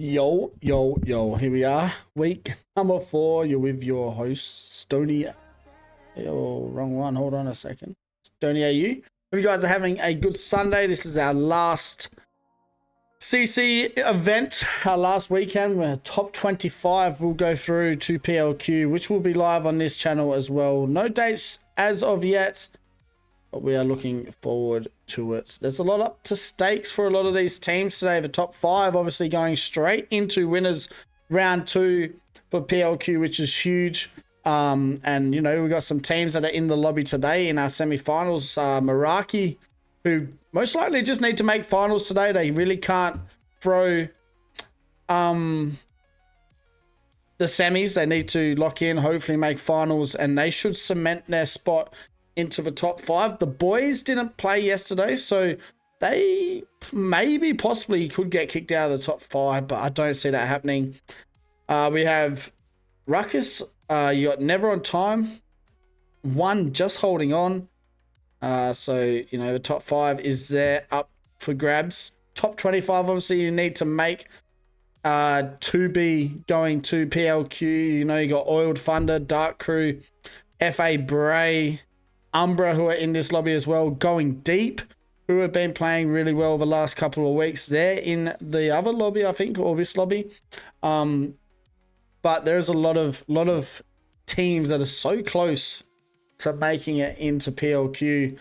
Yo, yo, yo, here we are. Week number 4. You're with your host, Stony. Oh, wrong one. Hold on a second. Stony AU. Hope you guys are having a good Sunday. This is our last CC event, our last weekend. We're top 25. We'll go through to PLQ, which will be live on this channel as well. No dates as of yet, but we are looking forward to it. There's a lot up to stakes for a lot of these teams today. The top 5 obviously going straight into winners round 2 for PLQ, which is huge. And you know, we got some teams that are in the lobby today in our semi-finals. Meraki, who most likely just need to make finals today. They really can't throw the semis. They need to lock in, hopefully make finals, and they should cement their spot into the top 5. The boys didn't play yesterday, so they possibly could get kicked out of the top 5, but I don't see that happening. We have Ruckus. You got Never on Time. 1 just holding on. So, you know, the top 5 is there up for grabs. Top 25, obviously, you need to make to be going to PLQ. You know, you got Oiled Thunder, Dark Crew, FA Bray, Umbra, who are in this lobby as well, going deep, who have been playing really well the last couple of weeks. They're in the other lobby, I think, or this lobby. But there's a lot of teams that are so close to making it into PLQ.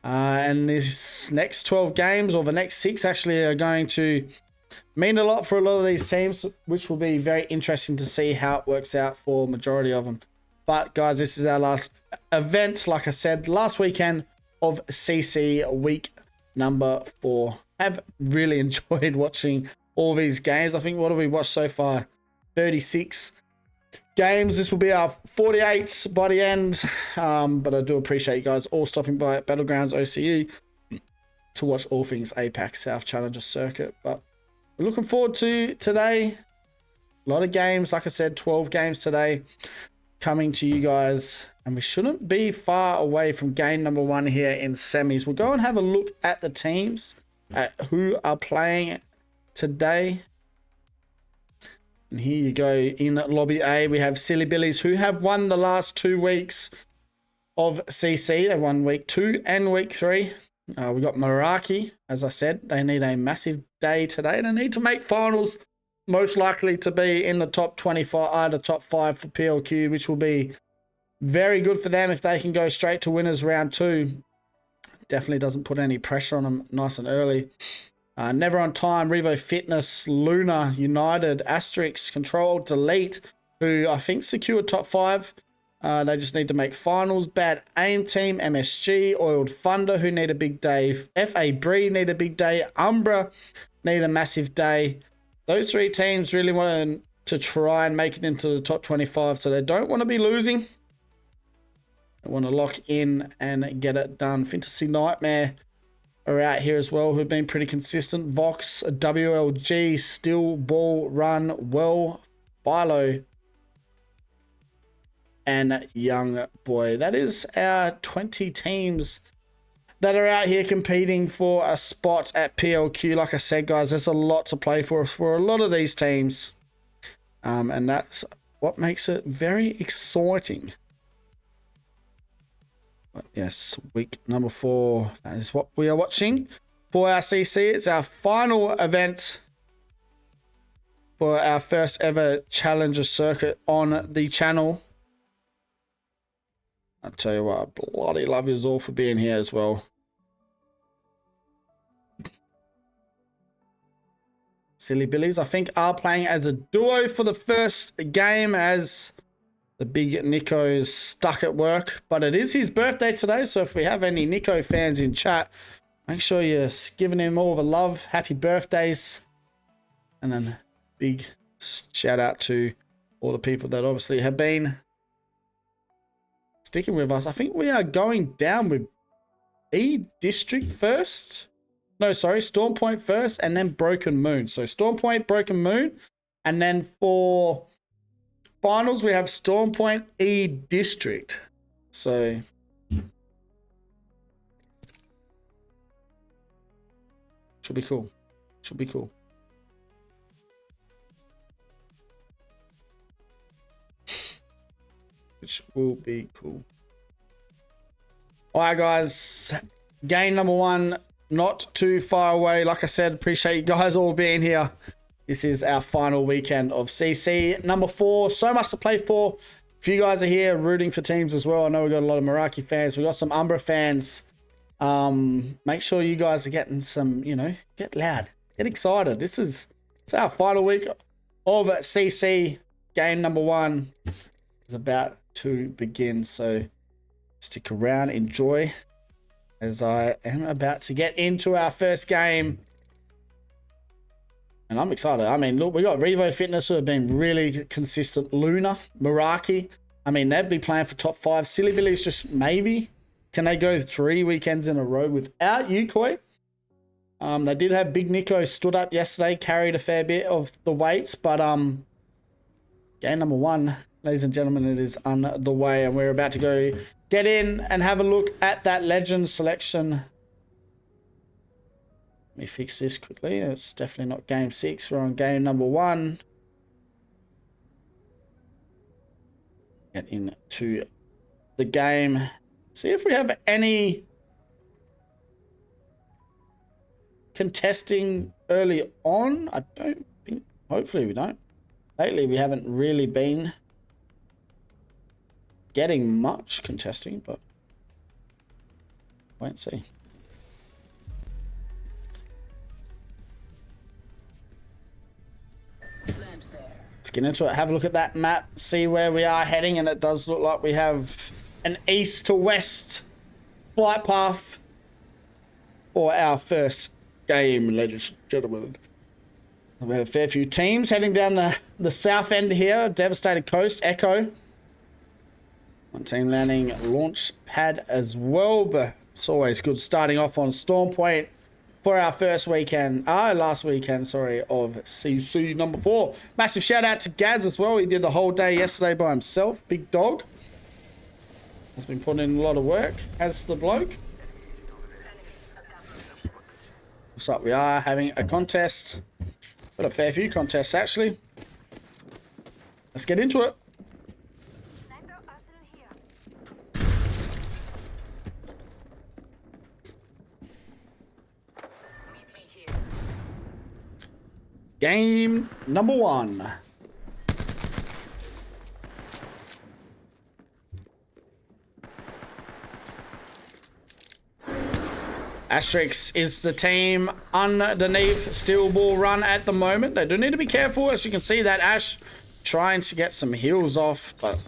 And this next 12 games, or the next 6 actually, are going to mean a lot for a lot of these teams, which will be very interesting to see how it works out for majority of them. But guys, this is our last event, like I said, last weekend of CC week number 4. I've really enjoyed watching all these games. I think, what have we watched so far? 36 games. This will be our 48 by the end. But I do appreciate you guys all stopping by at Battlegrounds OCE to watch all things Apac South Challenger Circuit. But we're looking forward to today. A lot of games, like I said, 12 games today coming to you guys, and we shouldn't be far away from game number 1 here in semis. We'll go and have a look at the teams, at who are playing today. And here you go. In lobby A, we have Silly Billies, who have won the last 2 weeks of CC. They won week 2 and week 3. We got Meraki, as I said. They need a massive day today. They need to make finals, most likely to be in the top 25, the top 5 for PLQ, which will be very good for them if they can go straight to winners round 2. Definitely doesn't put any pressure on them nice and early. Never on Time, Revo Fitness, Luna, United, Asterix, Control, Delete, who I think secured top 5. They just need to make finals. Bad Aim Team, MSG, Oiled Thunder, who need a big day. FA Bree need a big day. Umbra need a massive day. Those 3 teams really want to try and make it into the top 25, so they don't want to be losing. They want to lock in and get it done. Fantasy Nightmare are out here as well, who've been pretty consistent. Vox, WLG, Still, Ball, Run, Well, Philo, and Young Boy. That is our 20 teams that are out here competing for a spot at PLQ. Like I said, guys, there's a lot to play for a lot of these teams. And that's what makes it very exciting. But yes, week number 4, that is what we are watching for our CC. It's our final event for our first ever Challenger Circuit on the channel. I tell you what, I bloody love you all for being here as well. Silly Billies, I think, are playing as a duo for the first game, as the big Nico's stuck at work. But it is his birthday today, so if we have any Nico fans in chat, make sure you're giving him all the love. Happy birthdays. And then big shout out to all the people that obviously have been sticking with us. I think we are going down with E District first. No, sorry, Storm Point first, and then Broken Moon. So Storm Point, Broken Moon, and then for finals we have Storm Point, E District. So should be cool. Should be cool. which will be cool. All right, guys. Game number 1, not too far away. Like I said, appreciate you guys all being here. This is our final weekend of CC. Number 4, so much to play for. If you guys are here rooting for teams as well, I know we've got a lot of Meraki fans. We've got some Umbra fans. Make sure you guys are getting some, you know, get loud. Get excited. It's our final week of CC. Game number 1 is about to begin. So stick around, enjoy, as I am about to get into our first game. And I'm excited. I mean, look, we got Revo Fitness who have been really consistent. Luna, Meraki. I mean, they'd be playing for top 5. Silly Billy's just maybe. Can they go 3 weekends in a row without Yukoi? They did have Big Nico stood up yesterday, carried a fair bit of the weights, but game number 1, ladies and gentlemen, it is underway, and we're about to go get in and have a look at that legend selection. Let me fix this quickly. It's definitely not game 6. We're on game number 1. Get into the game. See if we have any contesting early on. I don't think. Hopefully we don't. Lately we haven't really been getting much contesting, but wait and see. Let's get into it. Have a look at that map. See where we are heading, and it does look like we have an east to west flight path for our first game, ladies and gentlemen. We have a fair few teams heading down the south end here. Devastated Coast, Echo. One team landing launch pad as well, but it's always good starting off on Storm Point for our first weekend, last weekend, sorry, of CC number 4. Massive shout out to Gaz as well. He did the whole day yesterday by himself. Big dog. Has been putting in a lot of work, as the bloke. Looks like we are having a contest. Got a fair few contests, actually. Let's get into it. Game number 1. Asterix is the team underneath Steel Ball Run at the moment. They do need to be careful. As you can see, that Ash trying to get some heals off, but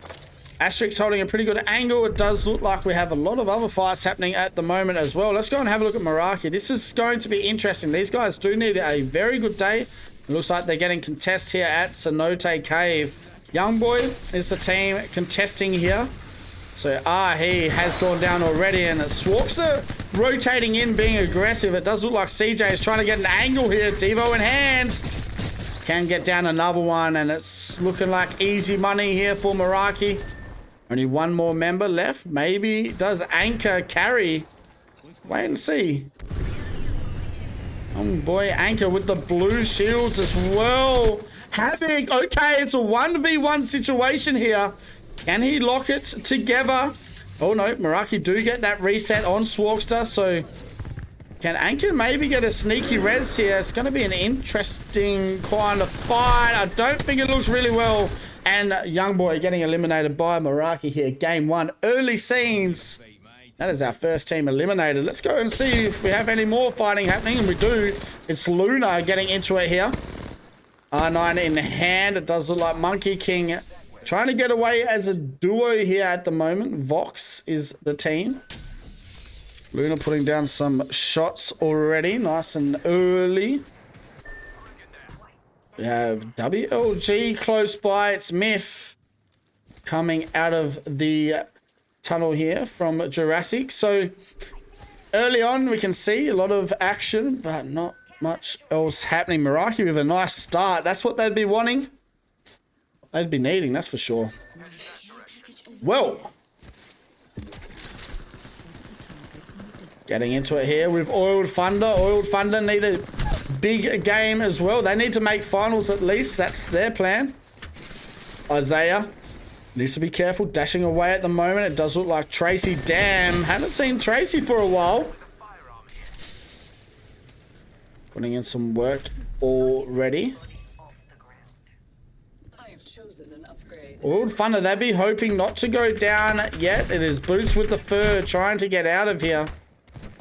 Asterix holding a pretty good angle. It does look like we have a lot of other fights happening at the moment as well. Let's go and have a look at Meraki. This is going to be interesting. These guys do need a very good day. It looks like they're getting contest here at Cenote Cave. Young Boy is the team contesting here. So, he has gone down already, and Swarkster rotating in, being aggressive. It does look like CJ is trying to get an angle here. Devo in hand. Can get down another one, and it's looking like easy money here for Meraki. Only one more member left. Maybe does Anchor carry? Wait and see. Oh boy, Anchor with the blue shields as well. Havoc. Okay, it's a 1v1 situation here. Can he lock it together? Oh no, Meraki do get that reset on Swarkster, so can Anchor maybe get a sneaky res here? It's going to be an interesting kind of fight. I don't think it looks really well. And Young Boy getting eliminated by Meraki here. Game 1, early scenes. That is our first team eliminated. Let's go and see if we have any more fighting happening, and we do. It's Luna getting into it here. R9 in hand. It does look like Monkey King trying to get away as a duo here at the moment. Vox is the team. Luna putting down some shots already. Nice and early. We have WLG close by. It's Myth coming out of the tunnel here from Jurassic. So early on we can see a lot of action, but not much else happening. Meraki with a nice start. That's what they'd be wanting. They'd be needing, that's for sure. Well, getting into it here with Oiled Thunder. Oiled Thunder need a big game as well. They need to make finals at least. That's their plan. Isaiah Needs to be careful dashing away at the moment. It does look like Tracy. Damn, haven't seen Tracy for a while. Putting in some work already. Old Thunder, they'd be hoping not to go down yet. It is Boots with the fur trying to get out of here.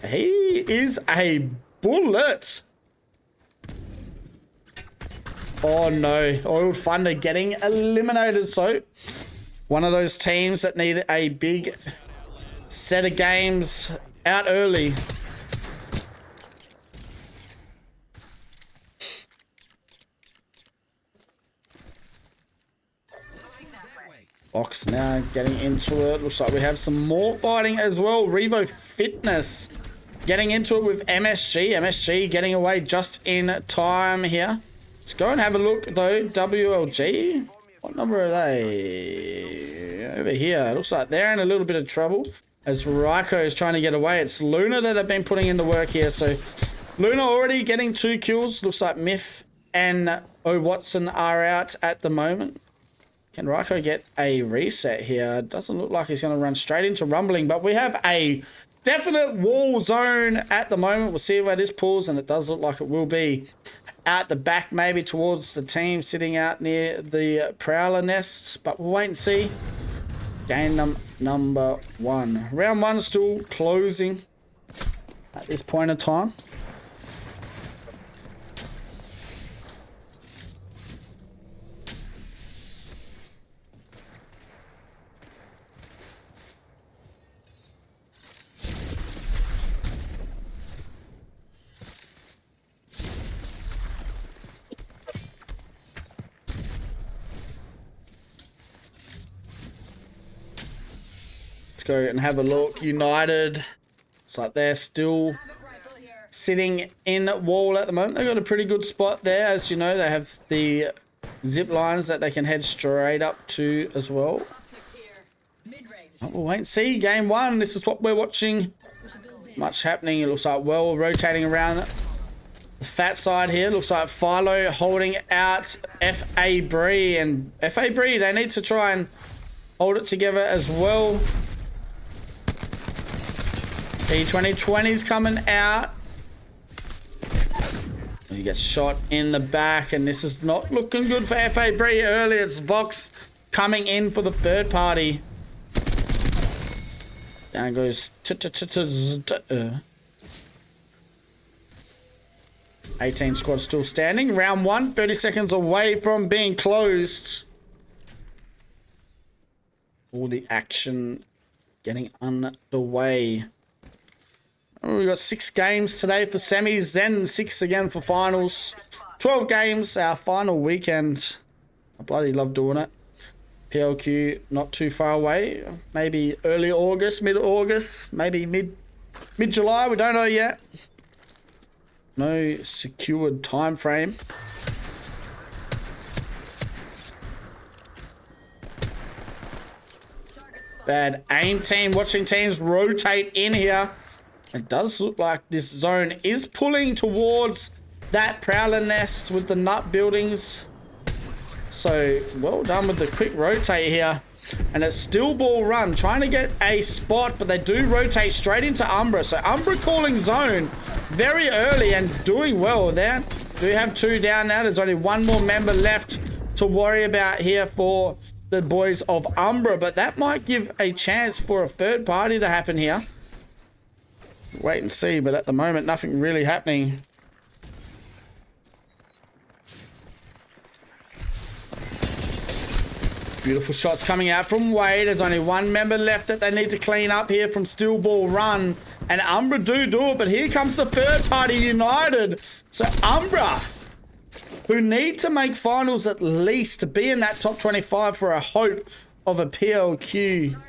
He is a bullet. Oh no, Old Thunder getting eliminated. So one of those teams that need a big set of games out early. Ox now getting into it. Looks like we have some more fighting as well. Revo Fitness getting into it with MSG. MSG getting away just in time here. Let's go and have a look though. WLG. What number are they? Over here. It looks like they're in a little bit of trouble as Ryko is trying to get away. It's Luna that have been putting in the work here. So Luna already getting 2 kills. Looks like Miff and O Watson are out at the moment. Can Ryko get a reset here? Doesn't look like he's going to run straight into Rumbling, but we have a definite wall zone at the moment. We'll see where this pulls, and it does look like it will be out the back, maybe towards the team sitting out near the Prowler nests, but we'll wait and see. Game number 1. Round 1 still closing at this point in time. Go and have a look. United, it's like they're still sitting in wall at the moment. They've got a pretty good spot there. As you know, they have the zip lines that they can head straight up to as well. We'll wait and see. Game 1, this is what we're watching. Much happening. It looks like well rotating around the fat side here. Looks like Philo holding out FA Bree, and FA Bree, they need to try and hold it together as well. P2020's coming out. He gets shot in the back, and this is not looking good for FA Bree early. It's Vox coming in for the third party. Down goes 18 squad still standing. Round 1, 30 seconds away from being closed. All the action getting underway. We've got 6 games today for semis, then 6 again for finals. 12 games, our final weekend. I bloody love doing it. PLQ not too far away. Maybe early August, mid-August, maybe mid-July. We don't know yet. No secured time frame. Bad aim team. Watching teams rotate in here. It does look like this zone is pulling towards that Prowler nest with the nut buildings. So, well done with the quick rotate here. And it's still ball run, trying to get a spot, but they do rotate straight into Umbra. So, Umbra calling zone very early and doing well there. Do have 2 down now. There's only 1 more member left to worry about here for the boys of Umbra. But that might give a chance for a third party to happen here. Wait and see, but at the moment, nothing really happening. Beautiful shots coming out from Wade. There's only 1 member left that they need to clean up here from Steel Ball Run. And Umbra do it, but here comes the third party, United. So Umbra, who need to make finals at least to be in that top 25 for a hope of a PLQ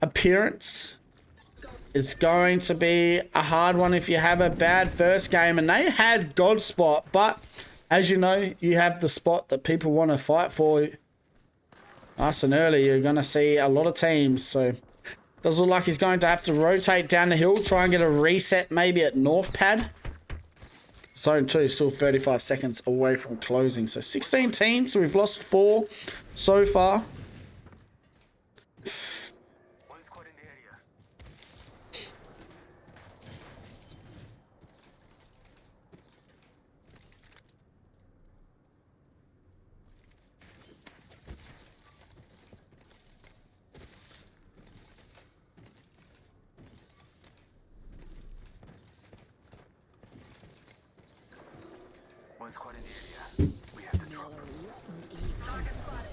appearance. It's going to be a hard one if you have a bad first game. And they had God spot, but as you know, you have the spot that people want to fight for. Nice and early, you're going to see a lot of teams. So, does look like he's going to have to rotate down the hill, try and get a reset maybe at North Pad. Zone 2 still 35 seconds away from closing. So, 16 teams, we've lost 4. so far.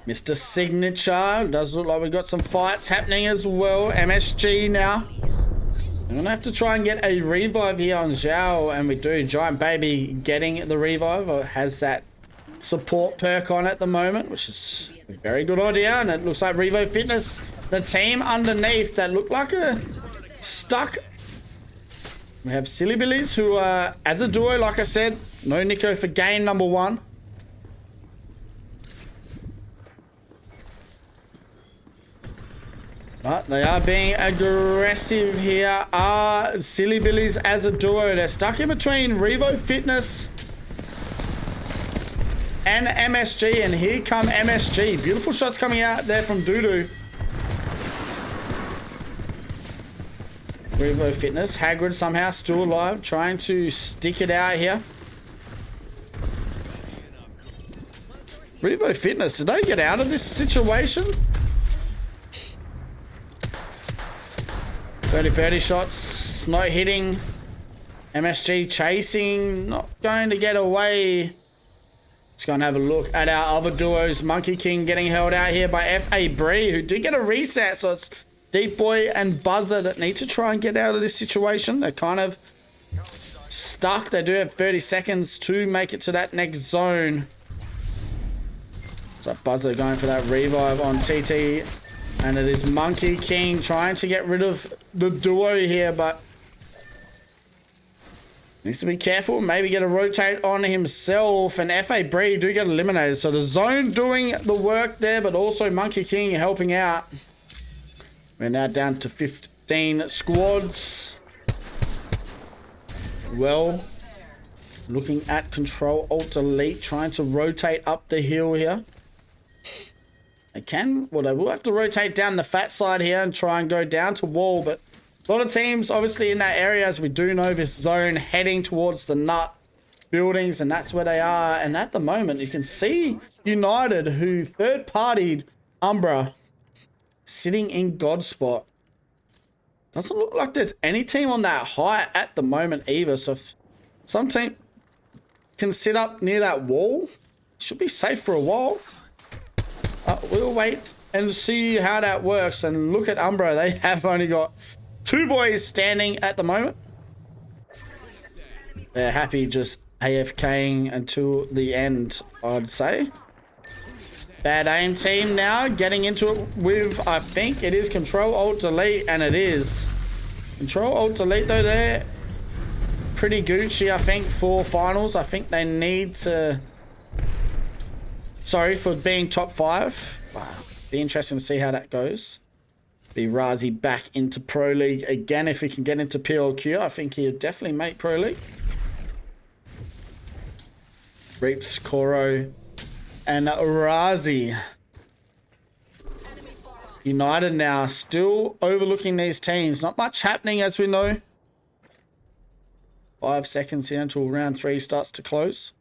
Mr. Signature. Does look like we've got some fights happening as well. MSG now. I'm going to have to try and get a revive here on Zhao. And we do. Giant Baby getting the revive. Or has that support perk on at the moment. Which is a very good idea. And it looks like Revo Fitness. The team underneath that look like a stuck. We have Silly Billies who are, as a duo, like I said. No Nico for game number 1. But they are being aggressive here. Silly Billies as a duo. They're stuck in between Revo Fitness and MSG. And here come MSG. Beautiful shots coming out there from Doodoo. Revo Fitness. Hagrid somehow still alive. Trying to stick it out here. Revo Fitness. Did they get out of this situation? 30-30 shots, not hitting. MSG chasing, not going to get away. Let's go and have a look at our other duos. Monkey King getting held out here by F.A. Bree, who did get a reset. So it's Deep Boy and Buzzer that need to try and get out of this situation. They're kind of stuck. They do have 30 seconds to make it to that next zone. So Buzzer going for that revive on TT. And it is Monkey King trying to get rid of the duo here, but needs to be careful. Maybe get a rotate on himself. And F.A. Bree do get eliminated. So the zone doing the work there, but also Monkey King helping out. We're now down to 15 squads. Well, looking at Control Alt Delete, trying to rotate up the hill here. They can, well, they will have to rotate down the fat side here and try and go down to wall, but a lot of teams obviously in that area, as we do know, this zone heading towards the nut buildings, and that's where they are. And at the moment, you can see United, who third-partied Umbra, sitting in God spot. Doesn't look like there's any team on that high at the moment either, so if some team can sit up near that wall, should be safe for a while. We'll wait and see how that works. And look at Umbra. They have only got 2 boys standing at the moment. They're happy just AFKing until the end, I'd say. Bad aim team now getting into it with, I think it is Control Alt Delete, and it is. Control Alt Delete though, they're pretty Gucci, I think, for finals. I think they need to... Sorry for being top 5. Wow. Be interesting to see how that goes. Be Razi back into Pro League again. If he can get into PLQ, I think he'll definitely make Pro League. Reaps, Koro, and Razi. United now still overlooking these teams. Not much happening, as we know. 5 seconds here until round 3 starts to close.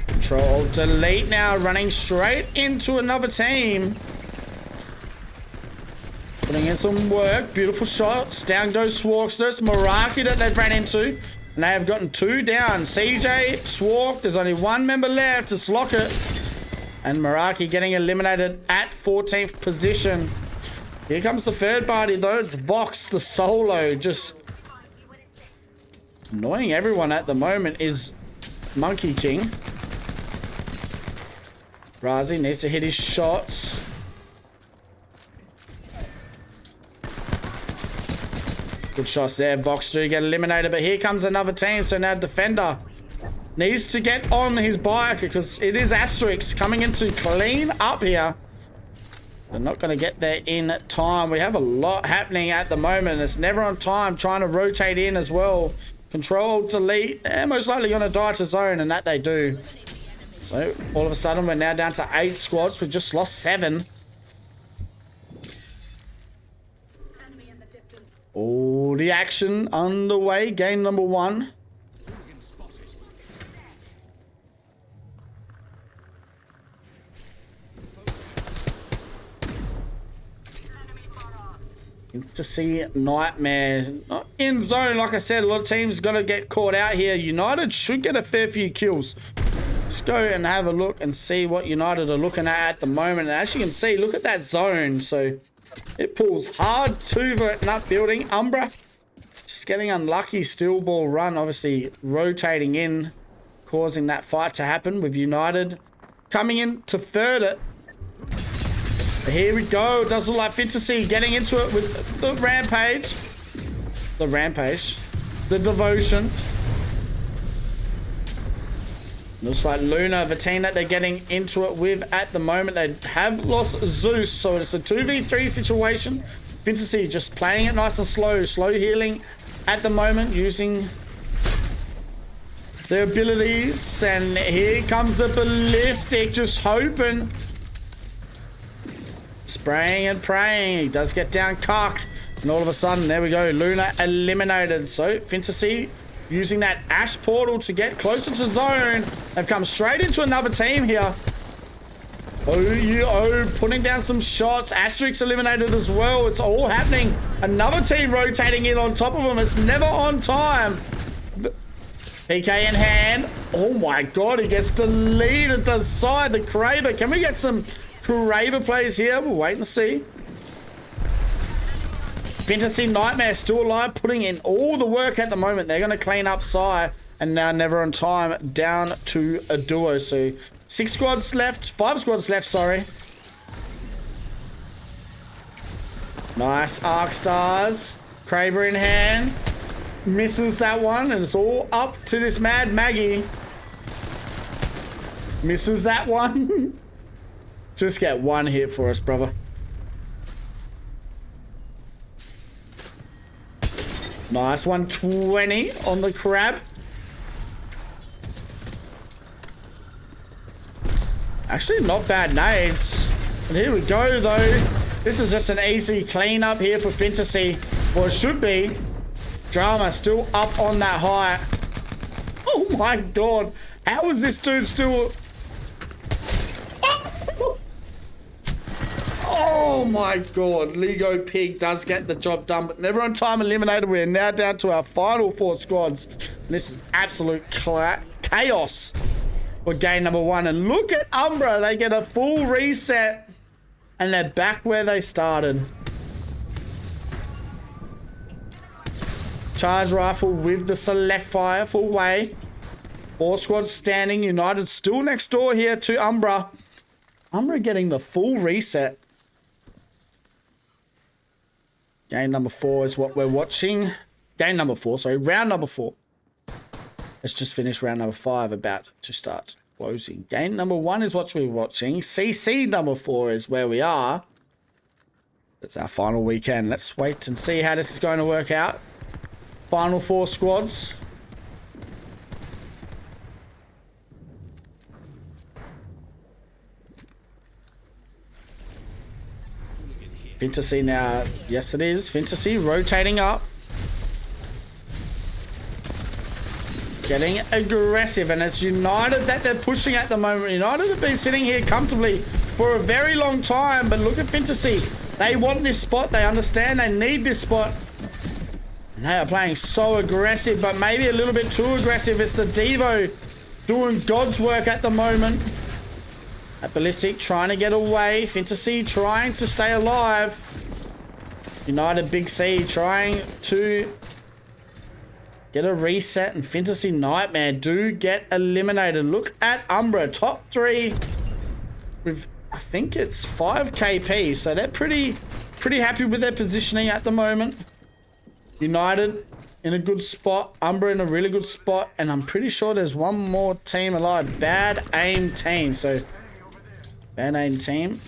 Control Delete now, running straight into another team. Putting in some work. Beautiful shots. Down goes Swarkster. It's Meraki that they've ran into. And they have gotten 2 down. CJ, Swark. There's only 1 member left. It's Lockett. And Meraki getting eliminated at 14th position. Here comes the third party though. It's Vox, the solo. Just annoying everyone at the moment is Monkey King. Razi needs to hit his shots. Good shots there. Vox do get eliminated, but here comes another team. So now Defender needs to get on his bike because it is Asterix coming in to clean up here. They're not going to get there in time. We have a lot happening at the moment. It's never on time, trying to rotate in as well. Control, delete. They're most likely going to die to zone, and that they do. So, all of a sudden, we're now down to 8 squads. We just lost 7. All the action underway. Game number 1. To see Nightmare not in zone. Like I said, a lot of teams got to get caught out here. United should get a fair few kills. Let's go and have a look and see what United are looking at the moment. And as you can see, look at that zone. So it pulls hard to the nut building. Umbra just getting unlucky. Still ball run, obviously rotating in, causing that fight to happen with United coming in to third it. Here we go. It does look like Fantasy getting into it with the Rampage. The Rampage. The Devotion. Looks like Luna, Vatina, they're getting into it with at the moment. They have lost Zeus, so it's a 2v3 situation. Fantasy just playing it nice and slow. Slow healing at the moment, using their abilities. And here comes the Ballistic, just hoping. Spraying and praying. He does get down cocked. And all of a sudden, there we go. Luna eliminated. So, Fantasy using that Ash portal to get closer to zone. They've come straight into another team here. OUO putting down some shots. Asterix eliminated as well. It's all happening. Another team rotating in on top of them. It's never on time. PK in hand. Oh my god, he gets deleted to side. The Kraber. Can we get some Kraber plays here? We'll wait and see. Fantasy Nightmare still alive, putting in all the work at the moment. They're going to clean up Psy, and now never on time, down to a duo. So 6 squads left, 5 squads left, sorry. Nice Arc Stars. Kraber in hand. Misses that one, and it's all up to this Mad Maggie. Misses that one. Just get one hit for us, brother. Nice 120 on the crab. Actually, not bad nades. And here we go, though. This is just an easy cleanup here for Fantasy. Or it should be. Drama still up on that high. Oh my god. How is this dude still... Oh my god, Lego Pig does get the job done, but never on time eliminated. We're now down to our final 4 squads. And this is absolute chaos for game number 1. And look at Umbra, they get a full reset and they're back where they started. Charge rifle with the select fire full way. 4 squads standing. United still next door here to Umbra. Umbra getting the full reset. Game number 4 is what we're watching. Game number 4, sorry. Round number 4. Let's just finish round number 5, about to start closing. Game number 1 is what we're watching. CC number 4 is where we are. It's our final weekend. Let's wait and see how this is going to work out. Final 4 squads. Fantasy now. Yes, it is. Fantasy rotating up. Getting aggressive. And it's United that they're pushing at the moment. United have been sitting here comfortably for a very long time. But look at Fantasy. They want this spot. They understand they need this spot. And they are playing so aggressive, but maybe a little bit too aggressive. It's the Devo doing God's work at the moment. At Ballistic trying to get away. Fantasy trying to stay alive. United Big C trying to get a reset. And Fantasy Nightmare do get eliminated. Look at Umbra. Top 3 with, I think it's 5 KP. So they're pretty happy with their positioning at the moment. United in a good spot. Umbra in a really good spot. And I'm pretty sure there's one more team alive. Bad Aim team. So... Bad Aim team.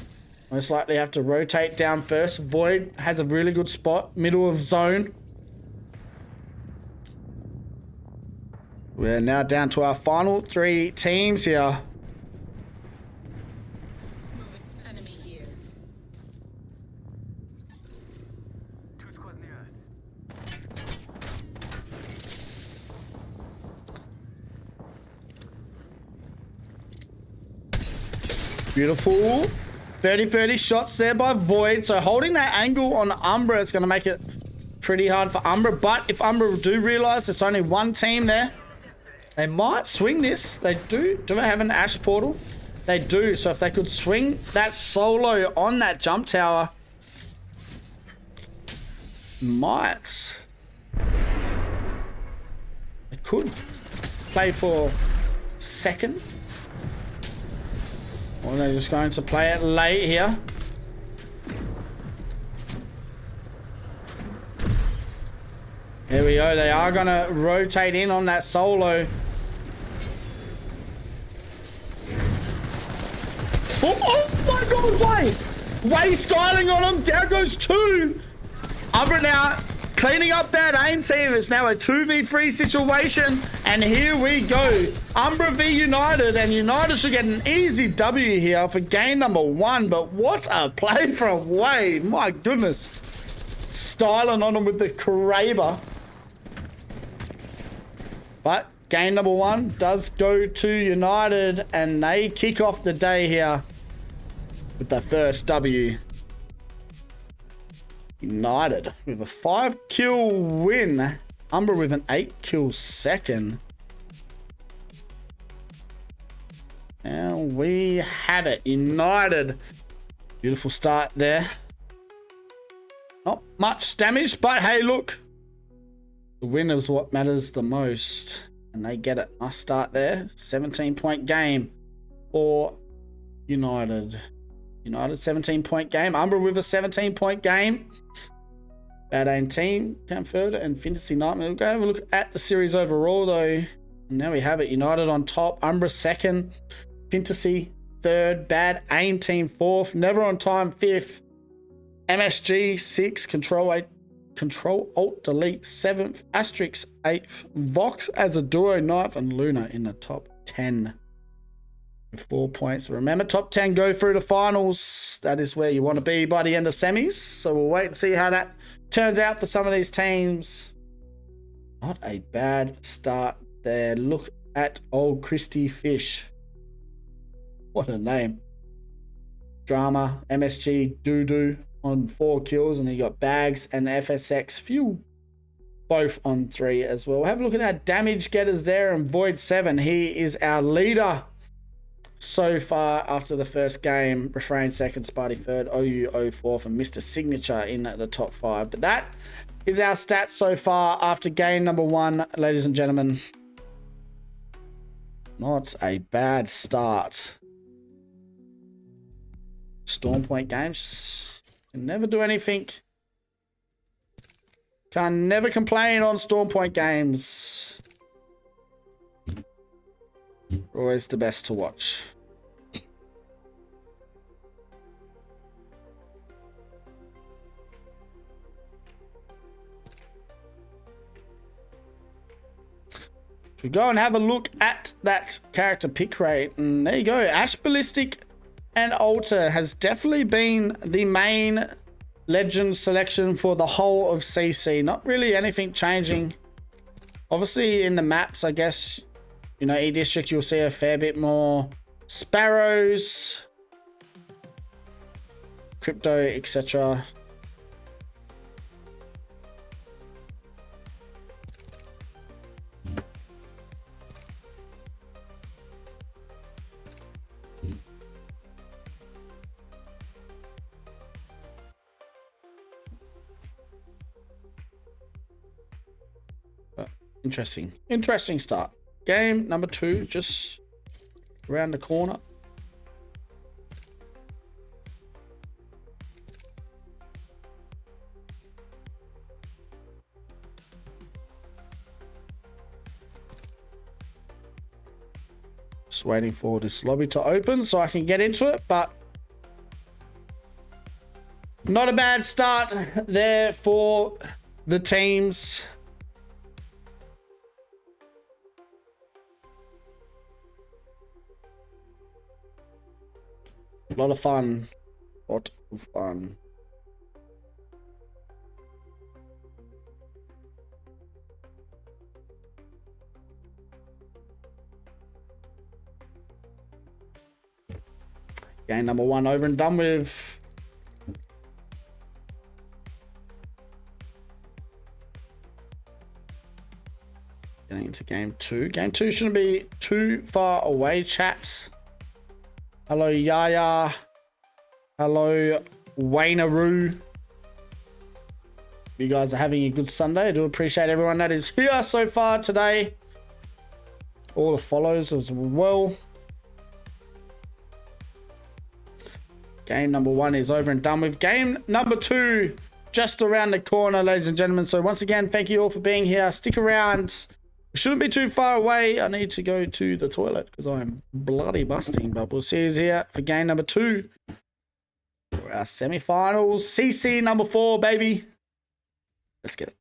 Most likely have to rotate down first. Void has a really good spot. Middle of zone. We're now down to our final 3 teams here. Moving enemy here. 2 squads near us. Beautiful. 30-30 shots there by Void. So holding that angle on Umbra is going to make it pretty hard for Umbra. But if Umbra do realize there's only one team there, they might swing this. They do. Do they have an Ash portal? They do. So if they could swing that solo on that jump tower, might. They could play for second. Or they're just going to play it late here. There we go. They are going to rotate in on that solo. Oh my god, Way styling on him. Down goes 2. Umbra now cleaning up that aim team. It's now a 2v3 situation. And here we go. Umbra v United. And United should get an easy W here for game number 1. But what a play from Wade. My goodness. Styling on him with the Kraber. But game number 1 does go to United. And they kick off the day here with the first W. United with a 5-kill win. Umbra with an 8-kill second. And we have it. United. Beautiful start there. Not much damage, but hey, look. The win is what matters the most. And they get it. Nice start there. 17-point game for United. United 17-point game. Umbra with a 17-point game. Bad aim team came third and Fantasy Nightmare. We'll go have a look at the series overall though. And now we have it. United on top. Umbra second. Fantasy third. Bad aim team fourth. Never on time fifth. MSG 6. Control Alt Delete 7th. Asterix 8th. Vox as a duo 9th. And Luna in the top 10. 4 points. Remember, top 10 go through the finals. That is where you want to be by the end of semis. So we'll wait and see how that turns out for some of these teams. Not a bad start there. Look at old Christy Fish. What a name. Drama, MSG, Doodoo on 4 kills. And you got Bags and FSX Fuel both on 3 as well. Have a look at our damage getters there. And Void 7, he is our leader so far after the first game. Refrain second, Sparty third, OU 04th, and Mr. Signature in the top 5. But that is our stats so far after game number 1, ladies and gentlemen. Not a bad start. Storm Point games can never do anything. Can never complain on Storm Point games. Always the best to watch. We go and have a look at that character pick rate, and there you go. Ash Ballistic and Alter has definitely been the main legend selection for the whole of CC. Not really anything changing. Obviously in the maps, I guess, you know, E-District, you'll see a fair bit more Sparrows, Crypto, etc. Interesting start. Game number 2 just around the corner. Just waiting for this lobby to open so I can get into it, but Not a bad start there for the teams. A lot of fun. Lot of fun. Game number 1 over and done with. Getting into game 2. Game 2 shouldn't be too far away, chaps. Hello, Yaya. Hello, Wayneroo. You guys are having a good Sunday. I do appreciate everyone that is here so far today. All the follows as well. Game number 1 is over and done with. Game number 2 just around the corner, ladies and gentlemen. So once again, thank you all for being here. Stick around. We shouldn't be too far away. I need to go to the toilet because I'm bloody busting. But we'll see you here for game number 2. For our semi-finals. CC number 4, baby. Let's get it.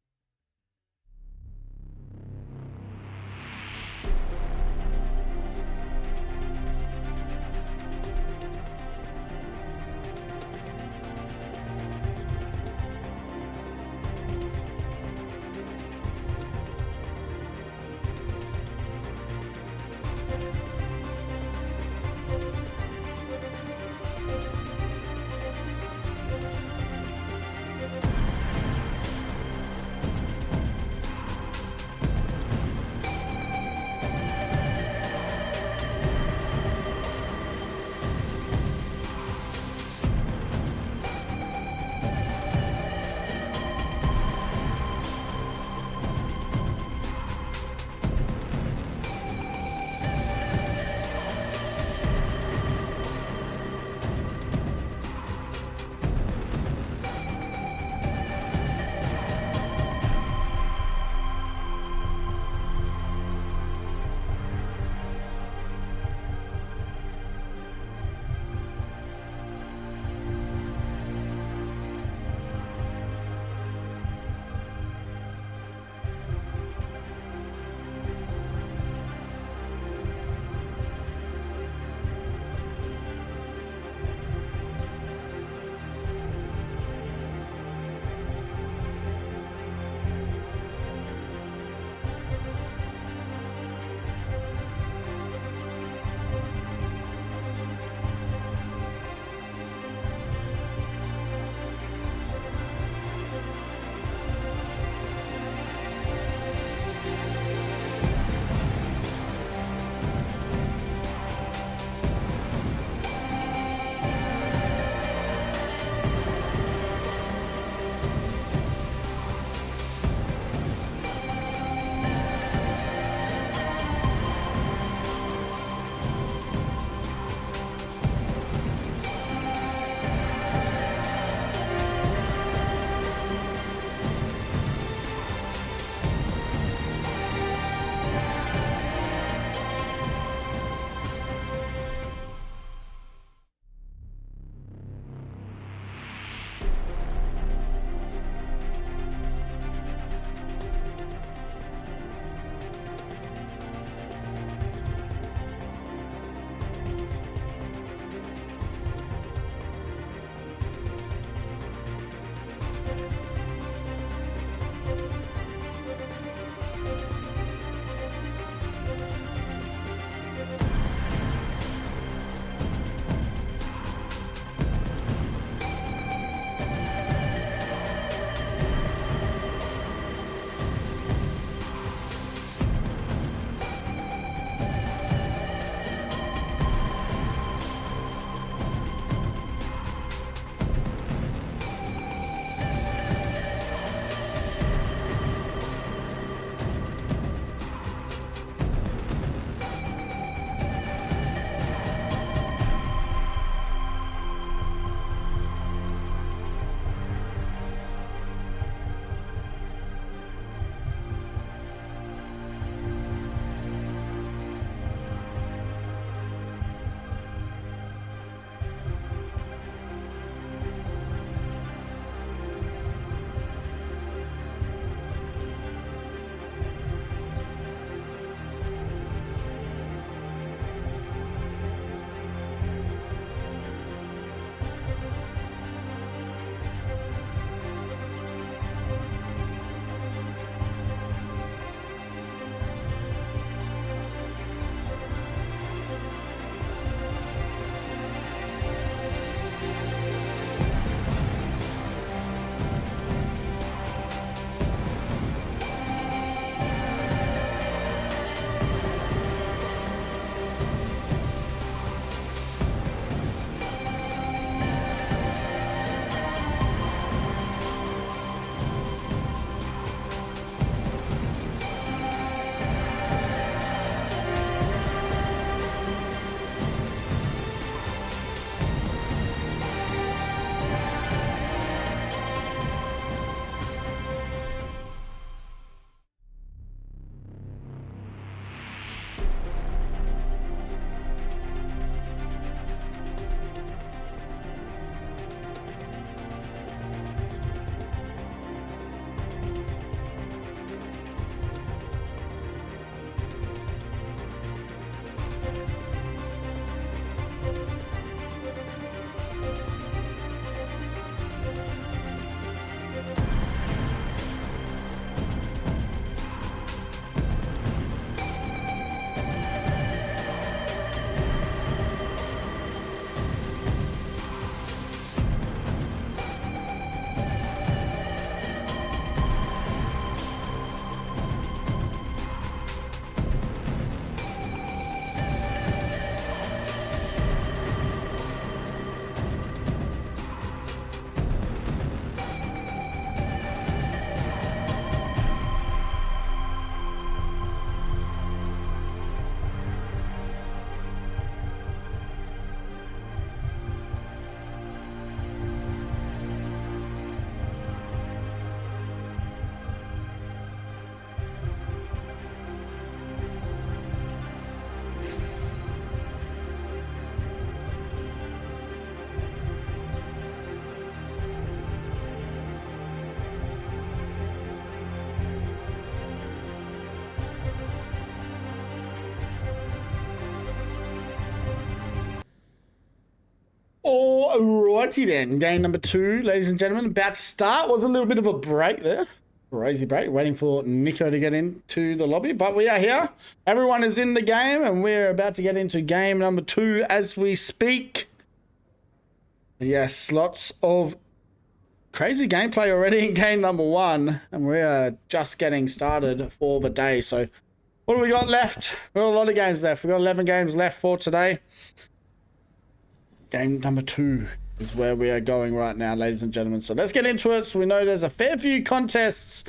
Alrighty then. Game number 2, ladies and gentlemen. About to start. Was a little bit of a break there. Crazy break. Waiting for Nico to get into the lobby. But we are here. Everyone is in the game. And we're about to get into game number 2 as we speak. Yes, lots of crazy gameplay already in game number 1. And we're just getting started for the day. So what do we got left? We've got a lot of games left. We've got 11 games left for today. Game number 2 is where we are going right now, ladies and gentlemen. So let's get into it. So we know there's a fair few contests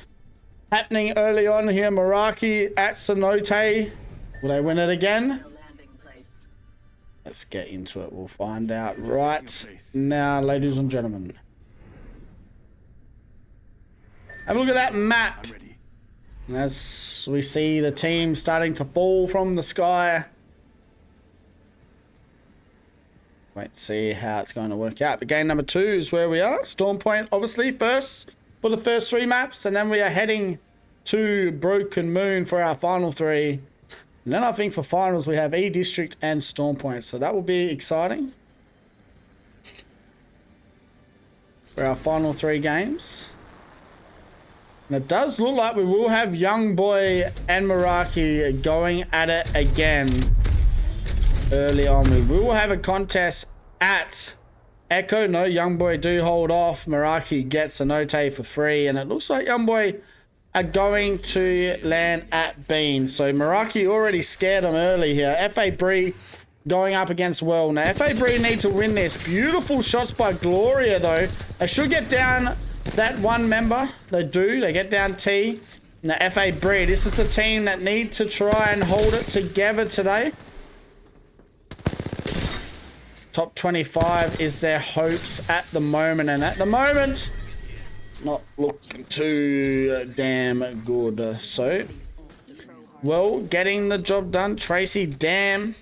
happening early on here. Meraki at Cenote. Will they win it again? Let's get into it. We'll find out right now, ladies and gentlemen. Have a look at that map. And as we see the team starting to fall from the sky. Wait to see how it's going to work out. The game number 2 is where we are. Storm Point, obviously, first for the first 3 maps. And then we are heading to Broken Moon for our final 3. And then I think for finals, we have E-District and Storm Point. So that will be exciting. For our final 3 games. And it does look like we will have Young Boy and Meraki going at it again. Early on, we will have a contest at Echo. No, Young Boy do hold off. Meraki gets a Cenote for free. And it looks like Young Boy are going to land at Bean. So Meraki already scared them early here. FA Bree going up against Well. Now, FA Bree need to win this. Beautiful shots by Gloria, though. They should get down that one member. They do. They get down T. Now, FA Bree, this is a team that need to try and hold it together today. Top 25 is their hopes at the moment. And at the moment, it's not looking too damn good. So, well, getting the job done. Tracy Dam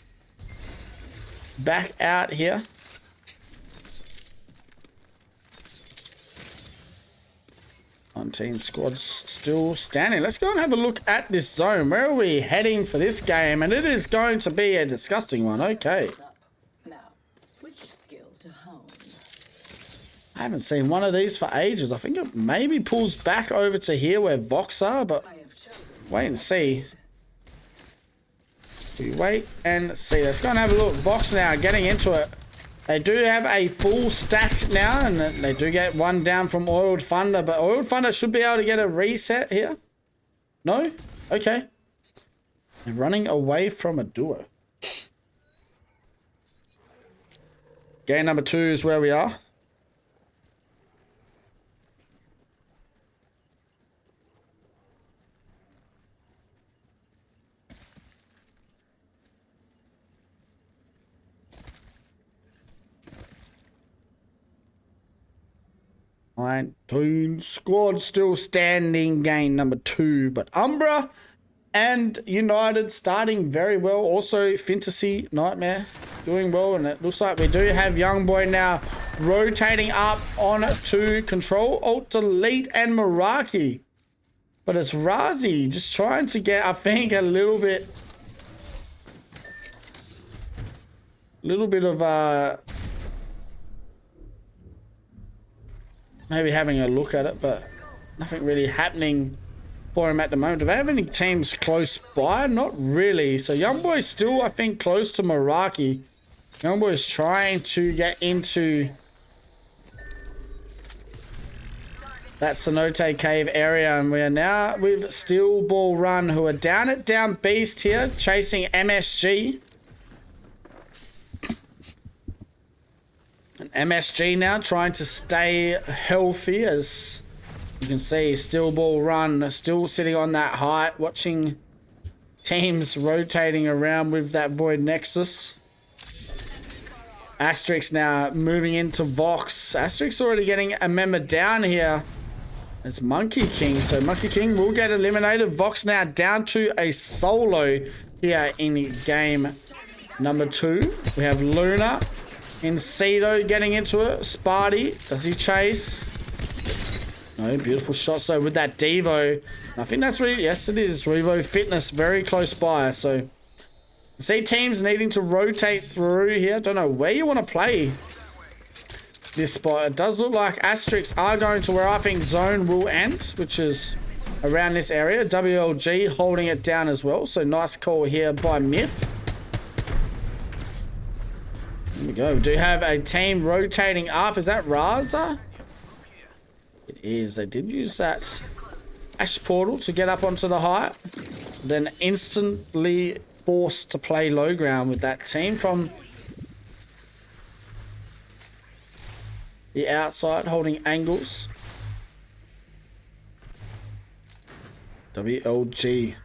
back out here. Team squads still standing. Let's go and have a look at this zone. Where are we heading for this game? And it is going to be a disgusting one. Okay. I haven't seen one of these for ages. I think it maybe pulls back over to here where Vox are, but wait and see. We wait and see. Let's go and have a look. Vox now getting into it. They do have a full stack now, and they do get one down from Oiled Thunder, but Oiled Thunder should be able to get a reset here. No? Okay. They're running away from a duo. Game number 2 is where we are. Toon squad still standing, game number 2, but Umbra and United starting very well. Also Fantasy Nightmare doing well, and it looks like we do have Young Boy now rotating up on to Control Alt Delete and Meraki, but it's Razi just trying to get, I think, a little bit of maybe having a look at it, but nothing really happening for him at the moment. Do they have any teams close by? Not really. So Young Boy's still, I think, close to Meraki. Young Boy's trying to get into that Cenote Cave area, and we are now with Steel Ball Run, who are down at Down Beast here, chasing MSG. And MSG now trying to stay healthy, as you can see. Steel Ball Run still sitting on that height, watching teams rotating around with that Void Nexus. Asterix now moving into Vox. Asterix already getting a member down here. It's Monkey King, so Monkey King will get eliminated. Vox now down to a solo here in game number 2. We have Luna. Incedo getting into it. Sparty, does he chase? No, beautiful shots though with that Devo. I think that's yes it is. Revo Fitness very close by. So see teams needing to rotate through here. Don't know where you want to play. this spot. It does look like Asterix are going to where I think zone will end, which is around this area. WLG holding it down as well. So nice call here by Myth. Here we go. We do have a team rotating up. Is that Raza? It is. They did use that Ash portal to get up onto the height. Then instantly forced to play low ground with that team from the outside, holding angles. WLG.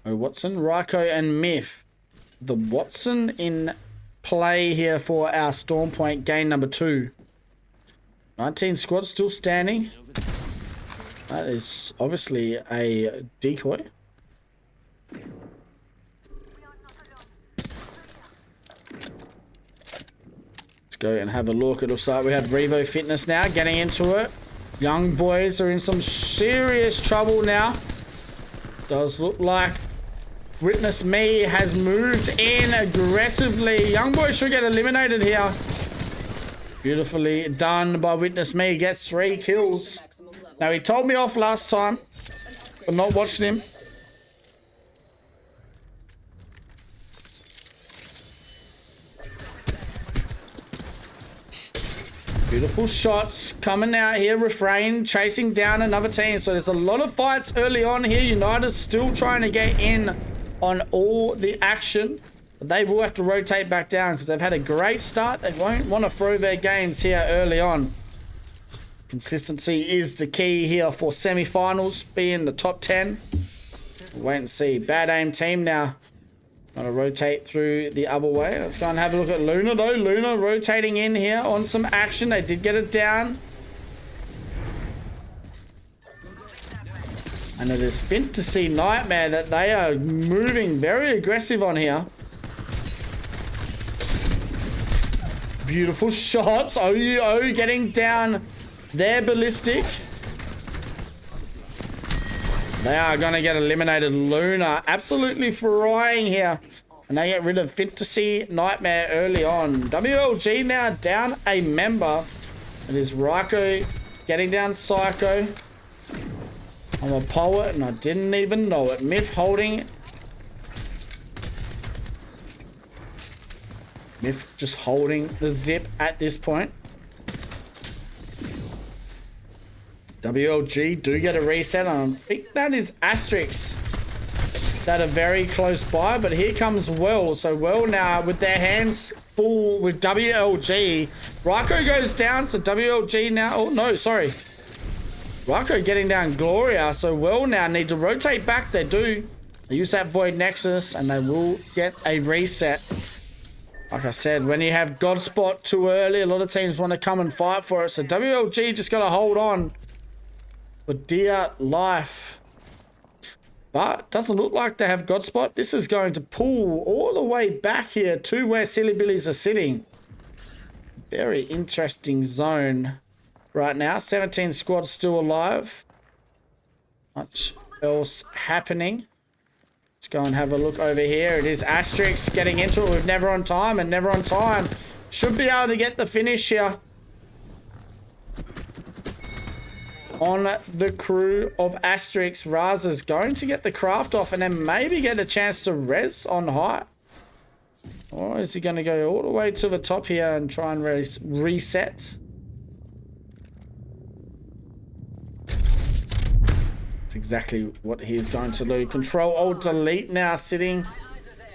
Oh, Watson, Ryko, and Myth. The Watson in play here for our Storm Point game number 2. 19 squads still standing. That is obviously a decoy. Let's go and have a look. It looks like we have Revo Fitness now getting into it. Young boys are in some serious trouble now. Does look like Witness Me has moved in aggressively. Young boys should get eliminated here. Beautifully done by Witness Me. Gets 3 kills. Now, he told me off last time. I'm not watching him. Beautiful shots coming out here. Refrain chasing down another team. So there's a lot of fights early on here. United still trying to get in on all the action. But they will have to rotate back down because they've had a great start. They won't want to throw their games here early on. Consistency is the key here for semi-finals, being the top 10. We'll wait and see. Bad aim team now. Going to rotate through the other way. Let's go and have a look at Luna though. Luna rotating in here on some action. They did get it down. And it is Fantasy Nightmare that they are moving very aggressive on here. Beautiful shots. OUO getting down their ballistic. They are going to get eliminated. Luna absolutely frying here. And they get rid of Fantasy Nightmare early on. WLG now down a member. It is Ryko getting down Psycho. I'm a poet and I didn't even know it. Myth holding. Myth just holding the zip at this point. WLG do get a reset. I think that is Asterix that are very close by, but here comes Well. So Well now with their hands full with WLG. Ryko goes down, so WLG now, oh no, sorry. Ryko getting down Gloria, so Well now need to rotate back. They do. They use that Void Nexus and they will get a reset. Like I said, when you have Godspot too early, a lot of teams want to come and fight for it. So WLG just got to hold on for dear life. But doesn't look like they have Godspot. This is going to pull all the way back here to where Silly Billies are sitting. Very interesting zone right now. 17 squads still alive. Much else happening. Let's go and have a look over here. It is Asterix getting into it with Never on Time, and Never on Time should be able to get the finish here on the crew of Asterix. Raza's going to get the craft off and then maybe get a chance to res on height. Or is he going to go all the way to the top here and try and reset? That's exactly what he is going to do. Control Alt Delete now sitting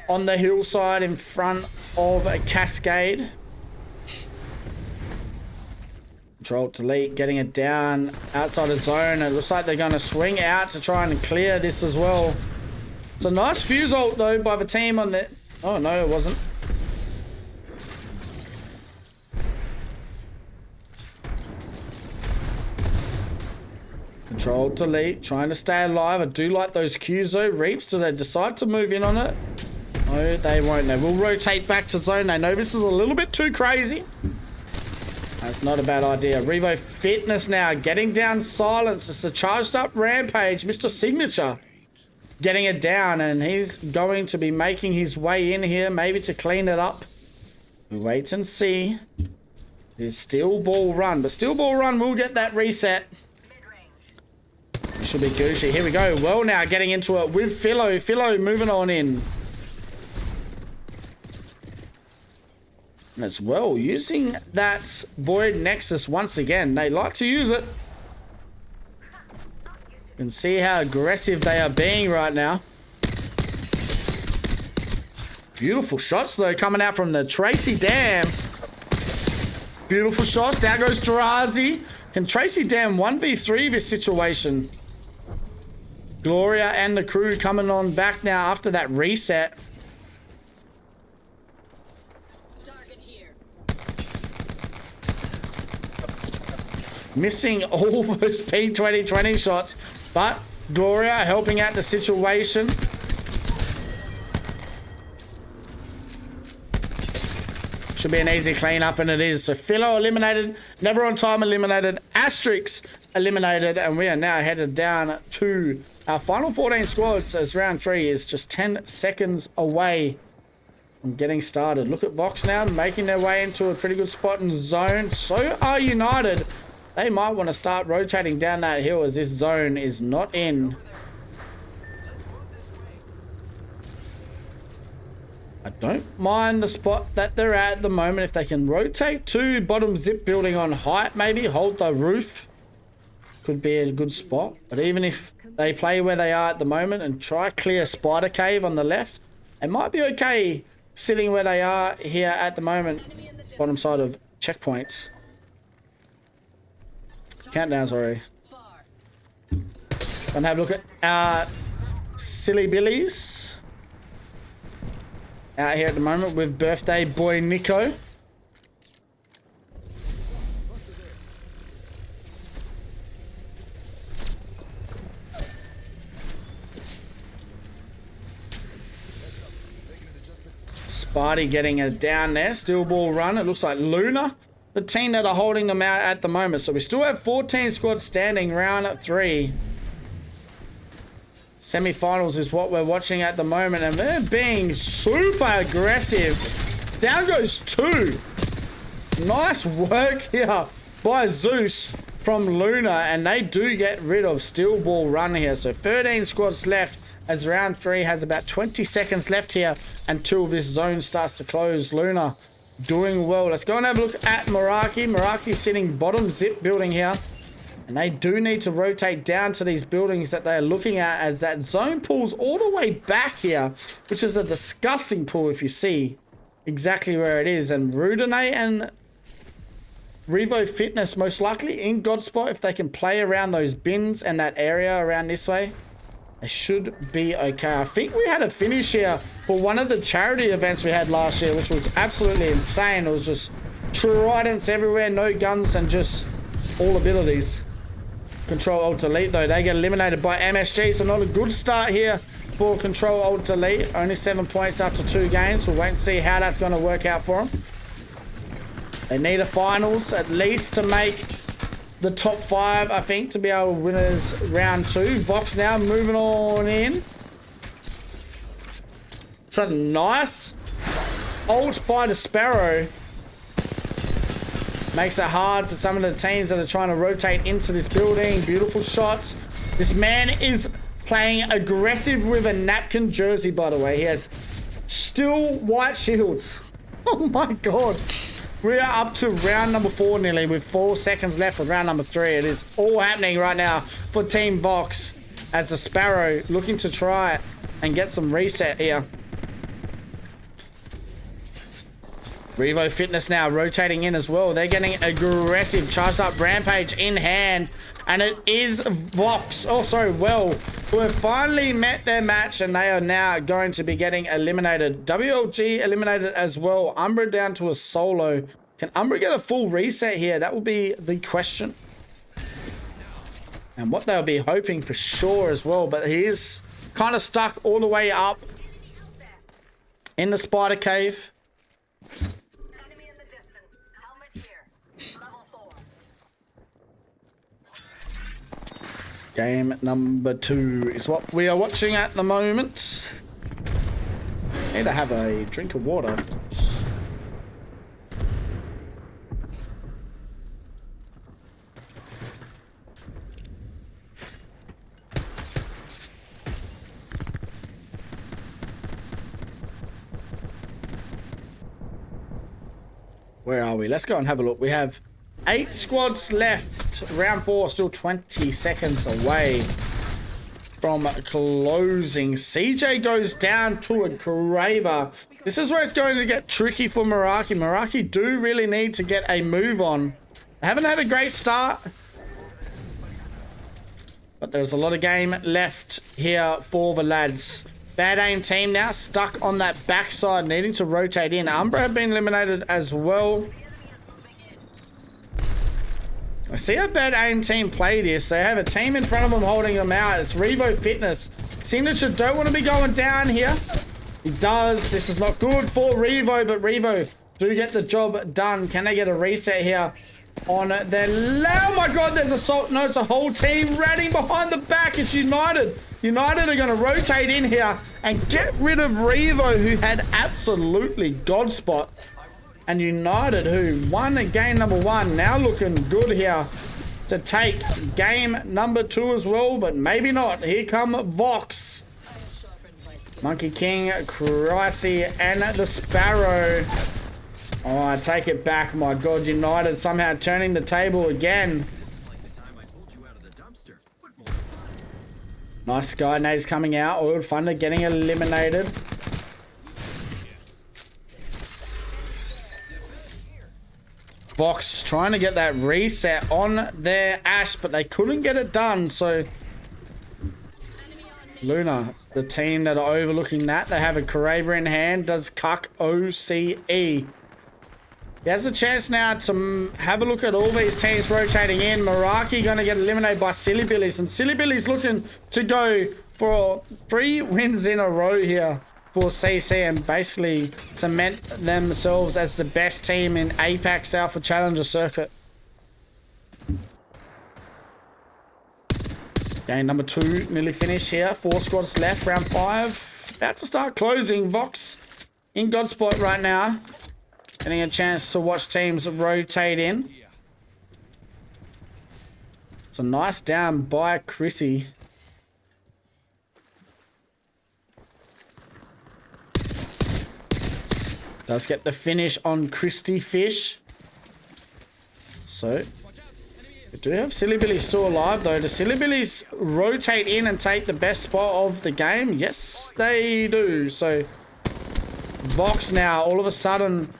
on the hillside in front of a Cascade. Control Delete getting it down outside the zone. It looks like they're going to swing out to try and clear this as well. It's a nice fuse ult though by the team on the... Oh no, it wasn't. Control Delete, trying to stay alive. I do like those Qs though. Reaps, do they decide to move in on it? No, they won't. They will rotate back to zone. They know this is a little bit too crazy. That's not a bad idea. Revo Fitness now getting down Silence. It's a charged up Rampage. Mr. Signature getting it down, and he's going to be making his way in here, maybe to clean it up. We wait and see. It is Steel Ball Run, but Steel Ball Run will get that reset. It should be Gucci. Here we go. Well, now getting into it with Philo. Philo moving on in. And as well, using that Void Nexus once again. They like to use it. You can see how aggressive they are being right now. Beautiful shots, though, coming out from the Tracy Dam. Beautiful shots. Down goes Drazi. Can Tracy Dam 1v3 this situation? Gloria and the crew coming on back now after that reset. Target here. Missing all those P2020 shots, but Gloria helping out the situation. Should be an easy cleanup, and it is. So Philo eliminated, Never on Time eliminated, Asterix eliminated, and we are now headed down to our final 14 squads as round 3 is just 10 seconds away from getting started. Look at Vox now making their way into a pretty good spot in zone. So are United. They might want to start rotating down that hill as this zone is not in. I don't mind the spot that they're at the moment. If they can rotate to bottom zip building on height, maybe hold the roof, could be a good spot. But even if they play where they are at the moment and try clear Spider Cave on the left, it might be okay sitting where they are here at the moment, bottom side of checkpoints. Countdowns already. Gonna have a look at Silly Billies out here at the moment with birthday boy Nico. Sparty getting it down there. Steel Ball Run. It looks like Luna, the team that are holding them out at the moment. So we still have 14 squads standing, round 3. Semi-finals is what we're watching at the moment, and they're being super aggressive. Down goes 2. Nice work here by Zeus from Luna, and they do get rid of Steel Ball Run here. So 13 squads left as round 3 has about 20 seconds left here until this zone starts to close. Luna doing well. Let's go and have a look at Meraki. Meraki sitting bottom zip building here. And they do need to rotate down to these buildings that they're looking at, as that zone pulls all the way back here, which is a disgusting pull if you see exactly where it is. And Rudine and Revo Fitness most likely in God spot. If they can play around those bins and that area around this way, it should be okay. I think we had a finish here for one of the charity events we had last year, which was absolutely insane. It was just tridents everywhere, no guns, and just all abilities. Control Alt Delete though, they get eliminated by MSG, so not a good start here for Control Alt Delete. Only 7 points after 2 games. We'll wait and see how that's going to work out for them. They need a finals at least to make the top 5, I think, to be able to win as round 2. Vox now moving on in. It's a nice ult by the Sparrow. Makes it hard for some of the teams that are trying to rotate into this building. Beautiful shots. This man is playing aggressive with a napkin jersey, by the way. He has still white shields. Oh my god. We are up to round number 4 nearly, with 4 seconds left of round number 3. It is all happening right now for Team Vox, as the Sparrow looking to try and get some reset here. Revo Fitness now rotating in as well. They're getting aggressive. Charged up Rampage in hand. And it is Vox, who have finally met their match, and they are now going to be getting eliminated. WLG eliminated as well. Umbra down to a solo. Can Umbra get a full reset here? That will be the question. And what they'll be hoping for sure as well. But he is kind of stuck all the way up in the Spider Cave. Game number 2 is what we are watching at the moment. Need to have a drink of water. Where are we? Let's go and have a look. We have 8 squads left. Round 4 still 20 seconds away from closing. CJ goes down to a Kraber. This is where it's going to get tricky for Meraki. Meraki do really need to get a move on. They haven't had a great start, but there's a lot of game left here for the lads. Bad aim team now stuck on that backside, needing to rotate in. Umbra have been eliminated as well. I see how bad aim team play this. They have a team in front of them holding them out. It's Revo Fitness. Signature don't want to be going down here. He does. This is not good for Revo, but Revo do get the job done. Can they get a reset here on their... Oh my god, there's assault. No, it's a whole team running behind the back. It's United. United are going to rotate in here and get rid of Revo, who had absolutely god spot. And United, who won game number 1, now looking good here to take game number 2 as well, but maybe not. Here come Vox, Monkey King, Cricey, and the Sparrow. Oh, I take it back. My god, United somehow turning the table again. Nice Sky Nades coming out. Oiled Thunder getting eliminated. Vox trying to get that reset on their Ash, but they couldn't get it done. So Luna, the team that are overlooking that, they have a Kraber in hand. Does Cuck OCE. He has a chance now to have a look at all these teams rotating in. Meraki going to get eliminated by Silly Billies. And Silly Billies looking to go for 3 wins in a row here for CC and basically cement themselves as the best team in Apac Alpha Challenger Circuit. Game number 2 nearly finished here. 4 squads left. Round 5 about to start closing. Vox in God spot right now. Getting a chance to watch teams rotate in. It's a nice down by Cricey. Does get the finish on Christy Fish. So, we do have Silly Billies still alive though. Do Silly Billies rotate in and take the best spot of the game? Yes, they do. So, Vox now all of a sudden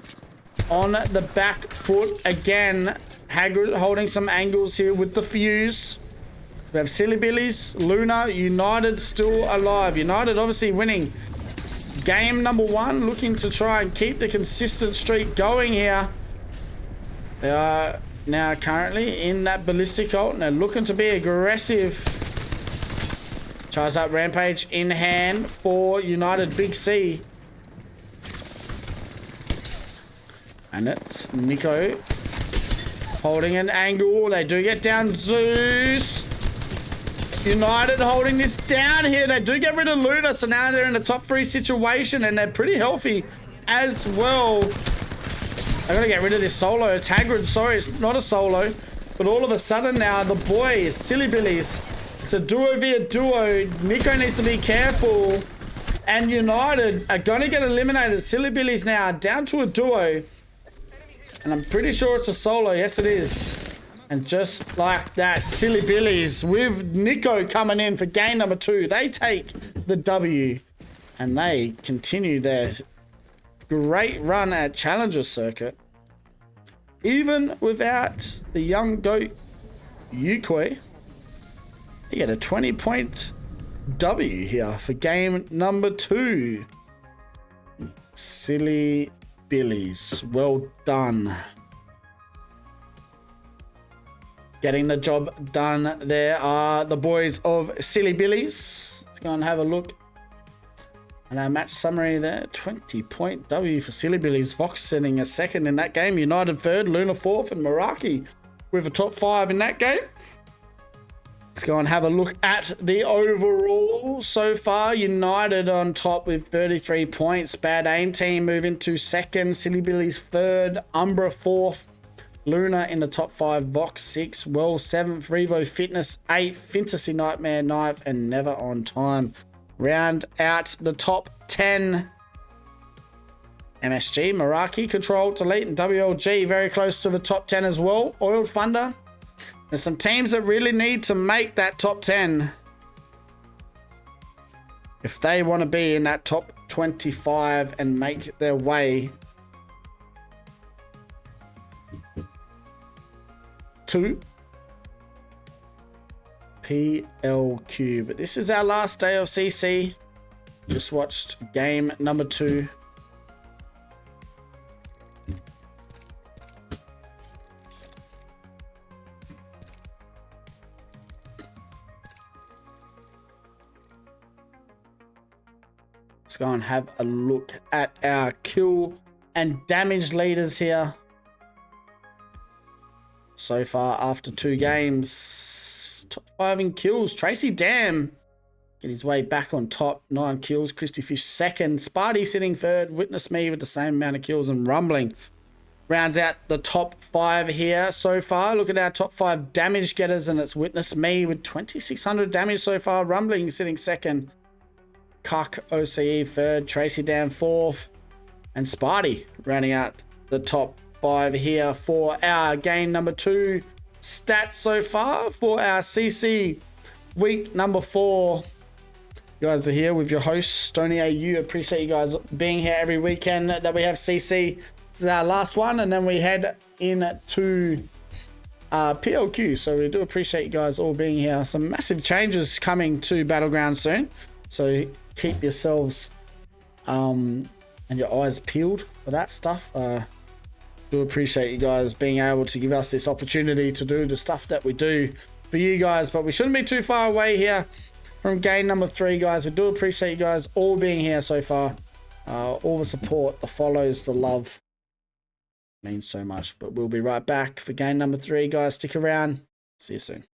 on the back foot again. Hagrid holding some angles here with the fuse. We have Silly Billies, Luna, United still alive. United obviously winning game number 1, looking to try and keep the consistent streak going here. They are now currently in that ballistic ult and they're looking to be aggressive. Charge up Rampage in hand for United Big C. And it's Nico holding an angle. They do get down Zeus. United holding this down here. They do get rid of Luna, so now they're in a top 3 situation and they're pretty healthy as well. I gotta get rid of this solo. It's Hagrid. Sorry, it's not a solo. But all of a sudden now, the boys, Silly Billies, it's a duo via duo. Nico needs to be careful. And United are gonna get eliminated. Silly Billies now down to a duo. And I'm pretty sure it's a solo. Yes, it is. And just like that, Silly Billies with Nico coming in for game number 2. They take the W. And they continue their great run at Challenger Circuit. Even without the young goat, Yukoi. They get a 20-point W here for game number 2. Silly Billies, well done. Getting the job done. There are the boys of Silly Billies. Let's go and have a look at our match summary there. 20-point W for Silly Billies. Vox sitting a second in that game. United 3rd, Luna 4th, and Meraki with a top 5 in that game. Let's go and have a look at the overall so far. United on top with 33 points. Bad Aim Team moving to 2nd. Silly Billies 3rd. Umbra 4th. Luna in the top 5. Vox 6. Well 7th. Revo Fitness 8th. Fantasy Nightmare 9th. And Never on Time. Round out the top 10. MSG, Meraki, Control, Delete, and WLG very close to the top 10 as well. Oiled Thunder. There's some teams that really need to make that top 10 if they want to be in that top 25 and make their way to PLQ. But this is our last day of CC. Just watched game number 2. Let's go and have a look at our kill and damage leaders here. So far, after 2 games, top 5 in kills. Tracy Dam get his way back on top. 9 kills. Christy Fish second. Sparty sitting third. Witness Me with the same amount of kills. And Rumbling rounds out the top 5 here so far. Look at our top 5 damage getters, and it's Witness Me with 2,600 damage so far. Rumbling sitting second. Cuck OCE third, Tracy Dam fourth, and Sparty rounding out the top 5 here for our game number 2 stats so far for our CC week number 4. You guys are here with your host, Stony AU. Appreciate you guys being here every weekend that we have CC. This is our last one, and then we head into PLQ. So we do appreciate you guys all being here. Some massive changes coming to Battleground soon. So keep yourselves and your eyes peeled for that stuff. Do appreciate you guys being able to give us this opportunity to do the stuff that we do for you guys. But we shouldn't be too far away here from game number 3, guys. We do appreciate you guys all being here so far. All the support, the follows, the love means so much. But we'll be right back for game number 3, guys. Stick around. See you soon.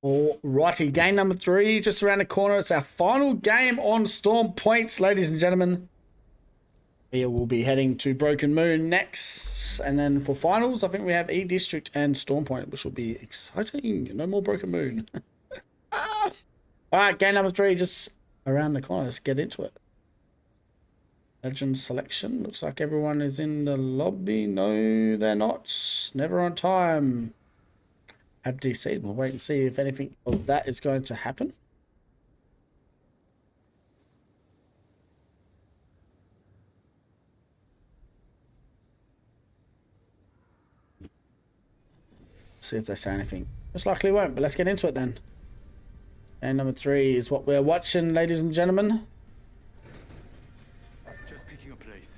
Alrighty, game number 3 just around the corner. It's our final game on Storm Points, ladies and gentlemen. We will be heading to Broken Moon next, and then for finals, I think we have E District and Storm Point, which will be exciting. No more Broken Moon. Alright, game number 3 just around the corner. Let's get into it. Legend selection. Looks like everyone is in the lobby. No, they're not. Never on time. Have DC'd. We'll wait and see if anything of that is going to happen. See if they say anything. Most likely won't, but let's get into it then. And number 3 is what we're watching, ladies and gentlemen. Just picking a place.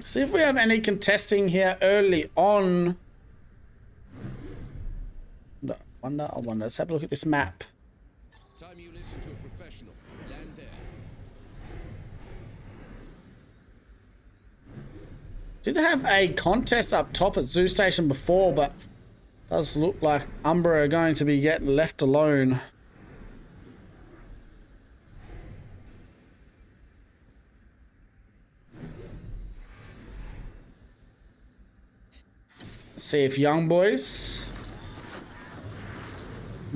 See if we have any contesting here early on. I wonder. Let's have a look at this map. Time you listen to a professional. Land there. Did have a contest up top at Zoo Station before, but does look like Umbra are going to be getting left alone. Let's see if Young Boys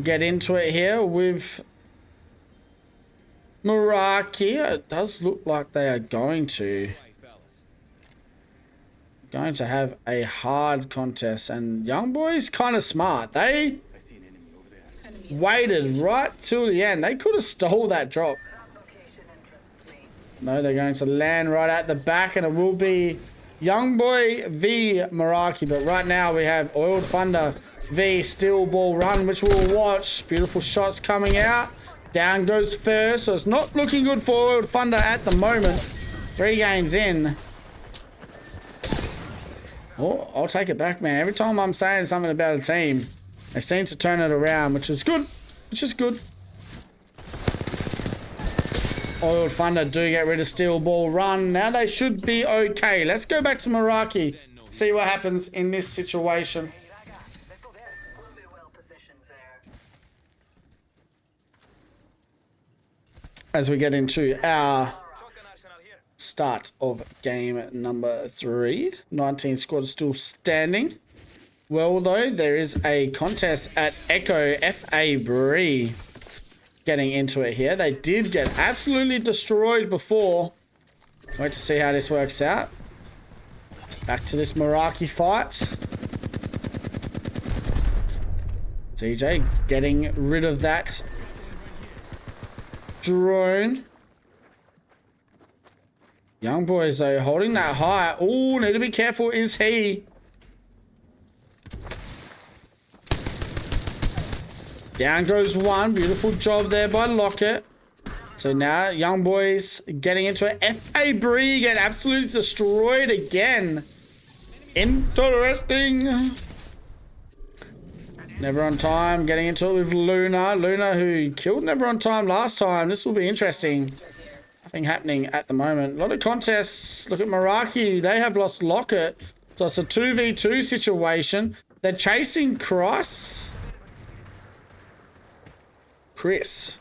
get into it here with Meraki. It does look like they are going to have a hard contest, and Young Boys kind of smart. They I see an enemy over there. waited right till the end. They could have stole that drop. No, they're going to land right at the back, and it will be Young Boy v Meraki. But right now we have Oiled Thunder v Steel Ball Run, which we'll watch. Beautiful shots coming out. Down goes first, so it's not looking good for Oiled Thunder at the moment. 3 games in. Oh, I'll take it back, man. Every time I'm saying something about a team, they seem to turn it around, which is good. Which is good. Oiled Thunder do get rid of Steel Ball Run. Now they should be okay. Let's go back to Meraki. See what happens in this situation. As we get into our start of game number 3. 19 squad still standing. Well, though, there is a contest at Echo FA Bree getting into it here. They did get absolutely destroyed before. Wait to see how this works out. Back to this Meraki fight. CJ getting rid of that drone. Young Boys, though, holding that high. Oh, need to be careful, is he? Down goes one. Beautiful job there by Lockett. So now, Young Boys getting into it. FA Bree get absolutely destroyed again. Interesting. Never on time. Getting into it with Luna. Luna, who killed Never on time last time. This will be interesting. Nothing happening at the moment. A lot of contests. Look at Meraki. They have lost Lockett. So it's a 2v2 situation. They're chasing Chris.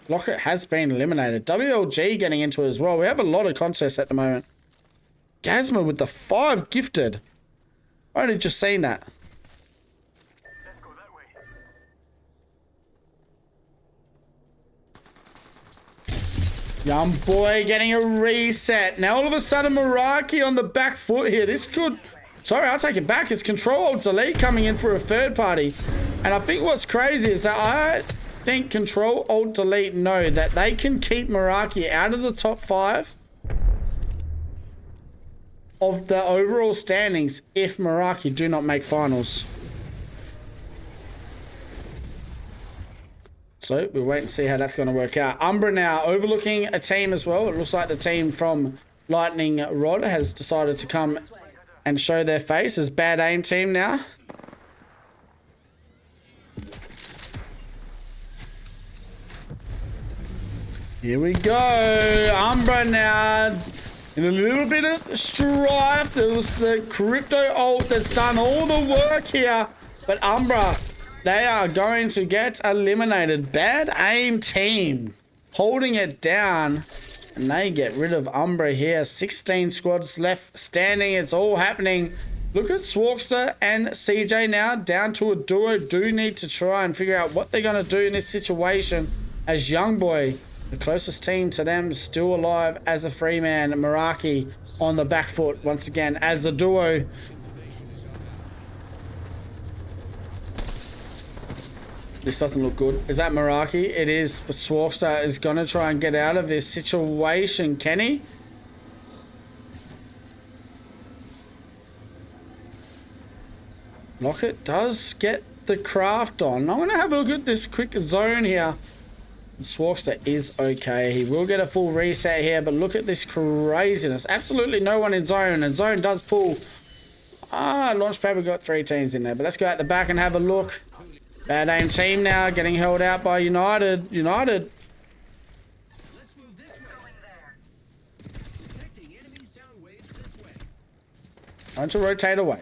Lockett has been eliminated. WLG getting into it as well. We have a lot of contests at the moment. Gazma with the 5 gifted. Only just seen that. Let's go that way. Young Boy getting a reset. Now all of a sudden Meraki on the back foot here. This could... Sorry, I'll take it back. It's Control-Alt-Delete coming in for a third party. And I think what's crazy is that I think Control-Alt-Delete know that they can keep Meraki out of the top 5 of the overall standings if Meraki do not make finals. So we'll wait and see how that's going to work out. Umbra now overlooking a team as well. It looks like the team from Lightning Rod has decided to come and show their face as Bad Aim team now. Here we go. Umbra now in a little bit of strife. There was the crypto ult that's done all the work here. But Umbra they are going to get eliminated. Bad aim team holding it down. And they get rid of Umbra here. 16 squads left standing. It's all happening. Look at Swarkster and CJ now down to a duo. Do need to try and figure out what they're going to do in this situation. As Youngboy, the closest team to them, still alive as a free man. Meraki on the back foot once again as a duo. This doesn't look good. Is that Meraki? It is, but Swarkster is going to try and get out of this situation. Can he? Lockett does get the craft on. I want to have a look at this quick zone here. Swarkster is okay. He will get a full reset here, but look at this craziness. Absolutely no one in zone, and zone does pull. Launchpad, we've got 3 teams in there, but let's go out the back and have a look. Bad aim team now getting held out by United. United. Let's move this way. Detecting enemy sound waves this way. Trying to rotate away.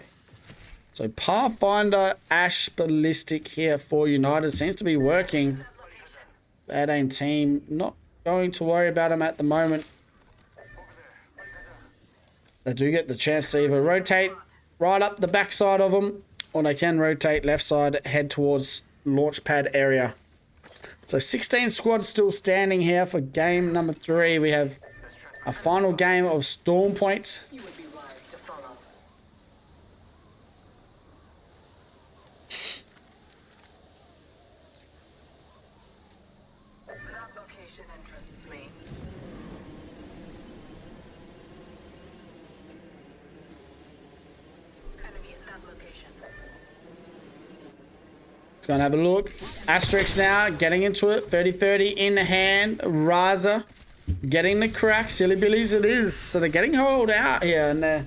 So Pathfinder Ash Ballistic here for United seems to be working. Bad aim team, not going to worry about him at the moment. They do get the chance to either rotate right up the backside of them, or they can rotate left side, head towards launchpad area. So 16 squads still standing here for game number 3. We have a final game of Storm Point. You would be wise to follow. That location interests me. Enemy at that location. Gonna have a look. Asterix now getting into it. 30-30 in hand. Raza getting the crack. Silly Billies it is. So they're getting held out here and they're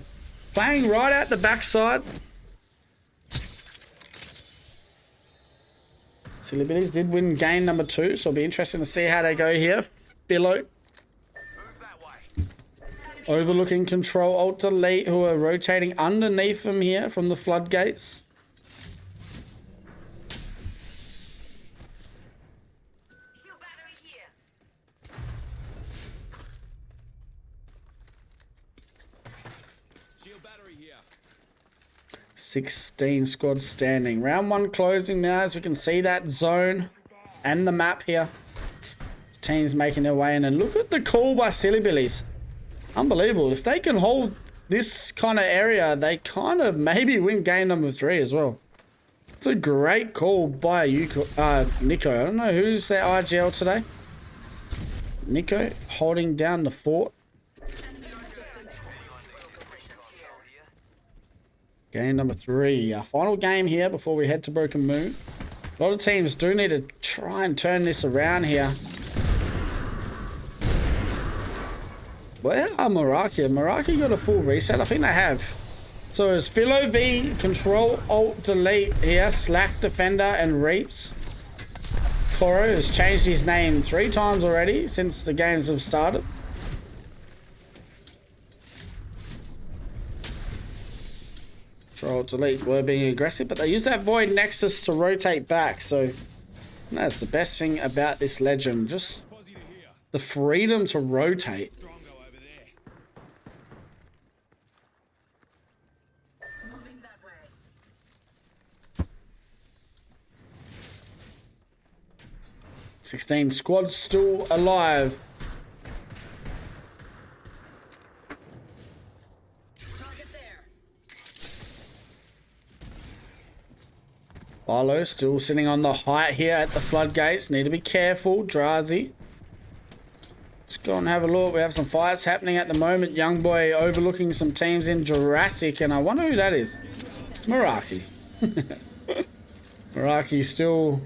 playing right out the backside. Silly Billies did win game number 2, so it'll be interesting to see how they go here. Billow overlooking control alt delete, who are rotating underneath them here from the floodgates. Shield battery here. 16 squads standing. Round 1 closing now, as we can see that zone and the map here. Teams making their way in, and look at the call by Silly Billies. Unbelievable. If they can hold this kind of area, they kind of maybe win game number 3 as well. It's a great call by Nico. I don't know who's their IGL today. Nico holding down the fort. Game number 3. Our final game here before we head to Broken Moon. A lot of teams do need to try and turn this around here. Where are Meraki? Meraki got a full reset? I think they have. So it's Philo V, Control Alt Delete here, Slack Defender and Reaps. Koro has changed his name 3 times already since the games have started. Control Alt Delete were being aggressive, but they use that Void Nexus to rotate back, so that's the best thing about this legend. Just the freedom to rotate. Moving that way. 16 squads still alive. Target there. Barlow still sitting on the height here at the floodgates. Need to be careful. Drazi. Let's go and have a look. We have some fights happening at the moment. Young boy overlooking some teams in Jurassic, and I wonder who that is. Meraki. Meraki still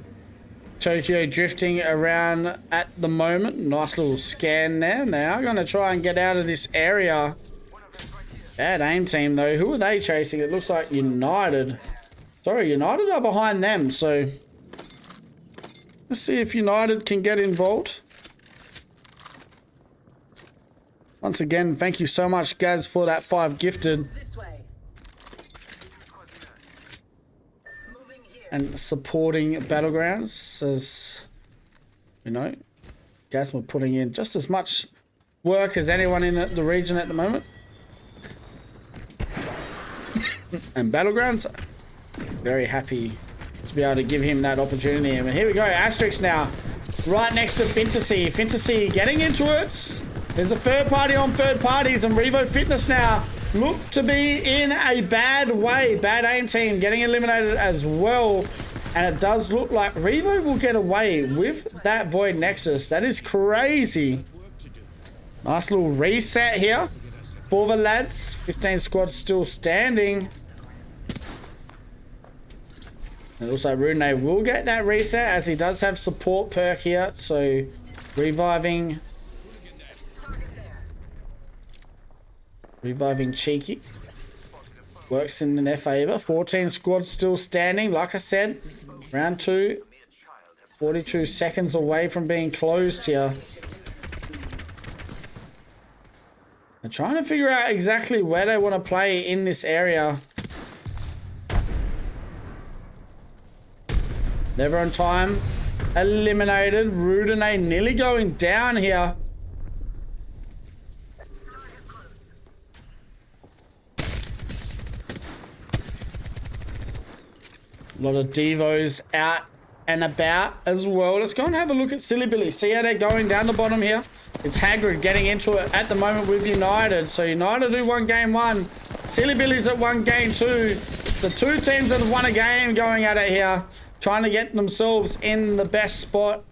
Tokyo drifting around at the moment. Nice little scan there. Now going to try and get out of this area. Bad aim team though. Who are they chasing? It looks like United. Sorry, United are behind them, so let's see if United can get involved. Once again, thank you so much, Gaz, for that 5 gifted. This way. Moving here. and supporting Battlegrounds, as you know, Gasma putting in just as much work as anyone in the region at the moment. And Battlegrounds, very happy to be able to give him that opportunity. And here we go, Asterix now, right next to Fantasy. Fantasy getting into it. There's a third party on third parties, and Revo Fitness now look to be in a bad way. Bad aim team getting eliminated as well. And it does look like Revo will get away with that Void Nexus. That is crazy. Nice little reset here for the lads. 15 squads still standing. And also Rune will get that reset, as he does have support perk here. So reviving Cheeky works in their favor. 14 squads still standing. Like I said, round 2, 42 seconds away from being closed here. They're trying to figure out exactly where they want to play in this area. Never on time. Eliminated. Rudine nearly going down here. A lot of Devos out and about as well. Let's go and have a look at Silly Billy. See how they're going down the bottom here? It's Hagrid getting into it at the moment with United. So United do won game 1. Silly Billy's at 1 game 2. So 2 teams that have won a game going at it here. Trying to get themselves in the best spot.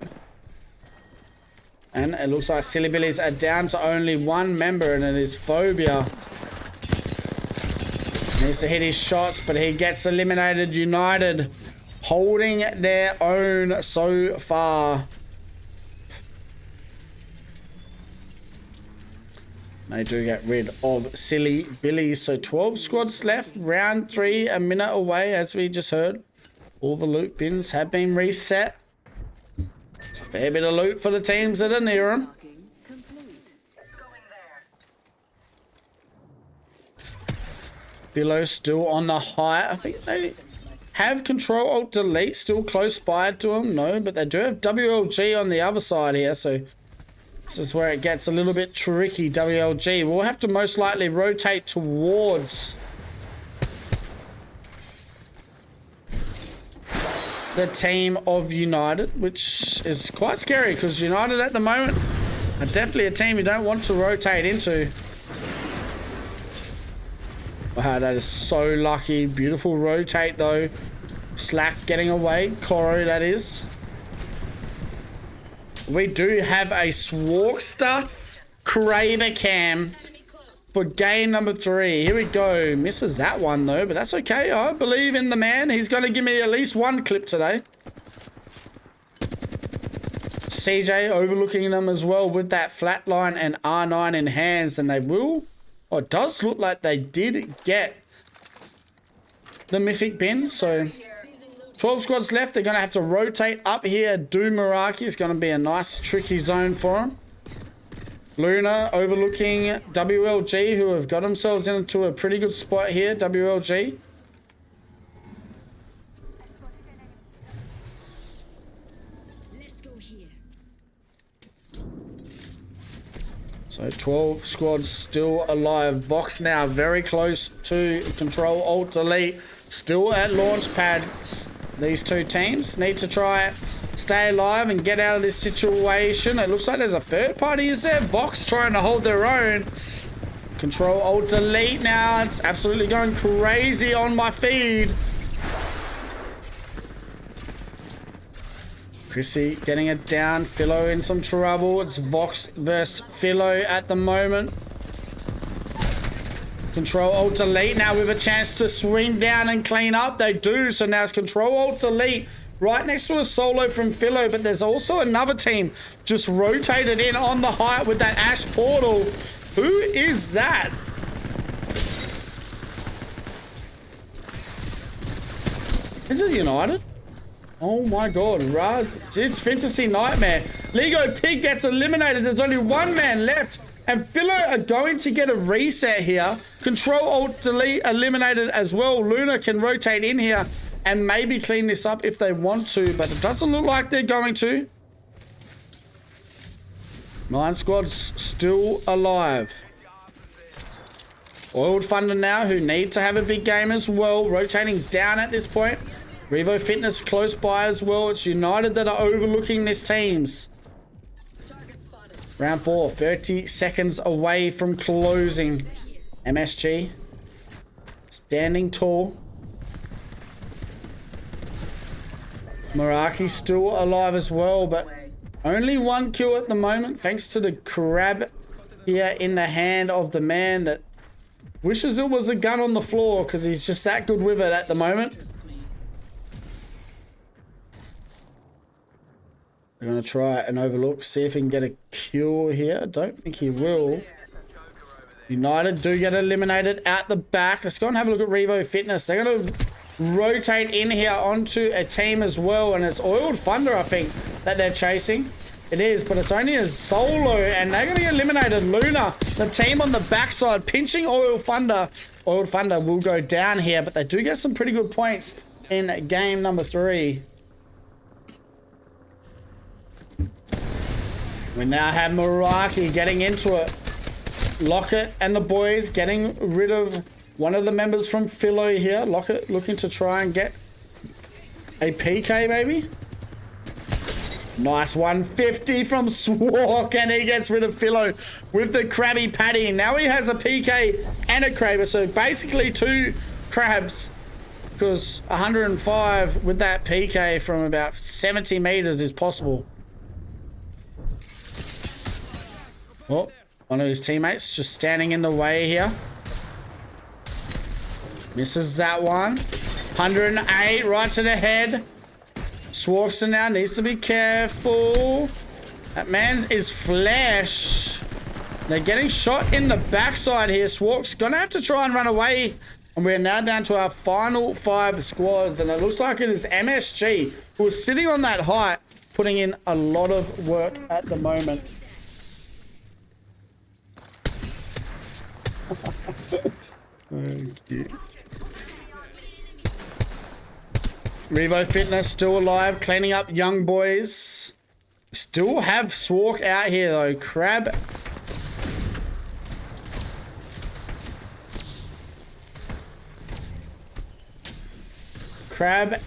And it looks like Silly Billies are down to only 1 member, and it is Phobia. Needs to hit his shots, but he gets eliminated. United holding their own so far. They do get rid of Silly Billy. So 12 squads left. Round 3 a minute away, as we just heard. All the loot bins have been reset. It's a fair bit of loot for the teams that are near them. Philo still on the high. I think they have Control Alt Delete still close by to them. No, but they do have WLG on the other side here. So this is where it gets a little bit tricky. WLG. We'll have to most likely rotate towards the team of United, which is quite scary because United at the moment are definitely a team you don't want to rotate into. Wow, that is so lucky. Beautiful rotate though. Slack getting away. Koro, that is. We do have a Swarkster Craver Cam for game number 3. Here we go. Misses that one though, but that's okay. I believe in the man. He's going to give me at least 1 clip today. CJ overlooking them as well with that flatline and R9 in hands, and they will. Oh, it does look like they did get the mythic bin. So 12 squads left. They're going to have to rotate up here. Meraki is going to be a nice tricky zone for them. Luna overlooking WLG, who have got themselves into a pretty good spot here. WLG. Let's go here. So 12 squads still alive. Vox now very close to Control Alt Delete. Still at launch pad. These 2 teams need to try stay alive and get out of this situation. It looks like there's a third party, is there? Vox trying to hold their own. Control Alt Delete now. It's absolutely going crazy on my feed. Chrissy getting it down. Philo in some trouble. It's Vox versus Philo at the moment. Control Alt Delete now with a chance to swing down and clean up. They do. So now it's Control Alt Delete right next to a solo from Philo. But there's also another team just rotated in on the height with that Ash Portal. Who is that? Is it United? Oh my god, Raz. It's Fantasy Nightmare. Lego Pig gets eliminated. There's only 1 man left. And Philo are going to get a reset here. Control Alt Delete eliminated as well. Luna can rotate in here. and maybe clean this up if they want to, but it doesn't look like they're going to. 9 squads still alive. Oiled Thunder now, who need to have a big game as well, rotating down at this point. Revo Fitness close by as well. It's United that are overlooking this teams. Round 4, 30 seconds away from closing. MSG standing tall. Meraki still alive as well, but only 1 kill at the moment, thanks to the crab here in the hand of the man that wishes it was a gun on the floor, because he's just that good with it at the moment. We're going to try and overlook, see if he can get a kill here. I don't think he will. United do get eliminated at the back. Let's go and have a look at Revo Fitness. They're going to rotate in here onto a team as well, and it's Oiled Thunder, I think, that they're chasing. It is, but it's only a solo, and they're going to get eliminated. Luna, the team on the backside, pinching Oiled Thunder. Oiled Thunder will go down here, but they do get some pretty good points in game number 3. We now have Meraki getting into it. Lockett and the boys getting rid of one of the members from Philo here. Lockett looking to try and get a PK, maybe. Nice 150 from Swark, and he gets rid of Philo with the Krabby Patty. Now he has a PK and a Kraber, so basically 2 crabs, because 105 with that PK from about 70 meters is possible. Oh, one of his teammates just standing in the way here. Misses that one. 108 right to the head. Swarkson now needs to be careful. That man is flesh. They're getting shot in the backside here. Swark's gonna have to try and run away. And we're now down to our final 5 squads. And it looks like it is MSG, who is sitting on that height, putting in a lot of work at the moment. Okay. Revo Fitness still alive, cleaning up young boys. Still have Swark out here though. Crab.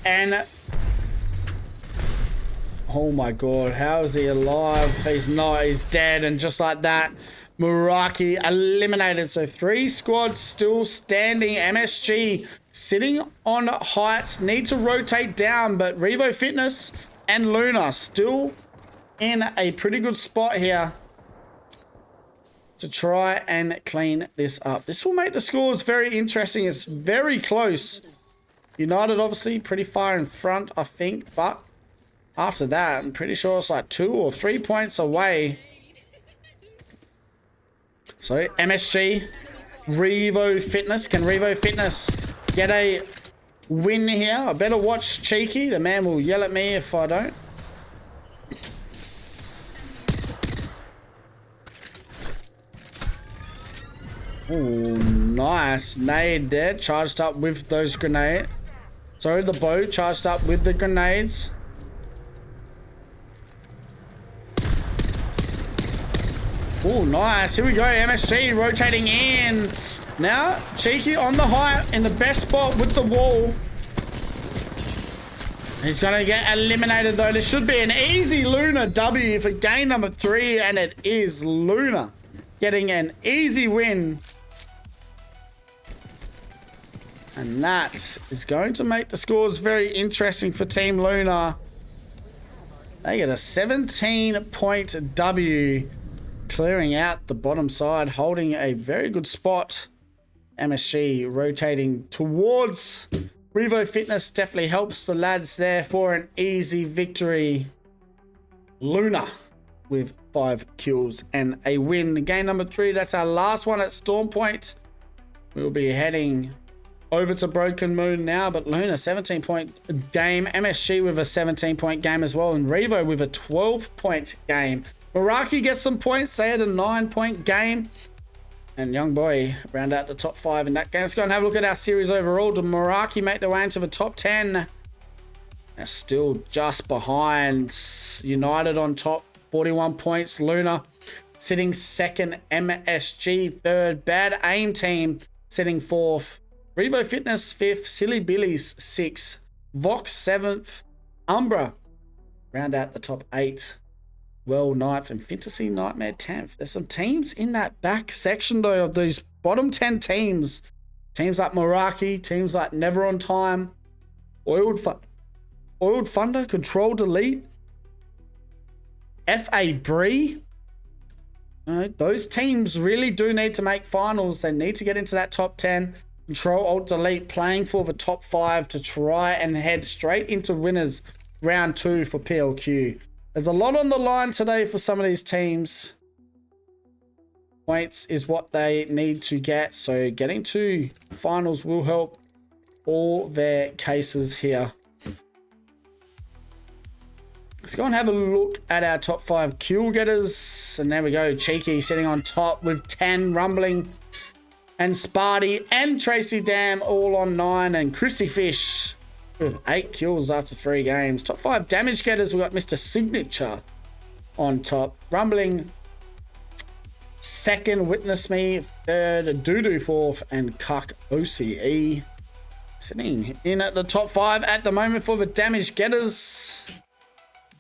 And... oh my god, how is he alive? He's not, he's dead, and just like that, Meraki eliminated. So 3 squads still standing. MSG sitting on heights, need to rotate down, but Revo Fitness and Luna still in a pretty good spot here to try and clean this up. This will make the scores very interesting. It's very close. United obviously pretty far in front, I think, but after that, I'm pretty sure it's like 2 or 3 points away. So MSG, Revo Fitness. Can Revo Fitness get a win here? I better watch Cheeky. The man will yell at me if I don't. Oh, nice. Nade there. Charged up with those grenades. Sorry, the bow charged up with the grenades. Oh, nice. Here we go. MSG rotating in. Now, Cheeky on the height in the best spot with the wall. He's going to get eliminated, though. This should be an easy Luna W for game number 3, and it is Luna getting an easy win. And that is going to make the scores very interesting for Team Luna. They get a 17-point W. Clearing out the bottom side, holding a very good spot. MSG rotating towards Revo Fitness definitely helps the lads there for an easy victory. Luna with 5 kills and a win. Game number 3, that's our last one at Storm Point. We'll be heading over to Broken Moon now, but Luna 17-point game. MSG with a 17-point game as well, and Revo with a 12-point game. Meraki gets some points. They had a 9-point game. and Young Boy round out the top 5 in that game. Let's go and have a look at our series overall. Did Meraki make their way into the top 10? They're still just behind. United on top, 41 points. Luna sitting second. MSG third. Bad Aim Team sitting fourth. Revo Fitness fifth. Silly Billies sixth. Vox seventh. Umbra round out the top 8. Well, 9th, and Fantasy Nightmare 10th. There's some teams in that back section, though, of these bottom 10 teams. Teams like Meraki, teams like Never on Time, Oiled Thunder, Control Delete, FA Bree. Those teams really do need to make finals. They need to get into that top 10. Control Alt Delete playing for the top 5 to try and head straight into winners round 2 for PLQ. There's a lot on the line today for some of these teams. Points is what they need to get. So getting to finals will help all their cases here. Let's go and have a look at our top 5 kill getters. And there we go. Cheeky sitting on top with 10. Rumbling and Sparty and Tracy Dam all on 9. And Christy Fish with 8 kills after 3 games. Top 5 damage getters, we've got Mr. Signature on top. Rumbling second, Witness Me third, Doodoo fourth, and Cuck OCE sitting in at the top 5 at the moment for the damage getters.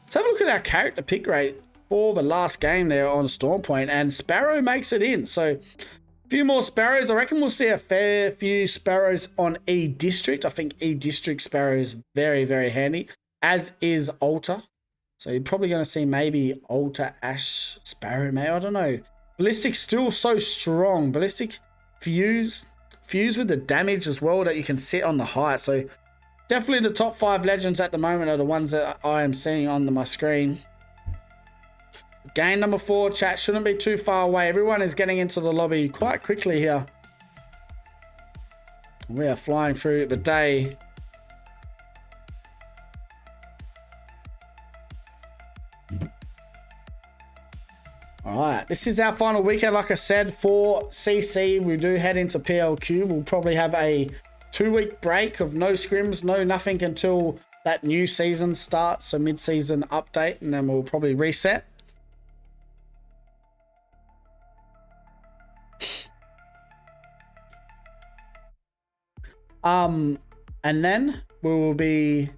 Let's have a look at our character pick rate for the last game there on Storm Point, and Sparrow makes it in. So a few more Sparrows. I reckon we'll see a fair few Sparrows on E-District. I think E-District Sparrow is very, very handy, as is Altar. So you're probably going to see maybe Altar, Ash, Sparrow, maybe. I don't know. Ballistic still so strong. Ballistic fuse with the damage as well that you can sit on the height. So definitely the top 5 legends at the moment are the ones that I am seeing on my screen. Game number 4, chat, shouldn't be too far away. Everyone is getting into the lobby quite quickly here. We are flying through the day. All right, this is our final weekend. Like I said, for CC, we do head into PLQ. We'll probably have a 2-week break of no scrims, no nothing until that new season starts. So mid-season update, and then we'll probably reset. And then we will be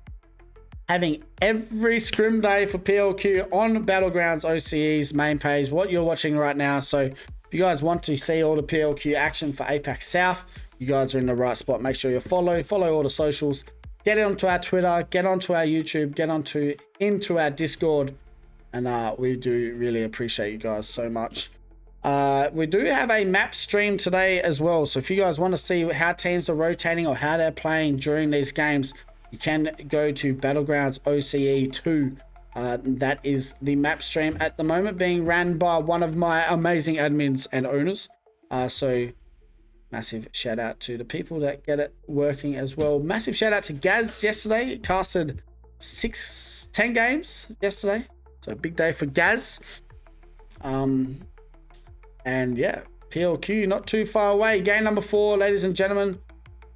having every scrim day for PLQ on Battlegrounds OCE's main page, what you're watching right now. So if you guys want to see all the PLQ action for Apac South, you guys are in the right spot. Make sure you follow all the socials, get onto our Twitter, get onto our YouTube, get into our Discord, and we do really appreciate you guys so much. We do have a map stream today as well, so if you guys want to see how teams are rotating or how they're playing during these games, you can go to Battlegrounds OCE 2. That is the map stream at the moment, being ran by one of my amazing admins and owners. So massive shout out to the people that get it working as well. Massive shout out to Gaz yesterday. It casted 10 games yesterday, so big day for Gaz. And yeah, PLQ not too far away. Game number 4, ladies and gentlemen,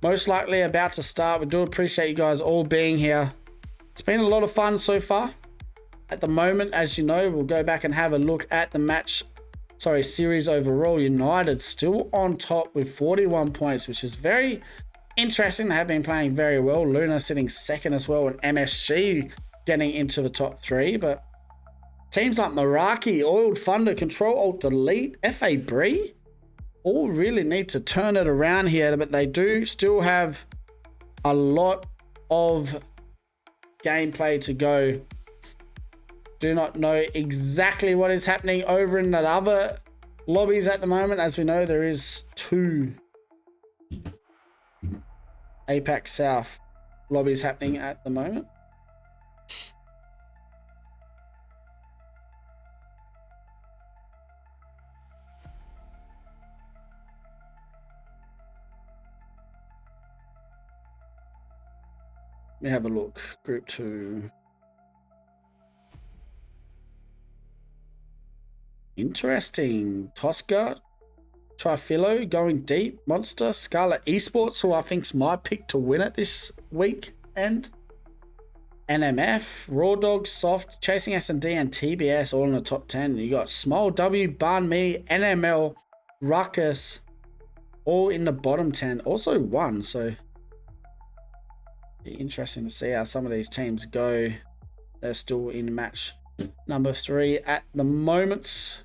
most likely about to start. We do appreciate you guys all being here. It's been a lot of fun so far. At the moment, as you know, we'll go back and have a look at the series overall. United still on top with 41 points, which is very interesting. They have been playing very well. Luna sitting second as well, and MSG getting into the top 3. But teams like Meraki, Oiled Thunder, Control Alt Delete, FA Bree all really need to turn it around here, but they do still have a lot of gameplay to go. Do not know exactly what is happening over in the other lobbies at the moment. As we know, there is 2 Apac South lobbies happening at the moment. Let me have a look. Group 2. Interesting. Tosca Trifilo going deep. Monster, Scarlet Esports, who I think's my pick to win it this weekend. NMF, Raw Dog, Soft, Chasing S&D, and TBS all in the top 10. You got Small W, Barn Me, NML, Ruckus, all in the bottom 10. Also one, so be interesting to see how some of these teams go. They're still in match number 3 at the moment.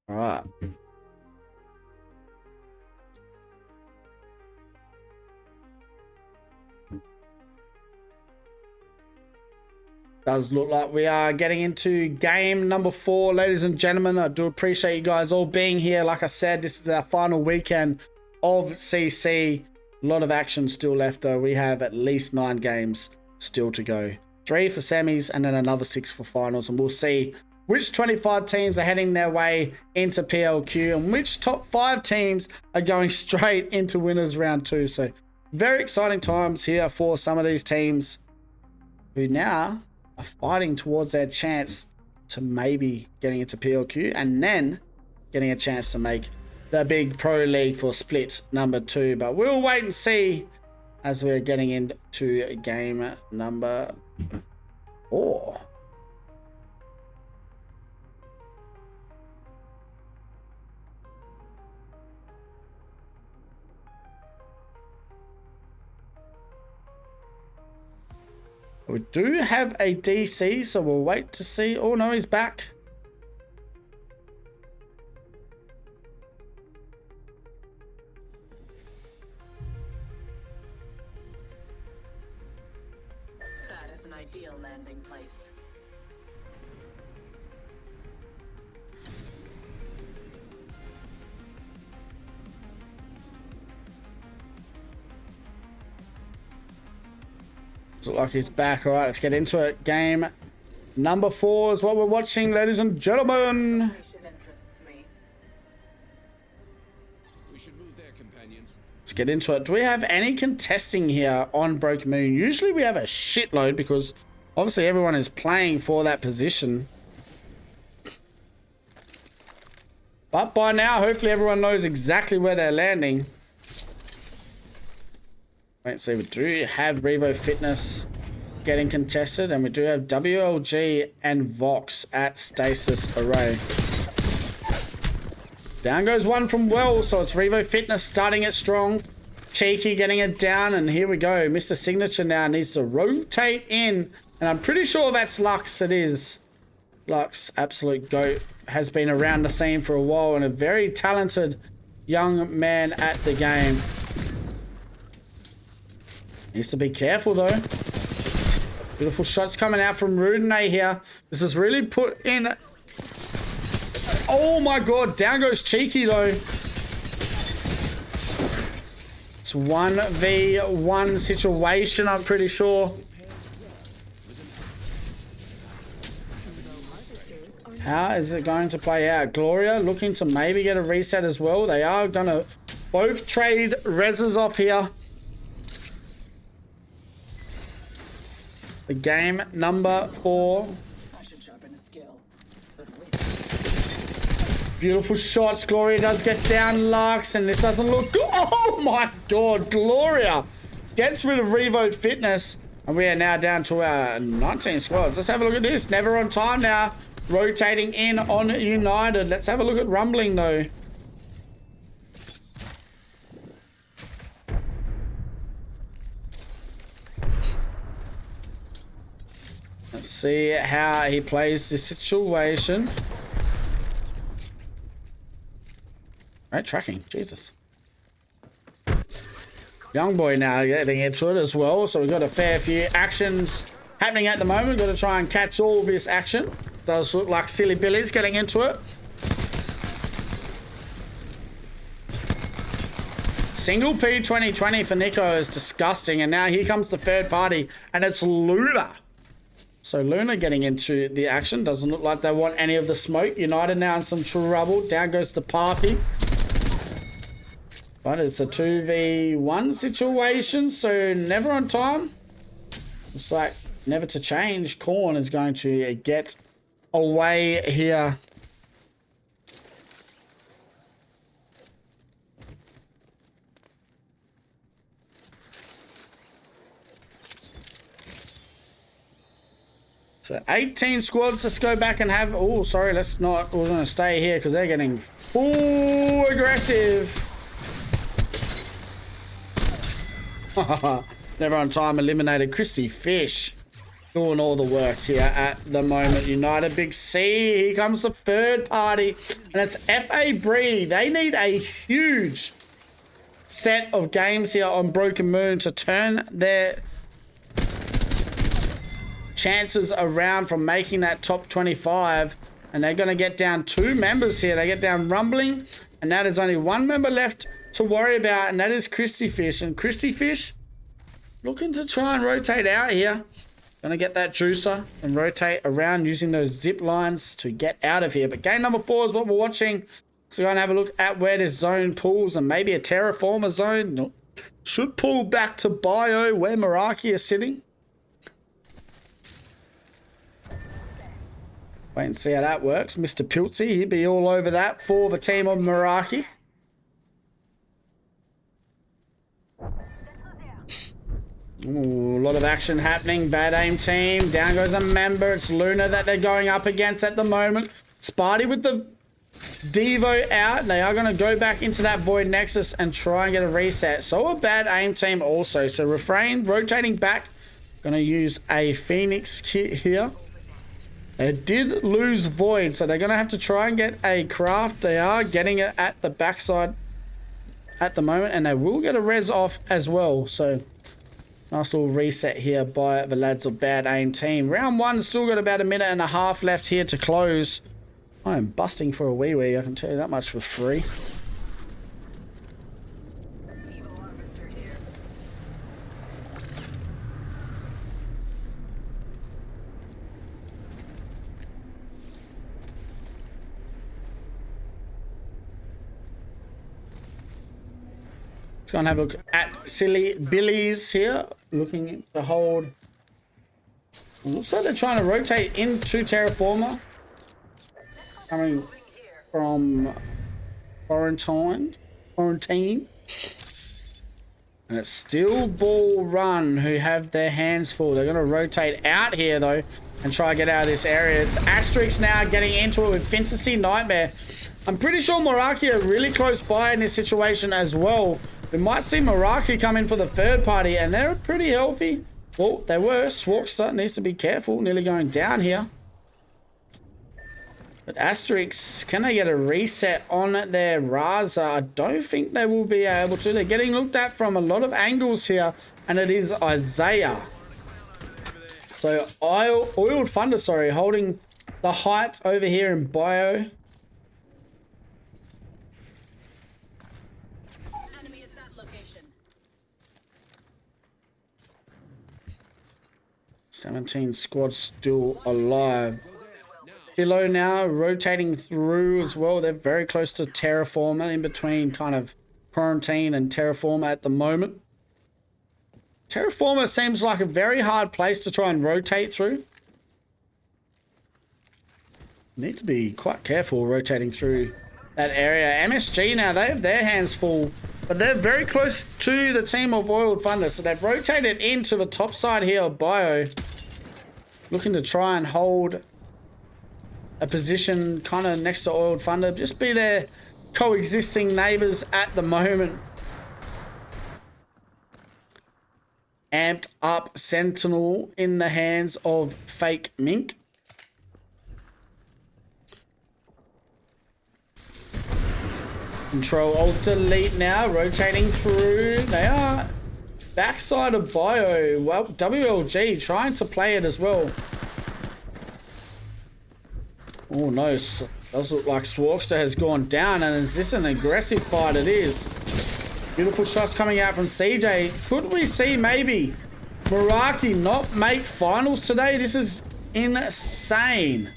All right. Does look like we are getting into game number 4, ladies and gentlemen. I do appreciate you guys all being here. Like I said, this is our final weekend of CC. A lot of action still left, though. We have at least 9 games still to go. 3 for semis and then another 6 for finals. And we'll see which 25 teams are heading their way into PLQ and which top 5 teams are going straight into winners round 2. So very exciting times here for some of these teams who now are fighting towards their chance to maybe getting into PLQ and then getting a chance to make the big pro league for split number 2. But we'll wait and see as we're getting into game number 4. We do have a DC, so we'll wait to see. Oh no, he's back. That is an ideal landing place. Looks like he's back. All right, let's get into it. Game number 4 is what we're watching, ladies and gentlemen. Mission interests me. We should move there, companions. Let's get into it. Do we have any contesting here on Broken Moon? Usually we have a shitload because obviously everyone is playing for that position. But by now, hopefully everyone knows exactly where they're landing. Wait, so we do have Revo Fitness getting contested, and we do have WLG and Vox at Stasis Array. Down goes one from Well, so it's Revo Fitness starting it strong. Cheeky getting it down, and here we go. Mr. Signature now needs to rotate in, and I'm pretty sure that's Lux. It is. Lux, absolute GOAT, has been around the scene for a while and a very talented young man at the game. Needs to be careful though. Beautiful shots coming out from Rudine here. This is really put in. Oh my god, down goes Cheeky though. It's 1v1 situation, I'm pretty sure. How is it going to play out? Gloria looking to maybe get a reset as well. They are going to both trade reses off here. The game number 4. I should sharpen a skill. But wait. Beautiful shots. Gloria does get down Lux, and this doesn't look good. Oh my god, Gloria gets rid of Revo Fitness, and we are now down to our 19 squads. Let's have a look at this. Never on time now. Rotating in on United. Let's have a look at Rumbling though. Let's see how he plays this situation. Right, tracking. Jesus. Young boy now getting into it as well. So we've got a fair few actions happening at the moment. Got to try and catch all this action. Does look like Silly Billy's getting into it. Single P 2020 for Nico is disgusting. And now here comes the third party. And it's Luna. So Luna getting into the action. Doesn't look like they want any of the smoke. United now in some trouble. Down goes the Party. But it's a 2v1 situation, so never on time. Looks like never to change. Korn is going to get away here. So 18 squads. Let's go back and have... Oh, sorry. Let's not... We're going to stay here because they're getting full aggressive. Never on time. Eliminated. Christy Fish doing all the work here at the moment. United. Big C. Here comes the third party. And it's FA Bree. They need a huge set of games here on Broken Moon to turn their chances around from making that top 25, and they're going to get down 2 members here. They get down Rumbling, and now there's only 1 member left to worry about, and that is Christy Fish. And Christy Fish looking to try and rotate out here. Going to get that juicer and rotate around using those zip lines to get out of here. But game number 4 is what we're watching. So we're going to have a look at where this zone pulls, and maybe a Terraformer zone. No. Should pull back to Bio where Meraki is sitting. Wait and see how that works. Mr. Piltsy, he'd be all over that for the team of Meraki. Ooh, a lot of action happening. Bad aim team. Down goes a member. It's Luna that they're going up against at the moment. Sparty with the Devo out. They are going to go back into that Void Nexus and try and get a reset. So a bad aim team also. So Refrain rotating back. Going to use a Phoenix kit here. They did lose Void, so they're going to have to try and get a craft. They are getting it at the backside at the moment, and they will get a res off as well. So nice little reset here by the lads of Bad Aim team. Round 1, still got about a minute and a half left here to close. I am busting for a wee-wee, I can tell you that much for free. Let's go and have a look at Silly Billy's here. Looking to hold. Looks like they're trying to rotate into Terraformer. Coming from Quarantine. And it's still Ball Run who have their hands full. They're going to rotate out here though and try to get out of this area. It's Asterix now getting into it with Fantasy Nightmare. I'm pretty sure Meraki are really close by in this situation as well. We might see Meraki come in for the third party, and they're pretty healthy. Well, they were. Swarkster needs to be careful. Nearly going down here. But Asterix, can they get a reset on their Raza? I don't think they will be able to. They're getting looked at from a lot of angles here, and it is Isaiah. So, Oiled Thunder, sorry, holding the height over here in Bio. 17 squads still alive. Below now, rotating through as well. They're very close to Terraformer, in between kind of Quarantine and Terraformer at the moment. Terraformer seems like a very hard place to try and rotate through. Need to be quite careful rotating through that area. MSG now, they have their hands full, but they're very close to the team of Oiled Thunder, so they've rotated into the top side here of Bio, looking to try and hold a position kind of next to Oiled Thunder, just be their coexisting neighbors at the moment. Amped up Sentinel in the hands of Fake Mink. Control Alt Delete now, rotating through. They are backside of Bio. Well, WLG trying to play it as well. Oh no, does look like Swarkster has gone down, and is this an aggressive fight? It is. Beautiful shots coming out from CJ. Could we see maybe Meraki not make finals today? This is insane.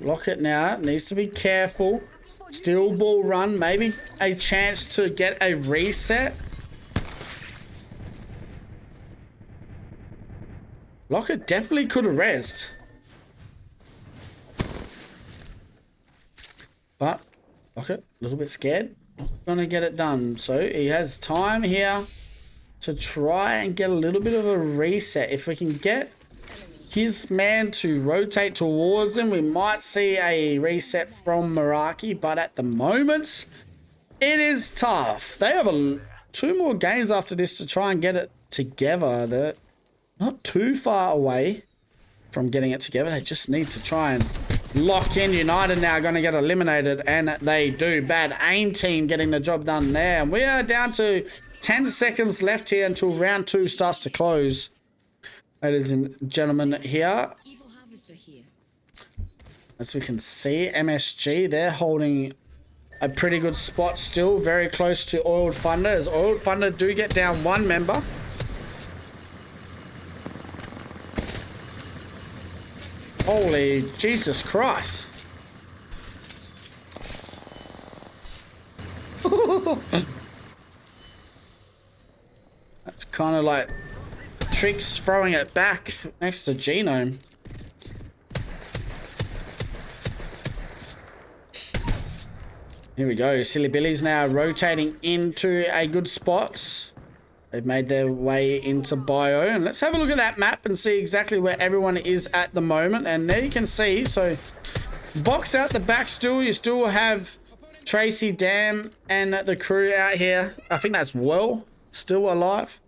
Lockett now needs to be careful. Still ball run. Maybe a chance to get a reset. Lockett definitely could have rezzed. But Lockett, a little bit scared. Not gonna get it done. So he has time here to try and get a little bit of a reset. If we can get his man to rotate towards him, we might see a reset from Meraki, but at the moment it is tough. They have 2 more games after this to try and get it together. They're not too far away from getting it together. They just need to try and lock in. United now going to get eliminated, and they do. Bad aim team getting the job done there, and we are down to 10 seconds left here until round 2 starts to close. Ladies and gentlemen, here, Evil harvester here. as we can see, MSG, they're holding a pretty good spot still, very close to Oiled Thunder, as Oiled Thunder do get down 1 member. Holy Jesus Christ. That's kind of like Tricks throwing it back next to Genome. Here we go. Silly Billy's now rotating into a good spot. They've made their way into Bio. And let's have a look at that map and see exactly where everyone is at the moment. And there you can see, so Vox out the back still. You still have Tracy, Dan, and the crew out here. I think that's Will still alive.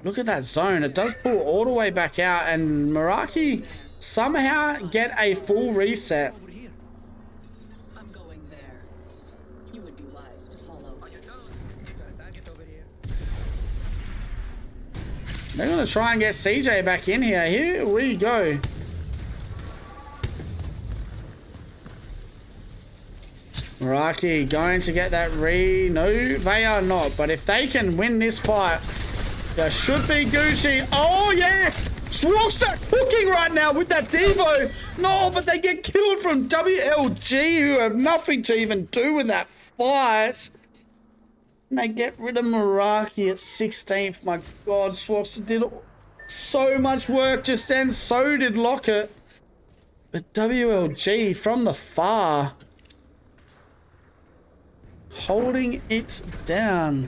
Look at that zone. It does pull all the way back out, and Meraki somehow get a full reset. I'm going there. You would be wise to follow. They're going to try and get CJ back in here. Here we go. Meraki going to get that No, they are not. But if they can win this fight, there should be Gucci. Oh, yes! Swogster cooking right now with that Devo. No, but they get killed from WLG, who have nothing to even do with that fight. And they get rid of Meraki at 16th. My God, Swogster did so much work just then. So did Lockett. But WLG from the far, holding it down.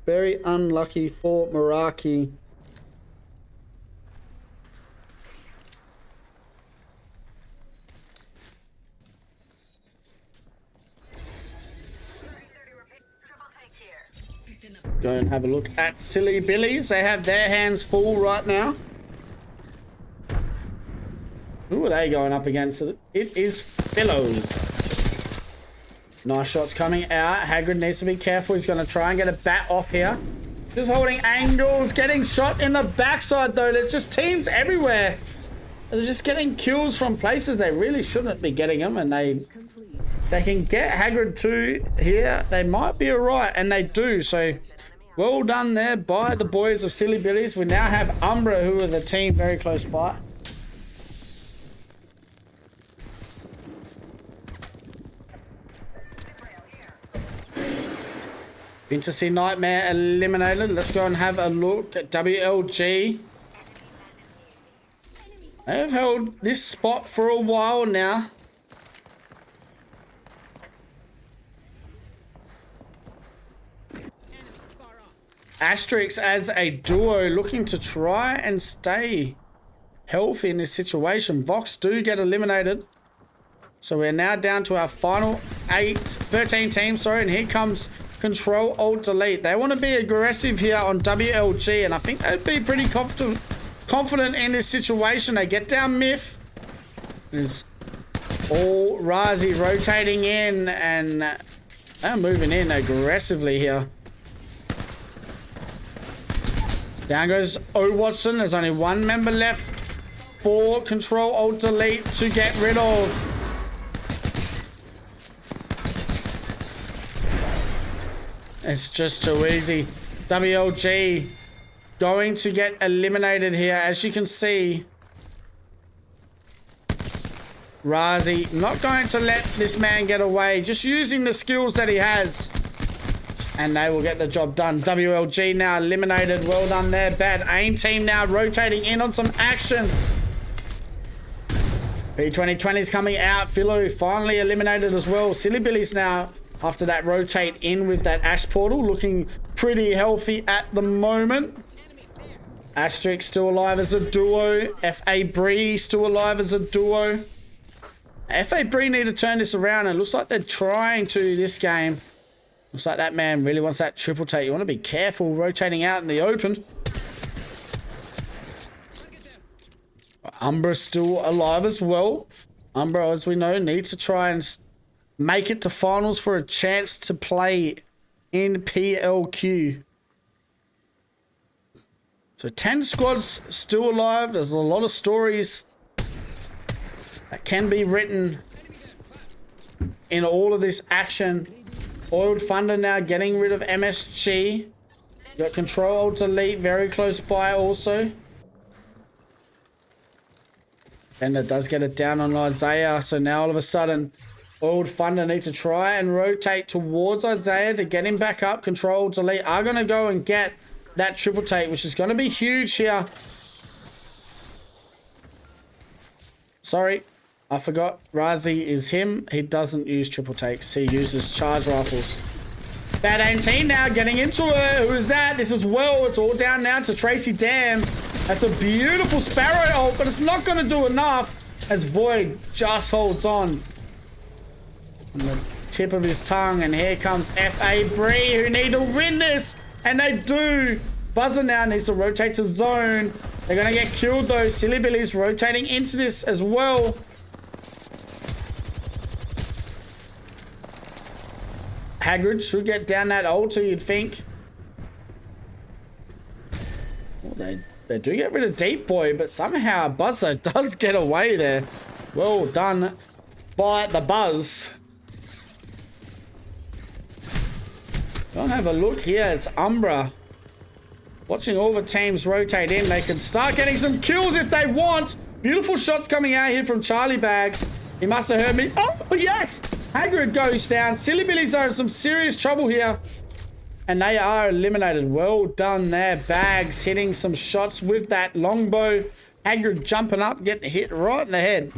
Very unlucky for Meraki. Go and have a look at Silly Billies. They have their hands full right now. Who are they going up against? It is Philo. Nice shots coming out. Hagrid needs to be careful. He's going to try and get a bat off here. Just holding angles. Getting shot in the backside, though. There's just teams everywhere. They're just getting kills from places they really shouldn't be getting them. And they can get Hagrid too here. They might be alright. And they do. So, well done there by the boys of Silly Billies. We now have Umbra, who are the team very close by. Fantasy Nightmare eliminated. Let's go and have a look at WLG. They have held this spot for a while now. Asterix as a duo looking to try and stay healthy in this situation. Vox do get eliminated. So we're now down to our final 13 teams, and here comes Control Alt Delete. They want to be aggressive here on WLG, and I think they'd be pretty confident in this situation. They get down Myth. There's all Razi rotating in, and they're moving in aggressively here. Down goes O Watson. There's only 1 member left for Control Alt Delete to get rid of. It's just too easy. WLG going to get eliminated here, as you can see. Razi not going to let this man get away, just using the skills that he has. And they will get the job done. WLG now eliminated. Well done there. Bad aim team now rotating in on some action. P2020 is coming out. Philo finally eliminated as well. Silly Billy's now, after that rotate in with that Ash portal, looking pretty healthy at the moment. Asterix still alive as a duo. FA Bree still alive as a duo. FA Bree need to turn this around, and it looks like they're trying to this game. Looks like that man really wants that triple take. You want to be careful rotating out in the open. Umbra still alive as well. Umbra, as we know, needs to try and make it to finals for a chance to play in PLQ. So 10 squads still alive. There's a lot of stories that can be written in all of this action. Oiled Thunder now getting rid of MSG. Got Control Alt Delete very close by also. And it does get it down on Isaiah. So now all of a sudden, Oiled Thunder need to try and rotate towards Isaiah to get him back up. Control Alt Delete are going to go and get that triple take, which is going to be huge here. Sorry, I forgot. Razi is him. He doesn't use triple takes. He uses charge rifles. Bad aim team now getting into it. Who is that? This is Will. It's all down now to Tracy Dam. That's a beautiful Sparrow ult, but it's not going to do enough as Void just holds on the tip of his tongue. And here comes FA Bree, who need to win this. And they do. Buzzer now needs to rotate to zone. They're going to get killed though. Silly Billy's rotating into this as well. Hagrid should get down that ulti, you'd think. Well, they do get rid of Deep Boy, but somehow Buzzer does get away there. Well done by the Buzz. Don't have a look here. It's Umbra. Watching all the teams rotate in. They can start getting some kills if they want. Beautiful shots coming out here from Charlie Bags. He must have heard me. Oh, yes! Hagrid goes down. Silly Billy's are in some serious trouble here. And they are eliminated. Well done there. Bags hitting some shots with that longbow. Hagrid jumping up, getting hit right in the head.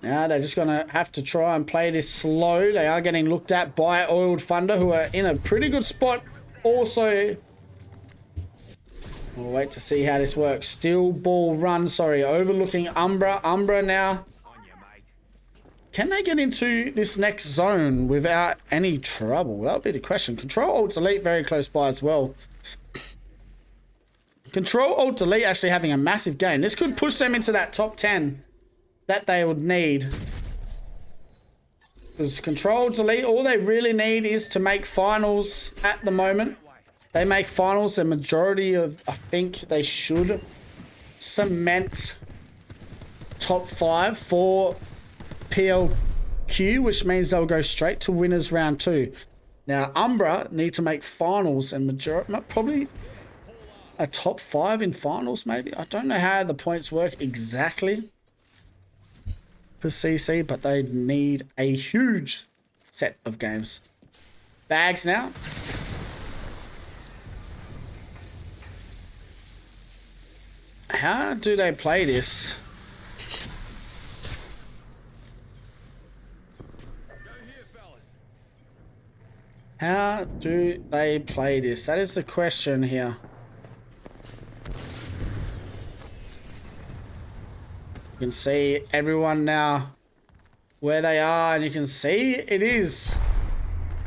Now they're just going to have to try and play this slow. They are getting looked at by Oiled Thunder, who are in a pretty good spot also. We'll wait to see how this works. Still ball run, sorry, overlooking Umbra. Umbra now. Can they get into this next zone without any trouble? That would be the question. Control Alt Delete very close by as well. Control Alt Delete actually having a massive game. This could push them into that top 10 that they would need. Because Control Delete, all they really need is to make finals at the moment. They make finals, the majority of, I think they should cement top 5 for PLQ, which means they'll go straight to winners round 2. Now, Umbra need to make finals and majority, probably a top 5 in finals, maybe. I don't know how the points work exactly for CC, but they need a huge set of games. Bags now. How do they play this? How do they play this? That is the question here. You can see everyone now where they are, and you can see it is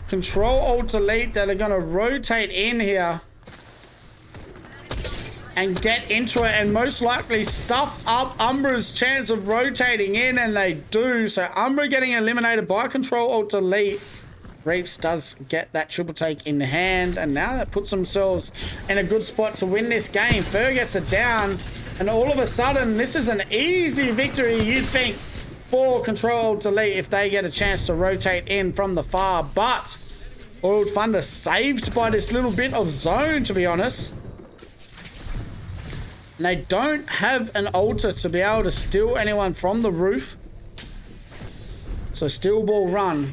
Control Alt Delete that are going to rotate in here and get into it, and most likely stuff up Umbra's chance of rotating in, and they do. So Umbra getting eliminated by Control Alt Delete. Reeves does get that triple take in hand, and now that puts themselves in a good spot to win this game. Fur gets it down, and all of a sudden, this is an easy victory, you'd think, for Control Delete if they get a chance to rotate in from the far. But Oiled Thunder saved by this little bit of zone, to be honest. And they don't have an altar to be able to steal anyone from the roof. So Steel Ball Run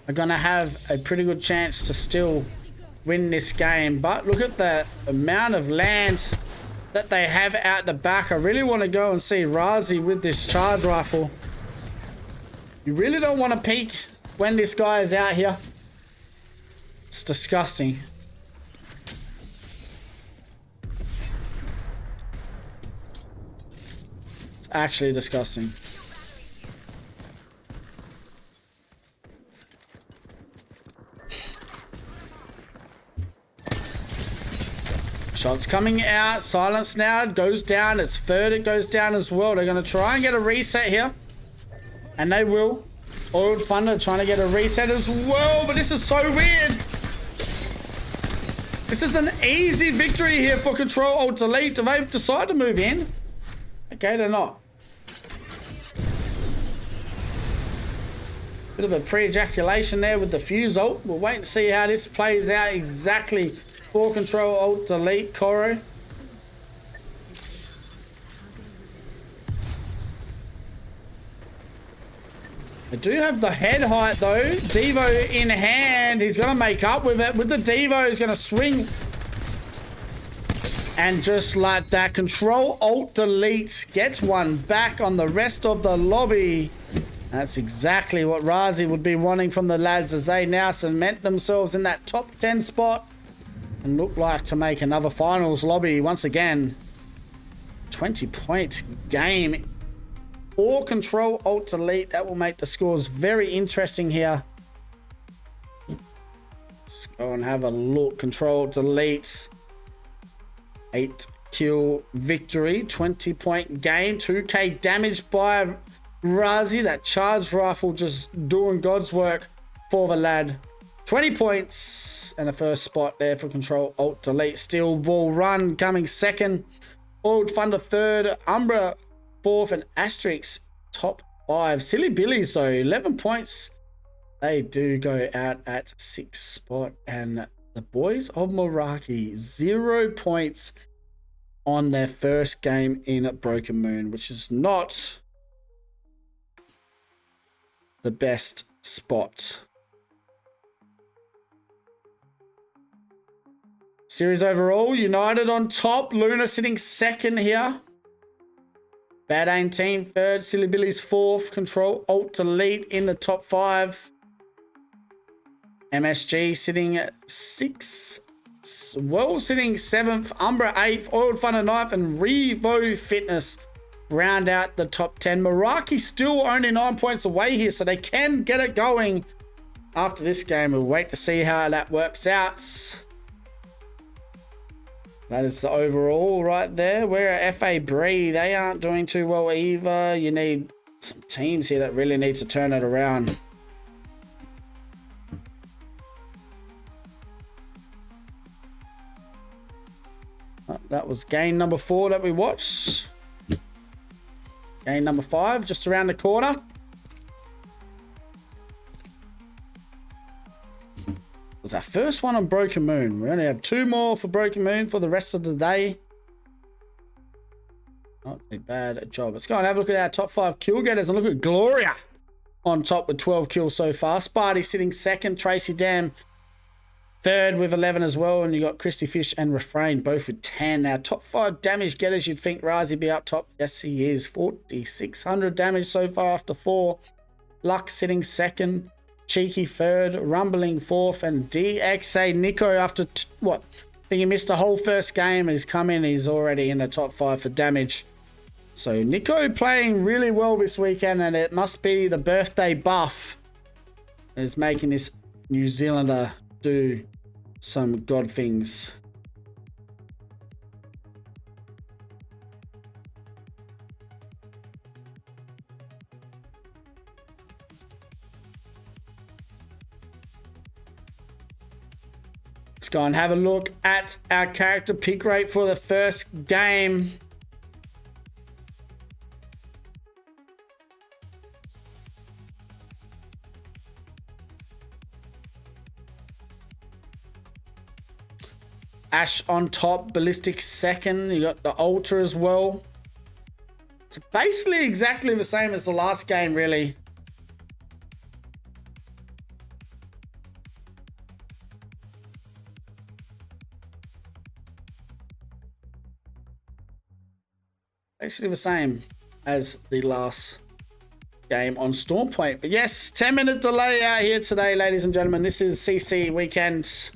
are going to have a pretty good chance to still win this game. But look at the amount of land that they have out the back. I really want to go and see Razi with this charge rifle. You really don't want to peek when this guy is out here. It's disgusting. It's actually disgusting. Shots coming out. Silence now. It goes down. It's third. It goes down as well. They're going to try and get a reset here. And they will. Oiled Thunder trying to get a reset as well. But this is so weird. This is an easy victory here for Control Alt Delete. Do they decide to move in? Okay, they're not. Bit of a pre-ejaculation there with the fuse ult. We'll wait and see how this plays out exactly for Control Alt Delete. Koro. They do have the head height though. Devo in hand. He's going to make up with it. With the Devo, he's going to swing. And just like that, Control Alt Delete gets one back on the rest of the lobby. That's exactly what Razi would be wanting from the lads as they now cement themselves in that top 10 spot and look like to make another finals lobby once again. 20-point game or Control Alt Delete. That will make the scores very interesting here. Let's go and have a look. Control Delete. 8 kill victory. 20-point game. 2k damage by Razi. That charged rifle just doing God's work for the lad. 20 points and a first spot there for Control Alt Delete. Steel Ball Run coming second. Oiled Thunder third. Umbra fourth, and Asterix top 5. Silly Billies though, 11 points. They do go out at 6th spot. And the boys of Meraki, 0 points on their first game in Broken Moon, which is not the best spot. Series overall, United on top. Luna sitting second here. Bad Aim Team third. Silly Billies fourth. Control Alt Delete in the top 5. MSG sitting at 6th. Well sitting 7th. Umbra 8th. Oiled Thunder 9th. And Revo Fitness round out the top 10. Meraki still only 9 points away here, so they can get it going after this game. We'll wait to see how that works out. That is the overall right there. We're at FA Bree. They aren't doing too well either. You need some teams here that really need to turn it around. That was game number 4 that we watched. Game number 5, just around the corner. Was our first one on Broken Moon. We only have 2 more for Broken Moon for the rest of the day. Not a bad job. Let's go and have a look at our top 5 kill getters and look at Gloria on top with 12 kills so far. Sparty sitting second. Tracy Dam third with 11 as well. And you got Christy Fish and Refrain both with 10. Our top 5 damage getters, you'd think Razi be up top. Yes, he is. 4,600 damage so far after 4. Luck sitting second. Cheeky third, Rumbling fourth, and DXA Nico after what? I think he missed the whole first game. He's come in, he's already in the top 5 for damage. So Nico playing really well this weekend, and it must be the birthday buff is making this New Zealander do some god things. Let's go and have a look at our character pick rate for the first game. Ash on top, Ballistic second. You got the Ultra as well. It's basically exactly the same as the last game, really. Basically the same as the last game on Stormpoint. But yes, 10-minute delay out here today, ladies and gentlemen. This is CC weekend.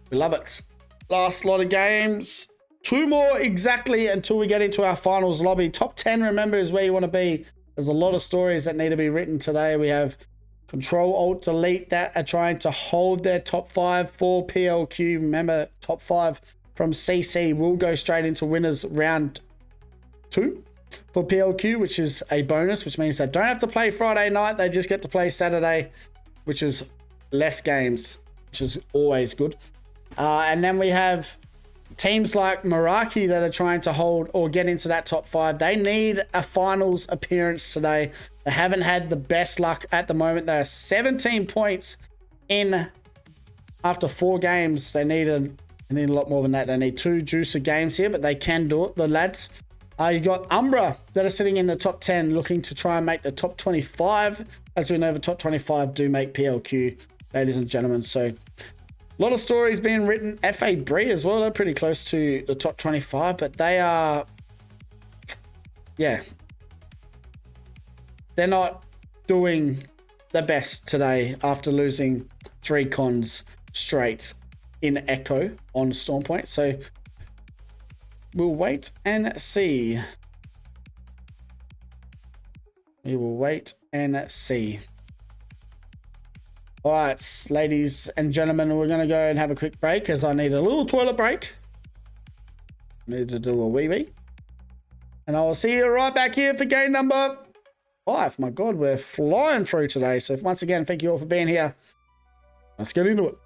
We love it. Last lot of games. 2 more exactly until we get into our finals lobby. Top 10, remember, is where you want to be. There's a lot of stories that need to be written today. We have Control, Alt, Delete that are trying to hold their top 5 for PLQ. Remember, top 5 from CC will go straight into winners round 2 for PLQ, which is a bonus, which means they don't have to play Friday night. They just get to play Saturday, which is less games, which is always good. And then we have teams like Meraki that are trying to hold or get into that top 5. They need a finals appearance today. They haven't had the best luck at the moment. They're 17 points in after 4 games. They need a lot more than that. They need 2 juicer games here, but they can do it, the lads. You got Umbra that are sitting in the top 10 looking to try and make the top 25. As we know, the top 25 do make PLQ, ladies and gentlemen. So a lot of stories being written. FA Bree as well. They're pretty close to the top 25, but they are, yeah, they're not doing the best today after losing 3 cons straight in Echo on Stormpoint. So we'll wait and see. We will wait and see. All right, ladies and gentlemen, we're going to go and have a quick break as I need a little toilet break. Need to do a wee-wee. And I will see you right back here for game number 5. My God, we're flying through today. So once again, thank you all for being here. Let's get into it.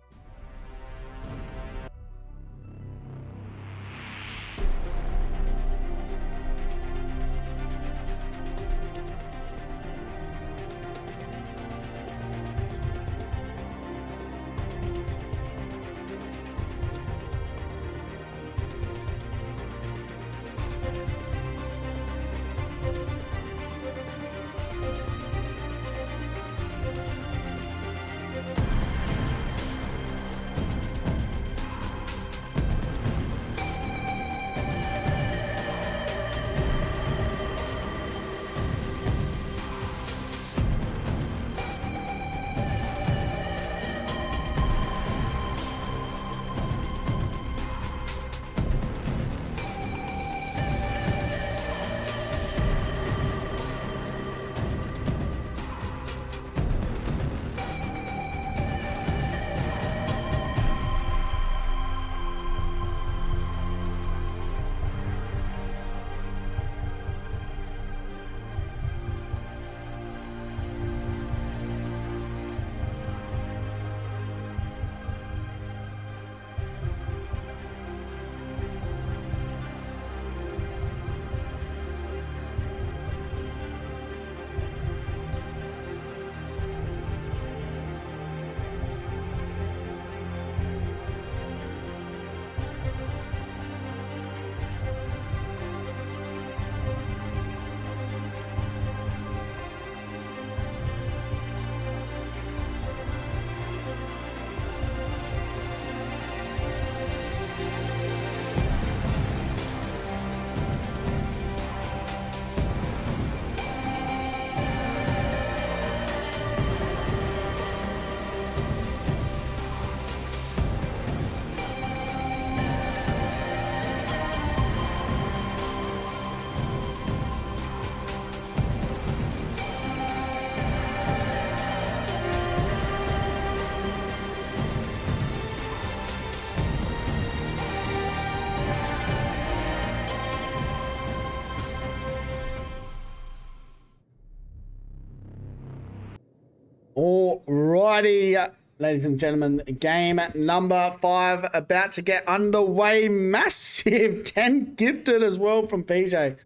Alrighty, ladies and gentlemen. Game number 5 about to get underway. Massive 10 gifted as well from PJ.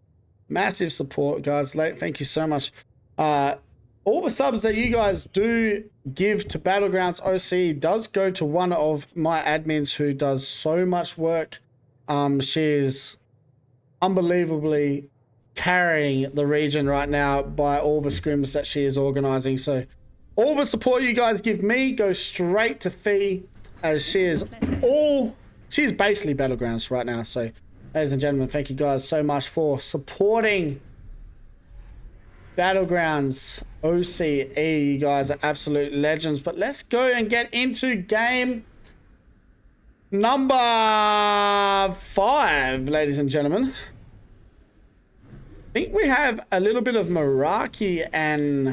Massive support, guys. Thank you so much. All the subs that you guys do give to Battlegrounds OC does go to one of my admins who does so much work. She is unbelievably carrying the region right now by all the scrims that she is organizing. So all the support you guys give me goes straight to Fee, as she is basically Battlegrounds right now. So ladies and gentlemen, thank you guys so much for supporting Battlegrounds OCE. You guys are absolute legends. But let's go and get into game number 5, ladies and gentlemen. I think we have a little bit of Meraki, and I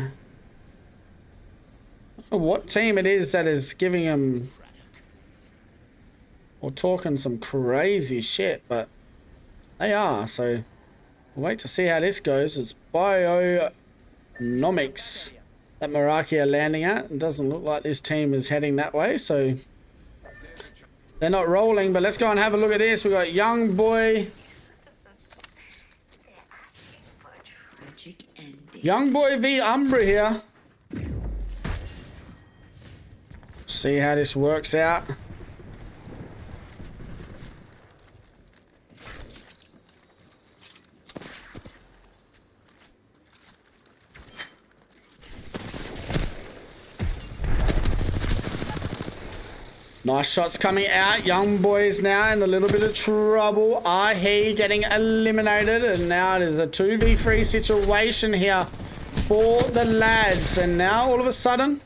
don't know what team it is that is giving him or talking some crazy shit, but they are. So we'll wait to see how this goes. It's Bionomics that Meraki are landing at. It doesn't look like this team is heading that way, so they're not rolling. But let's go and have a look at this. We got Young Boy. Young Boy v Umbra here. See how this works out. Nice shots coming out. Young Boys now in a little bit of trouble. He getting eliminated, and now it is a 2v3 situation here for the lads. And now all of a sudden,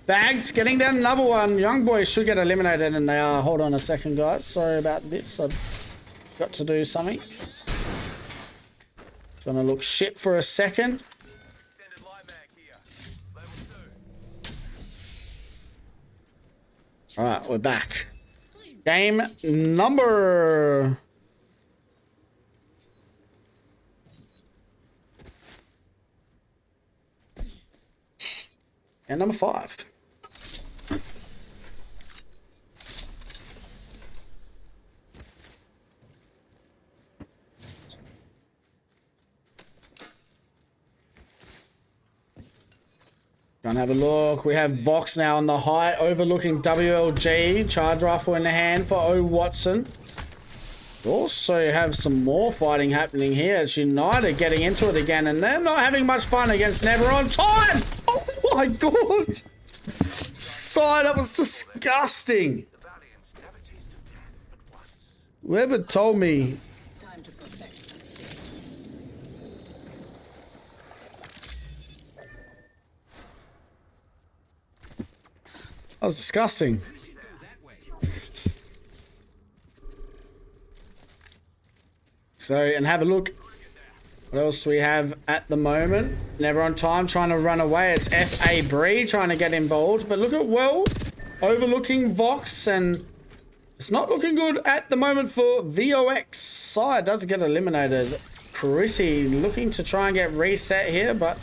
Bags getting down another one. Young Boys should get eliminated, and they are. Hold on a second, guys. Sorry about this. I've got to do something. Gonna look shit for a second. All right, we're back. Game number... And number 5. Gonna have a look. We have Vox now on the height, overlooking WLG. Charge rifle in the hand for O Watson. We also have some more fighting happening here. It's United getting into it again, and they're not having much fun against Never on Time. Oh my god! Sigh, that was disgusting. Whoever told me. Time to perfect this. That was disgusting. So, and have a look. What else do we have at the moment? Never on Time trying to run away. It's F.A. Bree trying to get involved. But look at Well overlooking Vox, and it's not looking good at the moment for VOX. Side does get eliminated. Chrissy looking to try and get reset here, but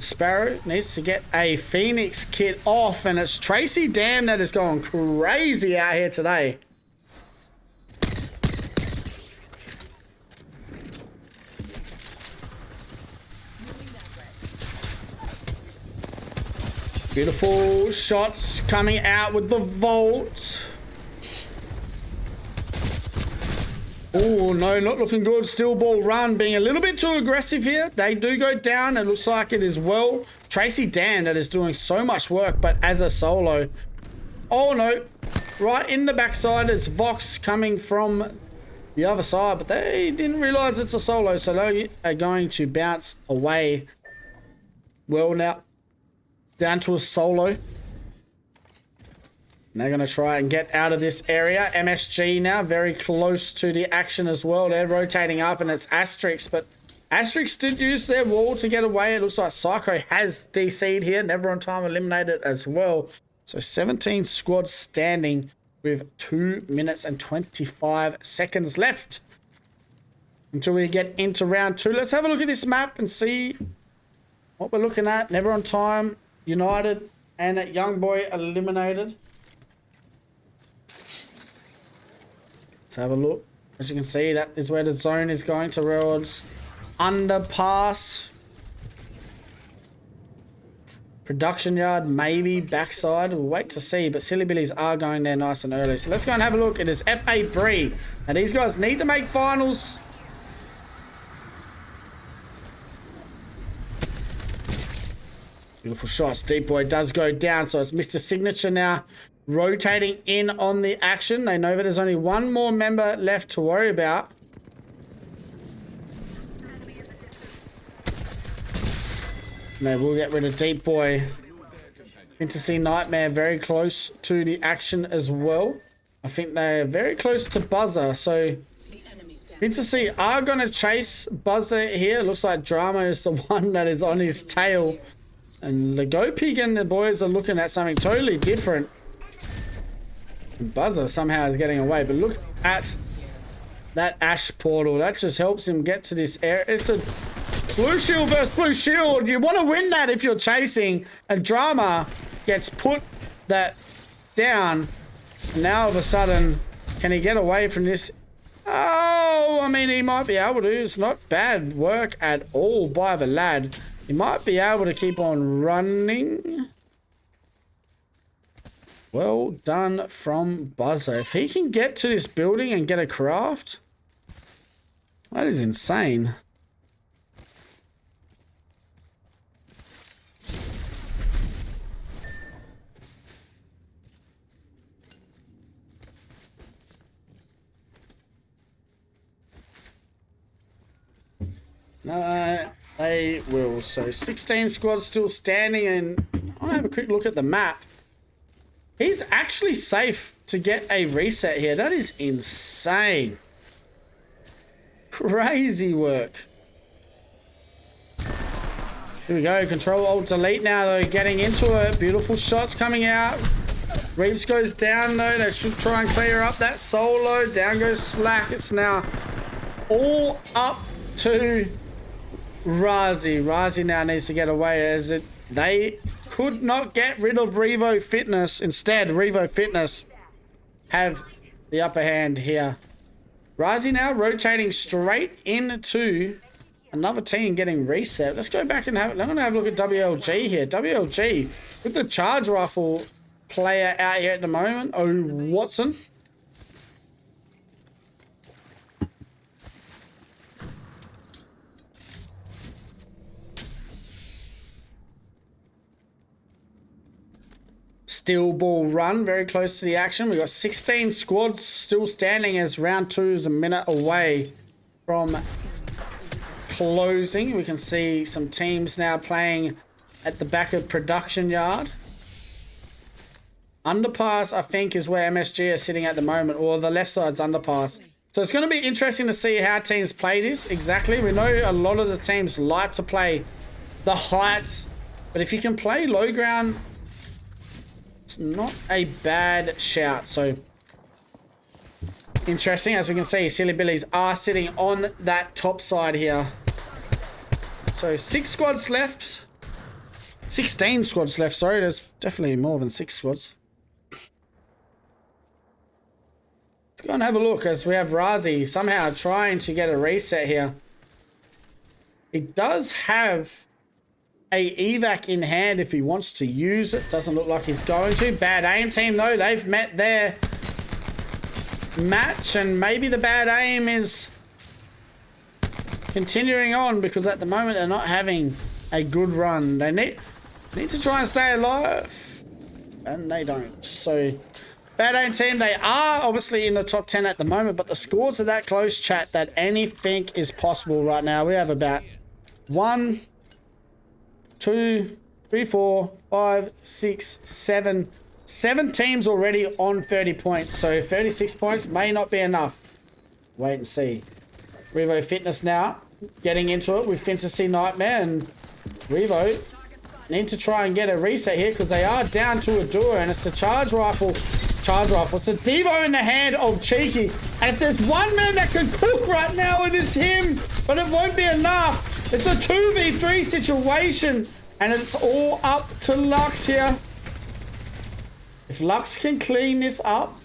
Sparrow needs to get a Phoenix kit off, and it's Tracy Dam that is going crazy out here today. Beautiful shots coming out with the Volt. Oh, no, not looking good. Still ball run being a little bit too aggressive here. They do go down. It looks like it is Well Tracy Dan that is doing so much work, but as a solo. Oh, no. Right in the backside, it's Vox coming from the other side, but they didn't realize it's a solo, so they are going to bounce away. Well, now down to a solo. And they're going to try and get out of this area. MSG now very close to the action as well. They're rotating up, and it's Asterix, but Asterix did use their wall to get away. It looks like Psycho has DC'd here. Never on Time eliminated as well. So 17 squads standing with 2 minutes and 25 seconds left until we get into round 2. Let's have a look at this map and see what we're looking at. Never on Time United and Young Boy eliminated. Let's have a look. As you can see, that is where the zone is going towards underpass. Production yard, maybe backside. We'll wait to see, but Silly Billies are going there nice and early. So let's go and have a look. It is FA Bree, and these guys need to make finals. Beautiful shots. Deep Boy does go down, so it's Mr. Signature now rotating in on the action. They know that there's only one more member left to worry about. And they will get rid of Deep Boy. Fantasy Nightmare very close to the action as well. I think they're very close to Buzzer, so Fantasy are going to chase Buzzer here. Looks like Drama is the one that is on his tail. And the Go Pig and the boys are looking at something totally different. And Buzzer somehow is getting away. But look at that Ash portal. That just helps him get to this area. It's a blue shield versus blue shield. You want to win that if you're chasing. And Drama gets put that down. And now all of a sudden, can he get away from this? Oh, I mean, he might be able to. It's not bad work at all by the lad. He might be able to keep on running. Well done from Buzzer. If he can get to this building and get a craft, that is insane. No, they will. So 16 squads still standing, and I'll have a quick look at the map. He's actually safe to get a reset here. That is insane. Crazy work. Here we go. Control Alt Delete now though. Getting into it. Beautiful shots coming out. Reeves goes down though. They should try and clear up that solo. Down goes Slack. It's now all up to Razi. Razi now needs to get away as they could not get rid of Revo Fitness. Instead, Revo Fitness have the upper hand here. Razi now rotating straight into another team getting reset. Let's go back and I'm going to have a look at WLG here. WLG with the charge rifle player out here at the moment. Oh, Watson. Steel ball run, very close to the action. We've got 16 squads still standing as round 2 is a minute away from closing. We can see some teams now playing at the back of production yard. Underpass, I think, is where MSG are sitting at the moment, or the left side's underpass. So it's going to be interesting to see how teams play this exactly. We know a lot of the teams like to play the heights, but if you can play low ground, it's not a bad shout. So interesting. As we can see, Silly Billies are sitting on that top side here. So 6 squads left. 16 squads left. Sorry, there's definitely more than 6 squads. Let's go and have a look as we have Razi somehow trying to get a reset here. He does have a evac in hand if he wants to use it. Doesn't look like he's going to. Bad aim team though, they've met their match, and maybe the bad aim is continuing on because at the moment they're not having a good run. They need to try and stay alive, and they don't. So bad aim team, they are obviously in the top 10 at the moment, but the scores are that close, chat, that anything is possible right now. We have about 1, 2, 3, 4, 5, 6, 7 teams already on 30 points. So 36 points may not be enough. Wait and see. Revo Fitness now getting into it with Fantasy Nightmare, and Revo need to try and get a reset here because they are down to a duo, and it's the charge rifle. It's a Devo in the hand of Cheeky, and if there's one man that can cook right now, it is him, but it won't be enough. It's a 2v3 situation And it's all up to Lux here. If Lux can clean this up.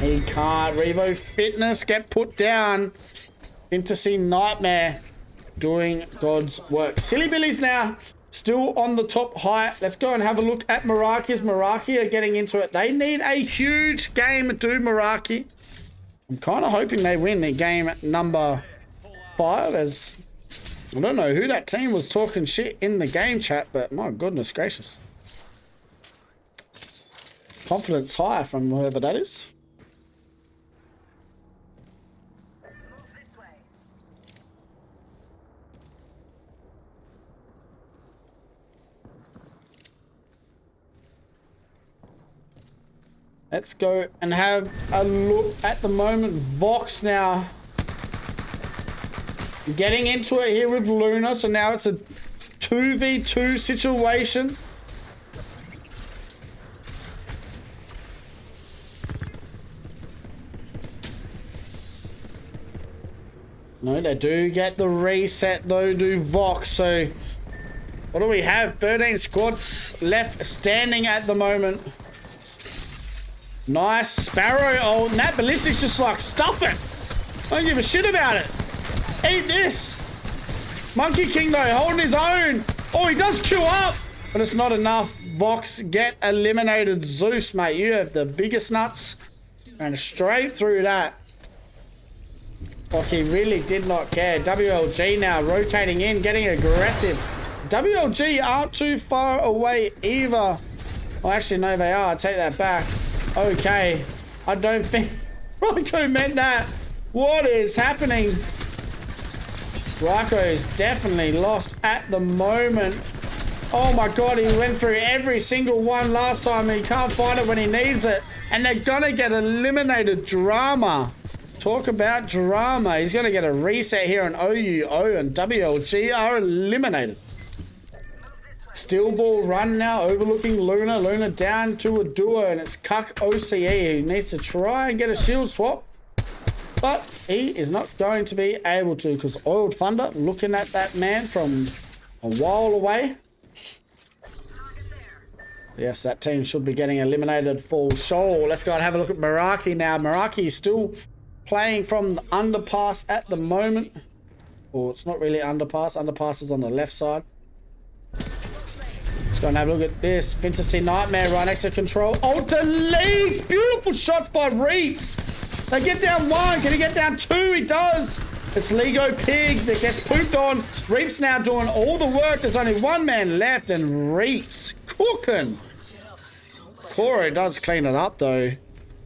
He can't. Revo Fitness get put down. Fantasy Nightmare doing God's work. Silly Billies now still on the top height. Let's go and have a look at Meraki's. Meraki are getting into it. They need a huge game to do Meraki. I'm kind of hoping they win in game number 5, as I don't know who that team was talking shit in the game chat, but my goodness gracious. Confidence high from whoever that is. Let's go and have a look at the moment. Vox now getting into it here with Luna. So now it's a 2v2 situation. No, they do get the reset though, do Vox. So what do we have? 13 squads left standing at the moment. Nice Sparrow. Oh, and that ballistic's just like, stuff it. Don't give a shit about it. Eat this. Monkey King though, holding his own. Oh, he does queue up, but it's not enough. Vox get eliminated. Zeus, mate, you have the biggest nuts. And straight through that. Like he really did not care. WLG now rotating in, getting aggressive. WLG aren't too far away either. Well, actually, no, they are. I take that back. Okay, I don't think Ryko meant that. What is happening? Ryko is definitely lost at the moment. Oh my god, he went through every single one last time and he can't find it when he needs it. And they're gonna get eliminated. Drama. Talk about drama. He's gonna get a reset here on OUO, and WLG are eliminated. Steel ball run now, overlooking Luna. Luna down to a duo, and it's Cuck OCE who needs to try and get a shield swap. But he is not going to be able to, because Oiled Thunder looking at that man from a while away. Yes, that team should be getting eliminated for sure. Let's go and have a look at Meraki now. Meraki is still playing from the underpass at the moment. Or it's not really underpass. Underpass is on the left side. Let's go and have a look at this. Fantasy Nightmare right next to control. Oh, deletes! Beautiful shots by Reaps. They get down 1. Can he get down 2? He does. It's Lego Pig that gets pooped on. Reaps now doing all the work. There's only one man left, and Reaps cooking. Coro does clean it up though.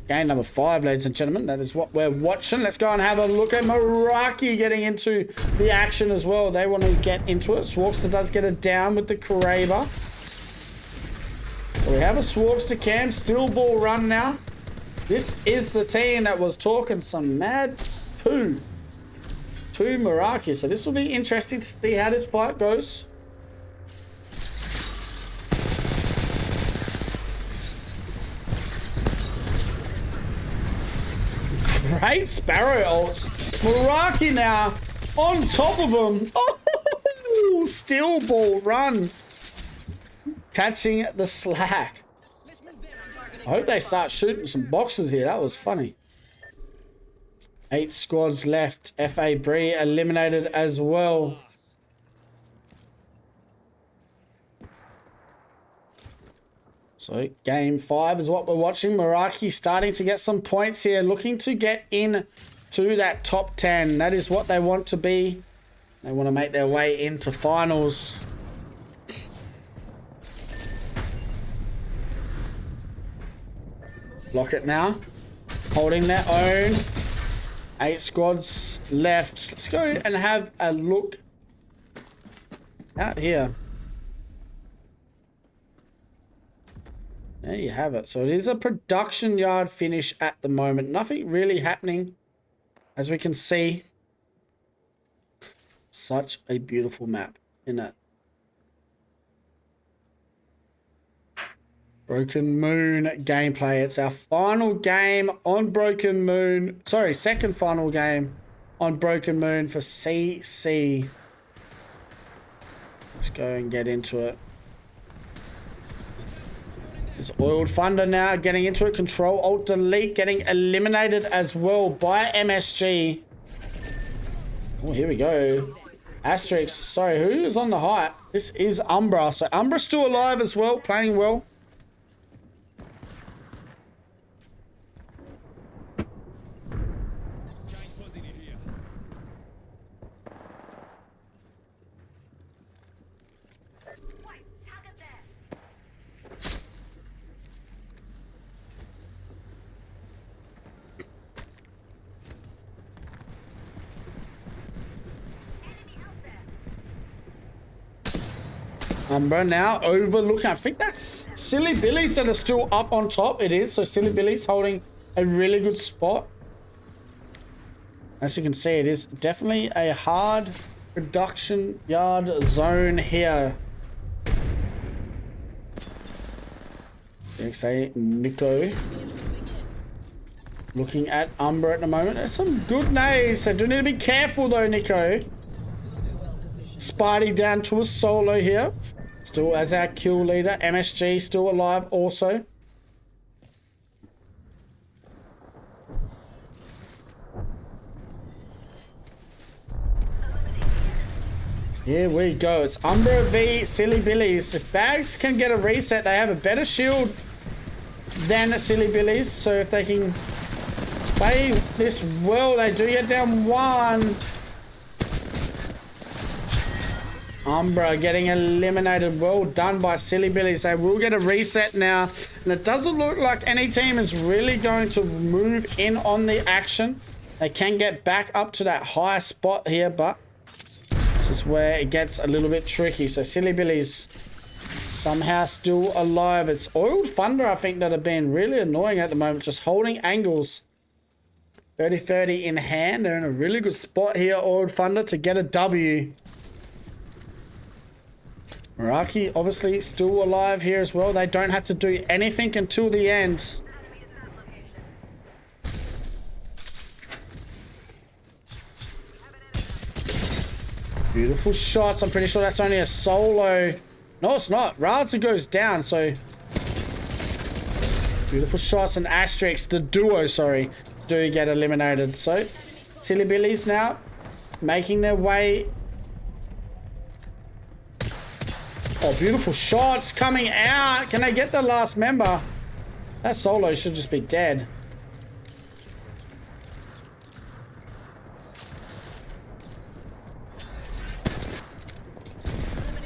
Game number 5, ladies and gentlemen. That is what we're watching. Let's go and have a look at Meraki getting into the action as well. They want to get into it. Swarkster does get it down with the Kraber. So we have a Swarkster cam. Still ball run now. This is the team that was talking some mad poo to Meraki. So this will be interesting to see how this fight goes. Great Sparrow ults. Meraki now on top of him. Oh, still ball run. Catching the slack. I hope they start shooting some boxes here. That was funny. 8 squads left. FA Bree eliminated as well. So game 5 is what we're watching. Meraki starting to get some points here. Looking to get in to that top 10. That is what they want to be. They want to make their way into finals. Lock it now. Holding their own. 8 squads left. Let's go and have a look out here. There you have it. So it is a production yard finish at the moment. Nothing really happening, as we can see. Such a beautiful map, isn't it? Broken Moon gameplay. It's our final game on Broken Moon. Sorry, second final game on Broken Moon for CC. Let's go and get into it. There's Oiled Thunder now getting into it. Control, Alt, Delete, getting eliminated as well by MSG. Oh, here we go. Asterix, sorry, who is on the height? This is Umbra. So Umbra's still alive as well, playing well. Umbra now overlooking. I think that's Silly Billies that are still up on top. It is. So Silly Billies holding a really good spot. As you can see, it is definitely a hard production yard zone here. Say Nico looking at Umbra at the moment. There's some good nades. So do need to be careful though, Nico. Spidey down to a solo here. Still as our kill leader. MSG still alive also. Here we go. It's Umbra v Silly Billies. If Bags can get a reset, they have a better shield than Silly Billies. So if they can play this well, they do get down one. Umbra getting eliminated. Well done by Silly Billies. They will get a reset now. And it doesn't look like any team is really going to move in on the action. They can get back up to that higher spot here, but this is where it gets a little bit tricky. So Silly Billies somehow still alive. It's Oiled Thunder, I think, that have been really annoying at the moment. Just holding angles. 30-30 in hand. They're in a really good spot here, Oiled Thunder, to get a W. Meraki obviously still alive here as well. They don't have to do anything until the end. Beautiful shots. I'm pretty sure that's only a solo. No, it's not. Raza goes down, so beautiful shots. And Asterix, the duo, sorry, do get eliminated. So Silly Billies now making their way. Oh, beautiful shots coming out. Can they get the last member? That solo should just be dead.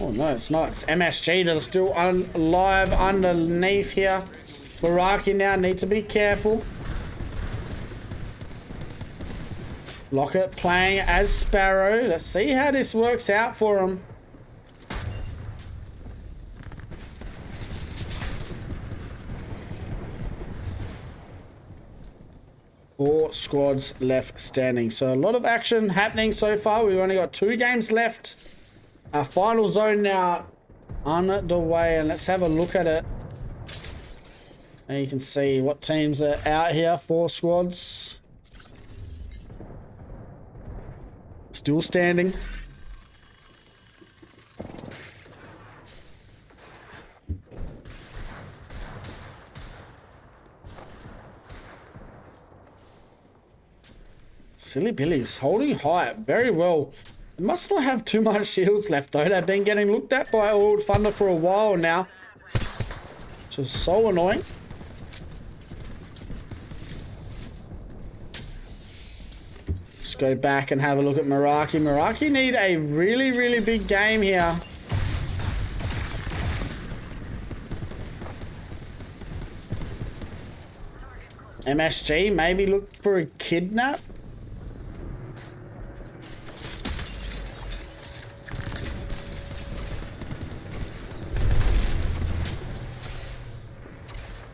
Oh, no, it's not. It's MSG that are still alive underneath here. Meraki now need to be careful. Lockett playing as Sparrow. Let's see how this works out for him. Four squads left standing. So a lot of action happening so far. We've only got 2 games left. Our final zone now underway, and let's have a look at it. And you can see what teams are out here. 4 squads. Still standing. Silly Billies holding high very well. They must not have too much shields left though. They've been getting looked at by Oiled Thunder for a while now, which is so annoying. Let's go back and have a look at Meraki. Meraki need a really, really big game here. MSG maybe look for a kidnap.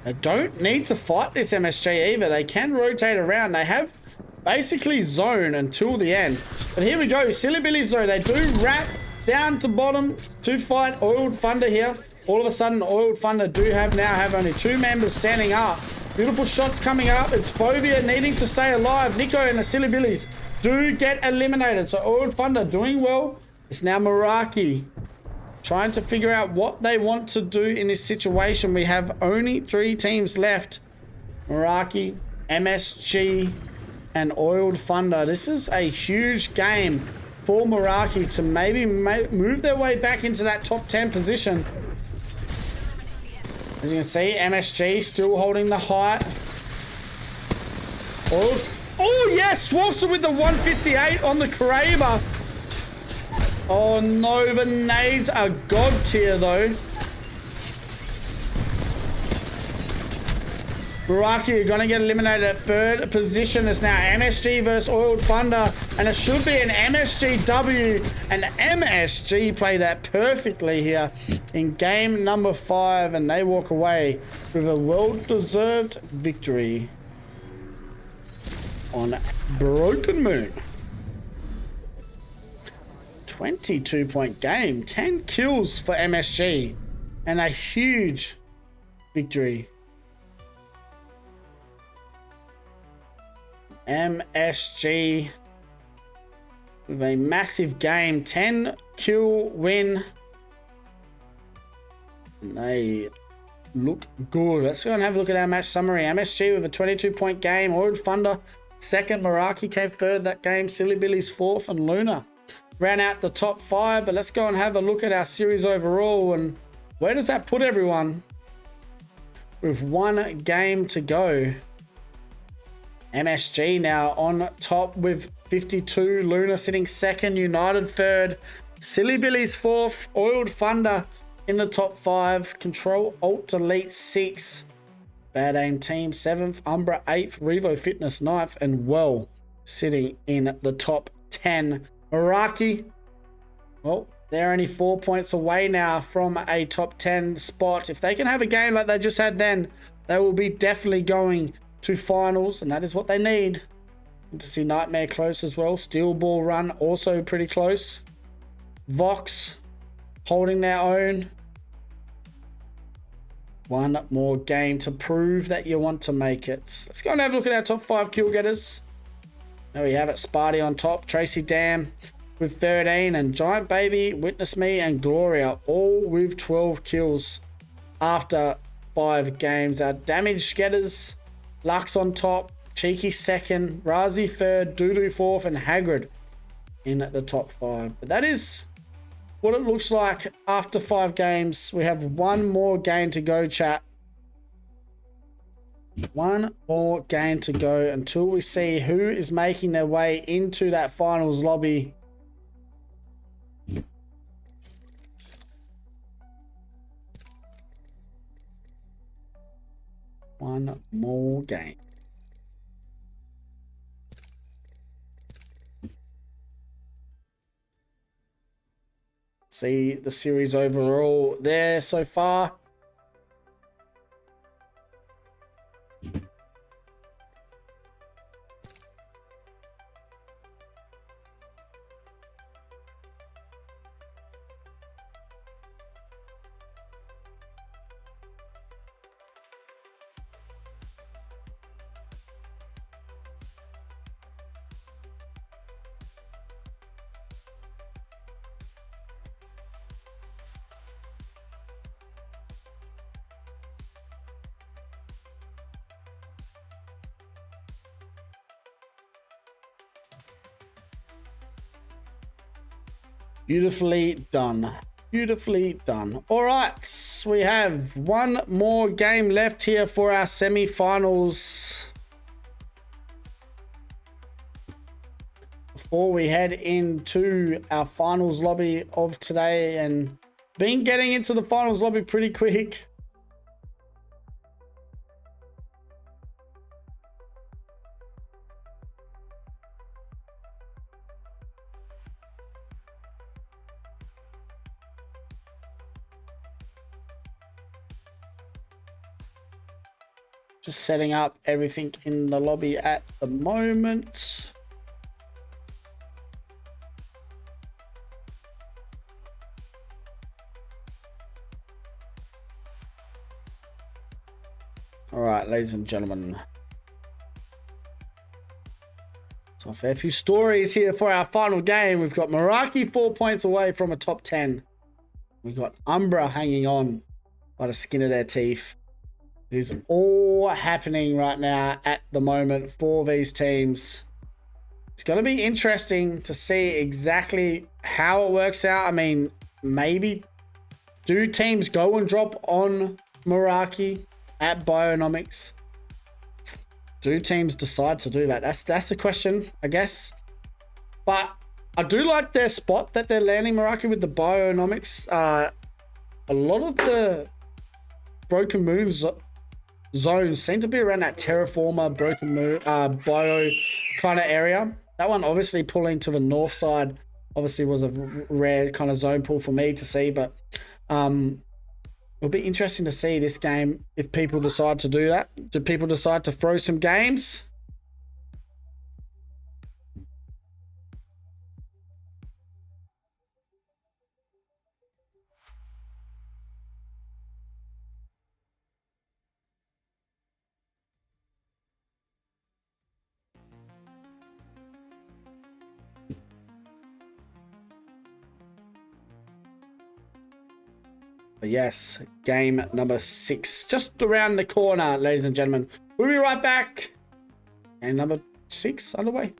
They don't need to fight this MSG either. They can rotate around. They have basically zone until the end. But here we go. Silly Billies though, they do wrap down to bottom to fight Oiled Thunder here. All of a sudden, Oiled Thunder do now have only 2 members standing up. Beautiful shots coming up. It's Phobia needing to stay alive. Nico and the Silly Billies do get eliminated. So Oiled Thunder doing well. It's now Meraki trying to figure out what they want to do in this situation. We have only 3 teams left. Meraki, MSG, and Oiled Thunder. This is a huge game for Meraki to maybe move their way back into that top 10 position. As you can see, MSG still holding the height. Oh yes, Swaffs with the 158 on the Kraber. Oh no, the nades are god tier though. Meraki are going to get eliminated at 3rd position. It's now MSG versus Oiled Thunder. And it should be an MSGW. And MSG played that perfectly here in game number 5. And they walk away with a well-deserved victory on Broken Moon. 22-point game. 10 kills for MSG. And a huge victory. MSG with a massive game. 10 kill win. And they look good. Let's go and have a look at our match summary. MSG with a 22-point game. Oiled Thunder 2nd. Meraki came 3rd that game. Silly Billy's 4th. And Luna ran out the top 5. But let's go and have a look at our series overall. And where does that put everyone? With 1 game to go. MSG now on top with 52. Luna sitting 2nd. United 3rd. Silly Billy's 4th. Oiled Thunder in the top 5. Control Alt Delete 6. Bad Aim Team 7th. Umbra 8th. Revo Fitness 9th. And Well sitting in the top 10. Meraki, well, they're only 4 points away now from a top 10 spot. If they can have a game like they just had then, they will be definitely going to finals, and that is what they need. And to see Nightmare close as well. Steel Ball Run also pretty close. Vox holding their own. 1 more game to prove that you want to make it. Let's go and have a look at our top 5 kill getters. There we have it. Sparty on top. Tracy Dam with 13. And Giant Baby, Witness Me, and Gloria all with 12 kills after 5 games. Our damage getters. Lux on top, Cheeky 2nd, Razi 3rd, Doodoo 4th, and Hagrid in the top 5. But that is what it looks like after 5 games. We have 1 more game to go, chat. 1 more game to go until we see who is making their way into that finals lobby. One more game. See the series overall there so far. Beautifully done. Beautifully done. All right, we have 1 more game left here for our semi-finals. Before we head into our finals lobby of today, and been getting into the finals lobby pretty quick. Just setting up everything in the lobby at the moment. All right, ladies and gentlemen. So a fair few stories here for our final game. We've got Meraki 4 points away from a top 10. We've got Umbra hanging on by the skin of their teeth. It is all happening right now at the moment for these teams. It's going to be interesting to see exactly how it works out. I mean, maybe do teams go and drop on Meraki at Bionomics? Do teams decide to do that? That's the question, I guess. But I do like their spot that they're landing Meraki with the Bionomics. A lot of the Broken Moon zones seem to be around that Terraformer, Broken Moon, Bio kind of area. That one obviously pulling to the north side obviously was a rare kind of zone pull for me to see, but it'll be interesting to see this game if people decide to do that. Do people decide to throw some games? But yes, game number 6, just around the corner, ladies and gentlemen. We'll be right back. And number 6 underway.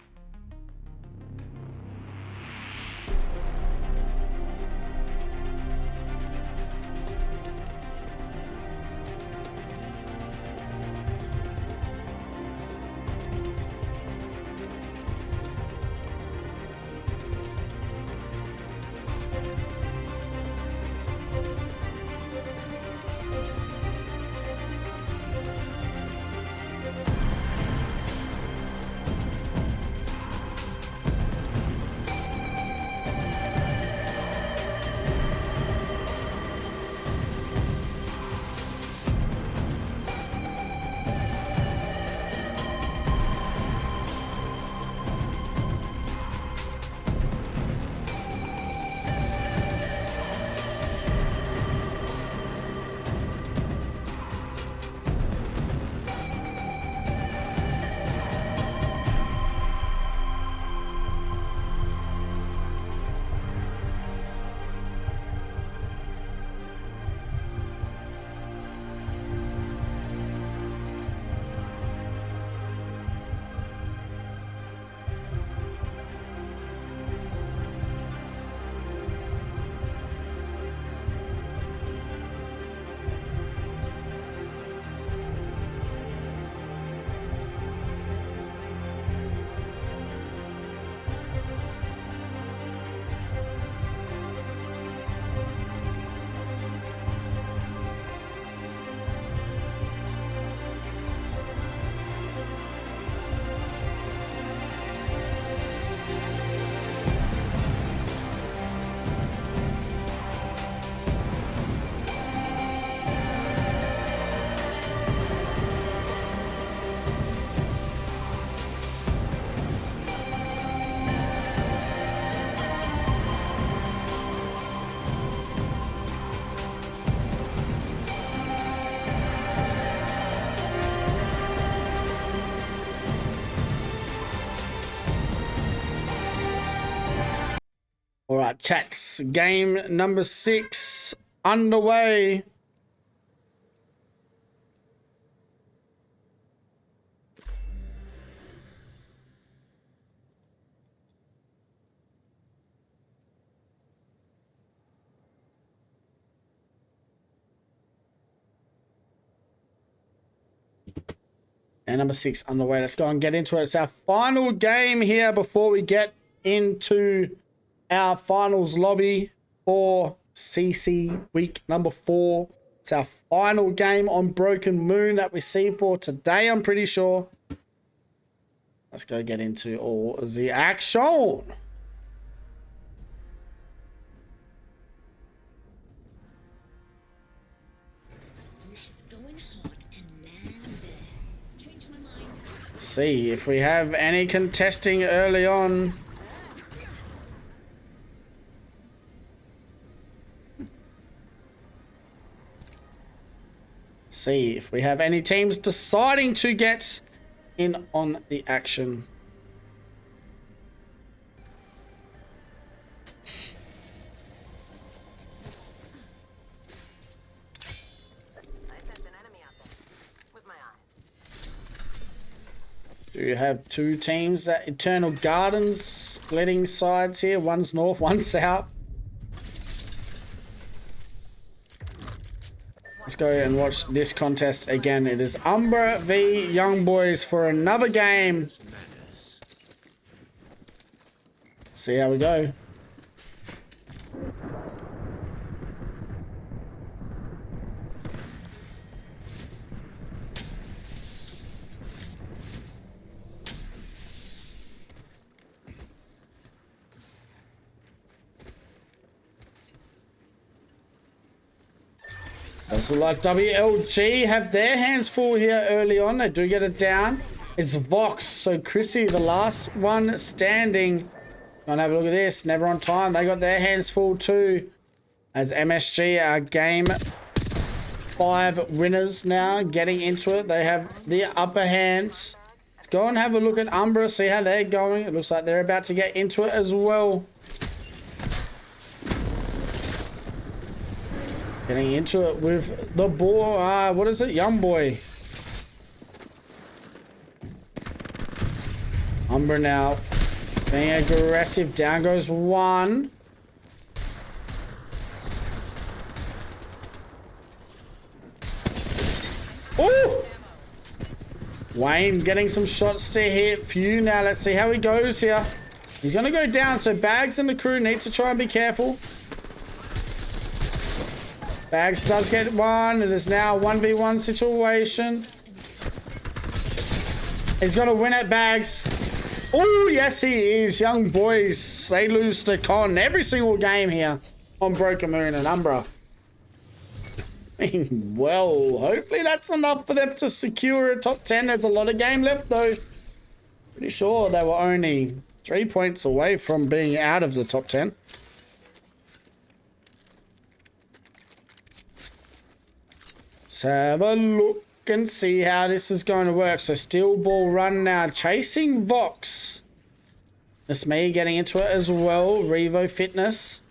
All right, chats. Game number 6 underway. And number 6 underway. Let's go and get into it. It's our final game here before we get into our finals lobby for CC week number 4. It's our final game on Broken Moon that we see for today, I'm pretty sure. Let's go get into all the action. Let's go in hot and land there. Change my mind. See if we have any contesting early on. See if we have any teams deciding to get in on the action. Do you have two teams at Eternal Gardens splitting sides here? One's north, one's south. Let's go and watch this contest again. It is Umbra v Young Boys for another game. See how we go. Does look like WLG have their hands full here early on. They do get it down. It's Vox. So Chrissy, the last one standing. Gonna have a look at this. Never on time. They got their hands full too. As MSG are game 5 winners now. Getting into it. They have the upper hand. Let's go and have a look at Umbra. See how they're going. It looks like they're about to get into it as well. Getting into it with the boy. What is it? Young Boy. Umbra now being aggressive. Down goes one. Oh! Wayne getting some shots to hit. Few now. Let's see how he goes here. He's going to go down. So Bags and the crew need to try and be careful. Bags does get one. It is now a 1v1 situation. He's going to win at Bags. Oh, yes, he is. Young Boys, they lose to Con every single game here on Broken Moon and Umbra. I mean, well, hopefully that's enough for them to secure a top 10. There's a lot of game left, though. Pretty sure they were only 3 points away from being out of the top 10. Let's have a look and see how this is going to work. So steel ball run now, chasing Vox. That's me getting into it as well. Revo Fitness.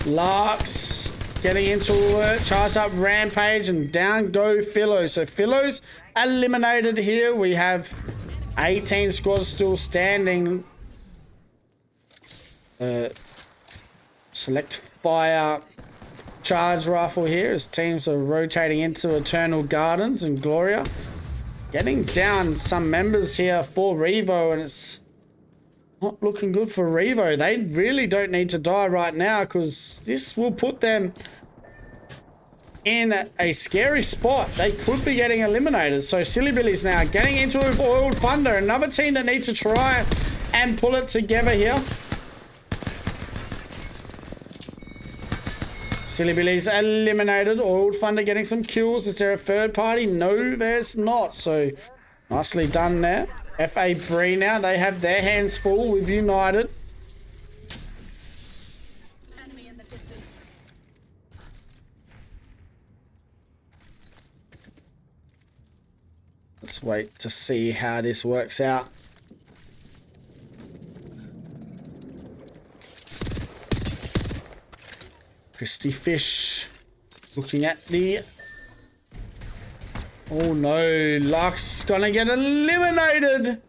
Larks getting into it. Charge up Rampage and down go Philo. So Philo's eliminated here. We have 18 squads still standing. Select fire. Charge rifle here as teams are rotating into Eternal Gardens and Gloria. Getting down some members here for Revo, and it's not looking good for Revo. They really don't need to die right now because this will put them in a scary spot. They could be getting eliminated. So Silly Billy's now getting into it with Oiled Thunder. Another team that needs to try and pull it together here. Silly Billy's eliminated. Oiled Thunder getting some kills. Is there a third party? No, there's not. So nicely done there. FA Bree now. They have their hands full with United. Enemy in the distance. Let's wait to see how this works out. Christy Fish looking at the... Oh no, Lux gonna get eliminated.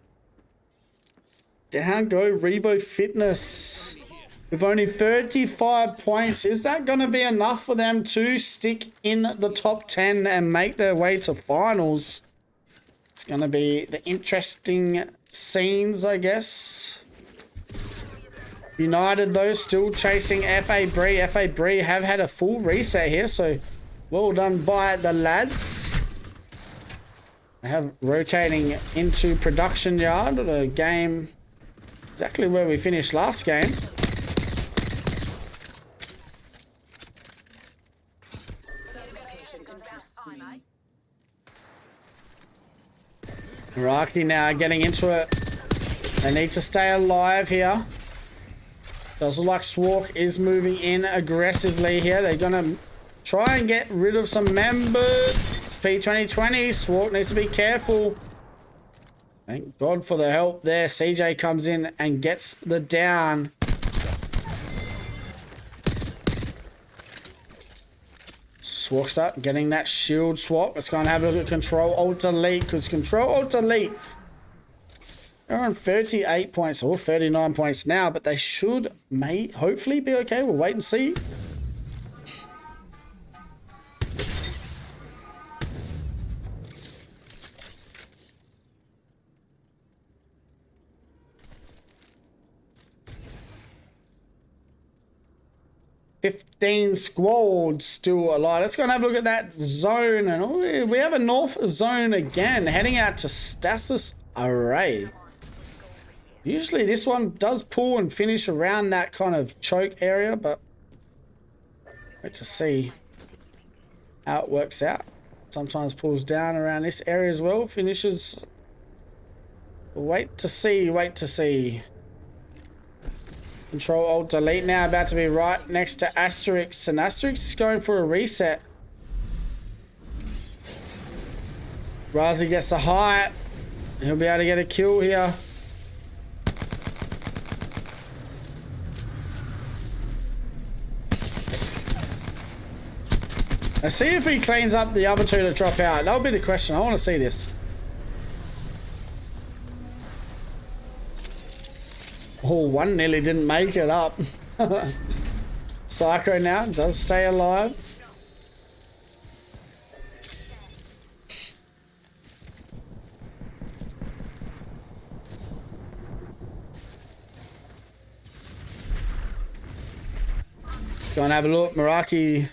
Down go Revo Fitness. With only 35 points, is that gonna be enough for them to stick in the top 10 and make their way to finals? It's gonna be the interesting scenes, I guess. United, though, still chasing FA Bree. FA Bree have had a full reset here, so well done by the lads. They have rotating into production yard, the game exactly where we finished last game. Meraki now getting into it. They need to stay alive here. Does look like Swark is moving in aggressively here. They're going to try and get rid of some members. It's P2020. Swark needs to be careful. Thank God for the help there. CJ comes in and gets the down. Swarkster getting that shield swap. Let's go and have a look at Control Alt Delete, because Control Alt Delete are on 38 points or 39 points now, but they may hopefully be okay. We'll wait and see. $15 squads still alive. Let's go and have a look at that zone. And we have a north zone again, heading out to Stasis Array. Usually this one does pull and finish around that kind of choke area, but wait to see how it works out. Sometimes pulls down around this area as well. Finishes. Wait to see. Wait to see. Control Alt Delete now, about to be right next to Asterix, and Asterix is going for a reset. Razi gets a height. He'll be able to get a kill here. Let's see if he cleans up the other two to drop out. That'll be the question. I want to see this. Oh, one nearly didn't make it up. Psycho now does stay alive. Let's go and have a look. Meraki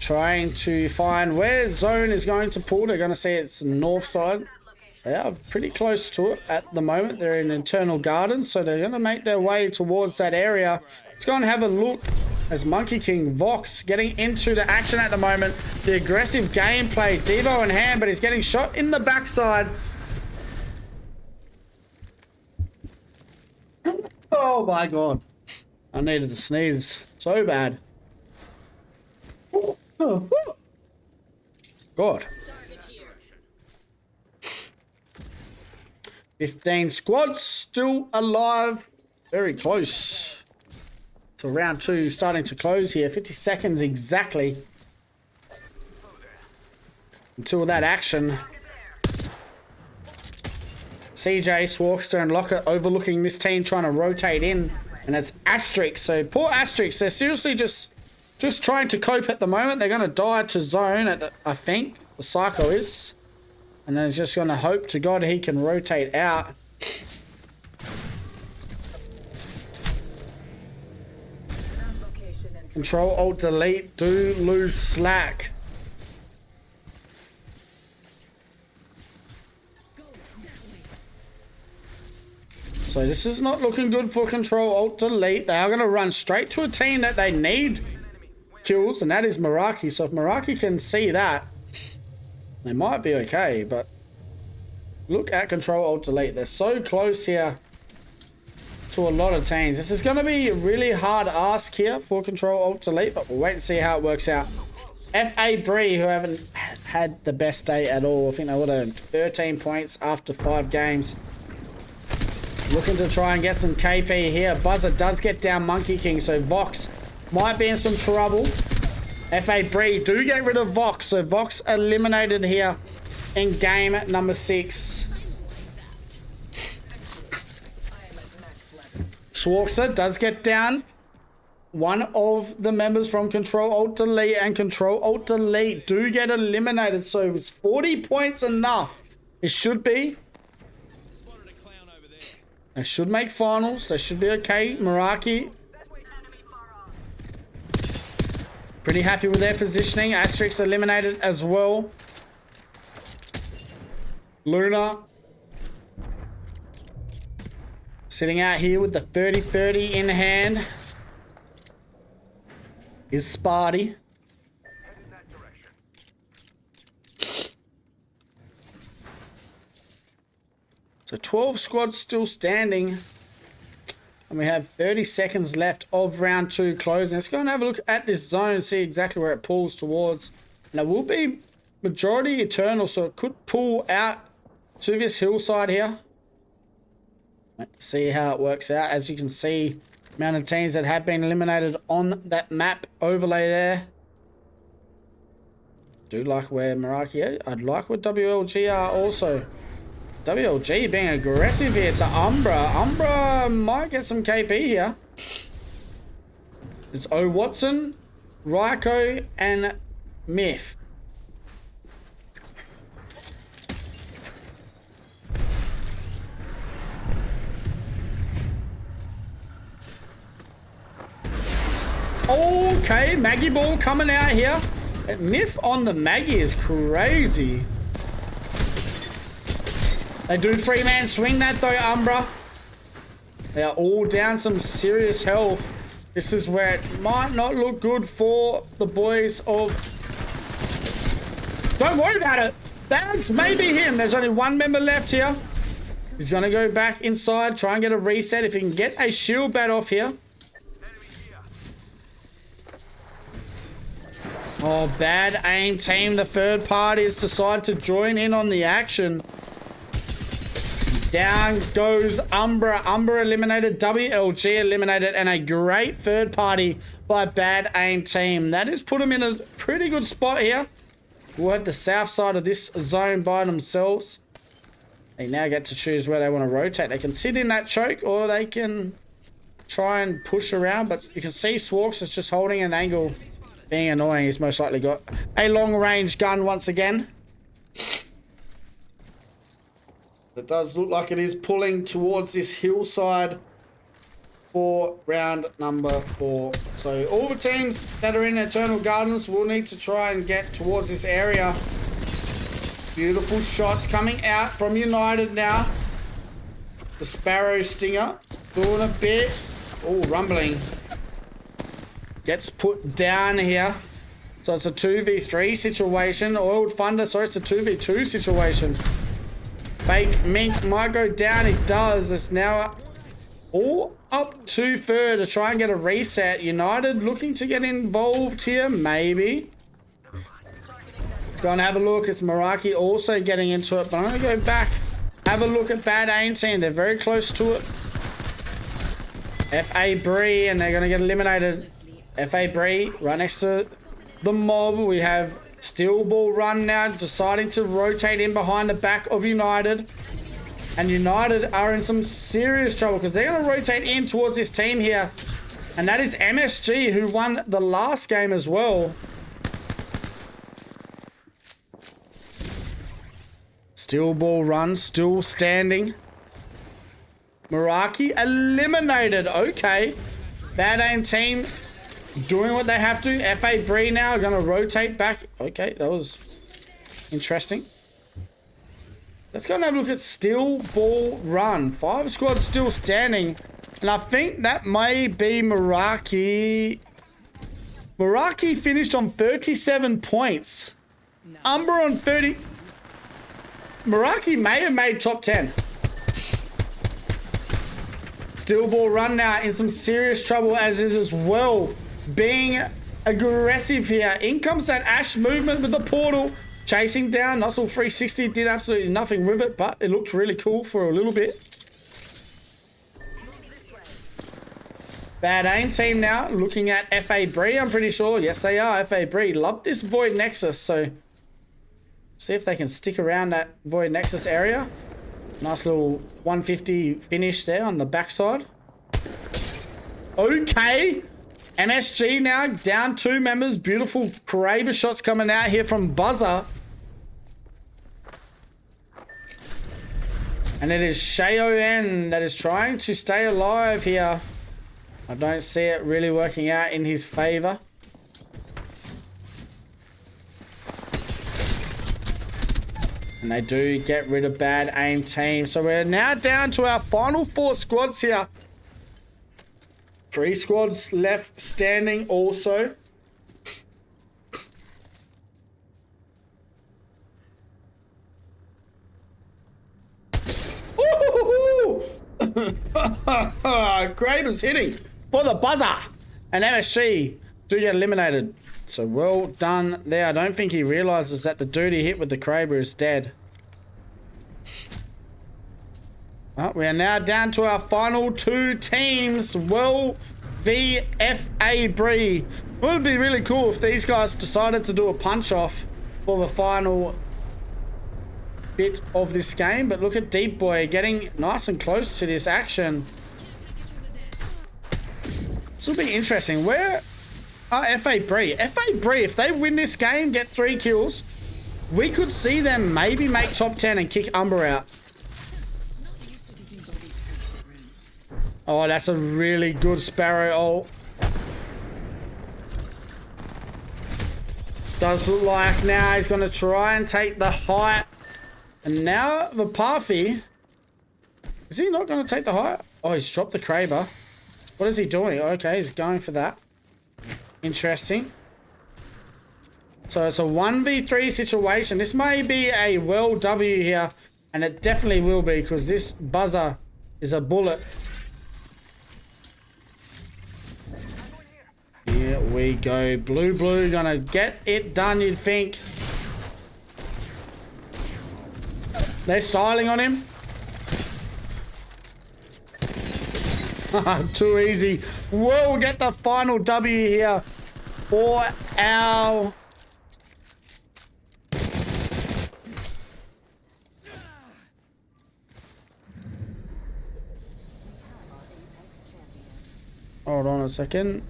trying to find where zone is going to pull. They're going to see it's north side. They are pretty close to it at the moment. They're in internal gardens, so they're going to make their way towards that area. Let's go and have a look as Monkey King Vox getting into the action at the moment. The aggressive gameplay, Devo in hand, but he's getting shot in the backside. Oh my god. I needed to sneeze so bad. God. 15 squads still alive. Very close to round 2 starting to close here. 50 seconds exactly until that action. CJ, Swarkster and Locker overlooking this team trying to rotate in. And it's Asterix. So poor Asterix. They're seriously just trying to cope at the moment. They're going to die to zone, I think. The Psycho is. And then he's just going to hope to God he can rotate out. Control Alt Delete do lose slack. So this is not looking good for Control Alt Delete. They are going to run straight to a team that they need kills, and that is Meraki. So if Meraki can see that, they might be okay, but look at Control Alt Delete. They're so close here to a lot of teams. This is going to be a really hard ask here for Control Alt Delete, but we'll wait and see how it works out. FA Bree, who haven't had the best day at all. I think they would have 13 points after 5 games. Looking to try and get some KP here. Buzzer does get down Monkey King, so Vox might be in some trouble. FA Bree do get rid of Vox, so Vox eliminated here in game number 6. Swarkster does get down one of the members from Control Alt Delete, and Control Alt Delete do get eliminated, so it's 40 points enough. It should be. They should make finals. They should be okay. Meraki pretty happy with their positioning. Asterix eliminated as well. Luna sitting out here with the 30-30 in hand is Sparty. So 12 squads still standing. And we have 30 seconds left of round 2 closing. Let's go and have a look at this zone and see exactly where it pulls towards. And it will be majority eternal, so it could pull out to this hillside here. Let's see how it works out. As you can see, amount of teams that have been eliminated on that map overlay there. Do like where Meraki is. I'd like where WLG are also. WLG being aggressive here to Umbra. Umbra might get some KP here. It's O Watson, Raiko, and Myth. Okay, Maggie Ball coming out here. Myth on the Maggie is crazy. They do 3-man swing that though, Umbra. They are all down some serious health. This is where it might not look good for the boys of... Don't worry about it. That's maybe him. There's only one member left here. He's going to go back inside, try and get a reset. If he can get a shield bat off here. Oh, bad aim team. The third party has decided to join in on the action. Down goes Umbra. Umbra eliminated. WLG eliminated. And a great third party by bad aim team. That has put them in a pretty good spot here. We'll have the south side of this zone by themselves. They now get to choose where they want to rotate. They can sit in that choke or they can try and push around. But you can see Swarks is just holding an angle. Being annoying. He's most likely got a long range gun once again. It does look like it is pulling towards this hillside for round number 4. So all the teams that are in Eternal Gardens will need to try and get towards this area. Beautiful shots coming out from United now. The Sparrow Stinger doing a bit. Oh, rumbling. Gets put down here. So it's a 2v3 situation. Oiled Thunder, sorry, it's a 2v2 situation. Fake Mink might go down. It does. It's now all up to third to try and get a reset. United looking to get involved here, maybe. Let's go and have a look. It's Meraki also getting into it. But I'm going to go back. Have a look at bad aim team. They're very close to it. FA Bree, and they're going to get eliminated. FA Bree right next to the mob. We have Steel Ball Run now deciding to rotate in behind the back of United. And United are in some serious trouble because they're going to rotate in towards this team here. And that is MSG who won the last game as well. Steel Ball Run still standing. Meraki eliminated. Okay. Bad aim team doing what they have to. FA Bree now are going to rotate back. Okay, that was interesting. Let's go and have a look at Steel Ball Run. 5 squads still standing. And I think that may be Meraki. Meraki finished on 37 points. Umber on 30. Meraki may have made top 10. Steel Ball Run now in some serious trouble as is as well. Being aggressive here. In comes that Ash movement with the portal. Chasing down. Nuzzle 360 did absolutely nothing with it, but it looked really cool for a little bit. Bad aim team now looking at FA Bree, I'm pretty sure. Yes, they are. FA Bree love this Void Nexus, so see if they can stick around that Void Nexus area. Nice little 150 finish there on the backside. Okay. MSG now down 2 members. Beautiful Kraber shots coming out here from Buzzer. And it is Shaoen that is trying to stay alive here. I don't see it really working out in his favor. And they do get rid of bad aim team. So we're now down to our final 4 squads here. 3 squads left standing also. Kraber's hitting for the buzzer. And MSG do get eliminated. So well done there. I don't think he realizes that the dude he hit with the Kraber is dead. Well, we are now down to our final 2 teams. Well v FA Bree. It would be really cool if these guys decided to do a punch off for the final bit of this game. But look at Deep Boy getting nice and close to this action. This will be interesting. Where are FA Bree? FA Bree, if they win this game, get 3 kills, we could see them maybe make top 10 and kick Umber out. Oh, that's a really good Sparrow ult. Does look like now he's going to try and take the height. And now the Parfy. Is he not going to take the height? Oh, he's dropped the Kraber. What is he doing? Okay, he's going for that. Interesting. So it's a 1v3 situation. This may be a well W here. And it definitely will be, because this buzzer is a bullet. Here we go. Blue gonna get it done, you'd think. They're styling on him. Too easy. We'll get the final W here for our... Hold on a second.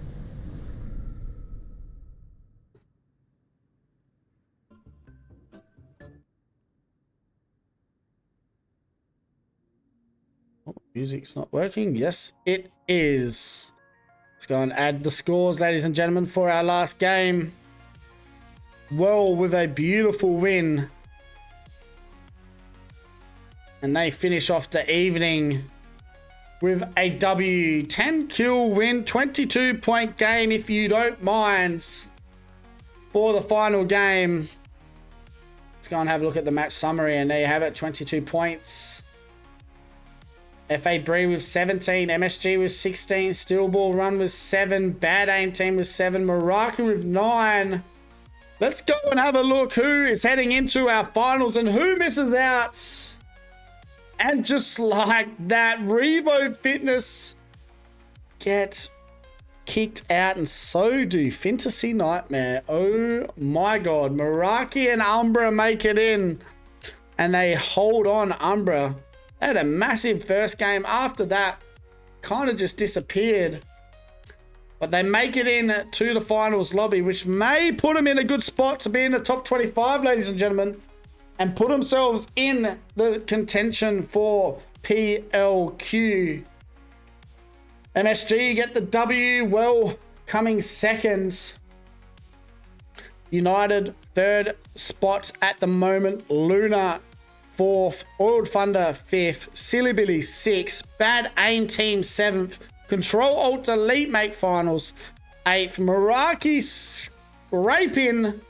Music's not working. Yes, it is. Let's go and add the scores, ladies and gentlemen, for our last game. Well, with a beautiful win. And they finish off the evening with a W. 10 kill win, 22 point game, if you don't mind, for the final game. Let's go and have a look at the match summary, and there you have it, 22 points. FA Bree with 17, MSG with 16, Steelball Run with 7, Bad Aim Team with 7, Meraki with 9. Let's go and have a look who is heading into our finals and who misses out. And just like that, Revo Fitness get kicked out, and so do Fantasy Nightmare. Oh my god, Meraki and Umbra make it in, and they hold on. Umbra, they had a massive first game. After that, kind of just disappeared. But they make it in to the finals lobby, which may put them in a good spot to be in the top 25, ladies and gentlemen, and put themselves in the contention for PLQ. MSG get the W, well, coming second. United, third spot at the moment. Luna, fourth. Oiled Thunder, fifth. Silly Billy, sixth. Bad Aim Team, seventh. Control Alt Delete make finals, eighth. Meraki scraping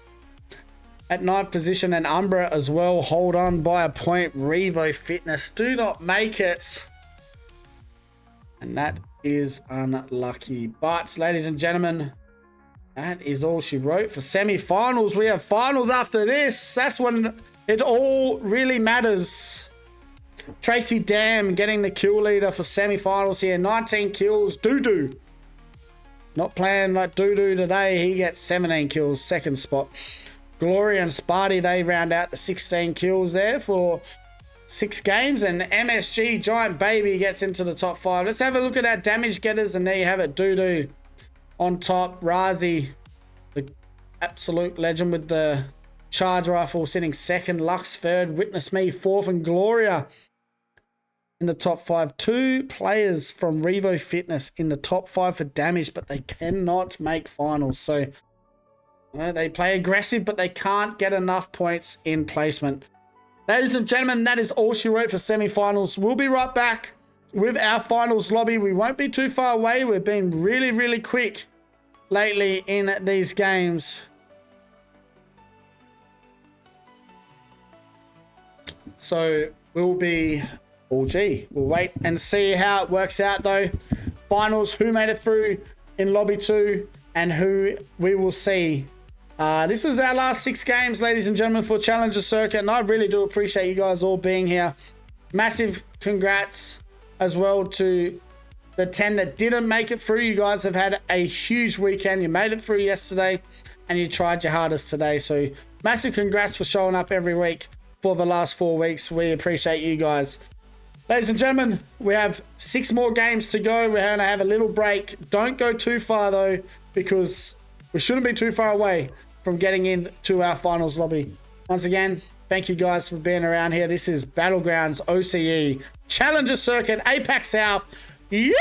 at ninth position, and Umbra as well. Hold on by a point. Revo Fitness do not make it, and that is unlucky. But ladies and gentlemen, that is all she wrote for semi-finals. We have finals after this. That's when it all really matters. Tracy Dam getting the kill leader for semi-finals here. 19 kills. Doo-doo. Not playing like Doo-doo today. He gets 17 kills. Second spot. Gloria and Sparty, they round out the 16 kills there for 6 games. And MSG, Giant Baby, gets into the top 5. Let's have a look at our damage getters. And there you have it. Doo-doo on top. Razi, the absolute legend with the charge rifle, sitting second. Lux third. Witness Me fourth. And Gloria in the top 5. 2 players from Revo Fitness in the top 5 for damage, but they cannot make finals. So they play aggressive, but they can't get enough points in placement. Ladies and gentlemen, that is all she wrote for semi-finals. We'll be right back with our finals lobby. We won't be too far away. We've been really, really quick lately in these games. So we'll be... Oh, gee, we'll wait and see how it works out, though. Finals, who made it through in Lobby 2, and who we will see. This is our last 6 games, ladies and gentlemen, for Challenger Circuit, and I really do appreciate you guys all being here. Massive congrats as well to the 10 that didn't make it through. You guys have had a huge weekend. You made it through yesterday, and you tried your hardest today, so massive congrats for showing up every week for the last 4 weeks. We appreciate you guys. Ladies and gentlemen, we have 6 more games to go. We're going to have a little break. Don't go too far, though, because we shouldn't be too far away from getting into our finals lobby. Once again, thank you guys for being around here. This is Battlegrounds OCE Challenger Circuit, Apac South. Yahoo!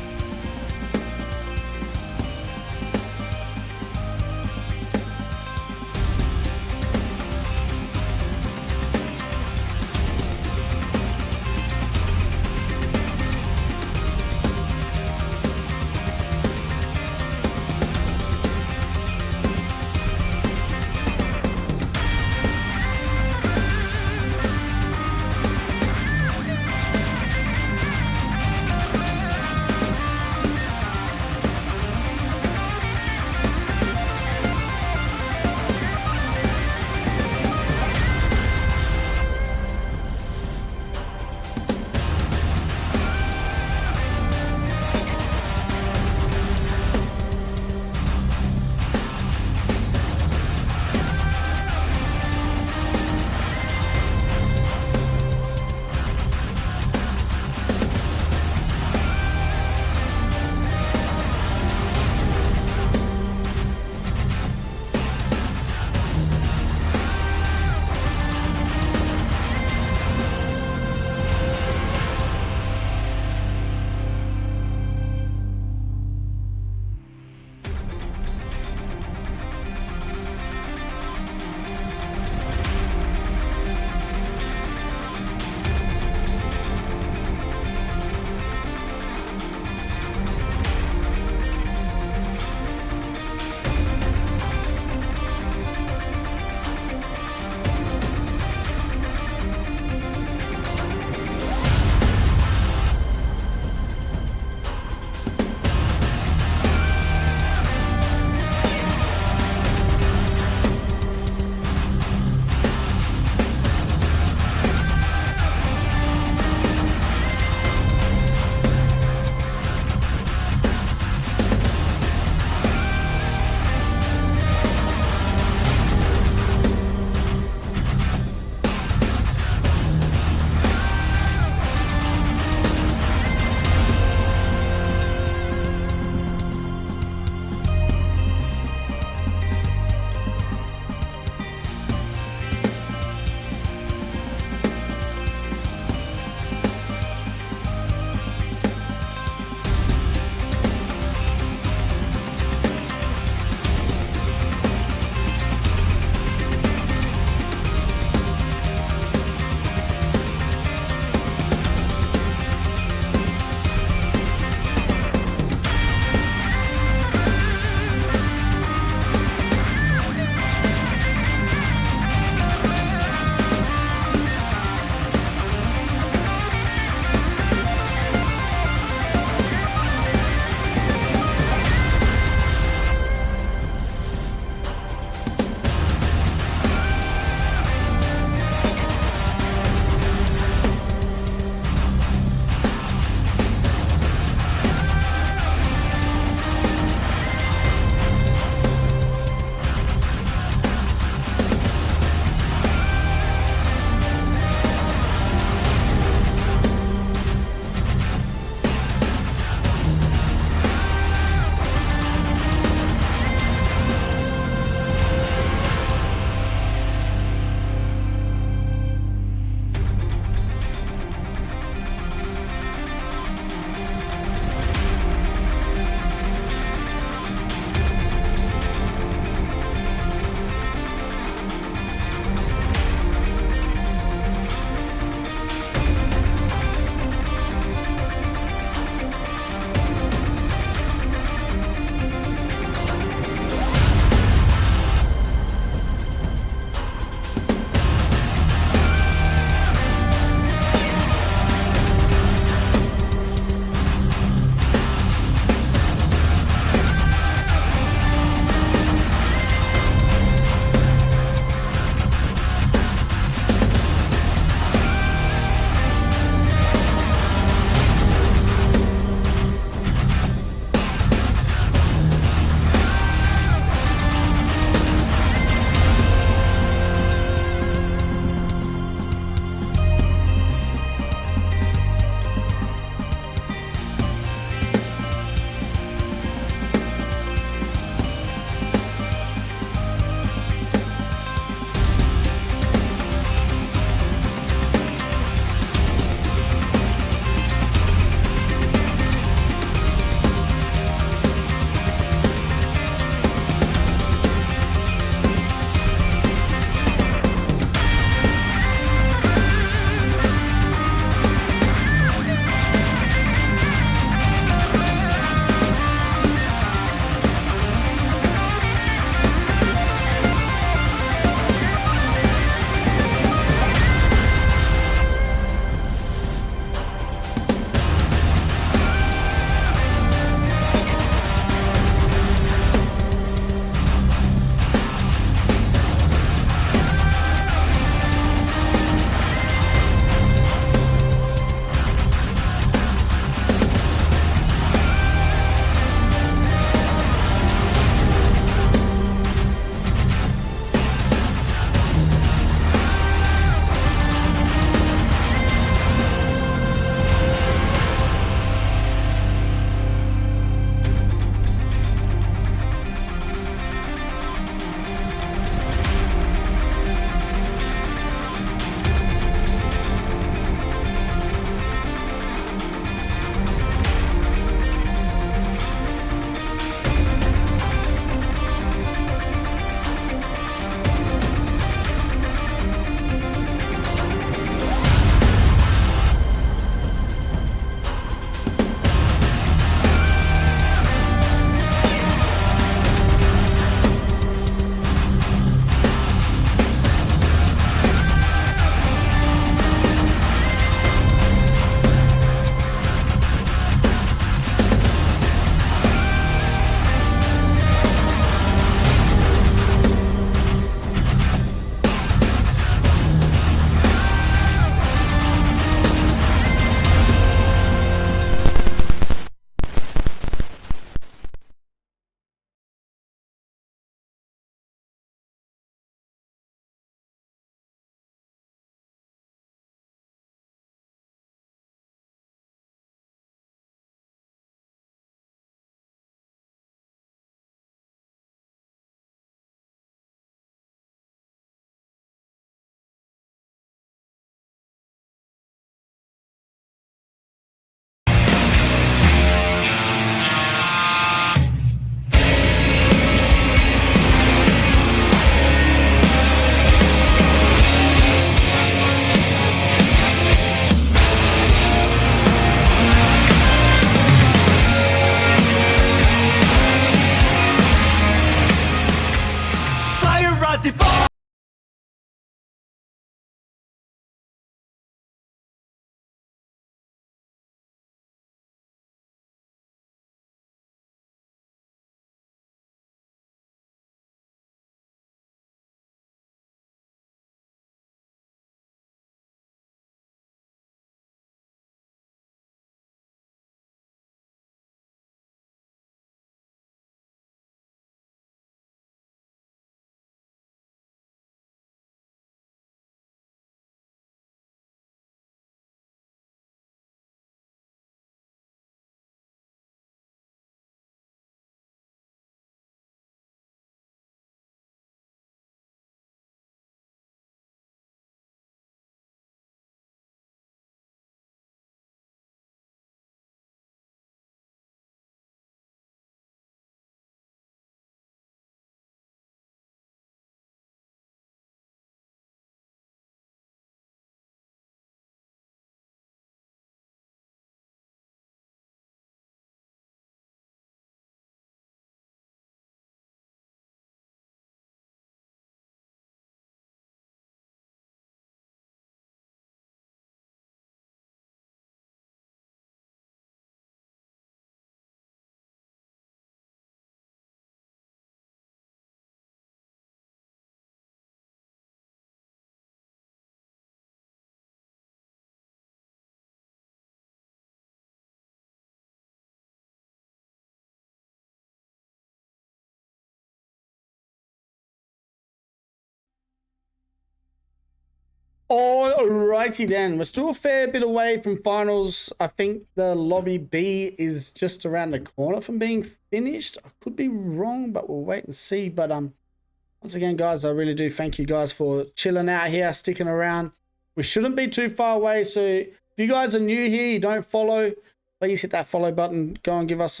Alrighty then. We're still a fair bit away from finals. I think the lobby B is just around the corner from being finished. I could be wrong, but we'll wait and see. But once again, guys, I really do thank you guys for chilling out here, sticking around. We shouldn't be too far away. So if you guys are new here, you don't follow, please hit that follow button. Go and give us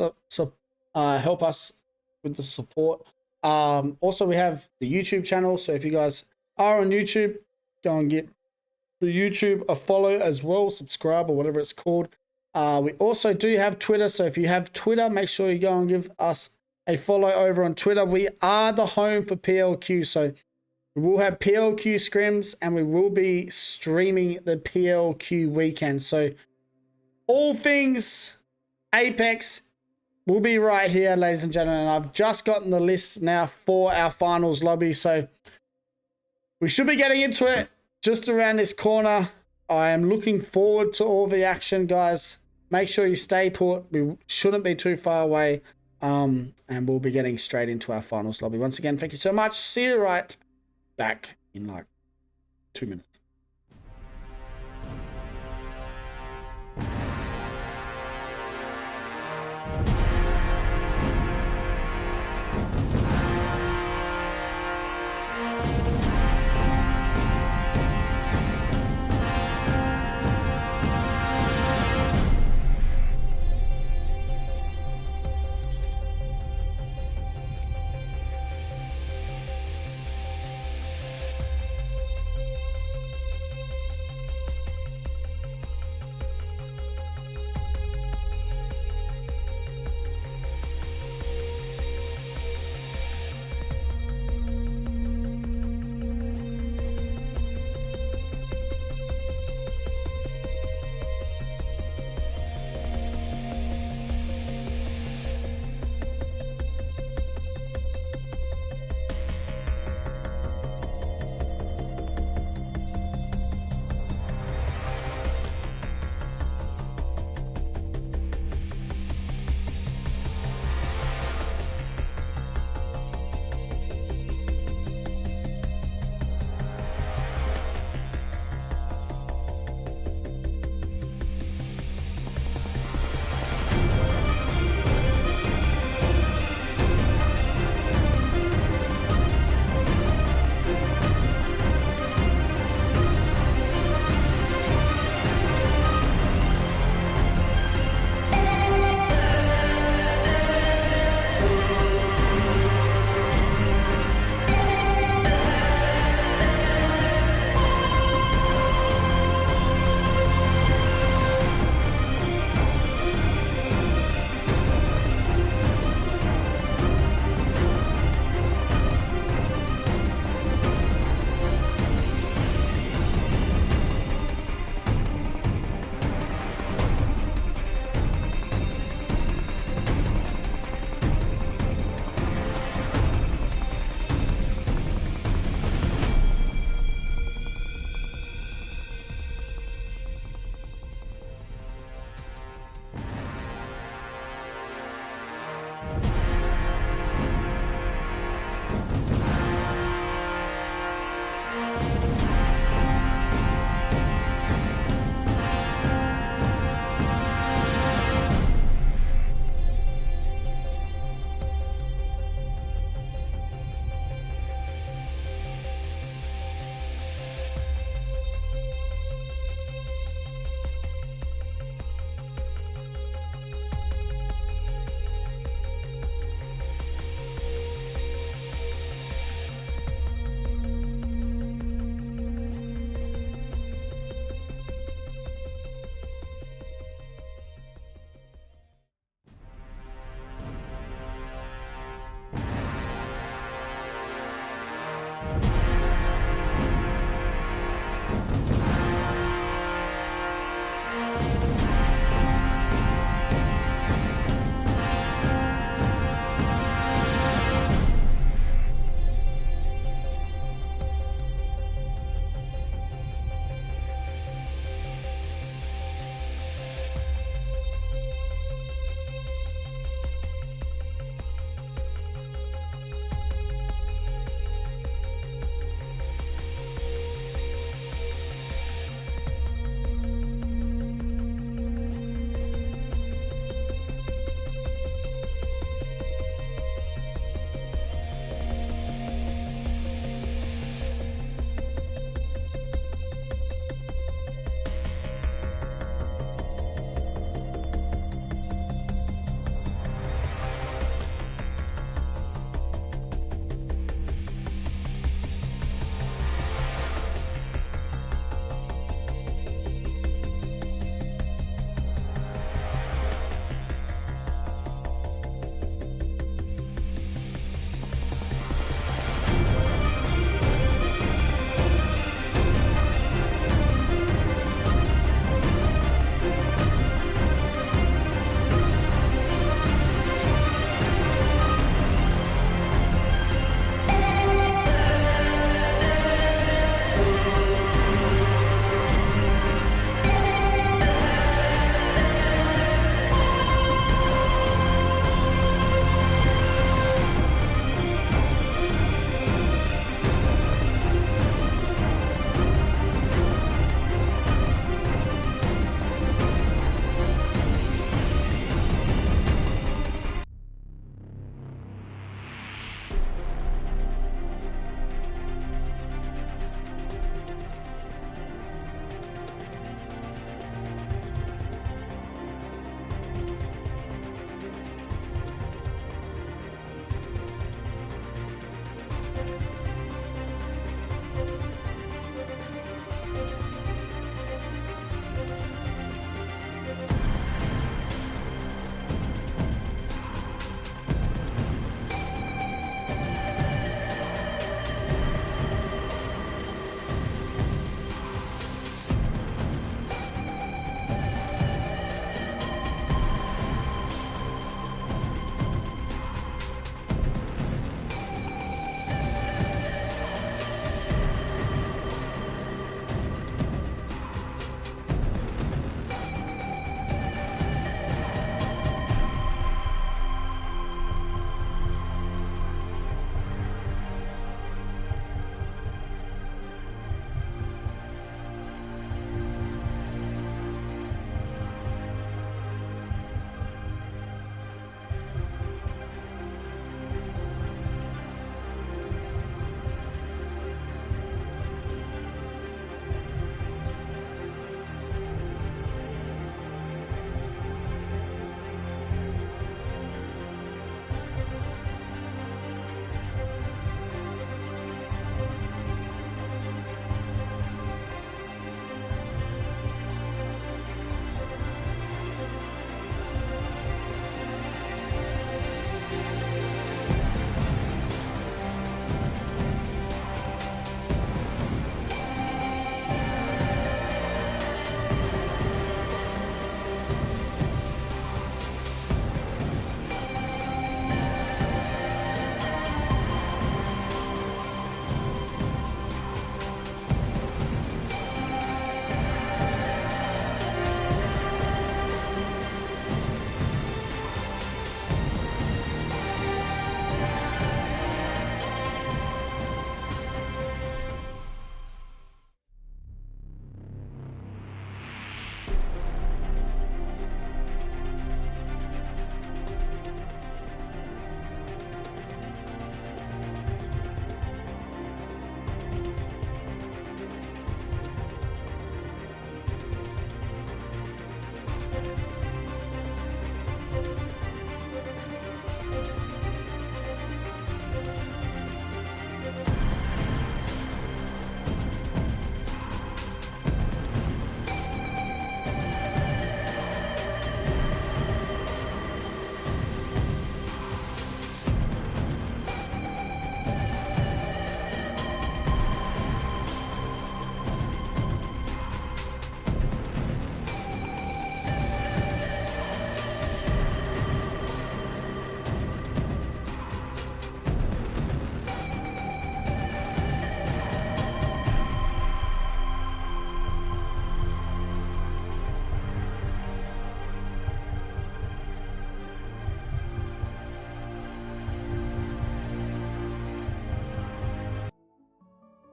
help us with the support. Also, we have the YouTube channel. So if you guys are on YouTube, go and get the YouTube a follow as well, subscribe or whatever it's called. We also do have Twitter. So if you have Twitter, make sure you go and give us a follow over on Twitter. We are the home for PLQ. So we will have PLQ scrims and we will be streaming the PLQ weekend. So all things Apex will be right here, ladies and gentlemen. I've just gotten the list now for our finals lobby. So we should be getting into it just around this corner. I am looking forward to all the action, guys. Make sure you stay put. We shouldn't be too far away. And we'll be getting straight into our finals lobby. Once again, thank you so much. See you right back in like 2 minutes.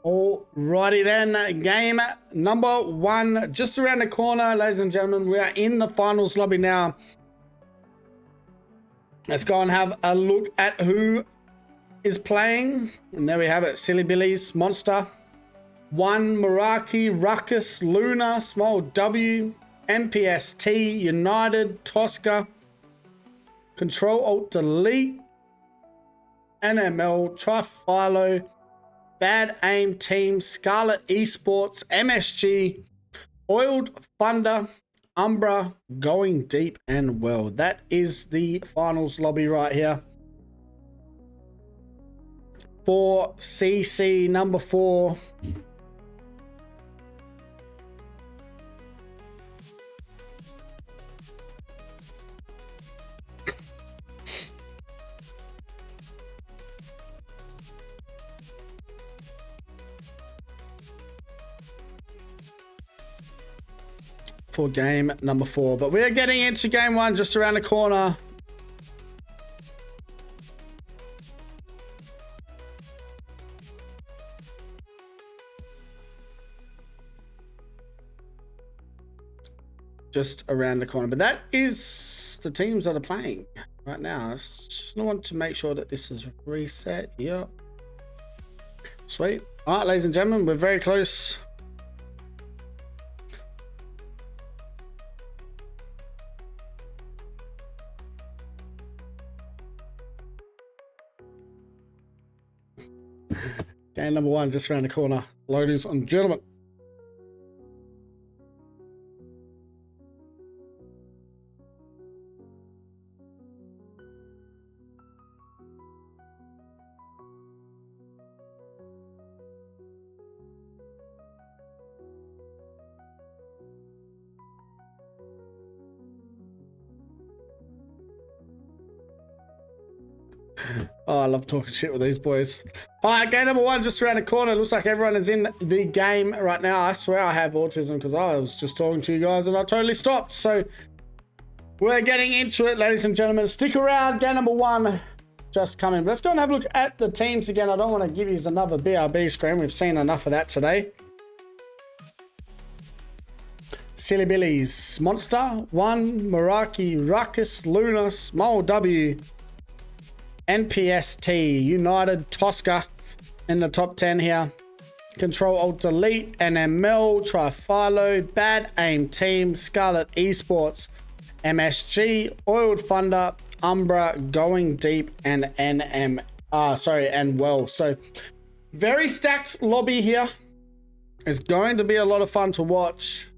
Alrighty then, game number 1 just around the corner, ladies and gentlemen. We are in the finals lobby now. Let's go and have a look at who is playing. And there we have it. Silly Billies, Monster, 1, Meraki, Ruckus, Luna, Small W, MPST, United, Tosca, Control Alt Delete, NML, Trifilo, Bad Aim Team, Scarlet Esports, MSG, Oiled Thunder, Umbra, Going Deep and Well. That is the finals lobby right here for CC number 4. For game number 4, but we are getting into game 1 just around the corner. Just around the corner, but that is the teams that are playing right now. I just want to make sure that this is reset. Yep, sweet. All right, ladies and gentlemen, we're very close. Game number 1 just around the corner, ladies and gentlemen. Oh, I love talking shit with these boys. All right, game number 1 just around the corner. Looks like everyone is in the game right now. I swear I have autism because I was just talking to you guys and I totally stopped. So we're getting into it, ladies and gentlemen. Stick around. Game number 1 just coming. Let's go and have a look at the teams again. I don't want to give you another BRB screen. We've seen enough of that today. Silly Billies, Monster, 1, Meraki, Ruckus, Luna, Small W, NPST, United, Tosca in the top 10 here. Control Alt Delete, NML, Trifilo, Bad Aim Team, Scarlet Esports, MSG, Oiled Thunder, Umbra, Going Deep, and and Well. So very stacked lobby here. It's going to be a lot of fun to watch.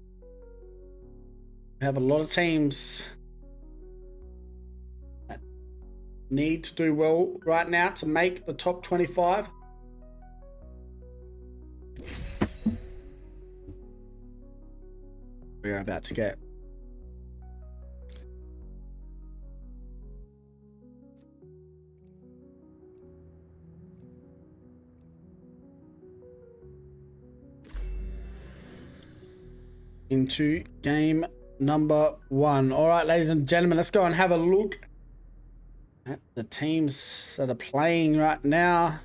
We have a lot of teams that need to do well right now to make the top 25. We are about to get into game number 1. All right, ladies and gentlemen, let's go and have a look at the teams that are playing right now.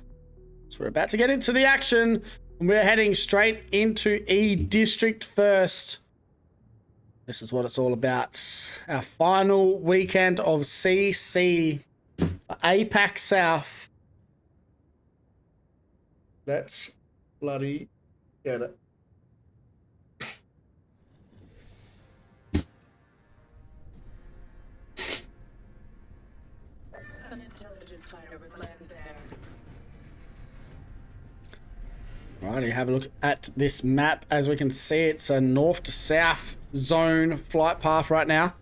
So we're about to get into the action, and we're heading straight into E District first. This is what it's all about. Our final weekend of CC for Apac South. Let's bloody get it. An intelligent fighter would land there. Right, you have a look at this map. As we can see, it's a north to south zone flight path right now.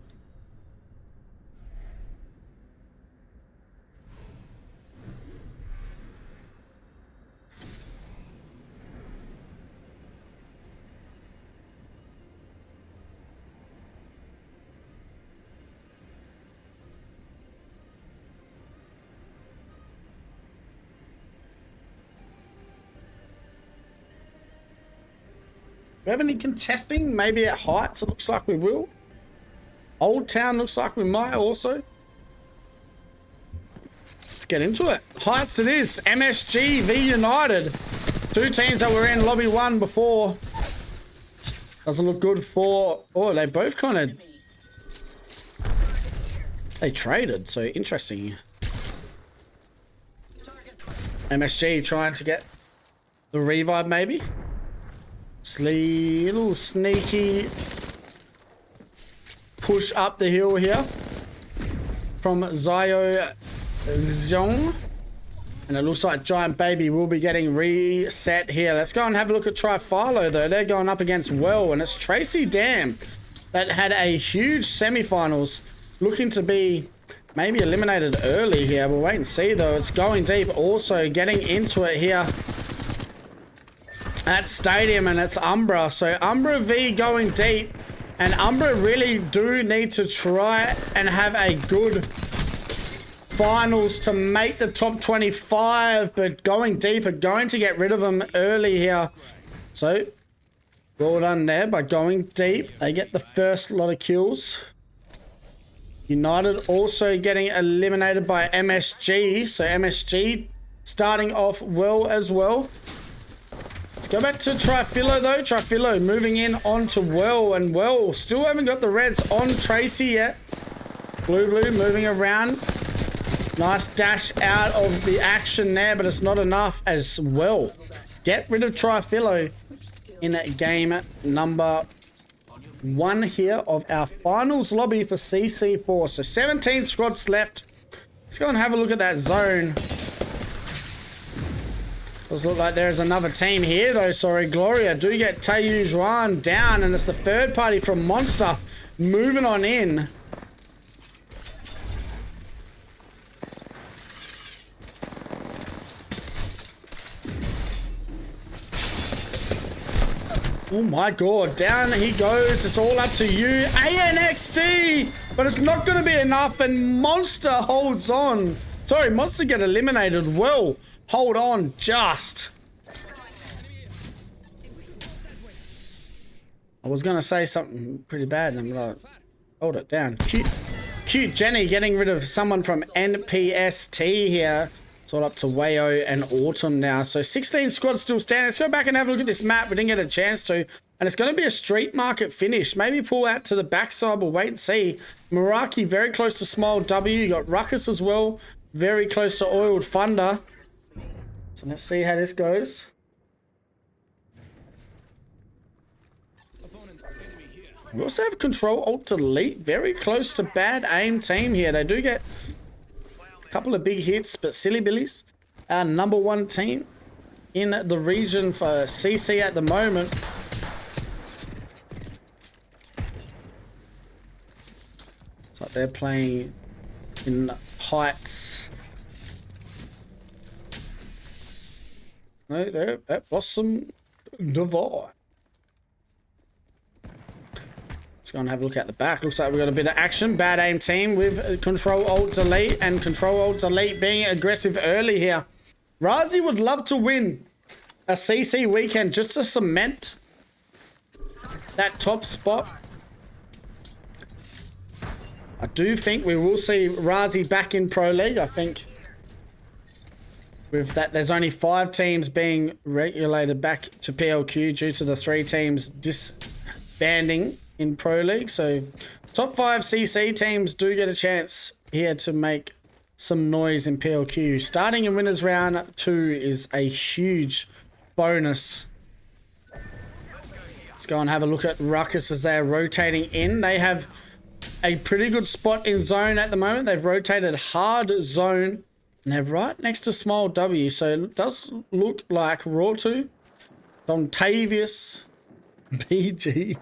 Do we have any contesting? Maybe at Heights, it looks like we will. Old Town looks like we might also. Let's get into it. Heights it is. MSG v United. Two teams that were in lobby 1 before. Doesn't look good for... Oh, they both kind of... They traded, so interesting. MSG trying to get the revive, maybe. Little sneaky push up the hill here from Zio Zhong. And it looks like Giant Baby will be getting reset here. Let's go and have a look at Trifilo, though. They're going up against Well, and it's Tracy Dam that had a huge semifinals, looking to be maybe eliminated early here. We'll wait and see, though. It's going deep, also getting into it here at Stadium, and it's Umbra. So Umbra V going deep, and Umbra really do need to try and have a good finals to make the top 25, but going deep are going to get rid of them early here. So well done there by going deep. They get the first lot of kills. United also getting eliminated by MSG. So MSG starting off well as well. Let's go back to Trifilo, though. Trifilo moving in onto Well, and Well still haven't got the reds on Tracy yet. Blue moving around. Nice dash out of the action there, but it's not enough as well. Get rid of Trifilo in game number 1 here of our finals lobby for CC4. So 17 squads left. Let's go and have a look at that zone. Does look like there's another team here, though. Sorry, Gloria do get Tayu Zhuan down, and it's the third party from Monster moving on in. Oh my god, down he goes. It's all up to you, ANXD, but it's not going to be enough, and Monster holds on. Sorry, Monster get eliminated. Well, hold on just. I was going to say something pretty bad, and I'm like, hold it down. Cute Jenny getting rid of someone from NPST here. It's all up to Wayo and Autumn now. So 16 squads still standing. Let's go back and have a look at this map. We didn't get a chance to. And it's going to be a street market finish. Maybe pull out to the backside. We'll wait and see. Meraki very close to Small W. You got Ruckus as well. Very close to Oiled Thunder. So let's see how this goes. We also have Control Alt Delete. Very close to Bad Aim Team here. They do get couple of big hits, but Silly Billies, our number 1 team in the region for CC at the moment. It's like they're playing in Heights. No, they're at Blossom Divide. Let's go and have a look at the back. Looks like we've got a bit of action. Bad Aim Team with Control Alt Delete, and Control Alt Delete being aggressive early here. Razi would love to win a CC weekend just to cement that top spot. I do think we will see Razi back in Pro League. I think with that, there's only 5 teams being regulated back to PLQ due to the 3 teams disbanding in Pro League. So top 5 CC teams do get a chance here to make some noise in PLQ. Starting in winners round 2 is a huge bonus. Let's go and have a look at Ruckus as they're rotating in. They have a pretty good spot in zone at the moment. They've rotated hard zone, and they're right next to Small W. So it does look like Raw2, Dontavius, BG.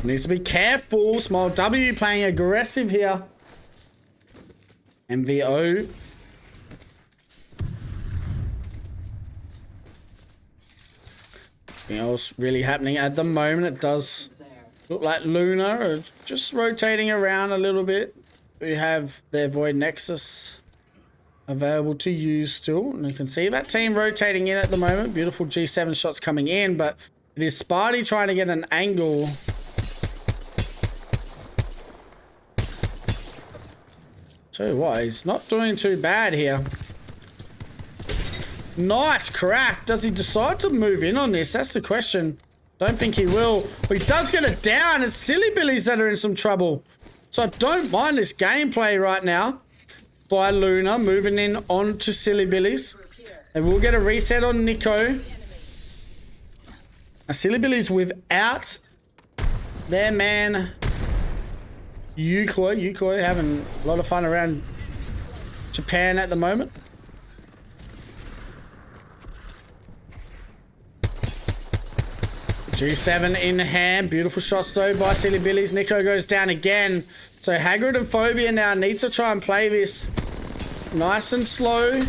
Needs to be careful. Small W playing aggressive here. MVO. Nothing else really happening at the moment. It does look like Luna are just rotating around a little bit. We have their Void Nexus available to use still. And you can see that team rotating in at the moment. Beautiful G7 shots coming in, but it is Sparty trying to get an angle. Tell you what, he's not doing too bad here. Nice crack. Does he decide to move in on this? That's the question. Don't think he will. But he does get it down. It's Silly Billies that are in some trouble. So I don't mind this gameplay right now by Luna moving in on to Silly Billies. And we'll get a reset on Nico. Now, Silly Billies without their man Yukoi. Yukoi having a lot of fun around Japan at the moment. G7 in hand. Beautiful shots though by Silly Billies. Nico goes down again. So Hagrid and Phobia now need to try and play this nice and slow.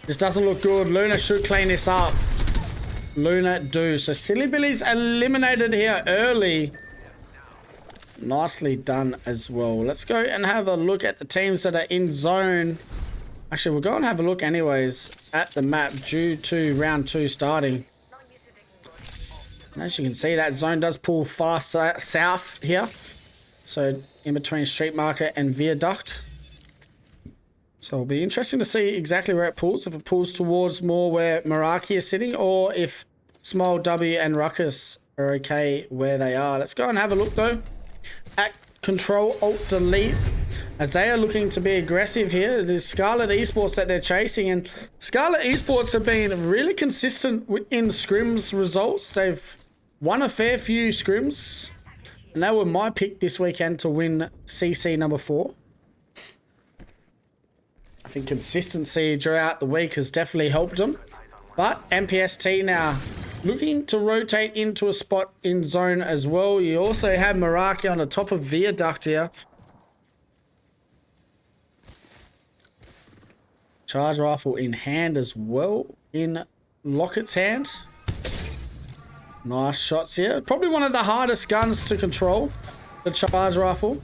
This doesn't look good. Luna should clean this up. Luna do. So Silly Billies eliminated here early. Nicely done as well. Let's go and have a look at the teams that are in zone. Actually, we'll go and have a look anyways at the map due to round 2 starting. As you can see, that zone does pull far south here. So in between Street Market and Viaduct. So it'll be interesting to see exactly where it pulls. If it pulls towards more where Meraki is sitting, or if Small W and Ruckus are okay where they are. Let's go and have a look though at Control Alt Delete, as they are looking to be aggressive here. It is Scarlet Esports that they're chasing, and Scarlet Esports have been really consistent in scrims results. They've won a fair few scrims, and they were my pick this weekend to win CC number 4. I think consistency throughout the week has definitely helped them. But MPST now looking to rotate into a spot in zone as well. You also have Meraki on the top of Viaduct here. Charge rifle in hand as well in Lockett's hand. Nice shots here. Probably one of the hardest guns to control, the charge rifle.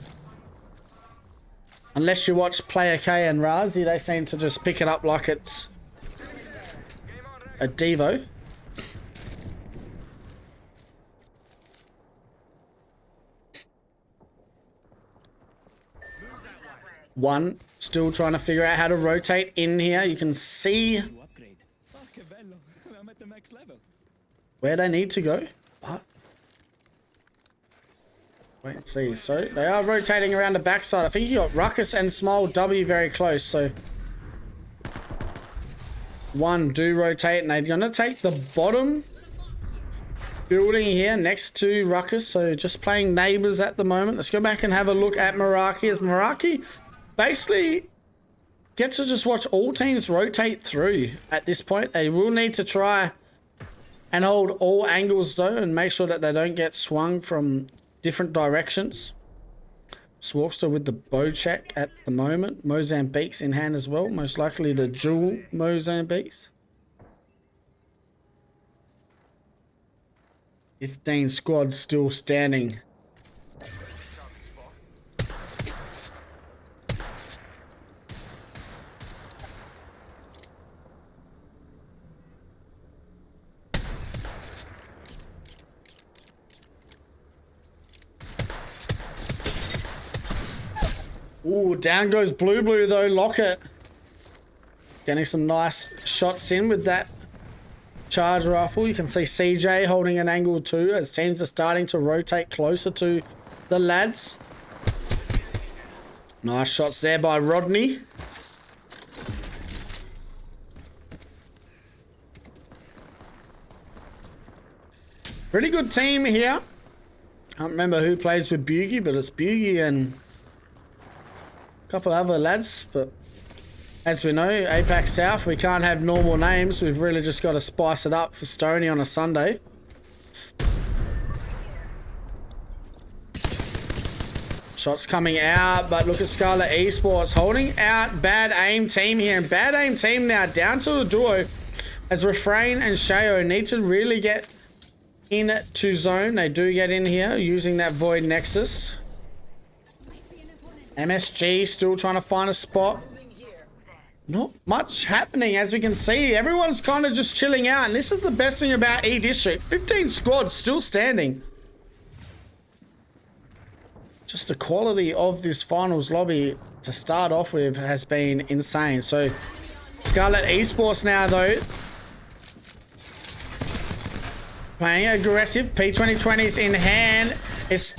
Unless you watch Player K and Razi, they seem to just pick it up like it's a Devo. One still trying to figure out how to rotate in here. You can see where they need to go, but wait and see. So they are rotating around the backside. I think you got Ruckus and Small W very close. So one do rotate, and they're gonna take the bottom building here next to Ruckus. So just playing neighbors at the moment. Let's go back and have a look at Meraki. As Meraki basically get to just watch all teams rotate through at this point. They will need to try and hold all angles though, and make sure that they don't get swung from different directions. Swarkster with the bow check at the moment. Mozambique's in hand as well. Most likely the dual Mozambiques. 15 squads still standing. Ooh, down goes Blue though. Lockett getting some nice shots in with that charge rifle. You can see CJ holding an angle too, as teams are starting to rotate closer to the lads. Nice shots there by Rodney. Pretty good team here. I can't remember who plays with Bugie, but it's Bugie and couple other lads. But as we know, Apac South, we can't have normal names. We've really just got to spice it up for Stoney on a Sunday. Shots coming out, but look at Scarlet Esports holding out Bad Aim Team here, and Bad Aim Team now down to a duo as Refrain and Shayo need to really get into zone. They do get in here using that Void Nexus. MSG still trying to find a spot. Not much happening, as we can see. Everyone's kind of just chilling out, and this is the best thing about E District. 15 squads still standing. just the quality of this finals lobby to start off with has been insane. So Scarlet Esports now though, playing aggressive. P2020's in hand. It's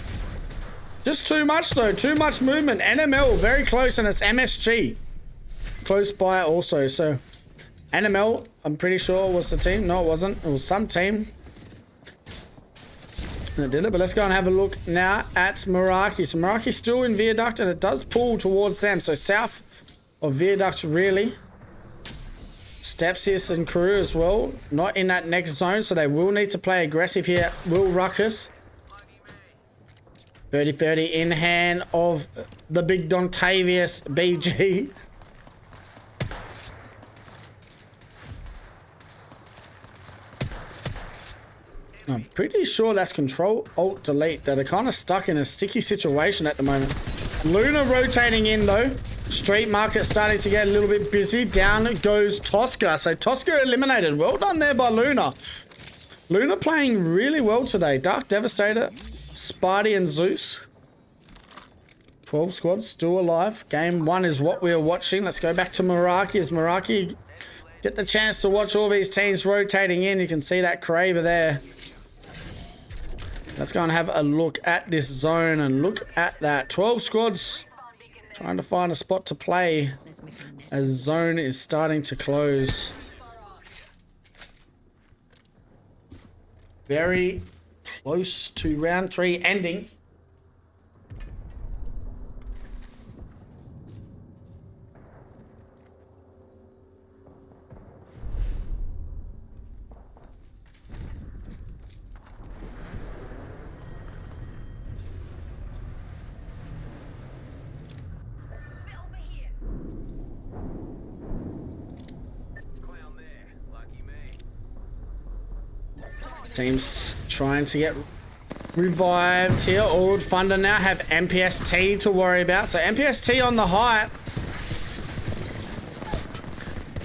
just too much though, too much movement. NML very close, and it's MSG close by also. So NML, I'm pretty sure was the team. No, it wasn't. It was some team that did it. But let's go and have a look now at Meraki. So Meraki's still in Viaduct, and it does pull towards them. So south of Viaduct really. Stepsis and crew as well, not in that next zone, so they will need to play aggressive here. Will Ruckus. 30-30 in hand of the big Dontavius BG. I'm pretty sure that's Control Alt Delete that are kind of stuck in a sticky situation at the moment. Luna rotating in though. Street Market starting to get a little bit busy. Down goes Tosca. So Tosca eliminated. Well done there by Luna. Luna playing really well today. Dark Devastator, Sparty and Zeus. 12 squads still alive. Game 1 is what we are watching. Let's go back to Meraki. As Meraki get the chance to watch all these teams rotating in. You can see that Kraber there. Let's go and have a look at this zone and look at that. 12 squads trying to find a spot to play as zone is starting to close. Very close to round 3 ending. Teams trying to get revived here. Old Thunder now have MPST to worry about. So MPST on the height.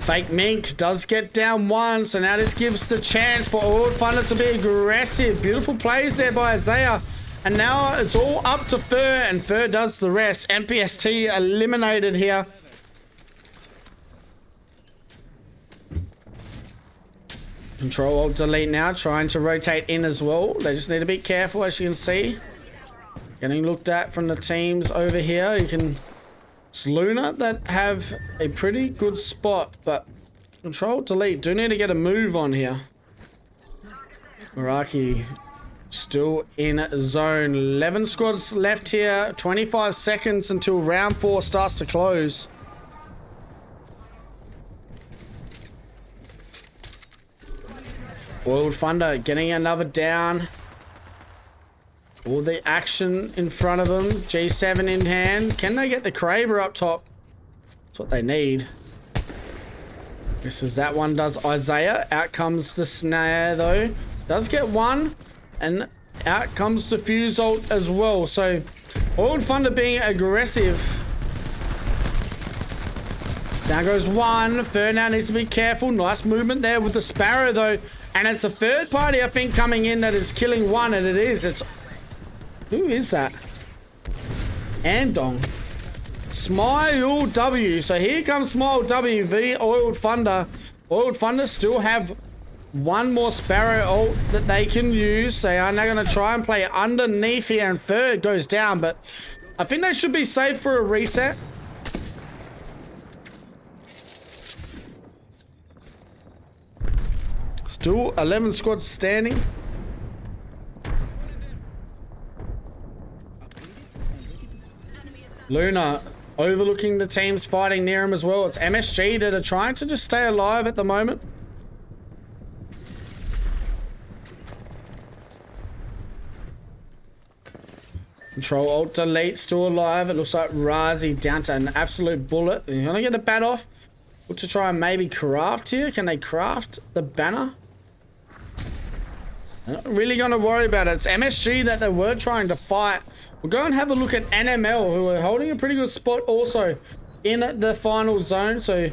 Fake Mink does get down 1. So now this gives the chance for Old Thunder to be aggressive. Beautiful plays there by Isaiah. And now it's all up to Fur, and Fur does the rest. MPST eliminated here. Control Alt Delete now, trying to rotate in as well. They just need to be careful, as you can see. Getting looked at from the teams over here. You can... It's Luna that have a pretty good spot, but Control Alt Delete do need to get a move on here. Meraki still in zone. 11 squads left here. 25 seconds until round 4 starts to close. Oiled Thunder getting another down. All the action in front of them. G7 in hand. Can they get the Kraber up top? That's what they need. This is that one does Isaiah. Out comes the snare though. Does get 1. And out comes the fuse ult as well. So Oiled Thunder being aggressive. Down goes 1. Fur now needs to be careful. Nice movement there with the Sparrow though. And it's a third party, I think, coming in that is killing 1, and it is. It's... Who is that? Andong. Smile W. So here comes Smile W v Oiled Thunder. Oiled Thunder still have 1 more Sparrow ult that they can use. They are now going to try and play underneath here, and third goes down, but I think they should be safe for a reset. Still 11 squads standing. Luna overlooking the teams fighting near him as well. It's MSG that are trying to just stay alive at the moment. Control Alt Delete still alive. It looks like Razi down to an absolute bullet. You're gonna get a bat off. Look to try and maybe craft here. Can they craft the banner? They're not really going to worry about it. It's MSG that they were trying to fight. We'll go and have a look at NML, who are holding a pretty good spot also in the final zone. So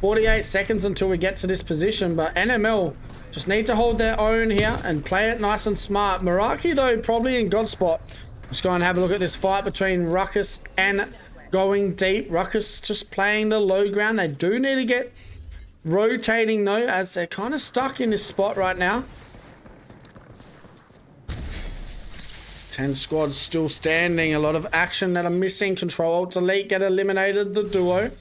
48 seconds until we get to this position. But NML just need to hold their own here and play it nice and smart. Meraki, though, probably in God spot. Let's go and have a look at this fight between Ruckus and Going Deep. Ruckus just playing the low ground. They do need to get rotating though, as they're kind of stuck in this spot right now. 10 squads still standing. A lot of action that are missing. Control Alt Delete get eliminated. The duo.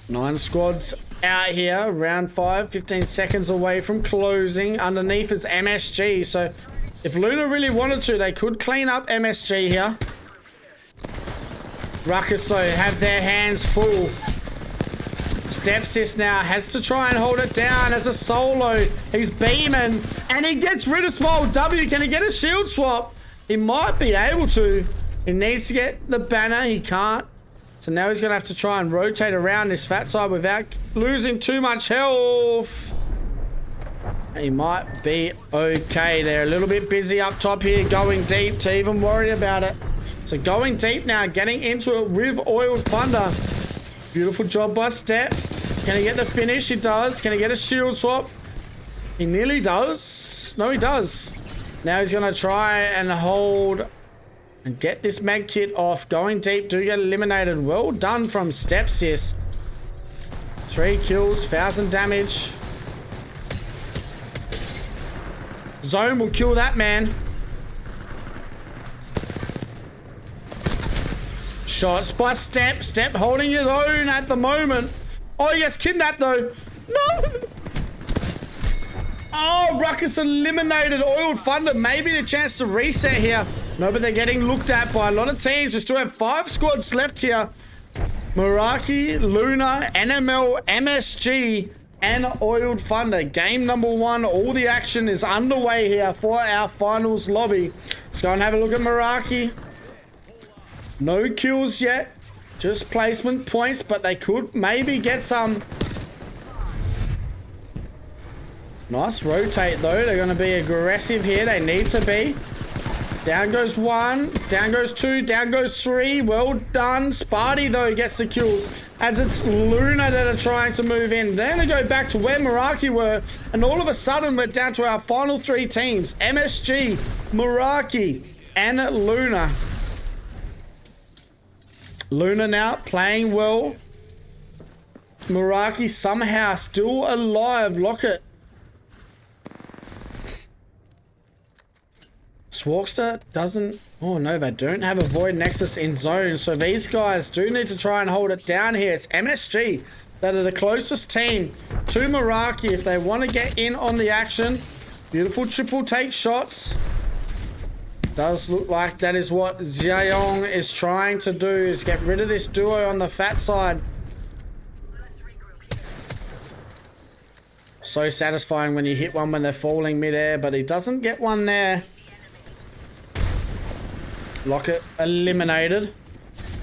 9 squads out here. Round 5. 15 seconds away from closing. Underneath is MSG. So if Luna really wanted to, they could clean up MSG here. Ruckus though have their hands full. Stepsis now has to try and hold it down as a solo. He's beaming and he gets rid of Small W. Can he get a shield swap? He might be able to. He needs to get the banner. He can't. So now he's going to have to try and rotate around this fat side without losing too much health. He might be okay. They're a little bit busy up top here, Going Deep to even worry about it. So Going Deep now, getting into it with Oiled Thunder. Beautiful job by Step. Can he get the finish? He does. Can he get a shield swap? He nearly does. No, he does. Now he's going to try and hold and get this med kit off. Going Deep do get eliminated. Well done from Stepsis. 3 kills, 1,000 damage. Zone will kill that man. Shots by Step. Step holding his own at the moment. Oh, he gets kidnapped though. No! Oh, Ruckus eliminated. Oiled Thunder. Maybe a chance to reset here. No, but they're getting looked at by a lot of teams. We still have 5 squads left here. Meraki, Luna, NML, MSG, and Oiled Thunder. Game number 1. All the action is underway here for our finals lobby. Let's go and have a look at Meraki. No kills yet. Just placement points, but they could maybe get some. Nice rotate though. They're going to be aggressive here. They need to be. Down goes 1. Down goes 2. Down goes 3. Well done. Sparty though gets the kills as it's Luna that are trying to move in. They're going to go back to where Meraki were. And all of a sudden we're down to our final 3 teams. MSG, Meraki, and Luna. Luna now playing well. Meraki somehow still alive. Lockett. Swarkster doesn't... Oh no, they don't have a Void Nexus in zone. So these guys do need to try and hold it down here. It's MSG that are the closest team to Meraki if they want to get in on the action. Beautiful triple take shots. Does look like that is what Xiaoyong is trying to do, is get rid of this duo on the fat side. So satisfying when you hit one when they're falling midair, but he doesn't get one there. Lockett eliminated.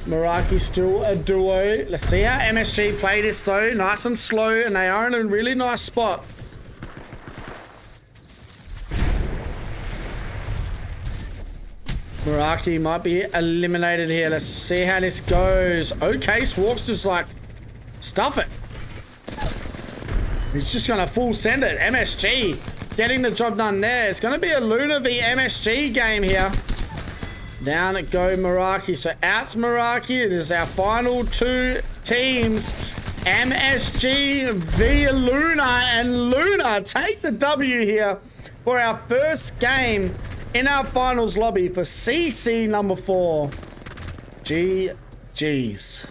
Meraki still a duo. Let's see how MSG play this though. Nice and slow, and they are in a really nice spot. Meraki might be eliminated here. Let's see how this goes. Okay, Swark's just like, stuff it. He's just going to full send it. MSG getting the job done there. It's going to be a Luna v MSG game here. Down it go Meraki. So out's Meraki. It is our final 2 teams. MSG v Luna. And Luna take the W here for our first game in our finals lobby for CC number 4. GG's.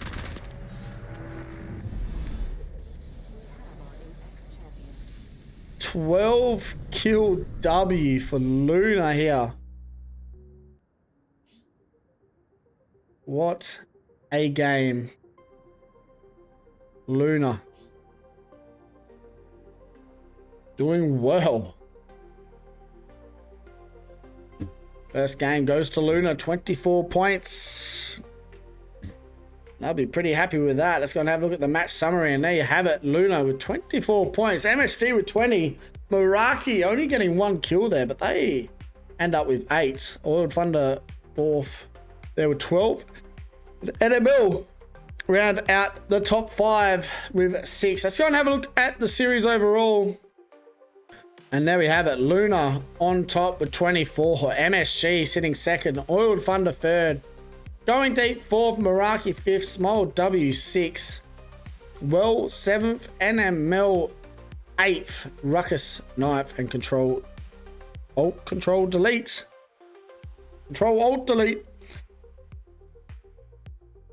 $12 kill W for Luna here. What a game. Luna. Doing well. First game goes to Luna, 24 points. I'll be pretty happy with that. Let's go and have a look at the match summary, and there you have it. Luna with 24 points, MSG with 20. Meraki only getting 1 kill there, but they end up with 8. Oiled Thunder 4th. There were 12. NML round out the top 5 with 6. Let's go and have a look at the series overall. And there we have it. Luna on top with 24. MSG sitting second. Oiled Thunder third. Going Deep fourth. Meraki fifth. Small W sixth. Well seventh. NML eighth. Ruckus ninth. And Control Alt Control Delete. Control Alt Delete.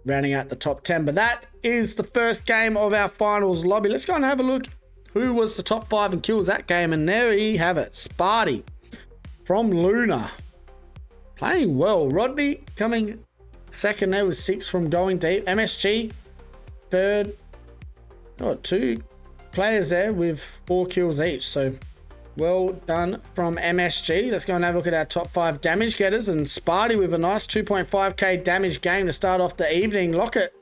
Rounding out the top 10. But that is the first game of our finals lobby. Let's go and have a look. Who was the top 5 in kills that game? And there we have it. Sparty from Luna. Playing well. Rodney coming second there with 6 from Going Deep. MSG third. Got 2 players there with 4 kills each. So well done from MSG. Let's go and have a look at our top 5 damage getters. And Sparty with a nice 2.5k damage game to start off the evening. Lockett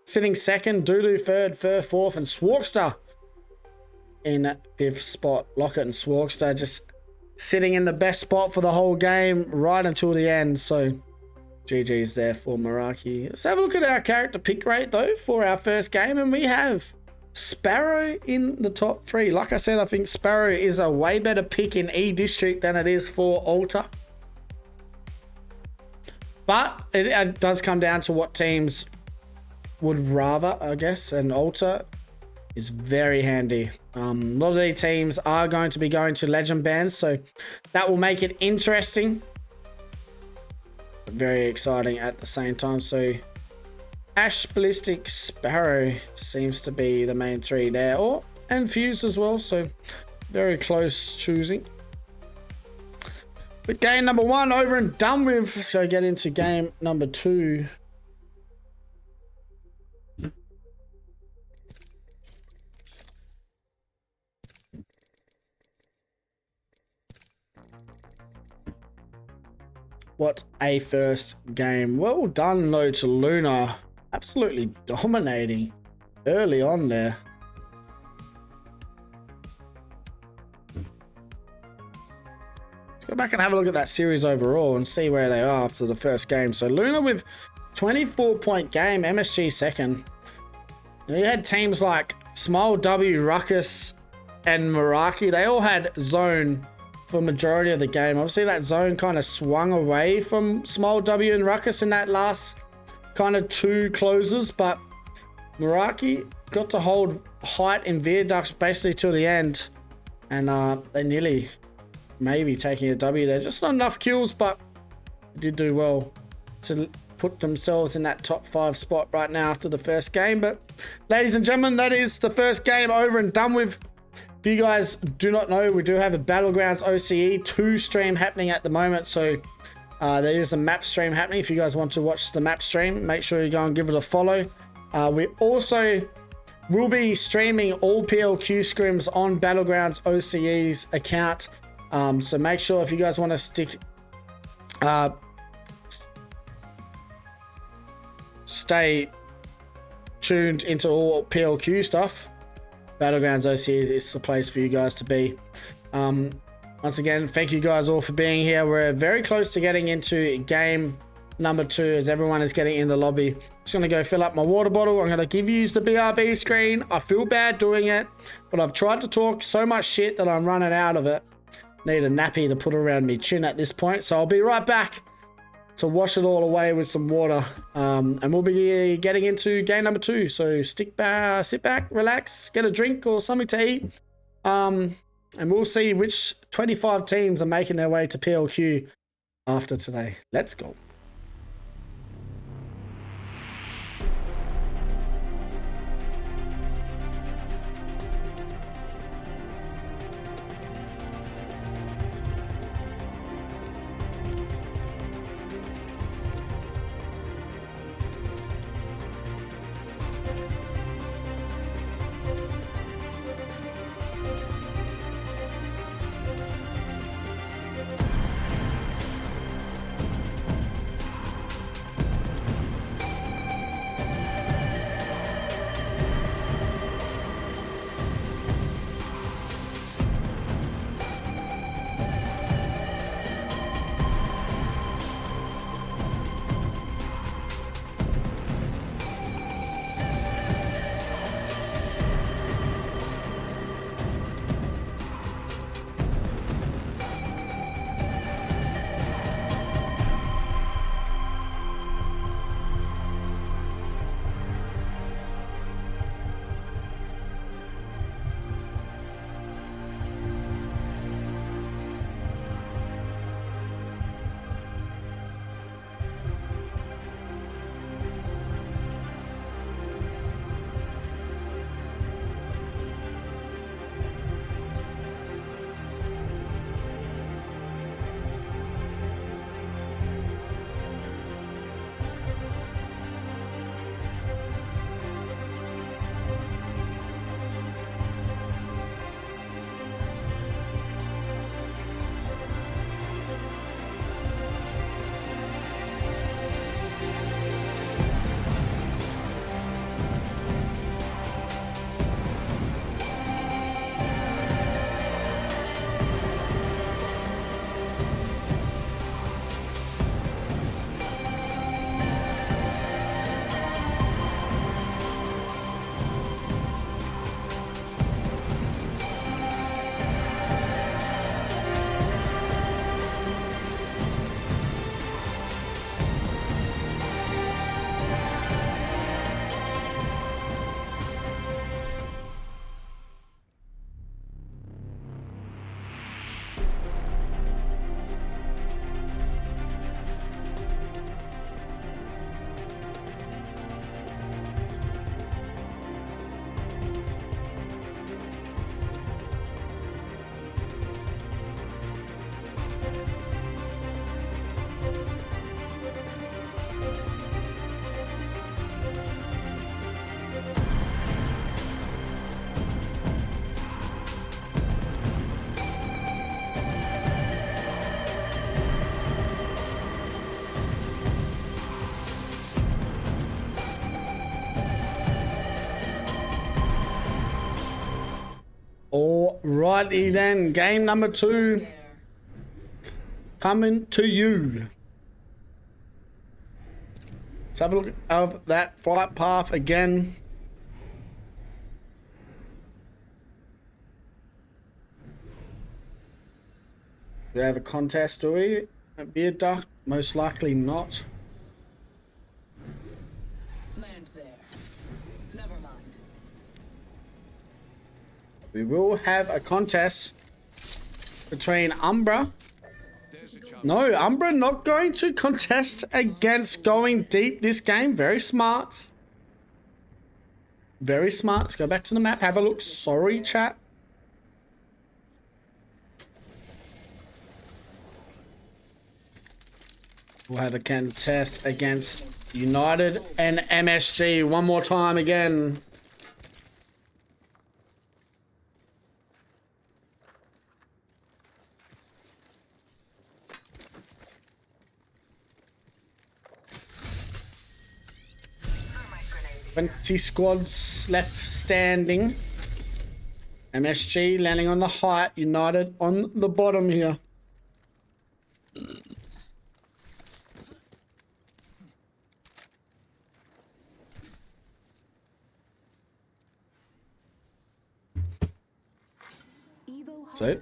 sitting second. Doodoo third. Fur fourth. And Swarkster in 5th spot. Lockett and Swarkster just sitting in the best spot for the whole game right until the end. So GG's there for Meraki. Let's have a look at our character pick rate though for our first game. And we have Sparrow in the top 3. Like I said, I think Sparrow is a way better pick in E District than it is for Altar. But it does come down to what teams would rather, I guess. And Altar is very handy. A lot of these teams are going to be going to legend bands, so that will make it interesting. But very exciting at the same time. So Ash, Ballistic, Sparrow seems to be the main 3 there. And Fuse as well, so very close choosing. But game number 1 over and done with. So get into game number 2. What a first game. Well done though to Luna. Absolutely dominating early on there. Let's go back and have a look at that series overall and see where they are after the first game. So Luna with 24-point game, MSG second. You had teams like Small W, Ruckus, and Meraki. They all had zone for majority of the game. Obviously that zone kind of swung away from Small W and Ruckus in that last kind of 2 closes, but Meraki got to hold height in Viaducts basically till the end, and they nearly maybe taking a W there. Just not enough kills, but did do well to put themselves in that top 5 spot right now after the first game. But ladies and gentlemen, that is the first game over and done with. If you guys do not know, we do have a Battlegrounds OCE 2 stream happening at the moment. So there is a map stream happening. If you guys want to watch the map stream, make sure you go and give it a follow. We also will be streaming all PLQ scrims on Battlegrounds OCE's account. So make sure if you guys want to stay tuned into all PLQ stuff, Battlegrounds OCE is the place for you guys to be. Once again, thank you guys all for being here. We're very close to getting into game number 2 as everyone is getting in the lobby. Just going to go fill up my water bottle. I'm going to give you the BRB screen. I feel bad doing it, but I've tried to talk so much shit that I'm running out of it. Need a nappy to put around me chin at this point. So I'll be right back to wash it all away with some water. And we'll be getting into game number 2. So sit back, relax, get a drink or something to eat. And we'll see which 25 teams are making their way to PLQ after today. Let's go. Righty then, game number 2 There. coming to you. Let's have a look at that flight path again. Do we have a contest, do we? A beard duck? Most likely not. Land there. Never mind. We will have a contest between Umbra. No, Umbra not going to contest against going deep this game. Very smart. Very smart. Let's go back to the map. Have a look. Sorry, chat. We'll have a contest against United and MSG one more time again. Twenty squads left standing. MSG landing on the height, United on the bottom here. So,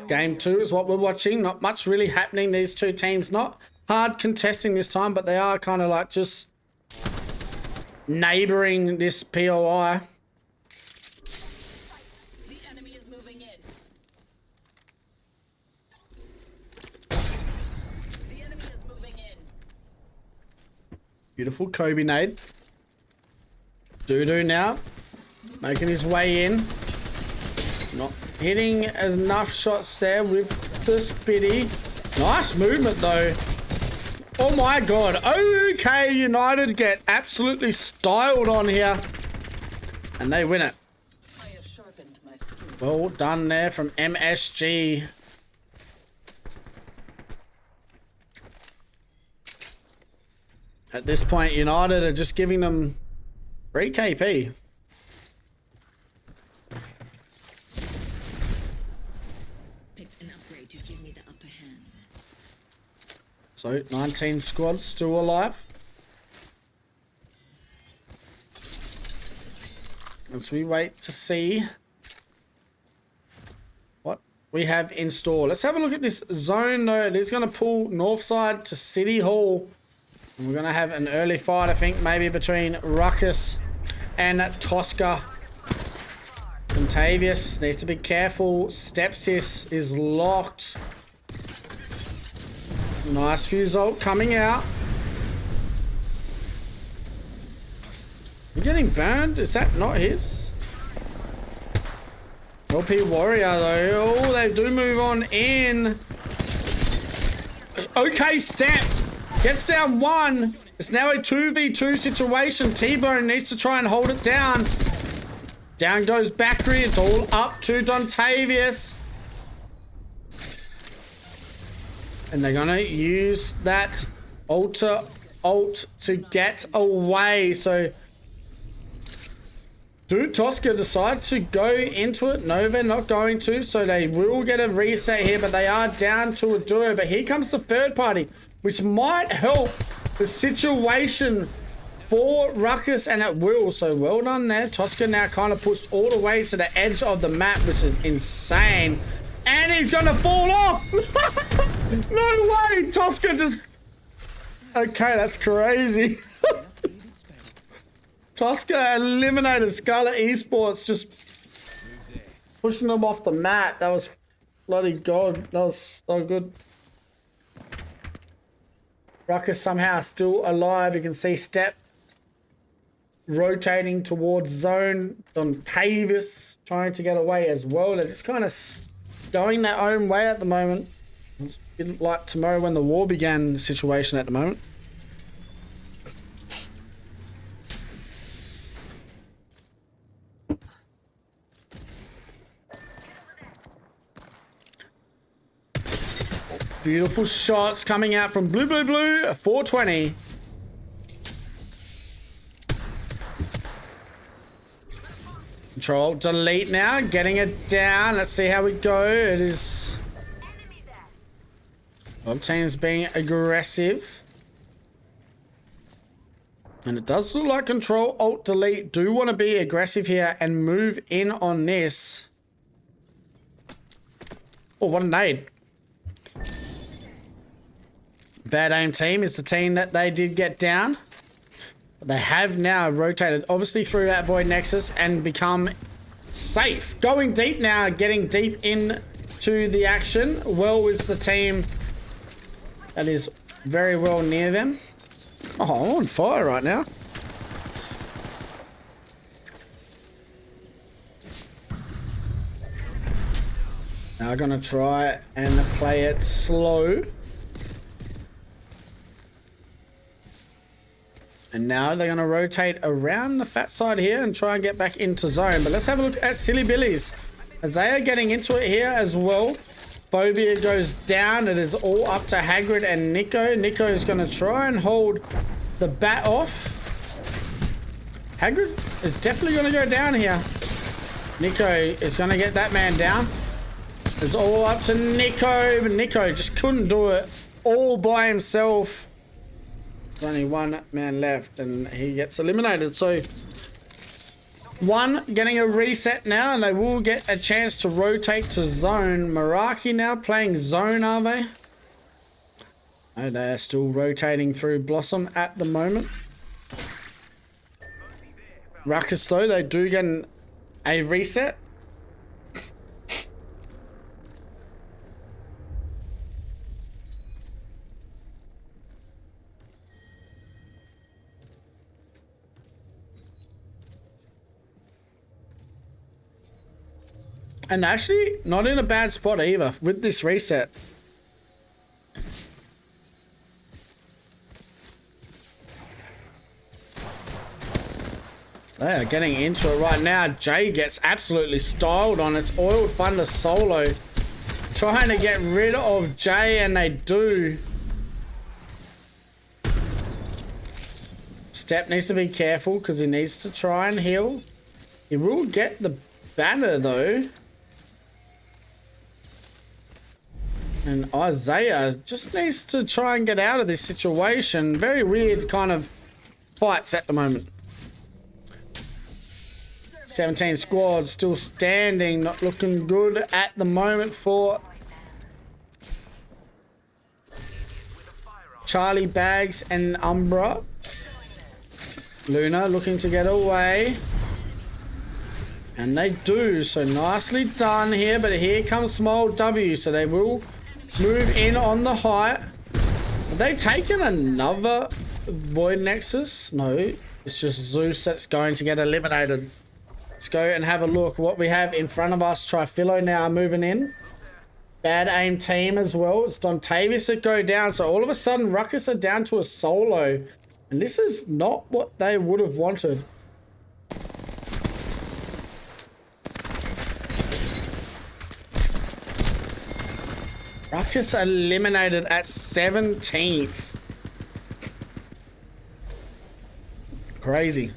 game 2 is what we're watching. Not much really happening. These two teams not hard contesting this time, but they are kind of like just neighboring this POI. The enemy is moving in. The enemy is moving in. Beautiful Kobe nade. Doo now. Making his way in. Not hitting enough shots there with the Spitty. Nice movement though. Oh my god. Okay, United get absolutely styled on here. And they win it. I have sharpened my skill. Well done there from MSG. At this point, United are just giving them 3 KP. Picked an upgrade to give me the upper hand. So, 19 squads still alive. As we wait to see what we have in store. Let's have a look at this zone though. It is going to pull north side to City Hall. And we're going to have an early fight, I think, maybe between Ruckus and Tosca. Contavious needs to be careful. Stepsis is locked. Nice fuse ult coming out. You're getting burned? Is that not his? LP Warrior though. Oh, they do move on in. Okay, Step gets down 1. It's now a 2v2 situation. T-Bone needs to try and hold it down. Down goes Bakri. It's all up to Dontavius. And they're going to use that ult to get away. So, do Tosca decide to go into it? No, they're not going to. So, they will get a reset here, but they are down to a duo. But here comes the third party, which might help the situation for Ruckus, and it will. So, well done there. Tosca now kind of pushed all the way to the edge of the map, which is insane. And he's going to fall off. No way. Tosca just... Okay, that's crazy. Tosca eliminated Scarlet Esports, just pushing them off the mat. That was bloody god. That was so good. Ruckus somehow still alive. You can see Step rotating towards zone. Dontavius trying to get away as well. They're just kind of going their own way at the moment. It's a bit like tomorrow when the war began situation at the moment. Beautiful shots coming out from Blue 420. Control, delete now, getting it down. Let's see how we go. It is... Both teams being aggressive. And it does look like Control, Alt, Delete do want to be aggressive here and move in on this. Oh, what a nade. Bad Aim team is the team that they did get down. They have now rotated, obviously, through that Void Nexus and become safe. Going deep now, getting deep into the action. Well is the team that is very well near them. Oh, I'm on fire right now. Now I'm going to try and play it slow. And now they're going to rotate around the fat side here and try and get back into zone. But let's have a look at Silly Billies. As they are getting into it here as well. Phobia goes down. It is all up to Hagrid and Nico. Nico is going to try and hold the bat off. Hagrid is definitely going to go down here. Nico is going to get that man down. It's all up to Nico. But Nico just couldn't do it all by himself. There's only one man left and he gets eliminated. So one getting a reset now and they will get a chance to rotate to zone. Meraki now playing zone, are they? No, they are still rotating through Blossom at the moment. Ruckus though, they do get a reset. And actually, not in a bad spot either with this reset. They are getting into it right now. Jay gets absolutely styled on its Oiled Thunder solo. Trying to get rid of Jay, and they do. Step needs to be careful because he needs to try and heal. He will get the banner though. And Isaiah just needs to try and get out of this situation. Very weird kind of fights at the moment. 17 squads still standing, not looking good at the moment for Charlie, Bags and Umbra. Luna looking to get away. And they do, so nicely done here, but here comes Small W, so they will move in on the height. Have they taken another Void Nexus? No, it's just Zeus that's going to get eliminated. Let's go and have a look what we have in front of us. Trifilo now moving in. Bad Aim team as well. It's Dontavius that go down, so all of a sudden Ruckus are down to a solo. And this is not what they would have wanted. Ruckus eliminated at 17th. Crazy.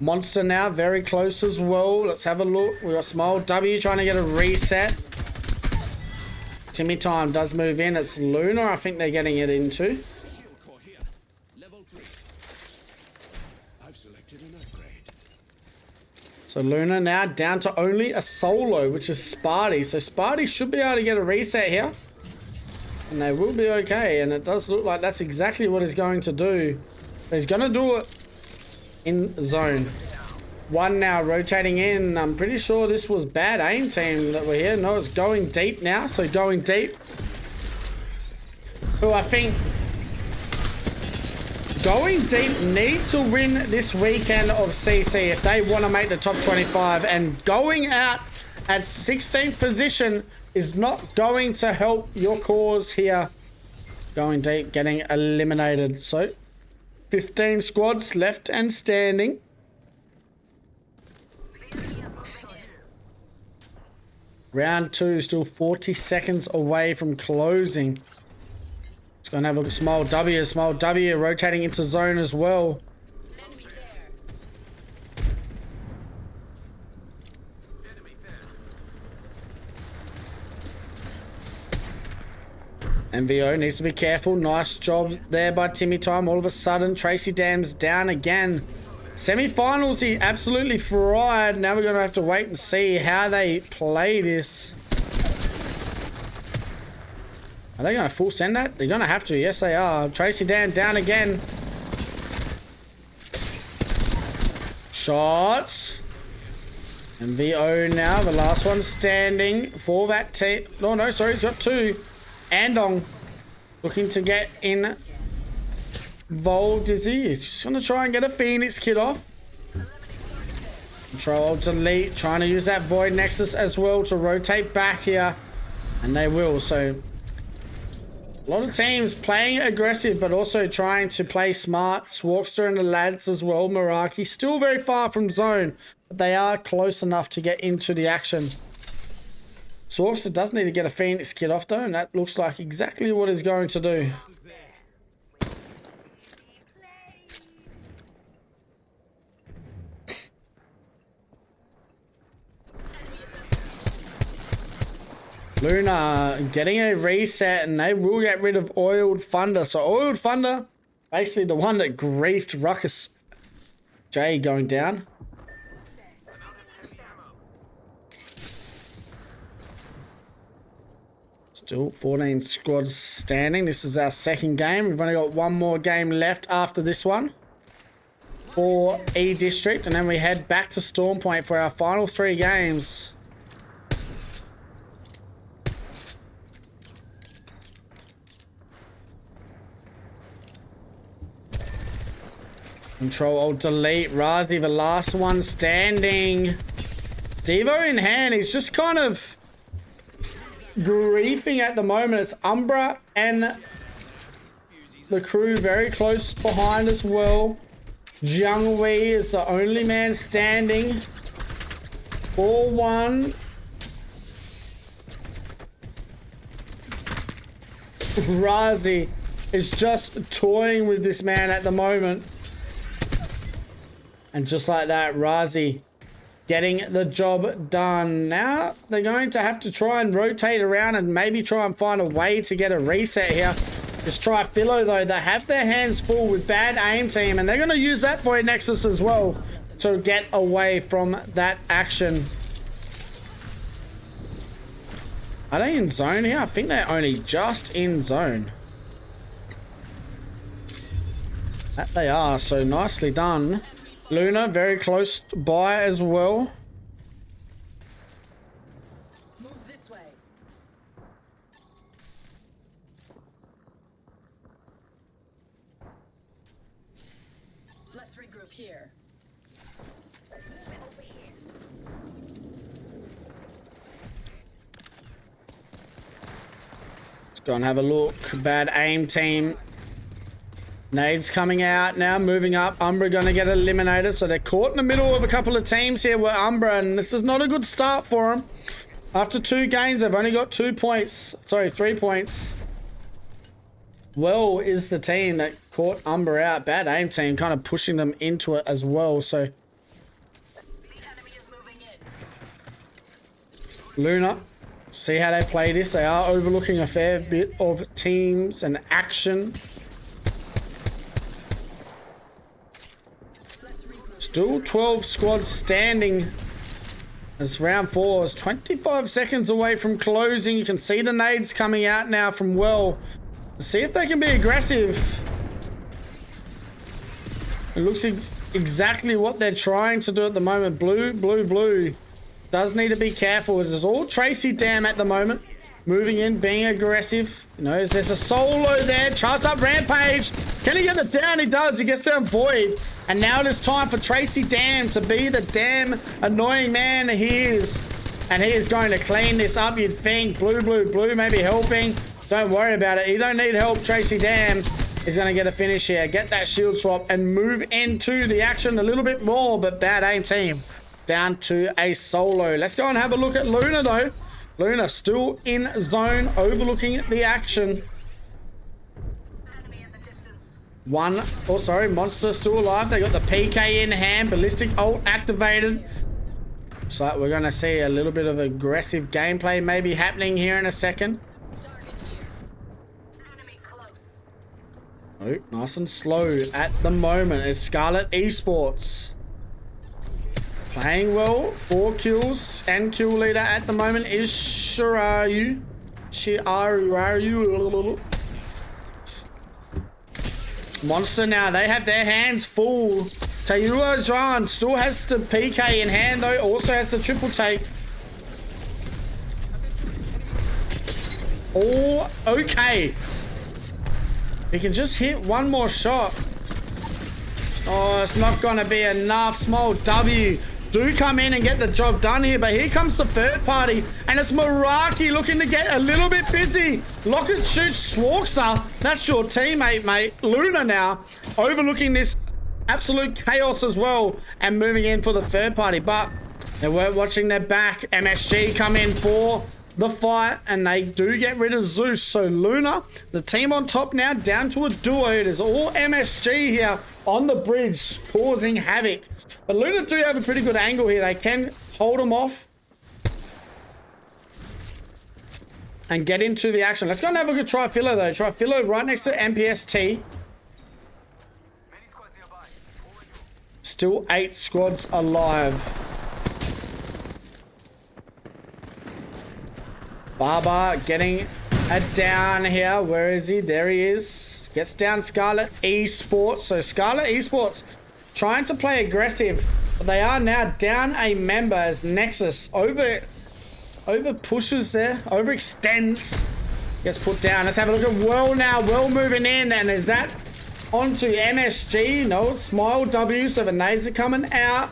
Monster now very close as well. Let's have a look. We got Small W trying to get a reset. Timmy Time does move in. It's Luna, I think they're getting it into. So Luna now down to only a solo, which is Sparty. So Sparty should be able to get a reset here. And they will be okay. And it does look like that's exactly what he's going to do. He's going to do it in zone. One now rotating in. I'm pretty sure this was Bad Aim team that were here. No, it's going deep now. So going deep. Who I think going deep need to win this weekend of CC if they want to make the top 25, and going out at 16th position is not going to help your cause here. Going deep, getting eliminated. So 15 squads left and standing. Round 2 still 40 seconds away from closing. It's going to have a Small W. Small W rotating into zone as well. MVO needs to be careful. Nice job there by Timmy Time. All of a sudden, Tracy Dam's down again. Semi-finals, he absolutely fried. Now we're going to have to wait and see how they play this. Are they going to full send that? They're going to have to. Yes, they are. Tracy Dam down again. Shots. MVO now, the last one standing for that team. No, no, sorry, he's got two. Andong looking to get in. Dizzy. He's just going to try and get a Phoenix kit off. Control Delete, trying to use that Void Nexus as well to rotate back here. And they will, so a lot of teams playing aggressive, but also trying to play smart. Swarkster and the lads as well. Meraki still very far from zone, but they are close enough to get into the action. Swarkster does need to get a Phoenix kit off though, and that looks like exactly what he's going to do. Luna getting a reset, and they will get rid of Oiled Thunder. So Oiled Thunder, basically the one that griefed Ruckus J going down. Still 14 squads standing. This is our second game. We've only got one more game left after this one for E District, and then we head back to Storm Point for our final 3 games. Control Alt Delete. Razi, the last one standing. Devo in hand. He's just kind of griefing at the moment. It's Umbra and the crew very close behind as well. Jiang Wei is the only man standing. 4-1. Razi is just toying with this man at the moment. And just like that, Razi getting the job done. Now they're going to have to try and rotate around and maybe try and find a way to get a reset here. Just try Philo though. They have their hands full with bad aim team, and they're going to use that Void Nexus as well to get away from that action. Are they in zone here? I think they're only just in zone. That they are, so nicely done. Luna very close by as well. Move this way. Let's regroup here. Let's go and have a look. Bad aim team. Nades coming out now, moving up. Umbra going to get eliminated. So they're caught in the middle of a couple of teams here with Umbra, and this is not a good start for them. After 2 games, they've only got 2 points. Sorry, 3 points. Well is the team that caught Umbra out. Bad aim team kind of pushing them into it as well. So The enemy is moving in. Luna, see how they play this. They are overlooking a fair bit of teams and action. Still 12 squads standing as round 4 is 25 seconds away from closing. You can see the nades coming out now from Well. See if they can be aggressive. It looks exactly what they're trying to do at the moment. Blue does need to be careful. It is all Tracy Dam at the moment. Moving in, being aggressive. You know, there's a solo there. Charge up Rampage. Can he get it down? He does. He gets down Void. And now it is time for Tracy Dam to be the damn annoying man he is. And he is going to clean this up, you'd think. Blue maybe helping. Don't worry about it. You don't need help. Tracy Dam is going to get a finish here. Get that shield swap and move into the action a little bit more. But bad aim team down to a solo. Let's go and have a look at Luna though. Luna still in zone, overlooking the action. Monster still alive. They got the PK in hand, ballistic ult activated. So we're going to see a little bit of aggressive gameplay maybe happening here in a second. Oh, nice and slow at the moment is Scarlet Esports. Playing well, 4 kills, and kill leader at the moment is Shirayu. Monster now, they have their hands full. Taiyua Zhan still has the PK in hand though, also has the triple take. Oh, okay. He can just hit one more shot. Oh, it's not going to be enough. Small W do come in and get the job done here, but here comes the third party, and it's Meraki looking to get a little bit busy. Locket shoots Swarkster. That's your teammate, mate. Luna now overlooking this absolute chaos as well and moving in for the third party, but they weren't watching their back. MSG come in for the fight, and they do get rid of Zeus. So Luna, the team on top now, down to a duo. It is all MSG here on the bridge, causing havoc. But Luna do have a pretty good angle here. They can hold them off and get into the action. Let's go and have a look at Trifilo though. Trifilo right next to MPST. Still 8 squads alive. Baba getting a down here. Where is he? There he is. Gets down Scarlet Esports. So Scarlet Esports trying to play aggressive, but they are now down a member as Nexus over pushes there, overextends, gets put down. Let's have a look at Well now. Well moving in, and is that onto MSG? No, Smile W, so the nades are coming out.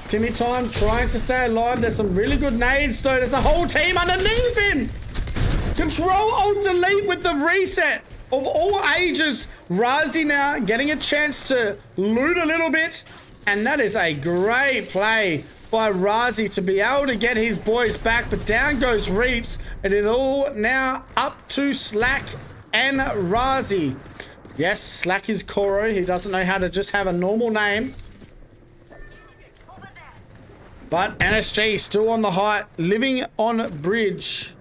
Timmy Time trying to stay alive. There's some really good nades though. There's a whole team underneath him. Control Alt Delete with the reset of all ages. Razi now getting a chance to loot a little bit, and that is a great play by Razi to be able to get his boys back. But down goes Reaps, and it all now up to Slack and Razi. Yes, Slack is Koro. He doesn't know how to just have a normal name. But NSG still on the height, living on bridge.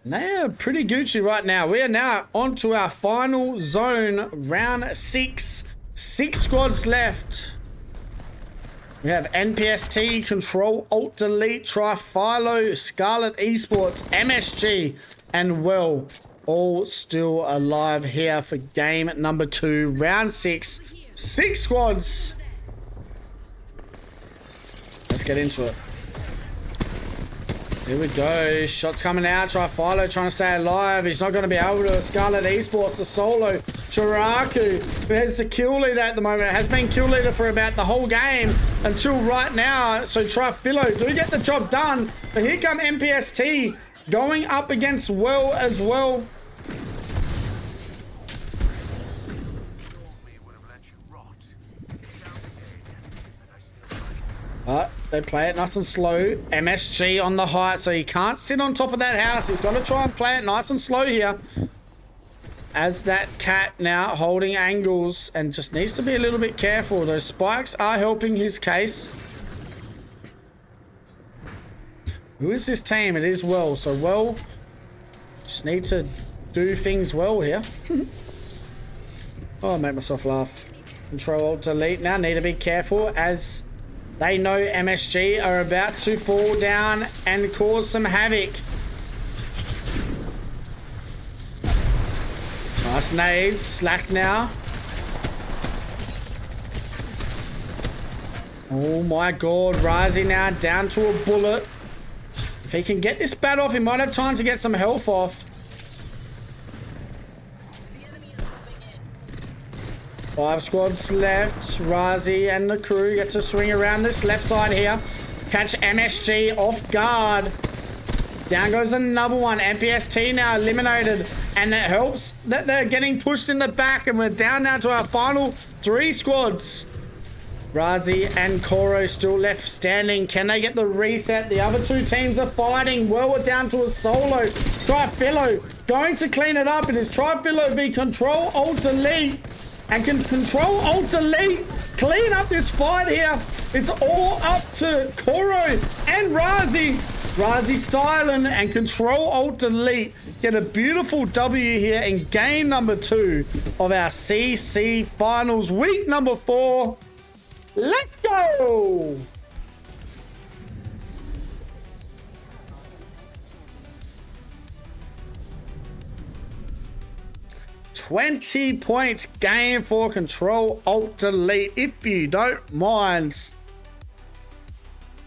They are pretty Gucci right now. We are now on to our final zone, round 6. 6 squads left. We have NPST, Control, Alt, Delete, Trifilo, Scarlet Esports, MSG, and Well, all still alive here for game number 2, round 6. 6 squads. Let's get into it. Here we go. Shots coming out. Trifilo trying to stay alive. He's not going to be able to. Scarlet Esports, the solo. Chiraku, who has the kill leader at the moment, has been kill leader for about the whole game until right now. So Trifilo do get the job done. But here come MPST going up against Well as well. But they play it nice and slow. MSG on the height, so he can't sit on top of that house. He's got to try and play it nice and slow here. As that cat now holding angles and just needs to be a little bit careful. Those spikes are helping his case. Who is this team? It is Well. So Well just need to do things well here. Oh, I made myself laugh. Control Alt Delete now. Need to be careful as they know MSG are about to fall down and cause some havoc. Nice nades. Slack now. Oh my god. Razi now down to a bullet. If he can get this bat off, he might have time to get some health off. 5 squads left. Razi and the crew get to swing around this left side here. Catch MSG off guard. Down goes another one. MPST now eliminated. And it helps that they're getting pushed in the back. And we're down now to our final 3 squads. Razi and Koro still left standing. Can they get the reset? The other 2 teams are fighting. Well, we're down to a solo. Trifilo going to clean it up. It is Trifilo be Control Alt Delete. And can Control Alt Delete clean up this fight here. It's all up to Koro and Razi. Razi styling and Control Alt Delete get a beautiful W here in game number 2 of our CC Finals, week number 4. Let's go! $20 points game for Control Alt Delete, if you don't mind.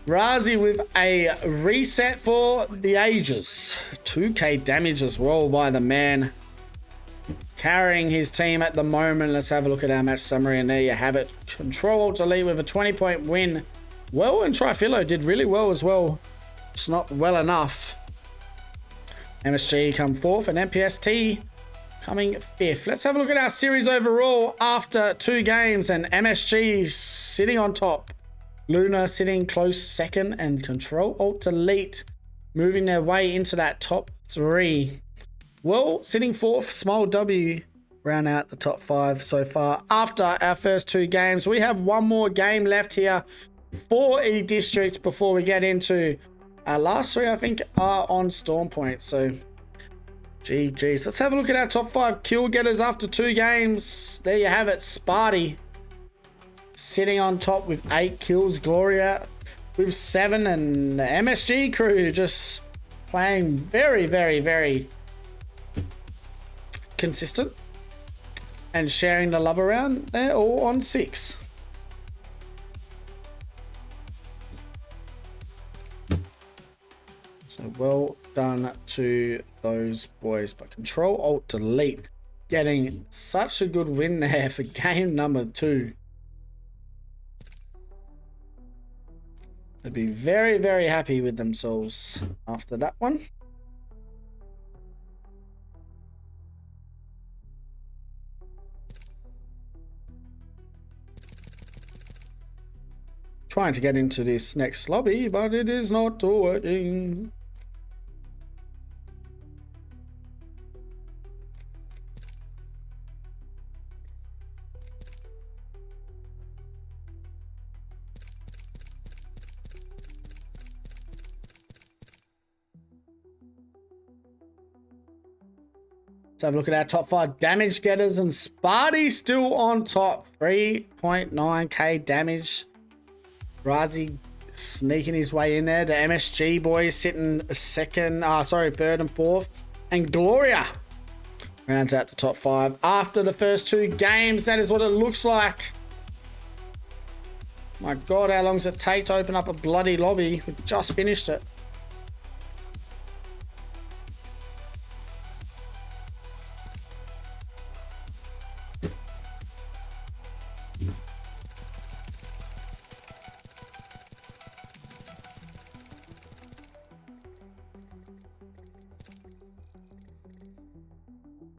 Razi with a reset for the ages. 2k damage as well by the man. Carrying his team at the moment. Let's have a look at our match summary, and there you have it. Control Alt Delete with a 20-point win. Well, and Trifillo did really well as well. It's not well enough. MSG come 4th and MPST coming 5th. Let's have a look at our series overall after 2 games, and MSG sitting on top. Luna sitting close 2nd, and Control Alt Delete moving their way into that top 3. Well, sitting 4th, small W, round out the top 5 so far. After our first 2 games, we have one more game left here for E-District before we get into our last 3, I think, are on Storm Point. So, GG's. Let's have a look at our top 5 kill getters after 2 games. There you have it, Sparty sitting on top with 8 kills. Gloria with 7, and the MSG crew just playing very, very, very consistent and sharing the love around. They're all on 6. So well done to those boys. But Control Alt Delete getting such a good win there for game number 2. They'd be very, very happy with themselves after that one. Trying to get into this next lobby, but it is not working. Let's have a look at our top 5 damage getters, and Sparty still on top. 3.9k damage. Razi sneaking his way in there. The MSG boys sitting 3rd and 4th. And Gloria rounds out the top 5. After the first 2 games, that is what it looks like. My God, how long does it take to open up a bloody lobby? We just finished it.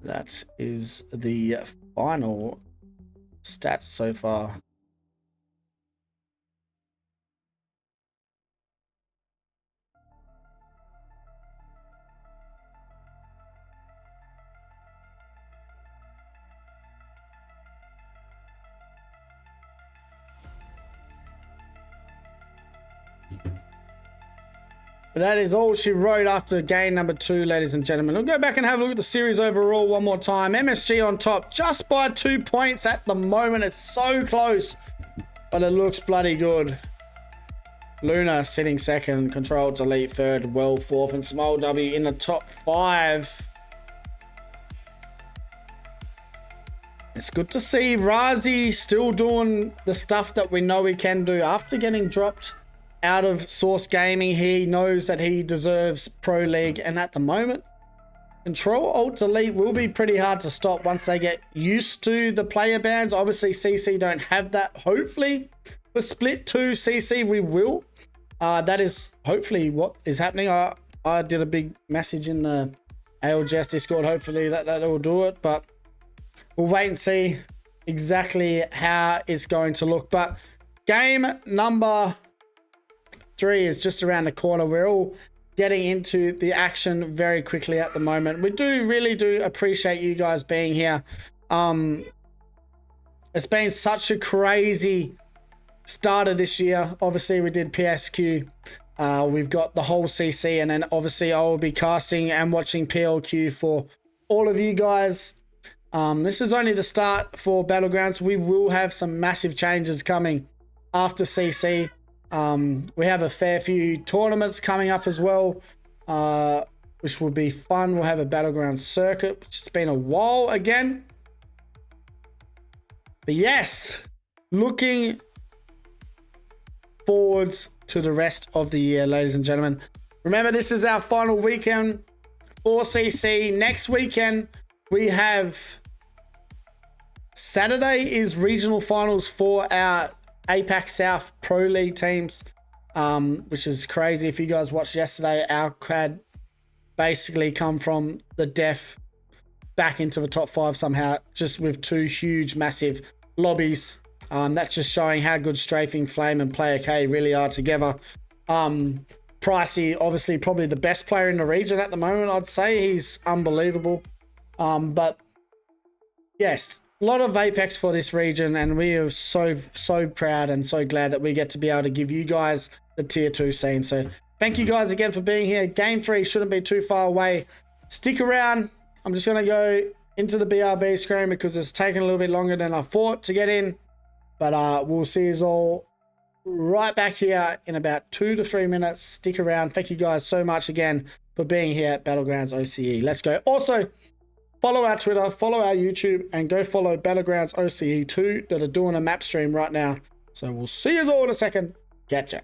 That is the final stats so far. But that is all she wrote after game number 2, ladies and gentlemen. We'll go back and have a look at the series overall one more time. MSG on top just by 2 points at the moment. It's so close, but it looks bloody good. Luna sitting 2nd, Control Delete 3rd, well 4th, and Small W in the top 5. It's good to see Razi still doing the stuff that we know he can do. After getting dropped out of Source Gaming, he knows that he deserves Pro League, and at the moment, Control Alt Delete will be pretty hard to stop once they get used to the player bans. Obviously, CC don't have that. Hopefully, for Split 2 CC, we will. That is hopefully what is happening. I did a big message in the ALGS Discord. Hopefully that will do it, but we'll wait and see exactly how it's going to look. But game number 3 is just around the corner. We're all getting into the action very quickly at the moment. We really do appreciate you guys being here. It's been such a crazy start of this year. Obviously, we did PSQ We've got the whole CC, and then obviously I will be casting and watching PLQ for all of you guys. This is only the start for Battlegrounds. We will have some massive changes coming after CC. We have a fair few tournaments coming up as well, which will be fun. We'll have a Battlegrounds circuit, which has been a while again. But yes, looking forwards to the rest of the year, ladies and gentlemen. Remember, this is our final weekend for CC. Next weekend, we have Saturday is regional finals for our Apac South Pro League teams, which is crazy. If you guys watched yesterday, our had basically come from the def back into the top 5 somehow, just with 2 huge, massive lobbies. That's just showing how good Strafing, Flame, and Player K really are together. Pricey, obviously, probably the best player in the region at the moment, I'd say. He's unbelievable. But yes, a lot of Apex for this region, and we are so proud and so glad that we get to be able to give you guys the tier 2 scene. So thank you guys again for being here. Game 3 shouldn't be too far away. Stick around. I'm just going to go into the BRB screen because it's taken a little bit longer than I thought to get in. But we'll see you all right back here in about 2 to 3 minutes. Stick around. Thank you guys so much again for being here at Battlegrounds OCE. Let's go. Also, follow our Twitter, follow our YouTube, and go follow Battlegrounds OCE 2 that are doing a map stream right now. So we'll see you all in a second. Catch ya.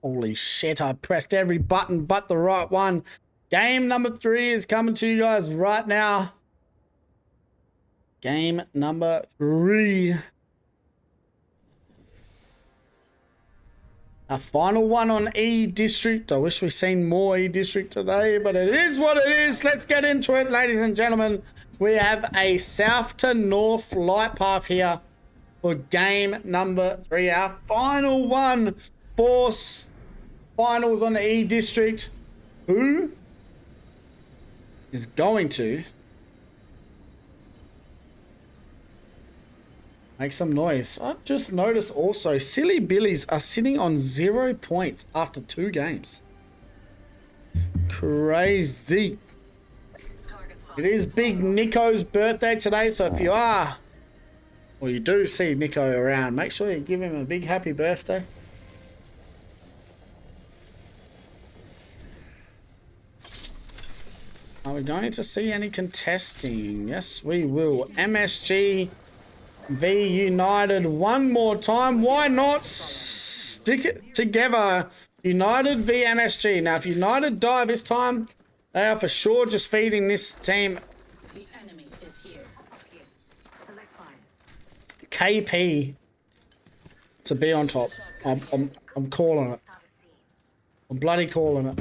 Holy shit, I pressed every button but the right one. Game number 3 is coming to you guys right now. Game number 3. Our final one on E District. I wish we'd seen more E District today, but it is what it is. Let's get into it, ladies and gentlemen. We have a south to north flight path here for game number 3. Our final one for finals on the E District. Who is going to make some noise? I've just noticed also Silly Billies are sitting on 0 points after 2 games. Crazy. It is Big Nico's birthday today, so if you are, or you do see Nico around, make sure you give him a big happy birthday. Are we going to see any contesting? Yes, we will. MSG v United one more time. Why not stick it together? United v MSG. Now, if United die this time, they are for sure just feeding this team. The enemy is here. KP to be on top. I'm calling it. I'm bloody calling it.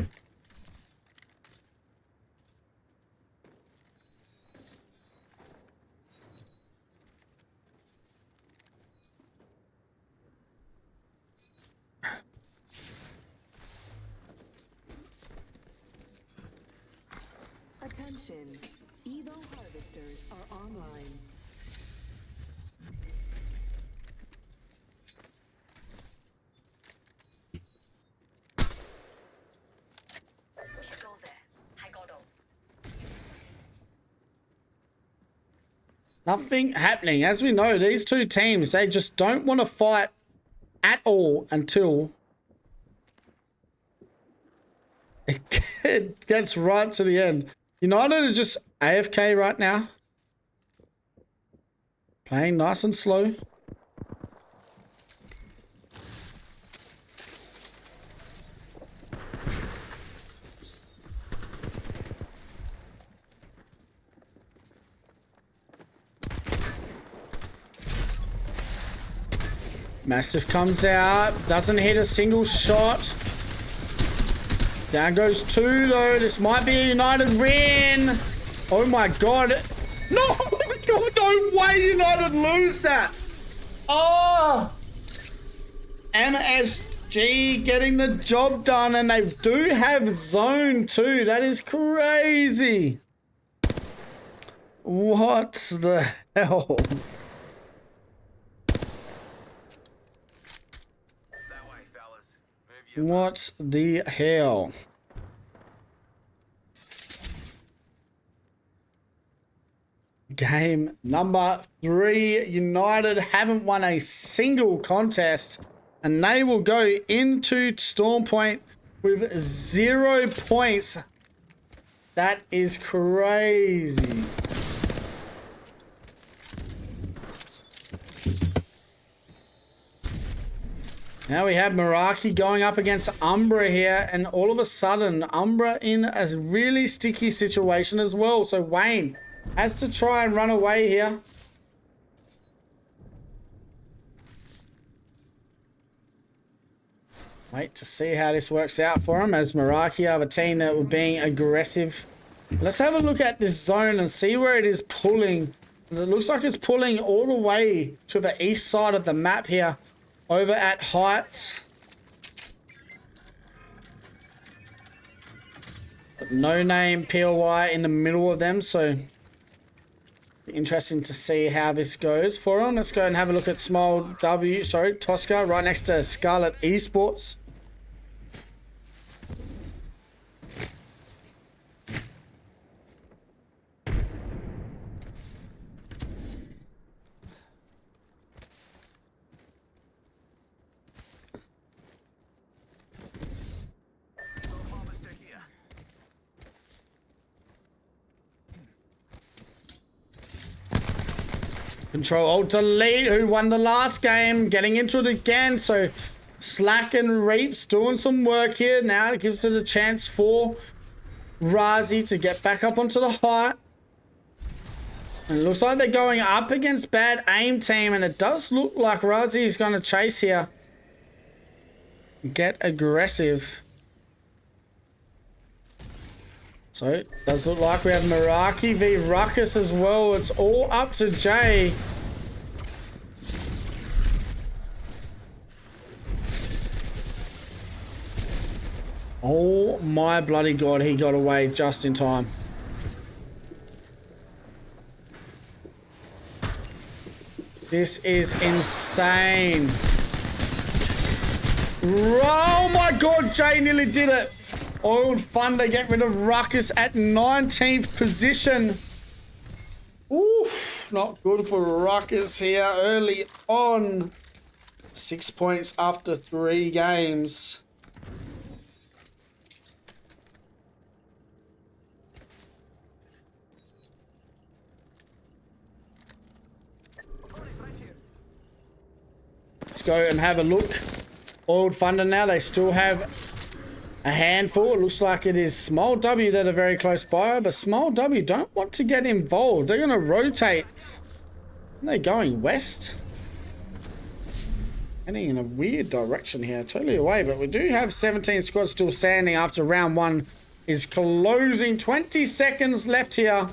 Attention, Evo harvesters are online. Nothing happening. As we know, these two teams, they just don't want to fight at all until it gets right to the end. United are just AFK right now. Playing nice and slow. Massive comes out. Doesn't hit a single shot. Down goes 2 though. This might be a United win. Oh my god. No, oh my god, no way United lose that. Oh. MSG getting the job done, and they do have zone too. That is crazy. What the hell? What the hell? Game number 3. United haven't won a single contest, and they will go into Storm Point with 0 points. That is crazy. Now we have Meraki going up against Umbra here, and all of a sudden Umbra in a really sticky situation as well. So Wayne has to try and run away here. Wait to see how this works out for him, as Meraki have a team that were being aggressive. Let's have a look at this zone and see where it is pulling. It looks like it's pulling all the way to the east side of the map here. Over at Heights. But no name POI in the middle of them, so interesting to see how this goes for them. Let's go and have a look at Tosca right next to Scarlet Esports. Control Alt Delete, who won the last game, getting into it again. So Slack and Reaps doing some work here. Now it gives it a chance for Razi to get back up onto the height. And it looks like they're going up against bad aim team, and it does look like Razi is going to chase here. Get aggressive. So it does look like we have Meraki v Ruckus as well. It's all up to Jay. Oh my bloody god, he got away just in time. This is insane. Oh my god, Jay nearly did it. Oiled Thunder get rid of Ruckus at 19th position. Ooh, not good for Ruckus here early on. 6 points after 3 games. Let's go and have a look. Oiled Thunder now, they still have a handful. It looks like it is Small W that are very close by, but Small W don't want to get involved. They're going to rotate. They're going west. Heading in a weird direction here. Totally away, but we do have 17 squads still standing after round 1 is closing. 20 seconds left here.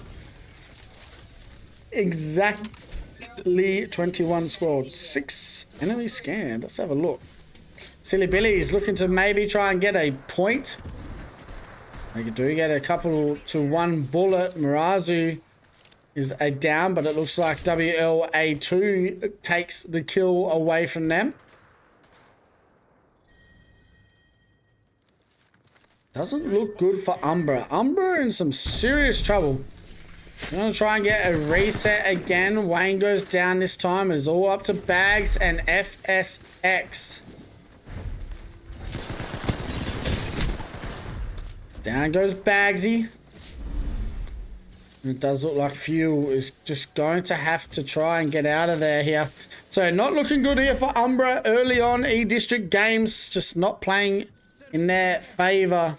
Exactly 21 squads. 6 enemies scanned. Let's have a look. Silly Billy's looking to maybe try and get a point. They do get a couple to 1 bullet. Mirazu is a down, but it looks like WLA2 takes the kill away from them. Doesn't look good for Umbra. Umbra in some serious trouble. We're going to try and get a reset again. Wayne goes down this time. It's all up to Bags and FSX. Down goes Bagsy. It does look like Fuel is just going to have to try and get out of there here. So not looking good here for Umbra early on. E-District games just not playing in their favor.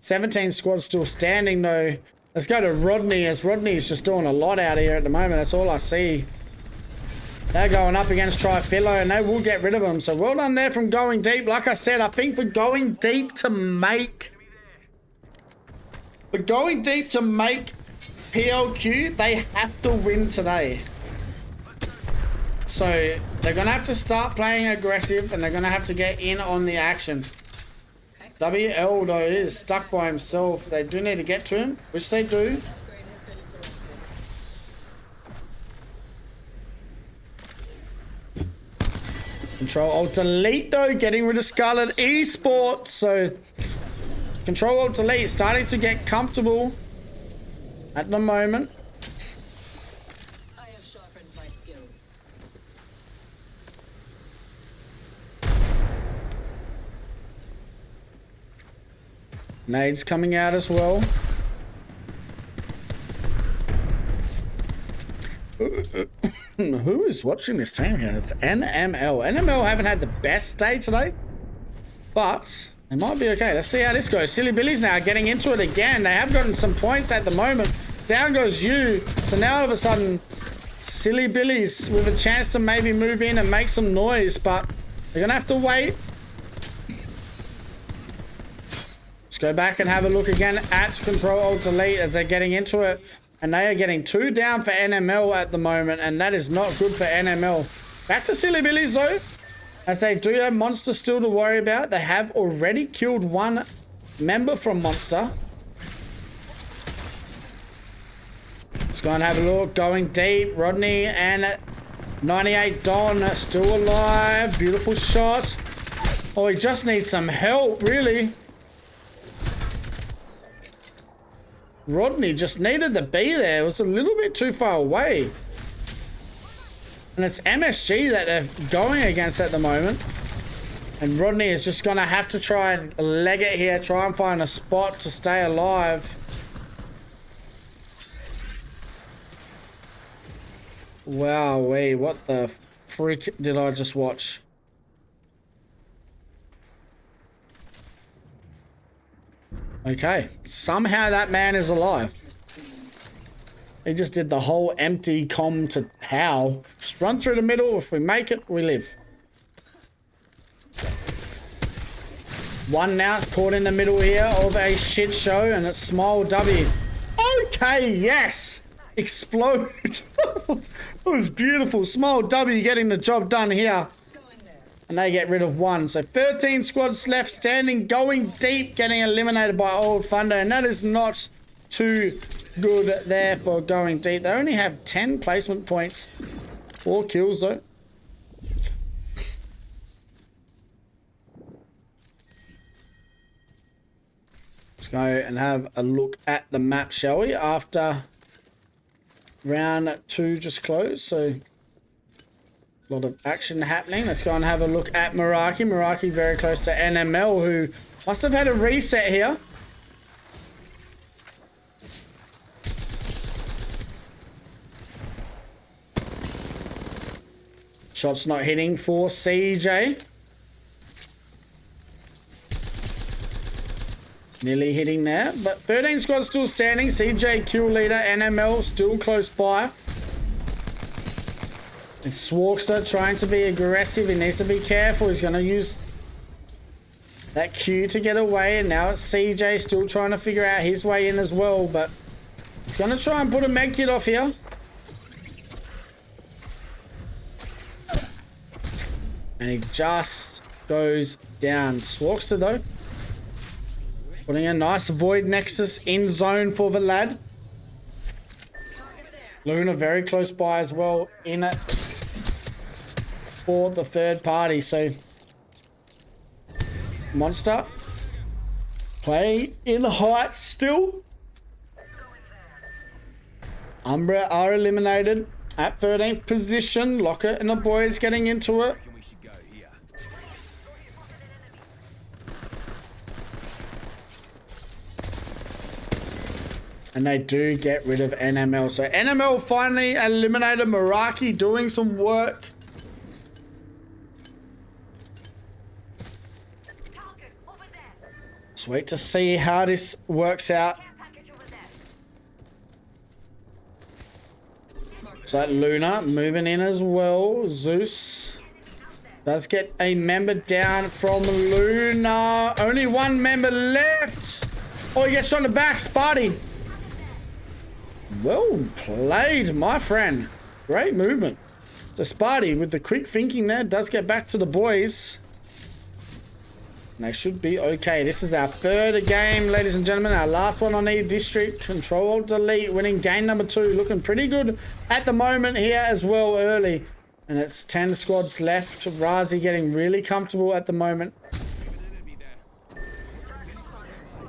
17 squads still standing though. Let's go to Rodney, as Rodney's just doing a lot out here at the moment. That's all I see. They're going up against Trifillo and they will get rid of them. So well done there from going deep. Like I said, I think for going deep to make PLQ, they have to win today. So they're going to have to start playing aggressive and they're going to have to get in on the action. WL though is stuck by himself. They do need to get to him, which they do. Control Alt Delete though, getting rid of Scarlet Esports. So Control Alt Delete starting to get comfortable at the moment. I have sharpened my skills. Nades coming out as well. Who is watching this team here? It's NML. NML haven't had the best day today, but they might be okay. Let's see how this goes. Silly Billy's now getting into it again. They have gotten some points at the moment. Down goes you. So now all of a sudden, Silly Billy's with a chance to maybe move in and make some noise, but they're going to have to wait. Let's go back and have a look again at Control Alt Delete as they're getting into it. And they are getting 2 down for NML at the moment, and that is not good for NML. Back to Silly Billy's though, as they do have Monster still to worry about. They have already killed 1 member from Monster. Let's go and have a look. Going deep. Rodney and 98 Don still alive. Beautiful shot. Oh, he just needs some help, really. Rodney just needed to be there. It was a little bit too far away. And it's MSG that they're going against at the moment. And Rodney is just going to have to try and leg it here. Try and find a spot to stay alive. Wow, what the freak did I just watch? Okay. Somehow that man is alive. He just did the whole empty comm to how. Just run through the middle. If we make it, we live. One now caught in the middle here of a shit show, and it's small W. Okay, yes! Explode. That was beautiful. Small W getting the job done here. And they get rid of one. So 13 squads left standing, going deep, getting eliminated by Old Thunder. And that is not too good there for going deep. They only have 10 placement points. 4 kills though. Let's go and have a look at the map, shall we? After round 2 just closed. So a lot of action happening. Let's go and have a look at Meraki. Meraki very close to NML, who must have had a reset here. Shots not hitting for CJ. Nearly hitting there, but 13 squads still standing. CJ kill leader, NML still close by. And Swarkster trying to be aggressive. He needs to be careful. He's going to use that Q to get away. And now it's CJ still trying to figure out his way in as well. But he's going to try and put a med kit off here. And he just goes down. Swarkster though, putting a nice void nexus in zone for the lad. Luna very close by as well in it for the third party. So Monster play in height still. Umbra are eliminated at 13th position. Locker and the boys getting into it. We should go here. And they do get rid of NML. So NML finally eliminated. Meraki doing some work. Let's wait to see how this works out. So Luna moving in as well. Zeus does get a member down from Luna. Only one member left. Oh, he gets on the back. Sparty. Well played, my friend. Great movement. So Sparty with the quick thinking there does get back to the boys. And they should be okay. This is our third game, ladies and gentlemen. Our last one on E District. Control Delete winning game number 2. Looking pretty good at the moment here as well early. And it's 10 squads left. Razi getting really comfortable at the moment.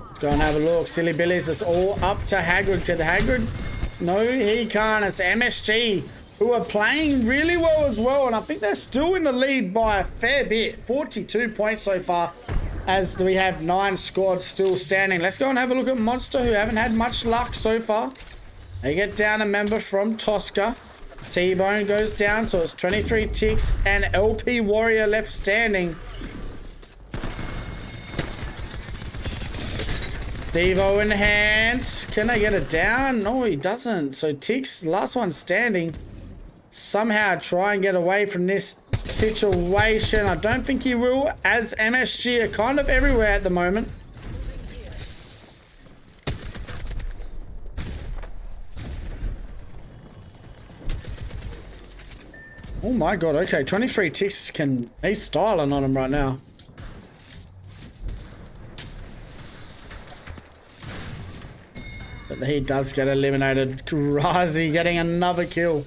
Let's go and have a look. Silly Billies, it's all up to Hagrid. Could Hagrid? No, he can't. It's MSG who are playing really well as well. And I think they're still in the lead by a fair bit. 42 points so far, as we have 9 squads still standing. Let's go and have a look at Monster, who haven't had much luck so far. They get down a member from Tosca. T-Bone goes down, so it's 23 ticks and LP Warrior left standing. Devo in hands. Can they get it down? No, he doesn't. So Tix, last one standing, somehow try and get away from this situation. I don't think he will, as MSG are kind of everywhere at the moment. Oh my god, okay, 23 ticks can... He's styling on him right now. But he does get eliminated. Razi getting another kill.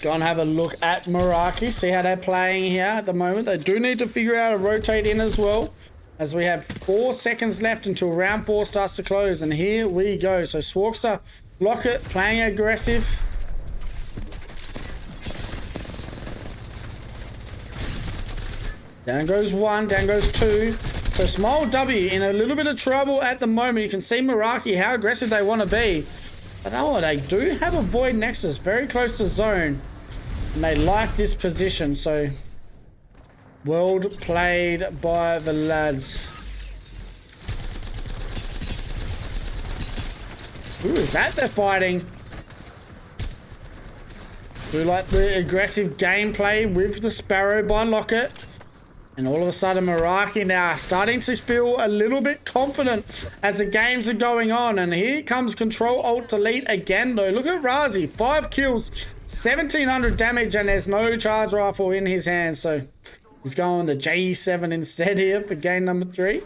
Go and have a look at Meraki. See how they're playing here at the moment. They do need to figure out a rotate in as well, as we have 4 seconds left until round 4 starts to close. And here we go. So Swarkster, Lockett playing aggressive. Down goes 1, down goes 2. So Small W in a little bit of trouble at the moment. You can see Meraki, how aggressive they want to be. But oh, they do have a Void Nexus very close to zone. And they like this position. So World played by the lads. Who is that they're fighting? Do like the aggressive gameplay with the Sparrow by Lockett. And all of a sudden, Meraki now starting to feel a little bit confident as the games are going on. And here comes Control Alt Delete again, though. Look at Razi, 5 kills, 1700 damage, and there's no charge rifle in his hands. So he's going the J7 instead here for game number 3.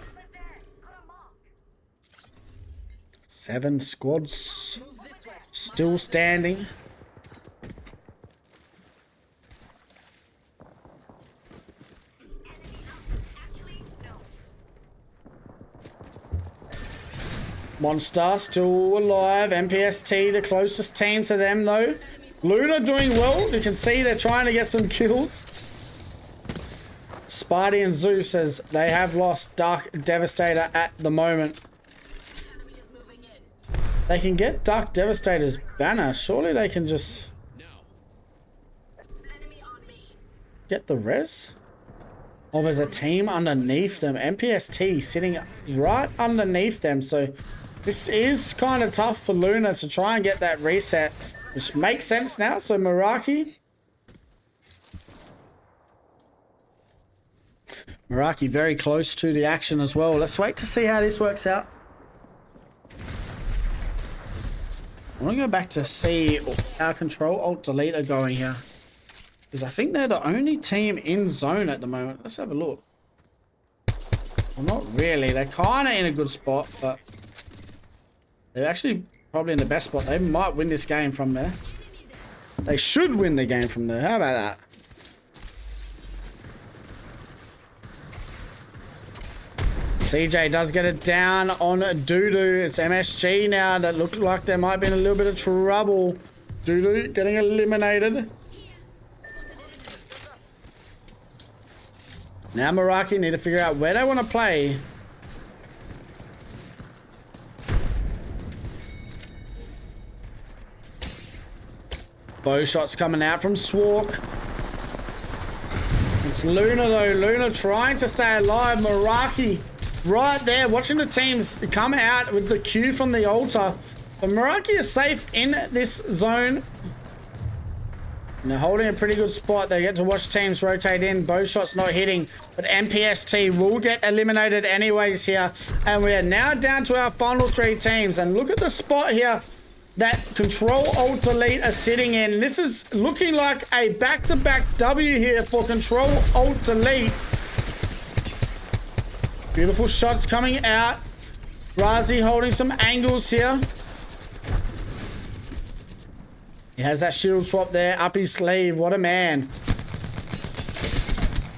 7 squads still standing. Monster still alive. MPST the closest team to them though. Luna doing well. You can see they're trying to get some kills. Sparty and Zeus as they have lost Dark Devastator at the moment. They can get Dark Devastator's banner. Surely they can just get the res? Oh, there's a team underneath them. MPST sitting right underneath them. So this is kind of tough for Luna to try and get that reset, which makes sense now. So Meraki very close to the action as well. Let's wait to see how this works out. I want to go back to see how Control Alt Delete are going here, because I think they're the only team in zone at the moment. Let's have a look. Well, not really. They're kind of in a good spot, but they're actually probably in the best spot. They might win this game from there. They should win the game from there. How about that? CJ does get it down on Doodoo. It's MSG now that look like there might be in a little bit of trouble. Doodoo getting eliminated. Now Meraki need to figure out where they want to play. Bow shots coming out from Swark. It's Luna though. Luna trying to stay alive. Meraki right there watching the teams come out with the Q from the altar. But Meraki is safe in this zone. And they're holding a pretty good spot. They get to watch teams rotate in. Bow shots not hitting. But MPST will get eliminated anyways here. And we are now down to our final 3 teams. And look at the spot here that Control Alt Delete are sitting in. This is looking like a back-to-back W here for Control Alt Delete. Beautiful shots coming out. Razi holding some angles here. He has that shield swap there up his sleeve. What a man.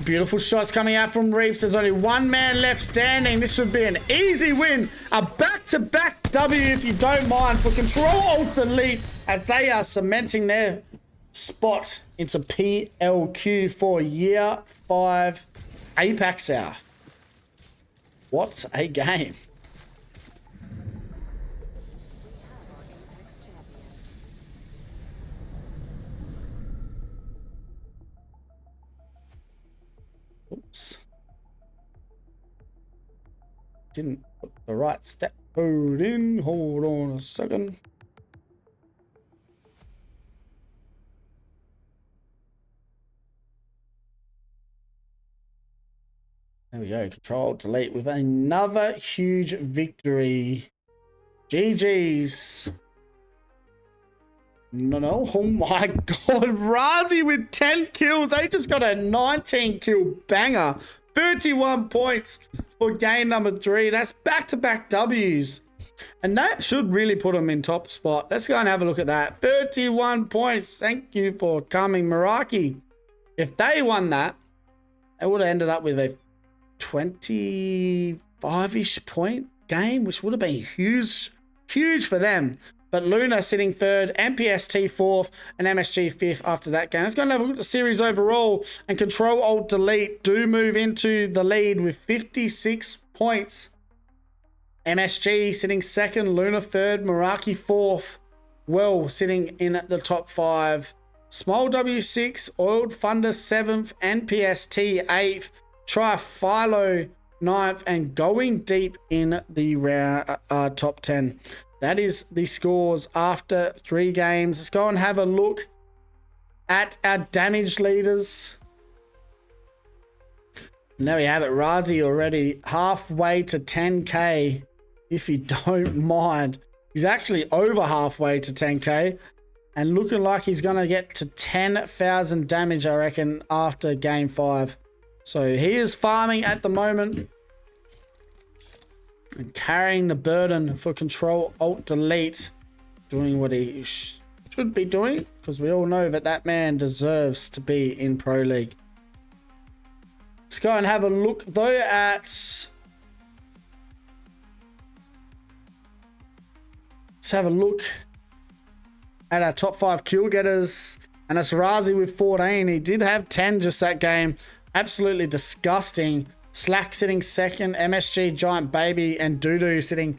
Beautiful shots coming out from Reaps. There's only one man left standing. This should be an easy win. A back-to-back W, if you don't mind, for Control Alt Delete as they are cementing their spot into PLQ for Year 5 Apac South. What a game. Oops. Didn't put the right step code in. Hold on a second. There we go. Control Delete with another huge victory. GG's. No. Oh my god. Razi with 10 kills. They just got a 19 kill banger. 31 points for game number 3. That's back-to-back W's. And that should really put them in top spot. Let's go and have a look at that. 31 points. Thank you for coming, Meraki. If they won that, they would have ended up with a 25-ish point game, which would have been huge for them. But Luna sitting 3rd, MPST 4th, and MSG 5th after that game. Let's go and have a look at the series overall. And Control Alt Delete do move into the lead with 56 points. MSG sitting 2nd, Luna 3rd, Meraki 4th. Well, sitting in the top 5. Small W6, Oiled Thunder 7th, NPST 8th, Tri-Philo 9th, and going deep in the round top 10. That is the scores after 3 games. Let's go and have a look at our damage leaders. And there we have it. Razi already halfway to 10k, if you don't mind. He's actually over halfway to 10k and looking like he's going to get to 10,000 damage, I reckon, after game 5. So he is farming at the moment and carrying the burden for Control Alt Delete, doing what he should be doing, because we all know that that man deserves to be in Pro League. Let's go and have a look though at let's have a look at our top 5 kill getters, and it's Razi with 14. He did have 10 just that game. Absolutely disgusting. Slack sitting second, MSG, Giant Baby, and Doodoo sitting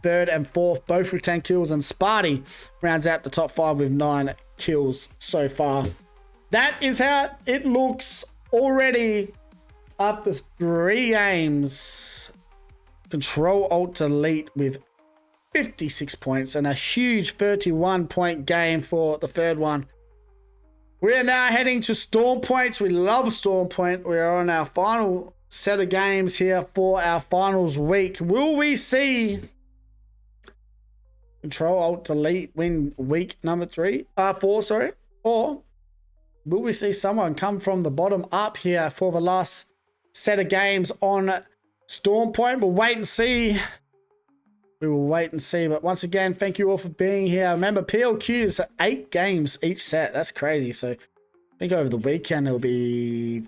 third and fourth, both with 10 kills, and Sparty rounds out the top 5 with 9 kills so far. That is how it looks already after 3 games. Control Alt Delete with 56 points and a huge 31 point game for the third one. We are now heading to Storm Points. We love Storm Point. We are on our final set of games here for our finals week. Will we see Control Alt Delete win week number 4, sorry? Or will we see someone come from the bottom up here for the last set of games on Storm Point? We'll wait and see. We will wait and see. But once again, thank you all for being here. Remember, PLQ is 8 games each set. That's crazy. So I think over the weekend it'll be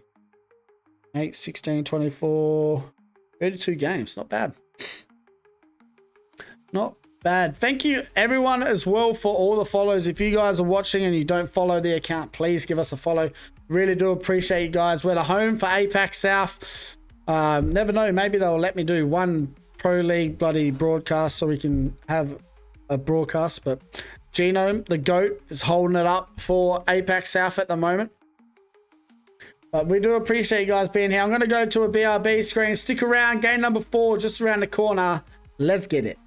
8, 16, 24, 32 games. Not bad. Not bad. Thank you everyone as well for all the follows. If you guys are watching and you don't follow the account, please give us a follow. Really do appreciate you guys. We're the home for Apac South. Never know, maybe they'll let me do one Pro League bloody broadcast so we can have a broadcast. But Genome, the GOAT, is holding it up for Apac South at the moment. But we do appreciate you guys being here. I'm going to go to a BRB screen. Stick around. Game number 4 just around the corner. Let's get it.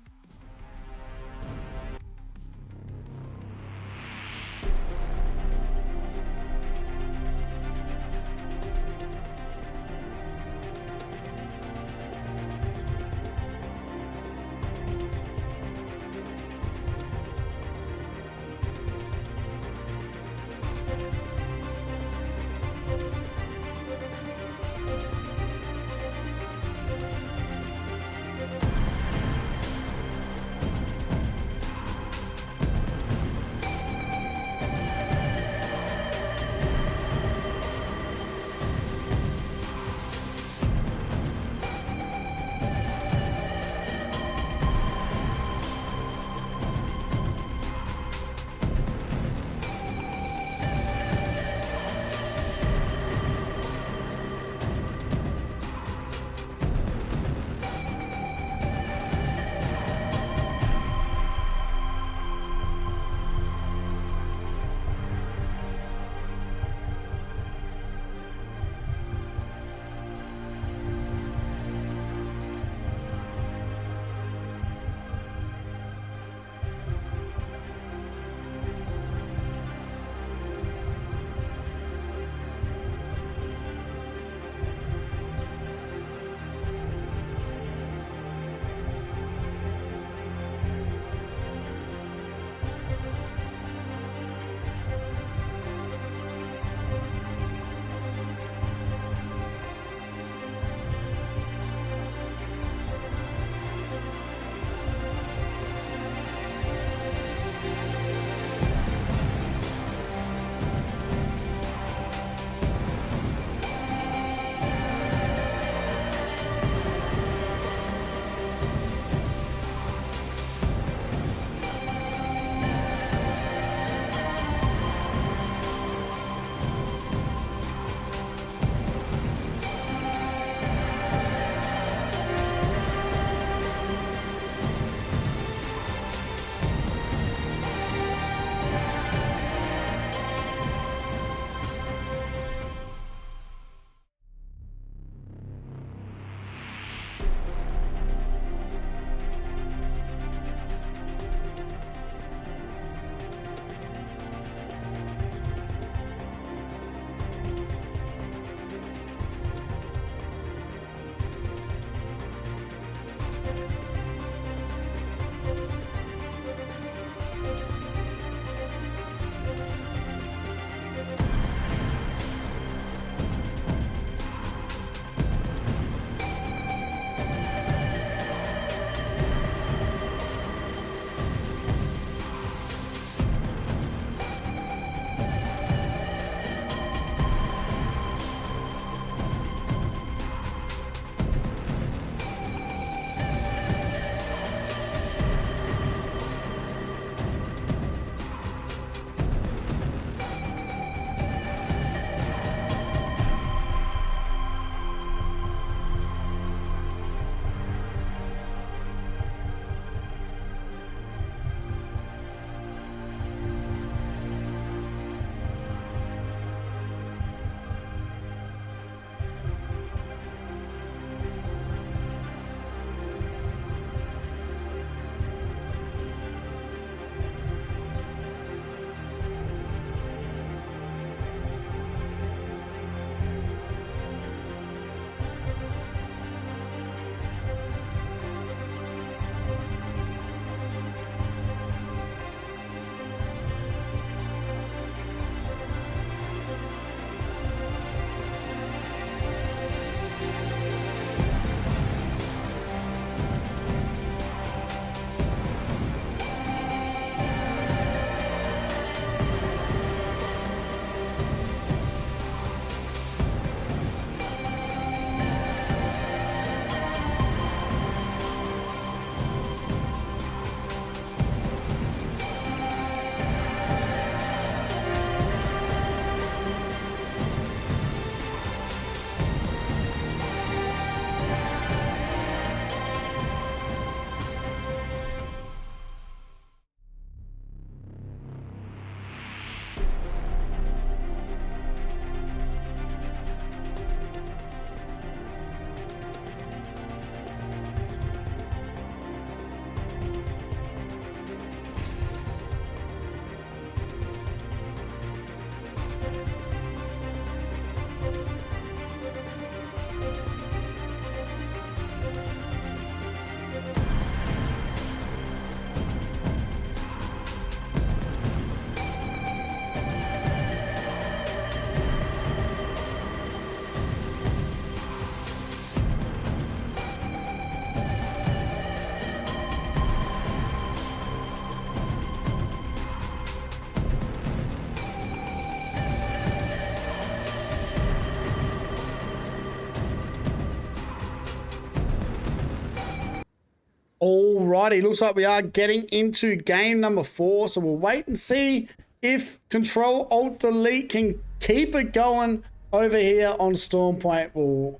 Alrighty, looks like we are getting into game number 4. So we'll wait and see if Control Alt Delete can keep it going over here on Storm Point. We'll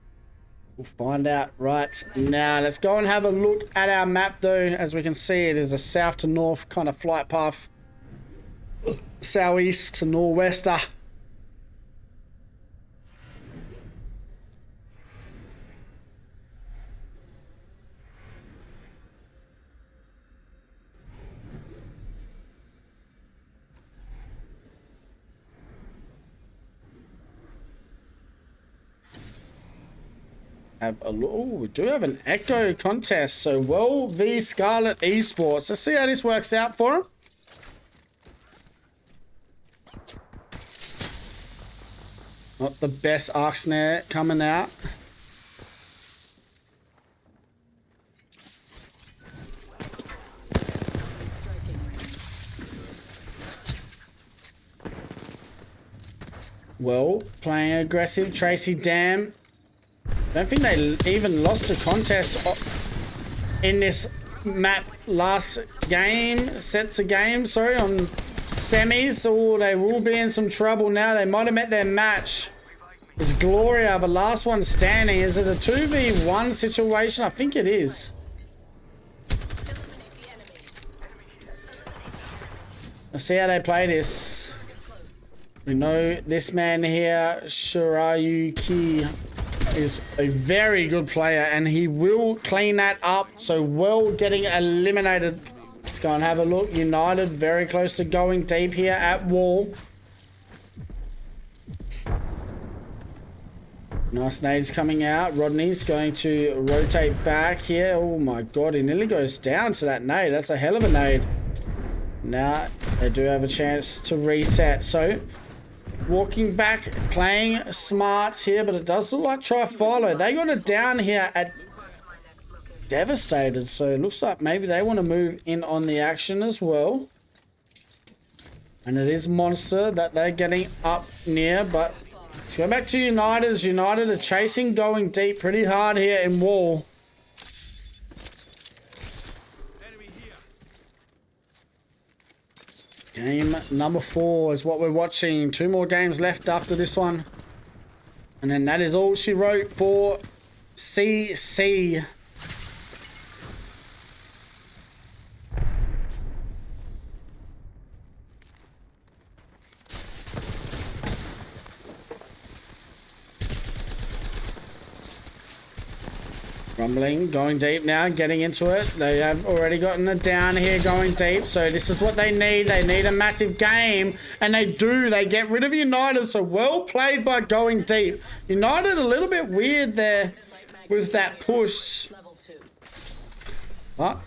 find out right now. Let's go and have a look at our map though. As we can see, it is a south to north kind of flight path. Southeast to northwester. We do have an Echo contest. So, Well v Scarlet Esports. Let's see how this works out for him. Not the best arc snare coming out. Well, playing aggressive. Tracy Dam. I don't think they even lost a contest in this map last game, sets of games, sorry, on semis. Oh, they will be in some trouble now. They might have met their match. Is Gloria the last one standing? Is it a 2v1 situation? I think it is. Let's see how they play this. We know this man here, Shirayuki, is a very good player and he will clean that up. So Well getting eliminated. Let's go and have a look. United very close to going deep here at Wall. Nice nades coming out. Rodney's going to rotate back here. Oh my god, he nearly goes down to that nade. That's a hell of a nade. Now they do have a chance to reset. So walking back, playing smart here, but it does look like try follow. They got it down here at Devastated, so it looks like maybe they want to move in on the action as well. And it is Monster that they're getting up near, but let's go back to United. United are chasing, going deep pretty hard here in Wall. Game number 4 is what we're watching. 2 more games left after this one. And then that is all she wrote for CC. Rumbling, going deep now, getting into it. They have already gotten it down here, going deep. So this is what they need. They need a massive game. And they do. They get rid of United. So well played by going deep. United a little bit weird there with that push. But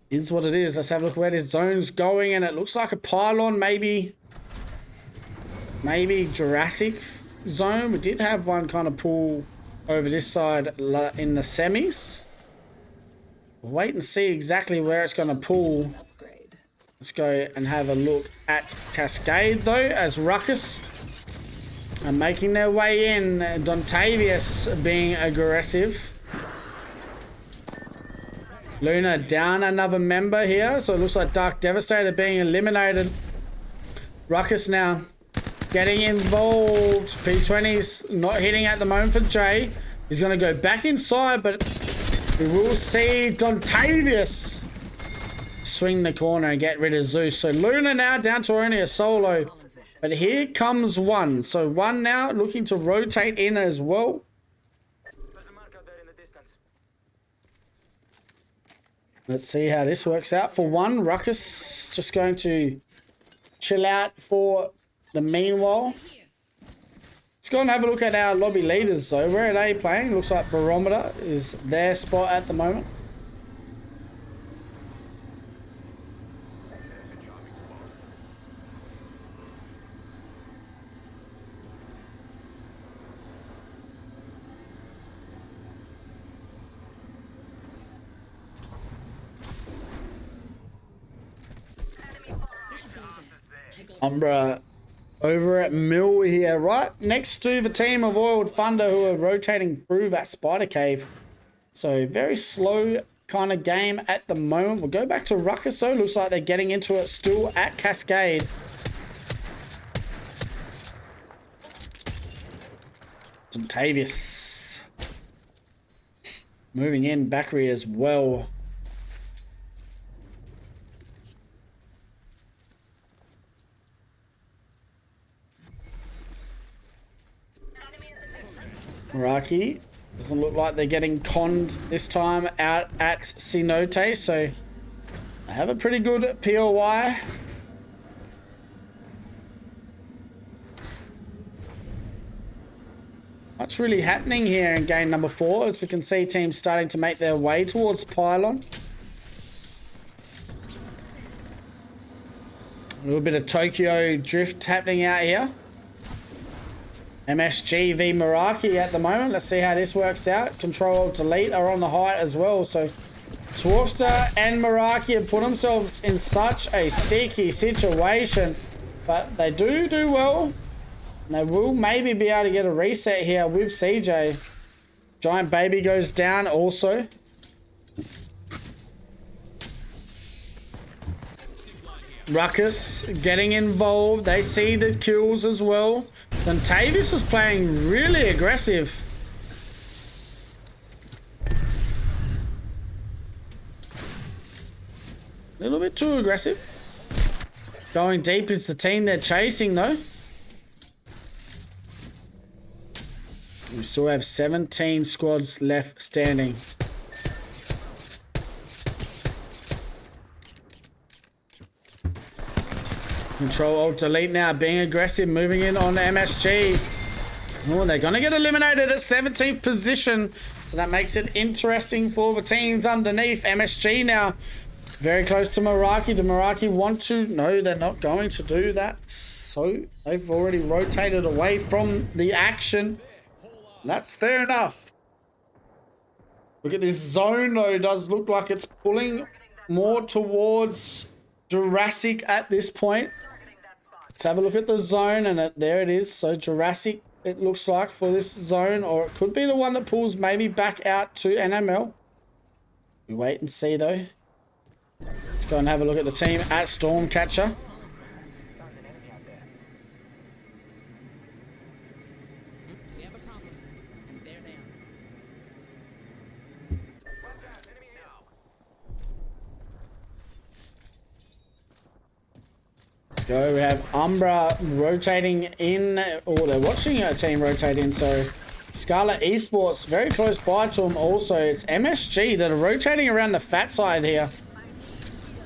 is what it is. Let's have a look where this zone's going. And it looks like a pylon, maybe Jurassic zone. We did have one kind of pull over this side in the semis. We'll wait and see exactly where it's going to pull. Let's go and have a look at Cascade though, as Ruckus are making their way in. Dontavius being aggressive. Luna down another member here, so it looks like Dark Devastator being eliminated. Ruckus now getting involved. P20's not hitting at the moment for Jay. He's going to go back inside, but we will see Dontavius swing the corner and get rid of Zeus. So Luna now down to only a solo. But here comes One. So One now looking to rotate in as well. Let's see how this works out for One. Ruckus just going to chill out for the meanwhile. Let's go and have a look at our lobby leaders though. Where are they playing? Looks like Barometer is their spot at the moment. Umbra over at Mill here, right next to the team of Oiled Thunder who are rotating through that spider cave. So very slow kind of game at the moment. We'll go back to Ruckus, though. Looks like they're getting into it still at Cascade. Tavius moving in, Bakri as well. Meraki doesn't look like they're getting conned this time out at Cenote, so they have a pretty good POI. What's really happening here in game number 4, as we can see teams starting to make their way towards Pylon. A little bit of Tokyo drift happening out here. MSG v Meraki at the moment. Let's see how this works out. Control Delete are on the height as well. So Swarkster and Meraki have put themselves in such a sticky situation. But they do well. And they will maybe be able to get a reset here with CJ. Giant Baby goes down also. Ruckus getting involved. They see the kills as well. And Tavius is playing really aggressive. A little bit too aggressive. Going deep is the team they're chasing though. We still have 17 squads left standing. Control Alt Delete now, being aggressive, moving in on MSG. Oh, they're going to get eliminated at 17th position. So that makes it interesting for the teams underneath. MSG now very close to Meraki. Do Meraki want to? No, they're not going to do that. So they've already rotated away from the action. That's fair enough. Look at this zone though. It does look like it's pulling more towards Jurassic at this point. Let's have a look at the zone, and there it is. So Jurassic, it looks like, for this zone, or it could be the one that pulls maybe back out to NML. We wait and see though. Let's go and have a look at the team at Stormcatcher. Go. We have Umbra rotating in, or they're watching a team rotate in, so Scarlet Esports very close by to them also. It's MSG that are rotating around the fat side here.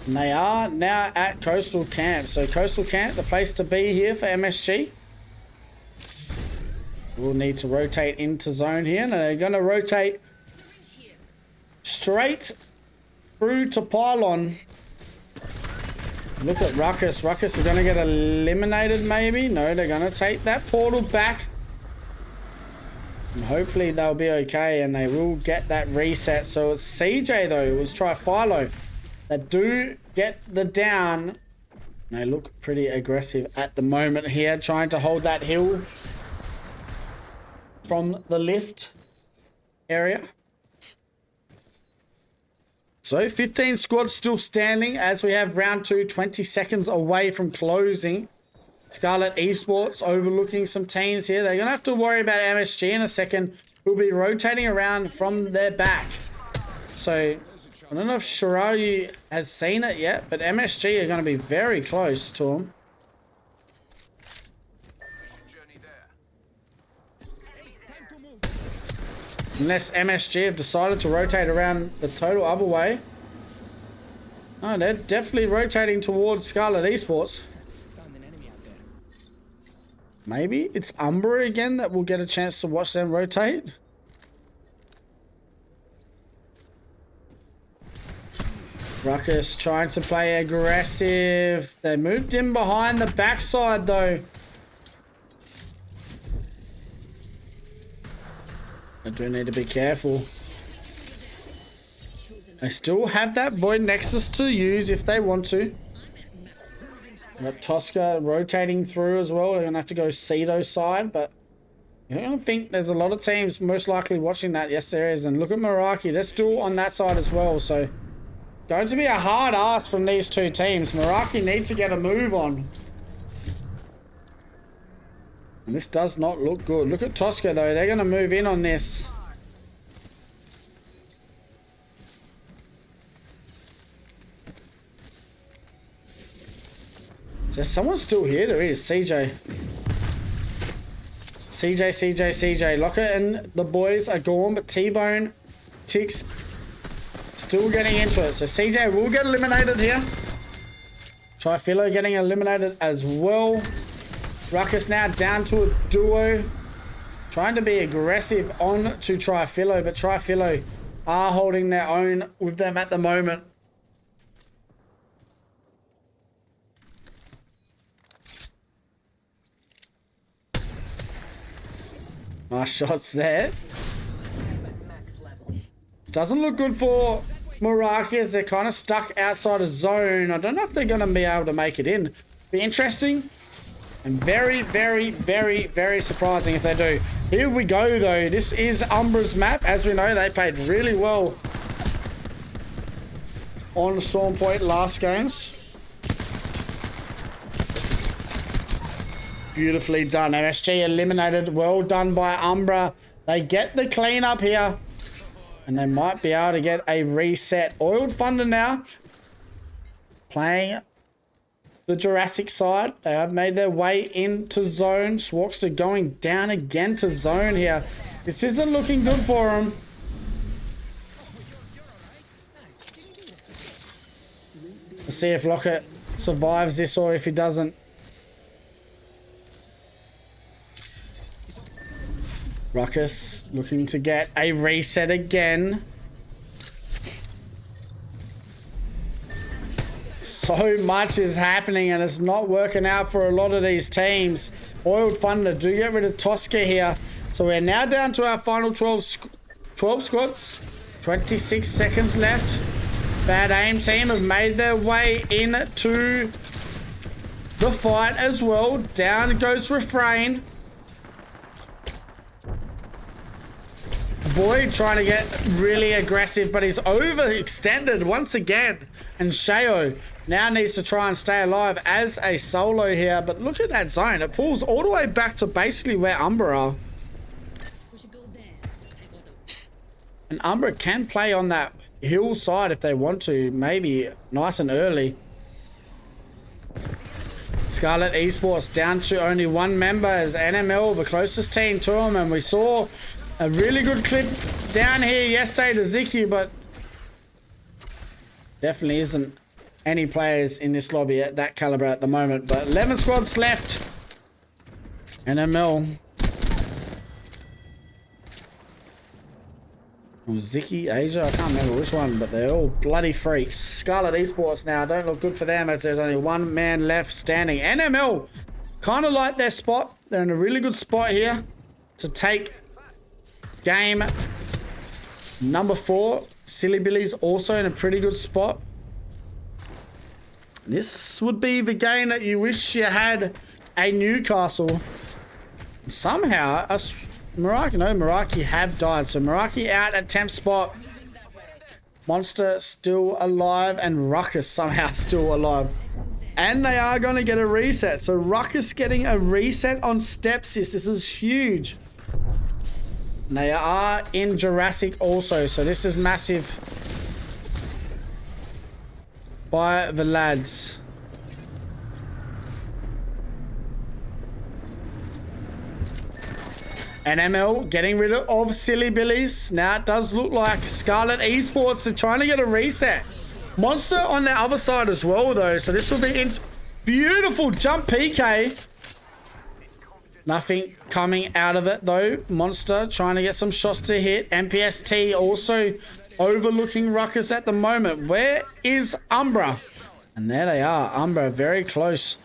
And they are now at Coastal Camp. So Coastal Camp, the place to be here for MSG. We'll need to rotate into zone here, and they're going to rotate straight through to Pylon. Look at Ruckus. Ruckus are going to get eliminated maybe. No, they're going to take that portal back. And hopefully they'll be okay and they will get that reset. So it's CJ though. It was Philo that do get the down. They look pretty aggressive at the moment here, trying to hold that hill from the lift area. So 15 squads still standing as we have round 2, 20 seconds away from closing. Scarlet Esports overlooking some teams here. They're going to have to worry about MSG in a second. Who'll be rotating around from their back. So I don't know if Shirayu has seen it yet, but MSG are going to be very close to him. Unless MSG have decided to rotate around the total other way. Oh, they're definitely rotating towards Scarlet Esports. Maybe it's Umbra again that will get a chance to watch them rotate. Ruckus trying to play aggressive. They moved in behind the backside though. I do need to be careful. They still have that Void Nexus to use if they want to. Got Tosca rotating through as well. They're going to have to go Cedo side, but I don't think there's a lot of teams most likely watching that. Yes, there is. And look at Meraki. They're still on that side as well. So, going to be a hard ask from these two teams. Meraki need to get a move on. And this does not look good. Look at Tosca, though. They're going to move in on this. Is there someone still here? There is. CJ. CJ. Locker and the boys are gone, but T-Bone, Tix, still getting into it. So CJ will get eliminated here. Trifilo getting eliminated as well. Ruckus now down to a duo. Trying to be aggressive on to Trifilo, but Trifilo are holding their own with them at the moment. Nice shots there. Doesn't look good for Meraki as they're kind of stuck outside of zone. I don't know if they're going to be able to make it in. Be interesting. And very, very, very, very surprising if they do. Here we go, though. This is Umbra's map. As we know, they played really well on Storm Point last games. Beautifully done. MSG eliminated. Well done by Umbra. They get the clean up here. And they might be able to get a reset. Oiled Thunder now. Playing the Jurassic side. They have made their way into zone. Swarkster going down again to zone here. This isn't looking good for them. Let's see if Lockett survives this or if he doesn't. Ruckus looking to get a reset again. So much is happening and it's not working out for a lot of these teams. Oiled Thunder do get rid of Tosca here. So we're now down to our final 12 squads. 26 seconds left. Bad Aim team have made their way into the fight as well. Down goes Refrain. Boyd trying to get really aggressive, but he's overextended once again. And Sheo now needs to try and stay alive as a solo here. But look at that zone. It pulls all the way back to basically where Umbra are. And Umbra can play on that hill side if they want to. Maybe nice and early. Scarlet Esports down to only one member as NML, the closest team to him. And we saw a really good clip down here yesterday to Ziki, but definitely isn't any players in this lobby at that caliber at the moment. But 11 squads left. NML. Or Ziki, Asia, I can't remember which one, but they're all bloody freaks. Scarlet Esports now don't look good for them as there's only one man left standing. NML kind of like their spot. They're in a really good spot here to take game number 4. Silly Billy's also in a pretty good spot. This would be the game that you wish you had a Newcastle. Somehow, Meraki have died. So Meraki out at 10th spot. Monster still alive and Ruckus somehow still alive. And they are going to get a reset. So Ruckus getting a reset on Stepsis. This is huge. They are in Jurassic also, so this is massive by the lads. NML getting rid of Silly Billies. Now it does look like Scarlet Esports are trying to get a reset. Monster on the other side as well though, so this will be in beautiful jump PK. Nothing coming out of it though. Monster trying to get some shots to hit. MPST also overlooking Ruckus at the moment. Where is Umbra? And there they are. Umbra very close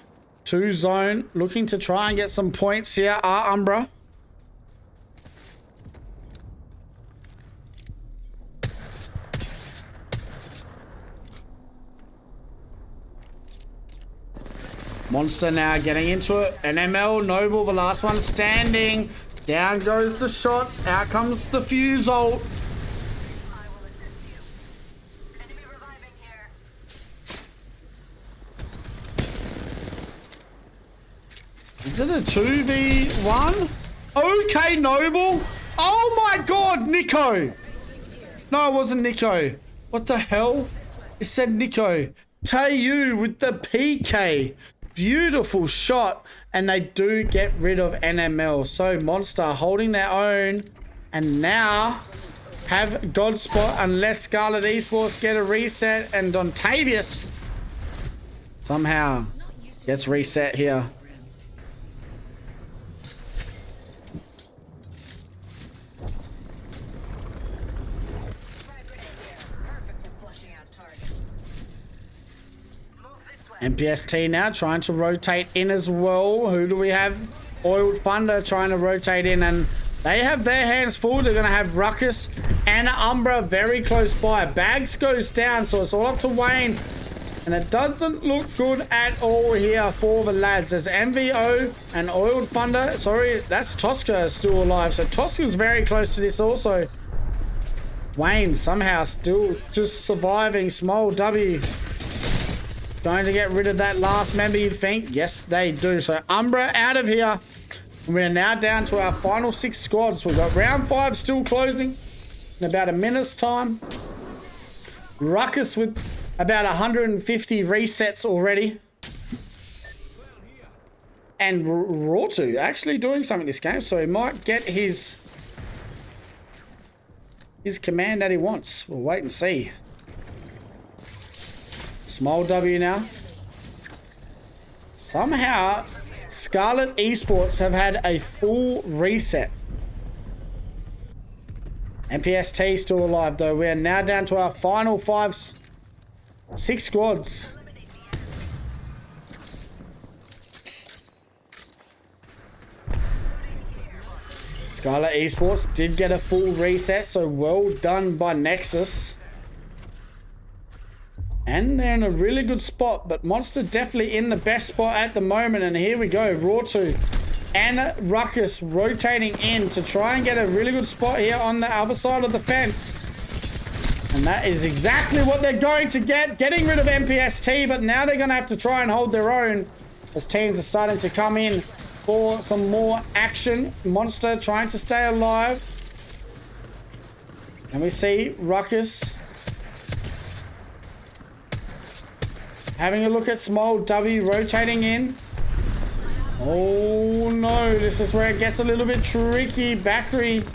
to zone. Looking to try and get some points here are Umbra. Monster now getting into it. NML, Noble, the last one standing. Down goes the shots. Out comes the fuse ult. Is it a 2v1? Okay, Noble. Oh my god, Nico. No, it wasn't Nico. What the hell? It said Nico. Tayu with the PK. Beautiful shot. And they do get rid of NML. So Monster holding their own. And now have God spot unless Scarlet Esports get a reset. And Dontavius somehow gets reset here. MPST now trying to rotate in as well. Who do we have? Oiled Thunder trying to rotate in, and they have their hands full. They're going to have Ruckus and Umbra very close by. Bags goes down, so it's all up to Wayne. And it doesn't look good at all here for the lads. There's MVO and Oiled Thunder. Sorry, that's Tosca still alive. So Tosca's very close to this also. Wayne somehow still just surviving. Small W. Going to get rid of that last member, you'd think. Yes, they do. So Umbra out of here. We're now down to our final 6 squads. We've got round 5 still closing in about a minute's time. Ruckus with about 150 resets already. And Rawtu actually doing something this game. So he might get his command that he wants. We'll wait and see. Small W now. Somehow, Scarlet Esports have had a full reset. MPST still alive though. We are now down to our final 6 squads. Scarlet Esports did get a full reset, so well done by Nexus. And they're in a really good spot, but Monster definitely in the best spot at the moment. And here we go, Rawtu and Ruckus rotating in to try and get a really good spot here on the other side of the fence. And that is exactly what they're going to get, getting rid of MPST, but now they're going to have to try and hold their own as teams are starting to come in for some more action. Monster trying to stay alive. And we see Ruckus having a look at Small W rotating in. Oh no, this is where it gets a little bit tricky. Bakri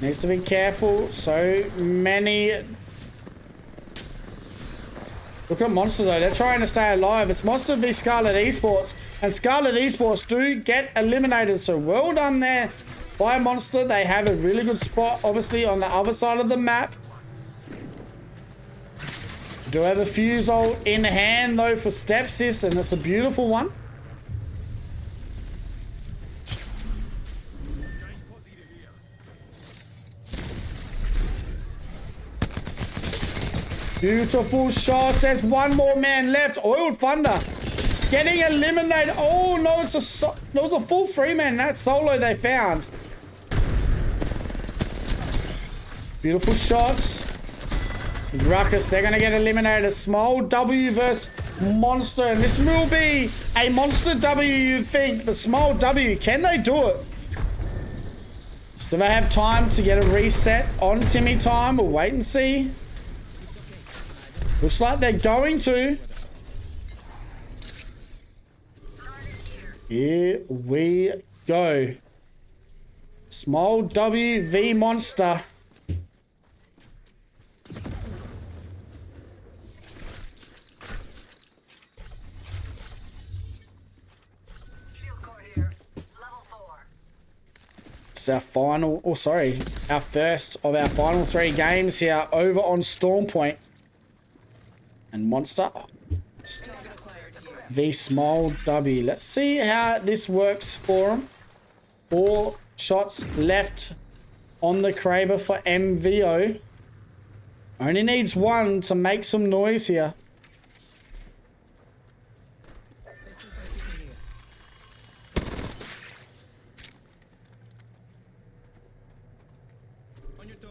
needs to be careful. So many. Look at Monster though, they're trying to stay alive. It's Monster v Scarlet Esports, and Scarlet Esports do get eliminated. So well done there by Monster. They have a really good spot, obviously, on the other side of the map. Do have a fuse ult in hand though for Stepsis, and it's a beautiful one. Beautiful shots. There's one more man left. Oiled Thunder getting eliminated. Oh no, it was a full 3-man. That solo they found. Beautiful shots. Ruckus, they're going to get eliminated. Small W versus Monster. And this will be a Monster W, you'd think. But Small W, can they do it? Do they have time to get a reset on Timmy time? We'll wait and see. Looks like they're going to. Here we go. Small W v Monster. Our final, our first of our final 3 games here over on Storm Point. And Monster v Small W. Let's see how this works for them. 4 shots left on the Kraber for MVO. Only needs 1 to make some noise here.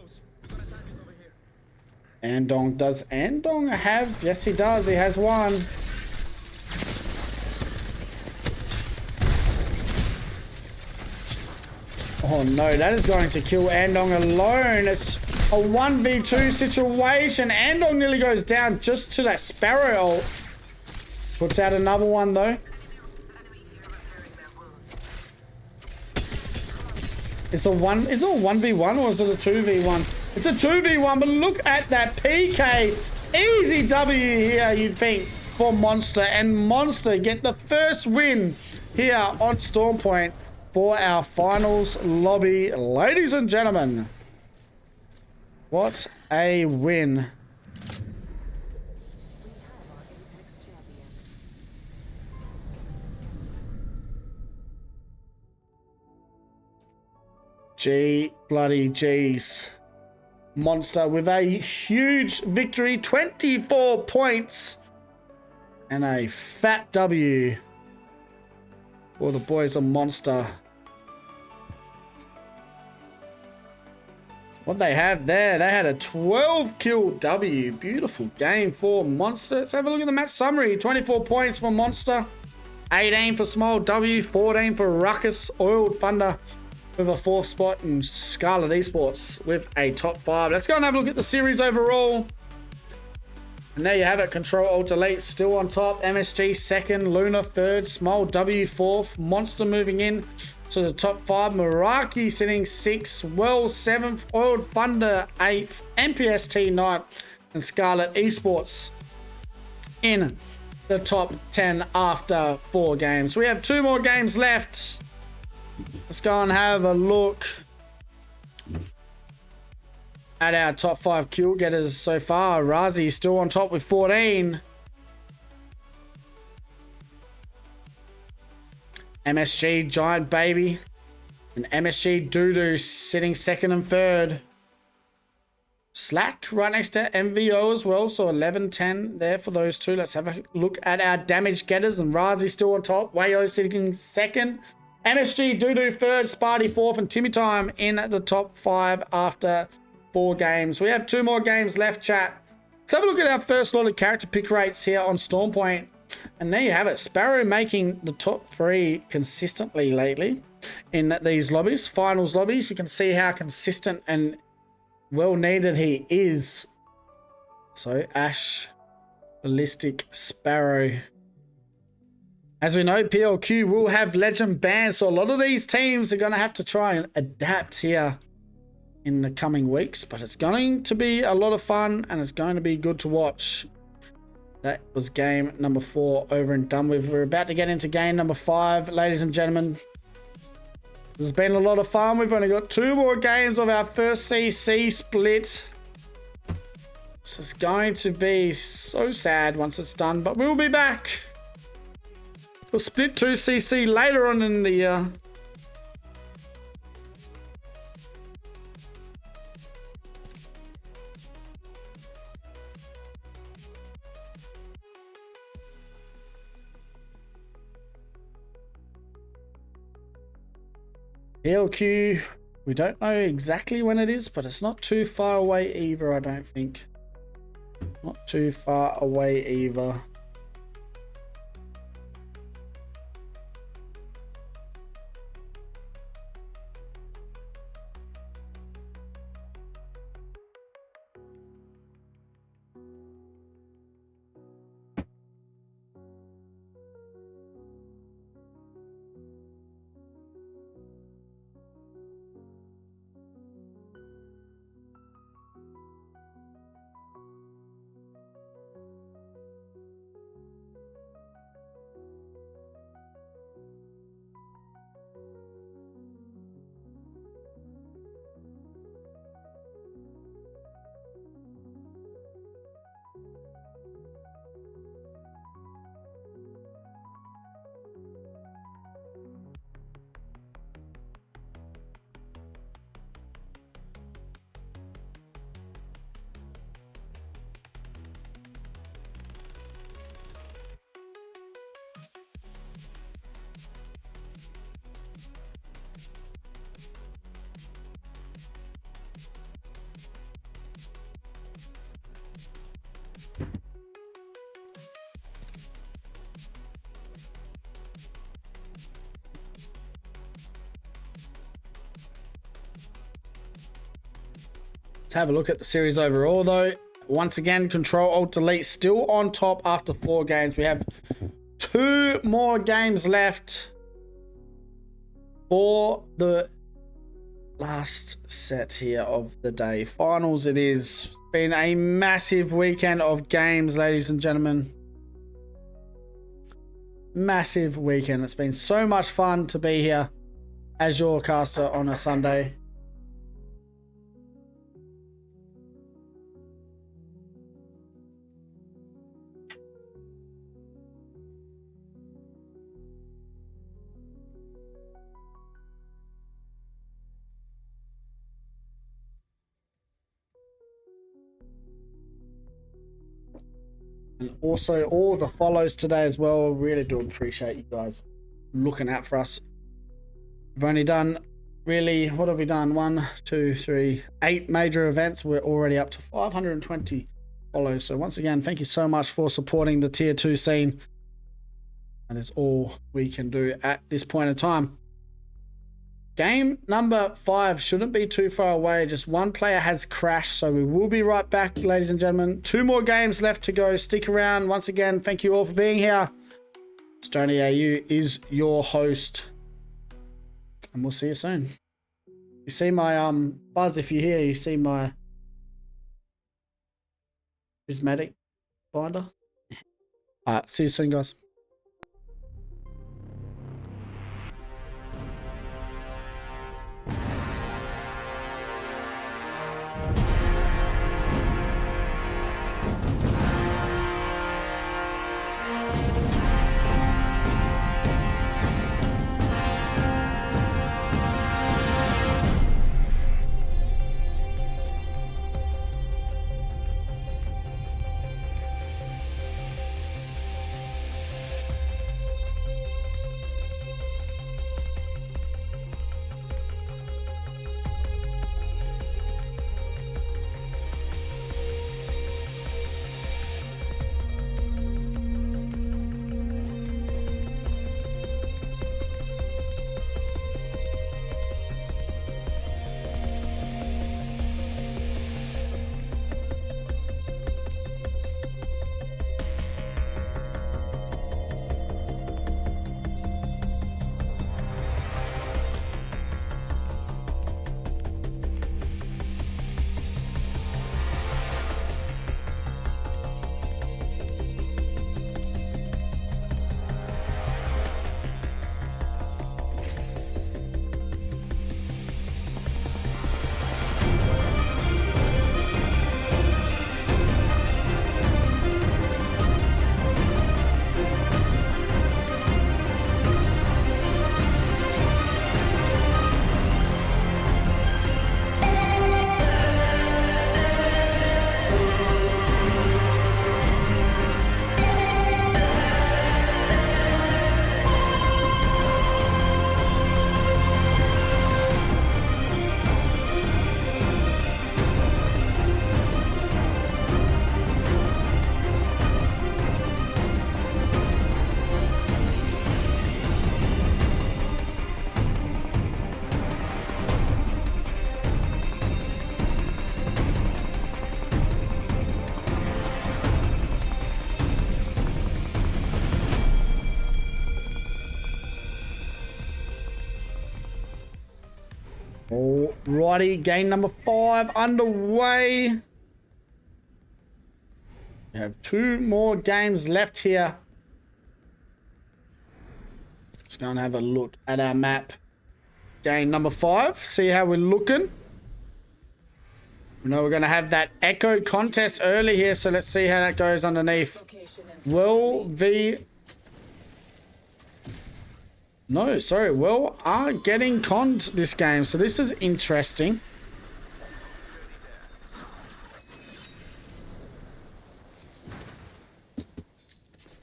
close. We got a target over here. Andong, does Andong have? Yes, he does. He has one. Oh no, that is going to kill Andong alone. It's a 1v2 situation. Andong nearly goes down just to that Sparrow ult. Puts out another one though. It's a 1v1 or is it a 2v1? It's a 2v1, but look at that PK. Easy W here, you'd think, for Monster. And Monster get the first win here on Storm Point for our finals lobby. Ladies and gentlemen, what a win. G bloody G's. Monster with a huge victory, 24 points and a fat W for the boys of Monster. What they have there, they had a 12 kill W. Beautiful game for Monster. Let's have a look at the match summary. 24 points for Monster, 18 for Small W, 14 for Ruckus, Oiled Thunder with a 4th spot, and Scarlet Esports with a top 5. Let's go and have a look at the series overall. And there you have it. Control Alt Delete still on top. MSG 2nd, Luna 3rd, Small W 4th, Monster moving in to the top 5. Meraki sitting 6th, Well 7th, Oiled Thunder 8th, MPST 9th, and Scarlet Esports in the top 10 after 4 games. We have 2 more games left. Let's go and have a look at our top 5 kill getters so far. Razi still on top with 14. MSG Giant Baby and MSG Doodoo sitting 2nd and 3rd. Slack right next to MVO as well, so 11-10 there for those two. Let's have a look at our damage getters, and Razi still on top. Wayo sitting 2nd. MSG Doodoo 3rd, Sparty 4th, and Timmy Time in the top 5 after 4 games. We have 2 more games left, chat. Let's have a look at our first lot of character pick rates here on Storm Point. And there you have it. Sparrow making the top 3 consistently lately in these lobbies, finals lobbies. You can see how consistent and well needed he is. So Ash, Ballistic, Sparrow. As we know, PLQ will have legend bans, so a lot of these teams are going to have to try and adapt here in the coming weeks, but it's going to be a lot of fun and it's going to be good to watch. That was game number 4 over and done with. We're about to get into game number 5, ladies and gentlemen. This has been a lot of fun. We've only got 2 more games of our first CC split. This is going to be so sad once it's done, but we'll be back. We'll split 2 CC later on in the year. PLQ, we don't know exactly when it is, but it's not too far away either, I don't think. Not too far away either. Let's have a look at the series overall, though. Once again, Control Alt Delete still on top after 4 games. We have 2 more games left for the last set here of the day. Finals it is. Been a massive weekend of games, ladies and gentlemen. Massive weekend. It's been so much fun to be here as your caster on a Sunday. And also all the follows today as well. Really do appreciate you guys looking out for us. We've only done, really, what have we done? 1, 2, 3, 8 major events. We're already up to 520 follows. So once again, thank you so much for supporting the tier 2 scene. That is all we can do at this point in time. Game number 5 shouldn't be too far away. Just one player has crashed, so we will be right back, ladies and gentlemen. 2 more games left to go. Stick around. Once again, thank you all for being here. Stoney AU is your host, and we'll see you soon. You see my buzz if you're here. You see my prismatic binder. All right, see you soon, guys. Alrighty, game number 5 underway. We have 2 more games left here. Let's go and have a look at our map. Game number 5, see how we're looking. We know we're going to have that echo contest early here, so let's see how that goes underneath. Will are getting conned this game, so this is interesting.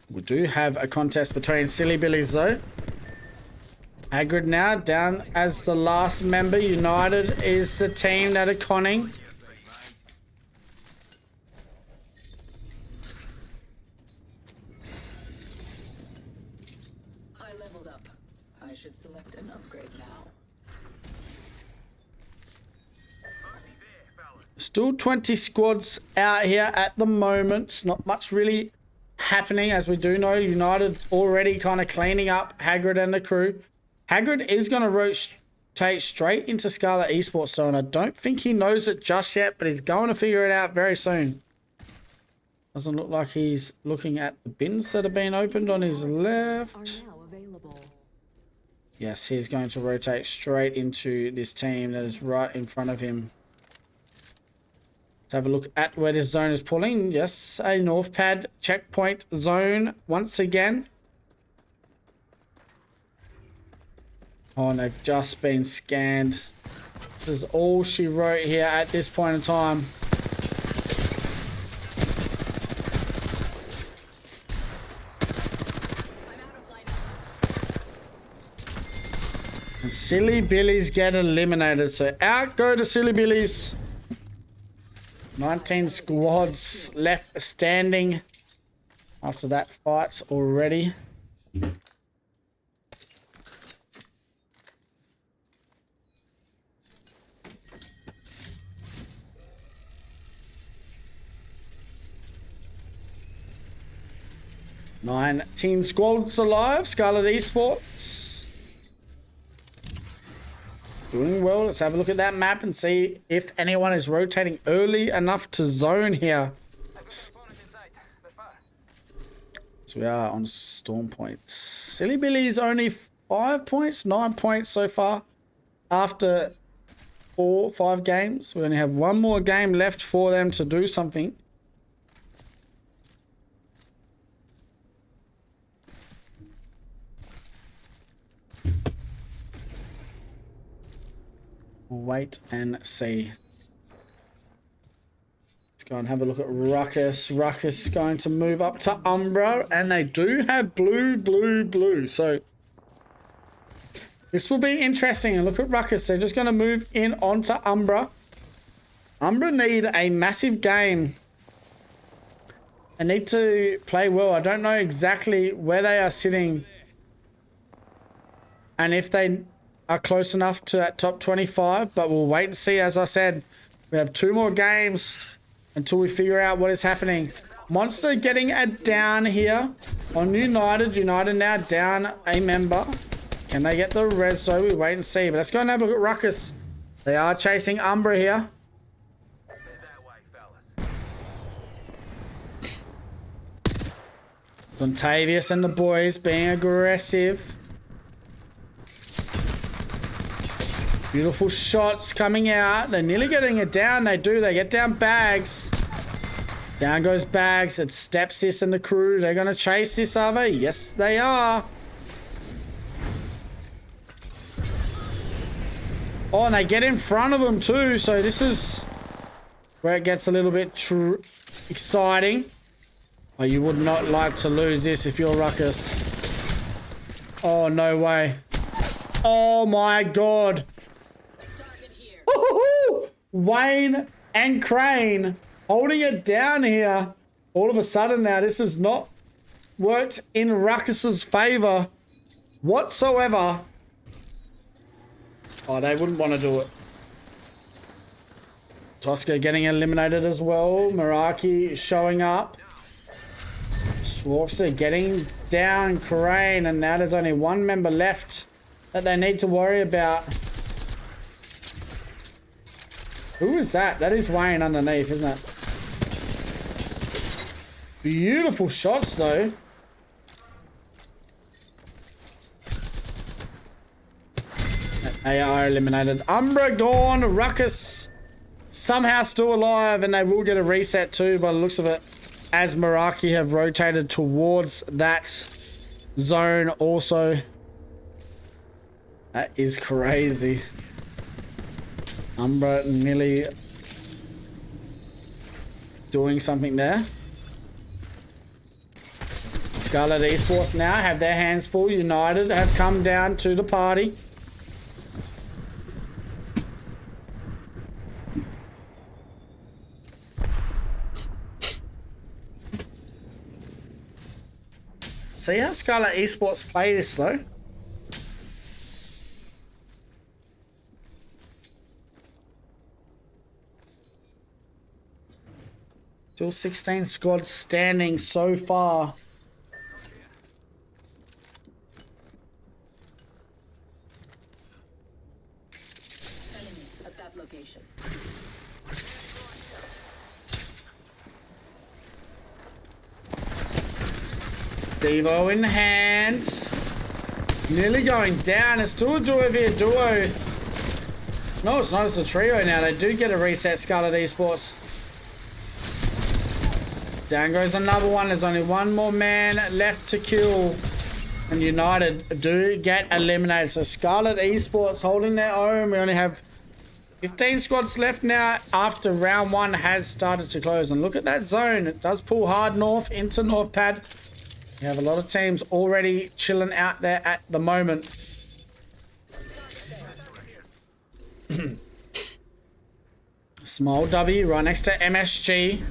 We do have a contest between Silly Billies though. Hagrid now down as the last member. United is the team that are conning. I leveled up. I should select an upgrade now. Still 20 squads out here at the moment. Not much really happening, as we do know United already kind of cleaning up Hagrid and the crew. Hagrid is going to rotate straight into Scarlet Esports though, and I don't think he knows it just yet, but he's going to figure it out very soon. Doesn't look like he's looking at the bins that have been opened on his left. Are now available. Yes, he's going to rotate straight into this team that is right in front of him. Let's have a look at where this zone is pulling. Yes, a north pad checkpoint zone once again. Oh, and they've just been scanned. This is all she wrote here at this point in time. And Silly Billies get eliminated. So out go to Silly Billies. 19 squads left standing after that fight already. Teen squads alive. Scarlet Esports doing well. Let's have a look at that map and see if anyone is rotating early enough to zone here. So we are on storm points. Silly Billy's only 5 points, 9 points so far after 5 games. We only have one more game left for them to do something. We'll wait and see. Let's go and have a look at Ruckus. Ruckus is going to move up to Umbra, and they do have blue. So this will be interesting. And look at Ruckus. They're just going to move in onto Umbra. Umbra need a massive game. They need to play well. I don't know exactly where they are sitting and if they are close enough to that top 25, but we'll wait and see. As I said, we have 2 more games until we figure out what is happening. Monster getting a down here on United. United now down a member. Can they get the res though? We wait and see. But let's go and have a look at Ruckus. They are chasing Umbra here. Dontavius and the boys being aggressive. Beautiful shots coming out. They're nearly getting it down. They do. They get down Bags. Down goes Bags. It's Stepsis and the crew. They're going to chase this, are they? Yes, they are. Oh, and they get in front of them too. So this is where it gets a little bit exciting. Oh, you would not like to lose this if you're Ruckus. Oh, no way. Oh, my God. Wayne and Crane holding it down here. All of a sudden now, this has not worked in Ruckus's favor whatsoever. Oh, they wouldn't want to do it. Tosca getting eliminated as well. Meraki showing up. Swarkster getting down Crane, and now there's only 1 member left that they need to worry about. Who is that? That is Wayne underneath, isn't it? Beautiful shots, though. They are eliminated. Umbra gone. Ruckus somehow still alive, and they will get a reset too by the looks of it, as Meraki have rotated towards that zone also. That is crazy. Umbra nearly doing something there. Scarlet Esports now have their hands full. United have come down to the party. See how Scarlet Esports play this though. Still 16 squads standing so far. Enemy at that location. Devo in hand. Nearly going down. It's still a duo via duo. No, it's not. It's a trio now. They do get a reset, Scarlet Esports. Down goes another one. There's only one more man left to kill. And United do get eliminated. So Scarlet Esports holding their own. We only have 15 squads left now after round one has started to close. And look at that zone. It does pull hard north into North Pad. We have a lot of teams already chilling out there at the moment. Small W right next to MSG.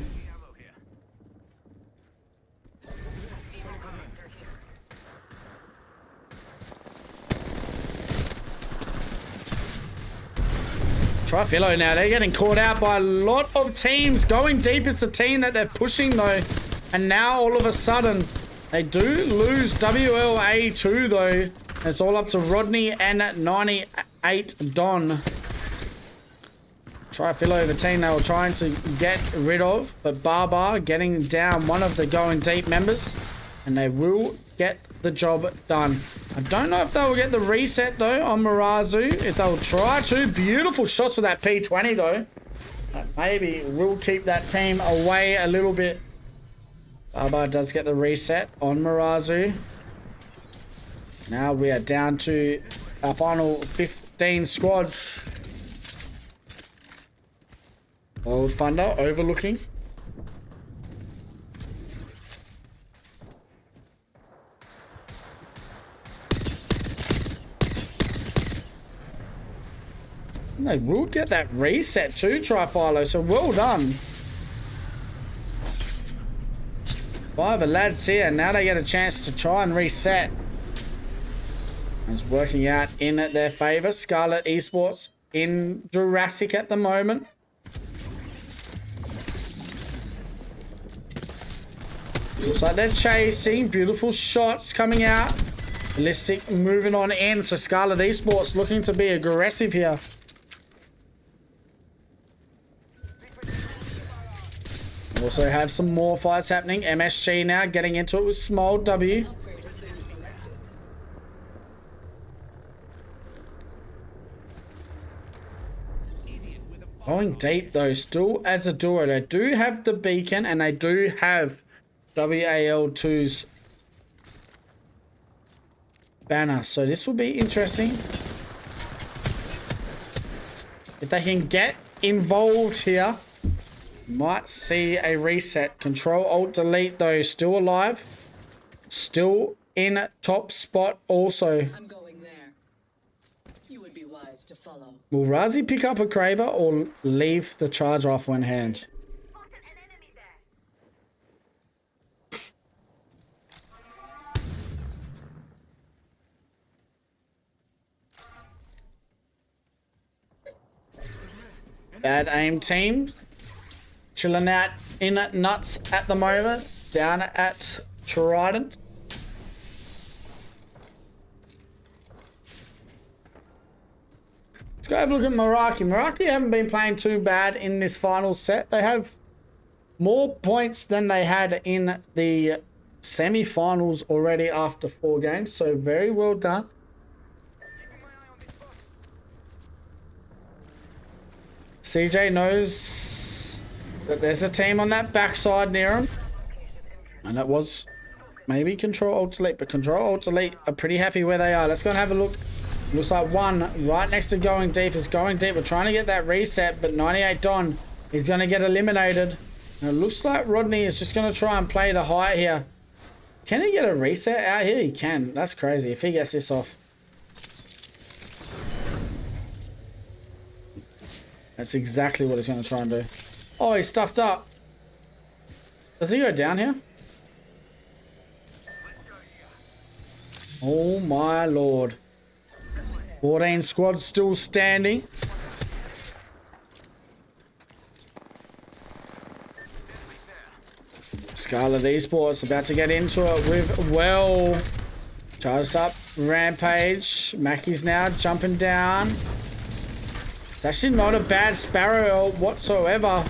Trifilo now, they're getting caught out by a lot of teams. Going deep is the team that they're pushing though. And now all of a sudden, they do lose WLA2 though. It's all up to Rodney and 98 Don. Trifilo, the team they were trying to get rid of. But Barbar getting down one of the going deep members. And they will get the job done. I don't know if they will get the reset though on Mirazu. If they'll try to. Beautiful shots with that P20 though. Maybe we'll keep that team away a little bit. Barbar does get the reset on Mirazu. Now we are down to our final 15 squads. Old Thunder overlooking. And they will get that reset too, Trifilo, so well done. 5 lads here, now they get a chance to try and reset. It's working out in their favor. Scarlet Esports in Jurassic at the moment. Looks like they're chasing. Beautiful shots coming out. Ballistic moving on in. So Scarlet Esports looking to be aggressive here. Also have some more fights happening. MSG now getting into it with small W. Going deep though, still as a duo. They do have the beacon and they do have WAL2's banner. So this will be interesting. If they can get involved here, might see a reset. Control Alt Delete though, still alive. Still in top spot also. I'm going there. You would be wise to follow. Will Razi pick up a Kraber or leave the charge rifle in hand? Bad aim team. Chilling out in nuts at the moment. Down at Trident. Let's go have a look at Meraki. Meraki haven't been playing too bad in this final set. They have more points than they had in the semi-finals already after 4 games. So very well done. CJ knows that there's a team on that backside near him. And it was maybe Control Alt Delete, but Control Alt Delete are pretty happy where they are. Let's go and have a look. Looks like one right next to going deep is going deep. We're trying to get that reset, but 98 Don is going to get eliminated. And it looks like Rodney is just going to try and play the height here. Can he get a reset out here? He can. That's crazy if he gets this off. That's exactly what he's going to try and do. Oh, he's stuffed up. Does he go down here? Oh my lord. 14 squads still standing. Scarlet Esports about to get into it with well. Charged up. Rampage. Mackie's now jumping down. It's actually not a bad Sparrow whatsoever.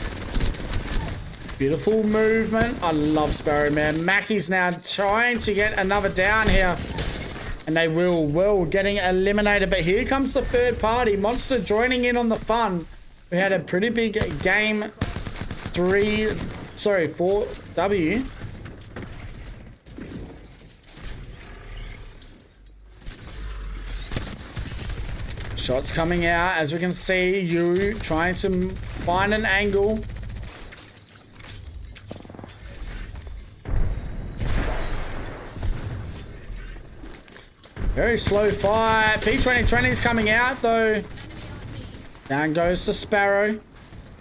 Beautiful movement. I love Sparrow, man. Mackie's now trying to get another down here. And they will. Well, getting eliminated. But here comes the third party. Monster joining in on the fun. We had a pretty big game 4W. Shots coming out. As we can see, you trying to find an angle. Very slow fight. P2020 is coming out though. Down goes the Sparrow.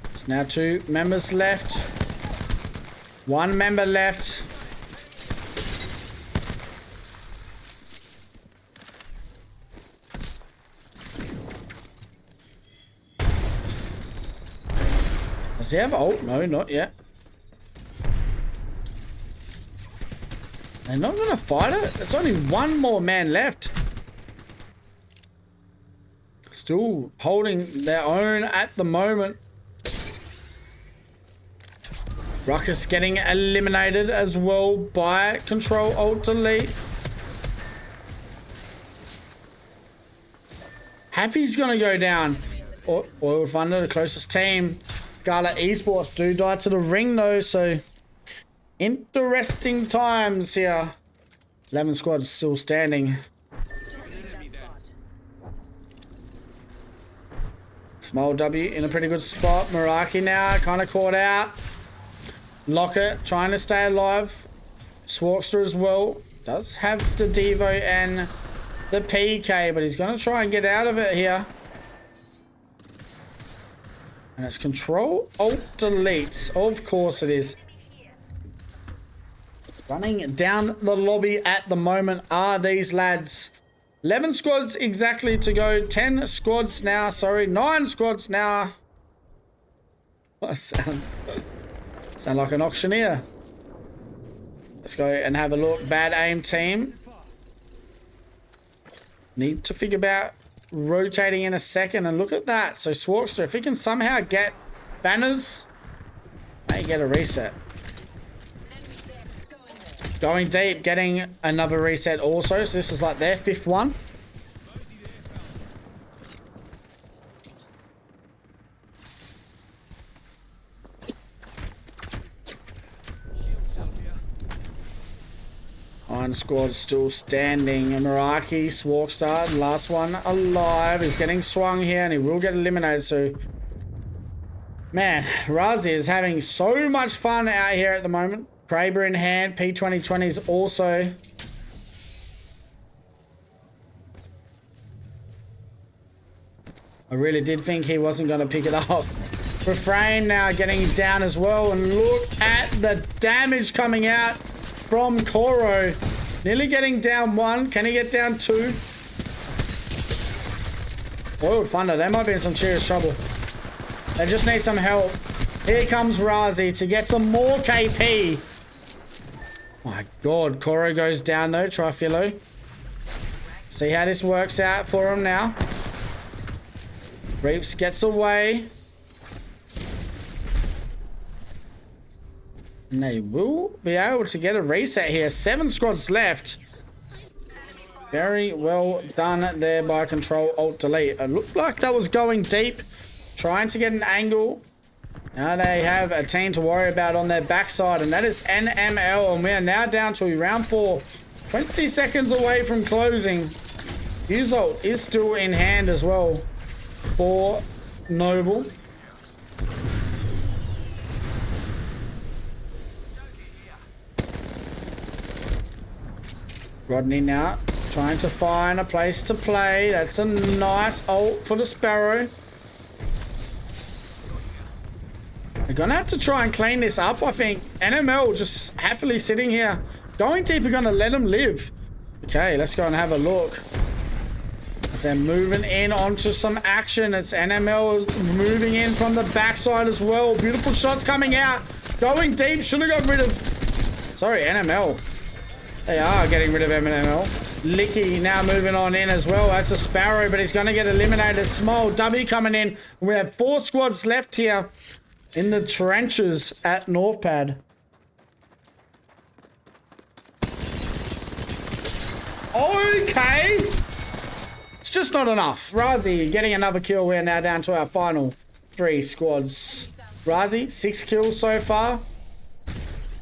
There's now 2 members left. 1 member left. Does he have ult? No, not yet. They're not going to fight it. There's only 1 more man left. Still holding their own at the moment. Ruckus getting eliminated as well by Control Alt Delete. Happy's going to go down. Oil Thunder, the closest team. Scarlet Esports do die to the ring though, so interesting times here. 11 squads still standing. Small W in a pretty good spot. Meraki now kind of caught out. Lockett trying to stay alive. Swarkster as well. Does have the Devo and the PK, but he's going to try and get out of it here. And it's Control Alt Delete. Of course it is. Running down the lobby at the moment are these lads. 11 squads exactly to go. 10 squads now. Sorry, 9 squads now. I sound like an auctioneer. Let's go and have a look. Bad aim team. Need to figure out rotating in a second, and look at that. So Swarkster, if he can somehow get banners, may get a reset. Going deep, getting another reset also. So this is like their 5th one. Iron squad still standing. Meraki, Swarkstar, last one alive, is getting swung here, and he will get eliminated. So, man, Razi is having so much fun out here at the moment. Kraber in hand. P2020 is also. I really did think he wasn't going to pick it up. Refrain now getting down as well, and look at the damage coming out from Koro. Nearly getting down 1. Can he get down 2? Oil Thunder, they might be in some serious trouble. They just need some help. Here comes Razi to get some more KP. My God, Koro goes down though, Trifilo. See how this works out for him now. Reaps gets away. And they will be able to get a reset here. 7 squads left. Very well done there by Control Alt Delete. It looked like that was going deep. Trying to get an angle. Now they have a team to worry about on their backside, and that is NML. And we are now down to round 4. 20 seconds away from closing. Ult is still in hand as well for Noble. Rodney now trying to find a place to play. That's a nice ult for the Sparrow. They're going to have to try and clean this up, I think. NML just happily sitting here. Going deep are going to let them live. Okay, let's go and have a look. As they're moving in onto some action. It's NML moving in from the backside as well. Beautiful shots coming out. Going deep. Should have got rid of Sorry, NML. They are getting rid of MNML. Licky now moving on in as well. That's a Sparrow, but he's going to get eliminated. Small W coming in. We have 4 squads left here in the trenches at North Pad. Okay. It's just not enough. Razi getting another kill. We're now down to our final 3 squads. Razi, 6 kills so far.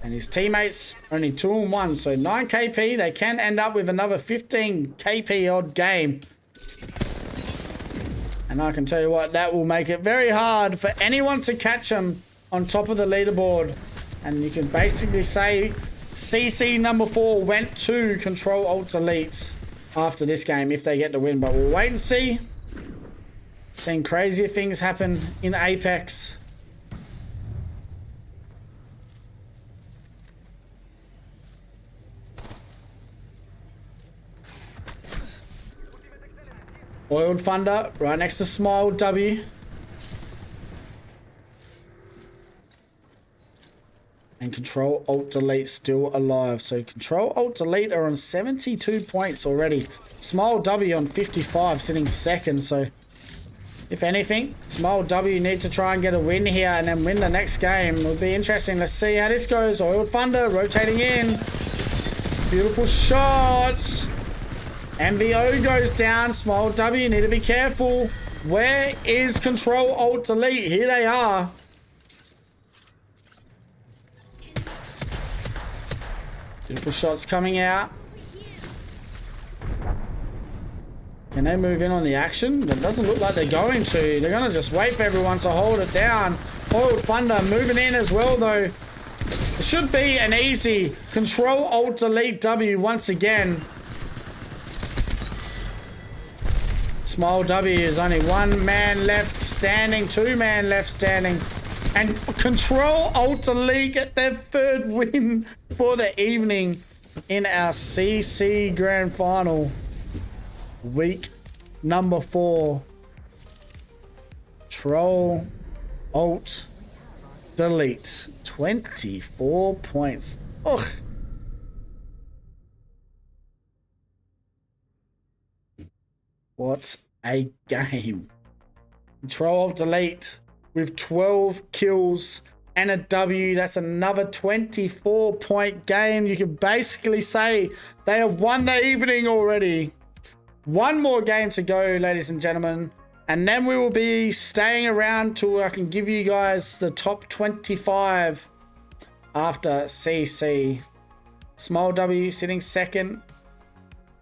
And his teammates only 2 and 1. So 9 KP. They can end up with another 15 KP odd game. And I can tell you what, that will make it very hard for anyone to catch him on top of the leaderboard. And you can basically say CC number 4 went to Control Alt Delete after this game if they get the win. But we'll wait and see. Seen crazier things happen in Apex. Oiled Thunder right next to Smile W. And Control Alt Delete still alive. So Control Alt Delete are on 72 points already. Smile W on 55, sitting second. So if anything, Smile W need to try and get a win here and then win the next game. It'll be interesting. Let's see how this goes. Oiled Thunder rotating in. Beautiful shots. MVO goes down. Small W, need to be careful. Where is Control Alt Delete? Here they are. Beautiful shots coming out. Can they move in on the action? It doesn't look like they're going to. They're going to just wait for everyone to hold it down. Oiled Thunder moving in as well, though. It should be an easy Control Alt Delete W once again. Small W is only 1 man left standing, 2 man left standing. And Control Alt Delete get their 3rd win for the evening in our CC Grand Final. Week number 4. Control Alt Delete. 24 points. Ugh. What a game. Control Alt Delete with 12 kills and a W. That's another 24-point game. You can basically say they have won the evening already. 1 more game to go, ladies and gentlemen. And then we will be staying around till I can give you guys the top 25 after CC. Small W sitting second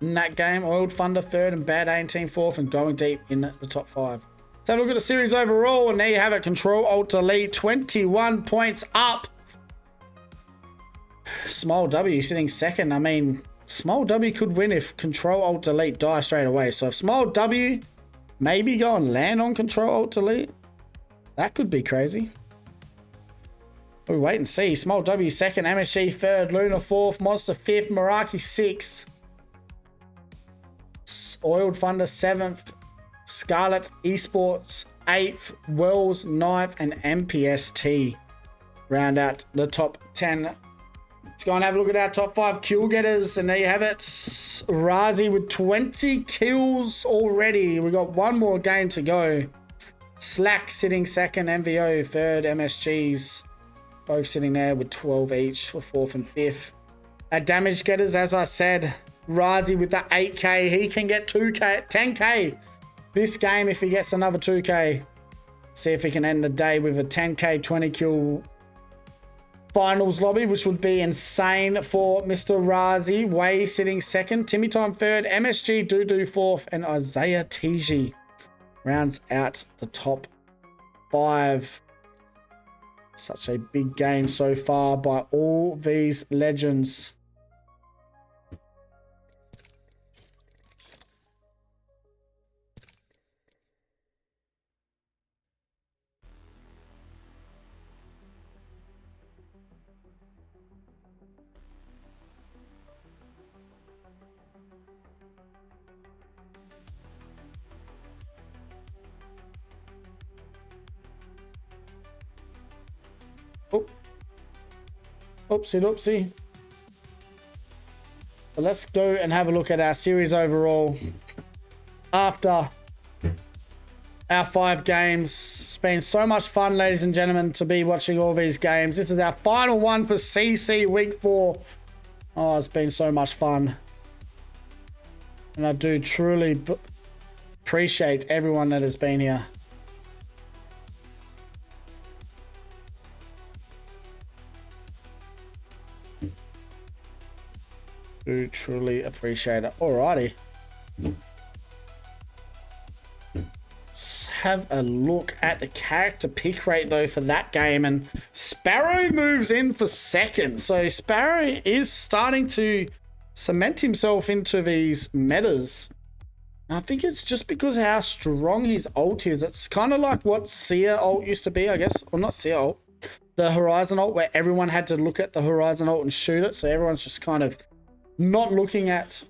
in that game. Oiled Thunder 3rd and Bad A Team 4th and going deep in the top 5. Let's have a look at the series overall, and there you have it. Control Alt Delete, 21 points up. Small W sitting second. I mean, Small W could win if Control Alt Delete die straight away. So if Small W maybe go and land on Control Alt Delete, that could be crazy. We'll wait and see. Small W second, MSG 3rd, Luna 4th, Monster 5th, Meraki 6th. Oiled Thunder 7th, Scarlet Esports 8th, Wells 9th, and MPST round out the top 10. Let's go and have a look at our top 5 kill getters, and there you have it. Razi with 20 kills already. We got 1 more game to go. Slack sitting second, MVO 3rd, MSGs both sitting there with 12 each for 4th and 5th. Our damage getters, as I said, Razi with the 8k. He can get 2k, 10k this game if he gets another 2k. See if he can end the day with a 10k, 20 kill finals lobby, which would be insane for Mr. Razi. Way sitting second, Timmy Time 3rd, MSG Dudu 4th, and Isaiah Tiji rounds out the top 5. Such a big game so far by all these legends. Oh. Oopsie doopsie. But let's go and have a look at our series overall. After our 5 games, it's been so much fun, ladies and gentlemen, to be watching all these games. This is our final one for CC Week 4. Oh, it's been so much fun. And I do truly appreciate everyone that has been here. Do truly appreciate it. Alrighty. Let's have a look at the character pick rate though for that game, and Sparrow moves in for second. So Sparrow is starting to cement himself into these metas. And I think it's just because of how strong his ult is. It's kind of like what Seer ult used to be, I guess. Or not Seer ult. The Horizon ult, where everyone had to look at the Horizon ult and shoot it. So everyone's just kind of not looking at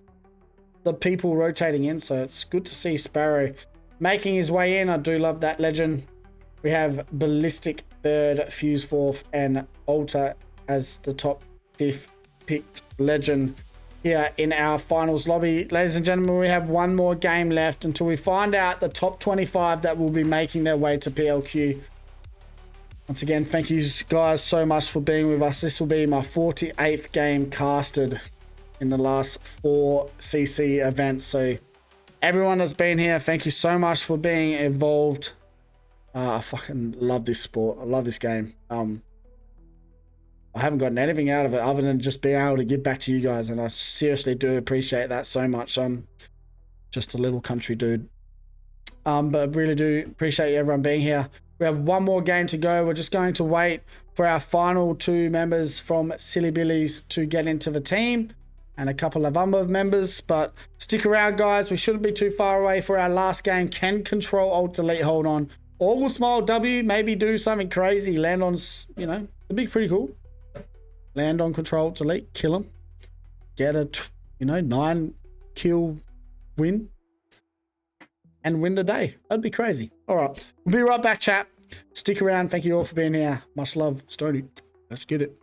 the people rotating in. So it's good to see Sparrow making his way in. I do love that legend. We have Ballistic third, Fuse fourth, and Alter as the top 5th picked legend here in our finals lobby. Ladies and gentlemen, we have one more game left until we find out the top 25 that will be making their way to PLQ. Once again, thank you guys so much for being with us. This will be my 48th game casted in the last 4 CC events. So everyone that's been here, thank you so much for being involved. I fucking love this sport. I love this game. I haven't gotten anything out of it other than just being able to give back to you guys, and I seriously do appreciate that so much. I'm just a little country dude. But I really do appreciate everyone being here. We have one more game to go. We're just going to wait for our final 2 members from Silly Billies to get into the team, and a couple of other members. But stick around, guys. We shouldn't be too far away for our last game. Can control, alt, delete, hold on. Or we'll smile W, maybe do something crazy. Land on, you know, it'd be pretty cool. Land on, control, delete, kill him. Get a, 9 kill win. And win the day. That'd be crazy. All right. We'll be right back, chat. Stick around. Thank you all for being here. Much love, Stony. Let's get it.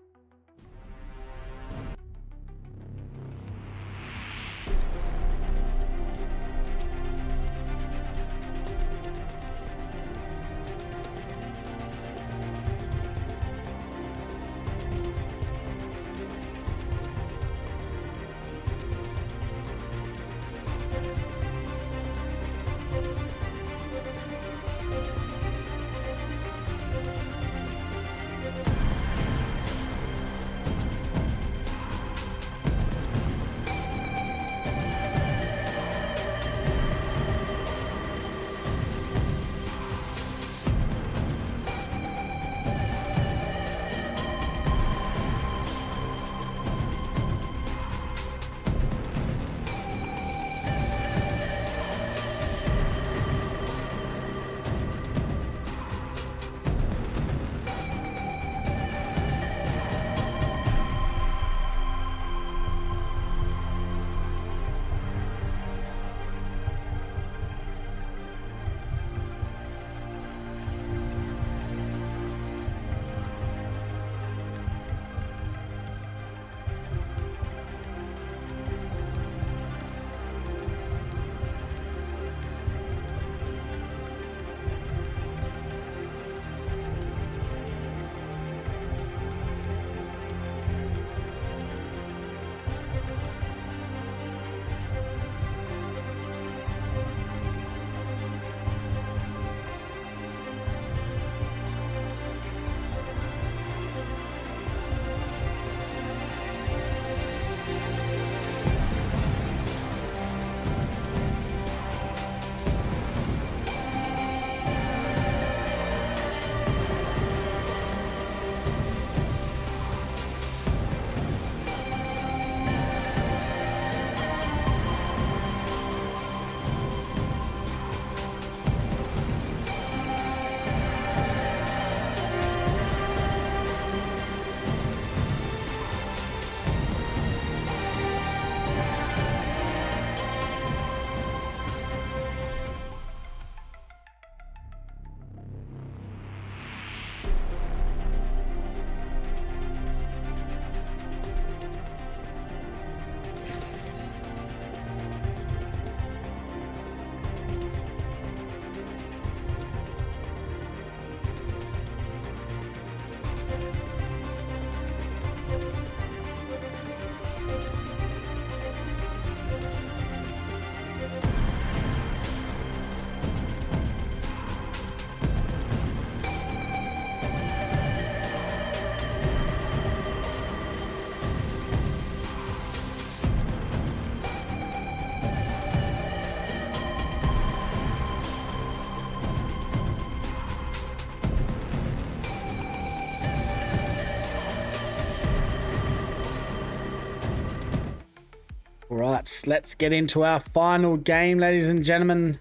right, let's get into our final game, ladies and gentlemen,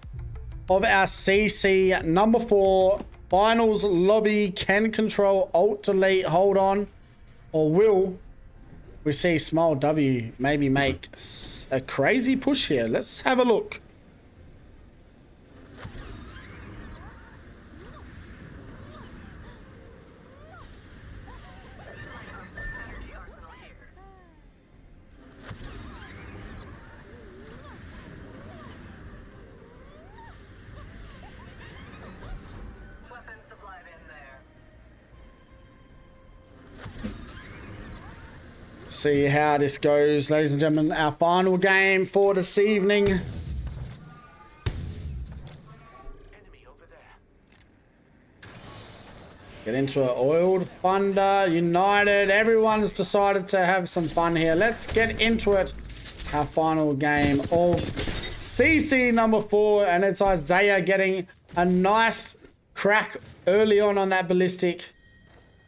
of our CC number 4 finals lobby. Can control alt delete hold on, or will we see small W maybe make a crazy push here? Let's have a look. See how this goes, ladies and gentlemen. Our final game for this evening. Enemy over there. Get into it. Oiled Thunder, United. Everyone's decided to have some fun here. Let's get into it. Our final game of CC number 4. And it's Isaiah getting a nice crack early on that ballistic.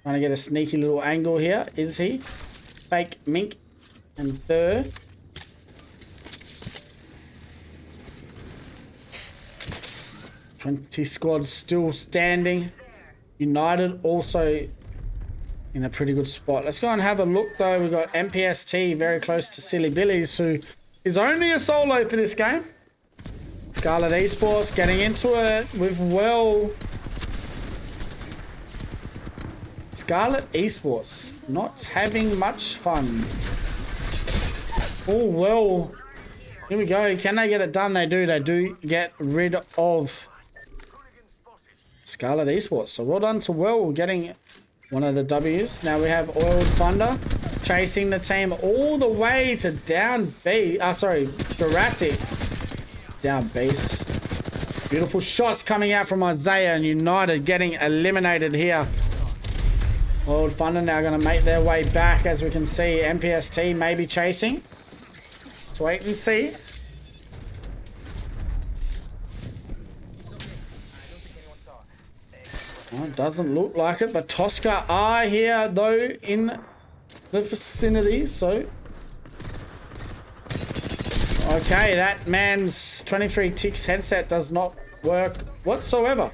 Trying to get a sneaky little angle here. Is he? Fake Mink and Thur. $20 squads still standing. United also in a pretty good spot. Let's go and have a look though. We've got MPST very close to Silly Billies, who is only a solo for this game. Scarlet Esports getting into it with well. Scarlet Esports not having much fun. Oh, well. Here we go. Can they get it done? They do. They do get rid of Scarlet Esports. So well done to Will getting one of the W's. Now we have Oiled Thunder chasing the team all the way to down B. Jurassic. Down base. Beautiful shots coming out from Isaiah, and United getting eliminated here. Oiled Thunder now going to make their way back, as we can see. MPST maybe chasing. Let's wait and see. Oh, it doesn't look like it, but Tosca are here though in the vicinity, so. Okay, that man's 23 ticks headset does not work whatsoever.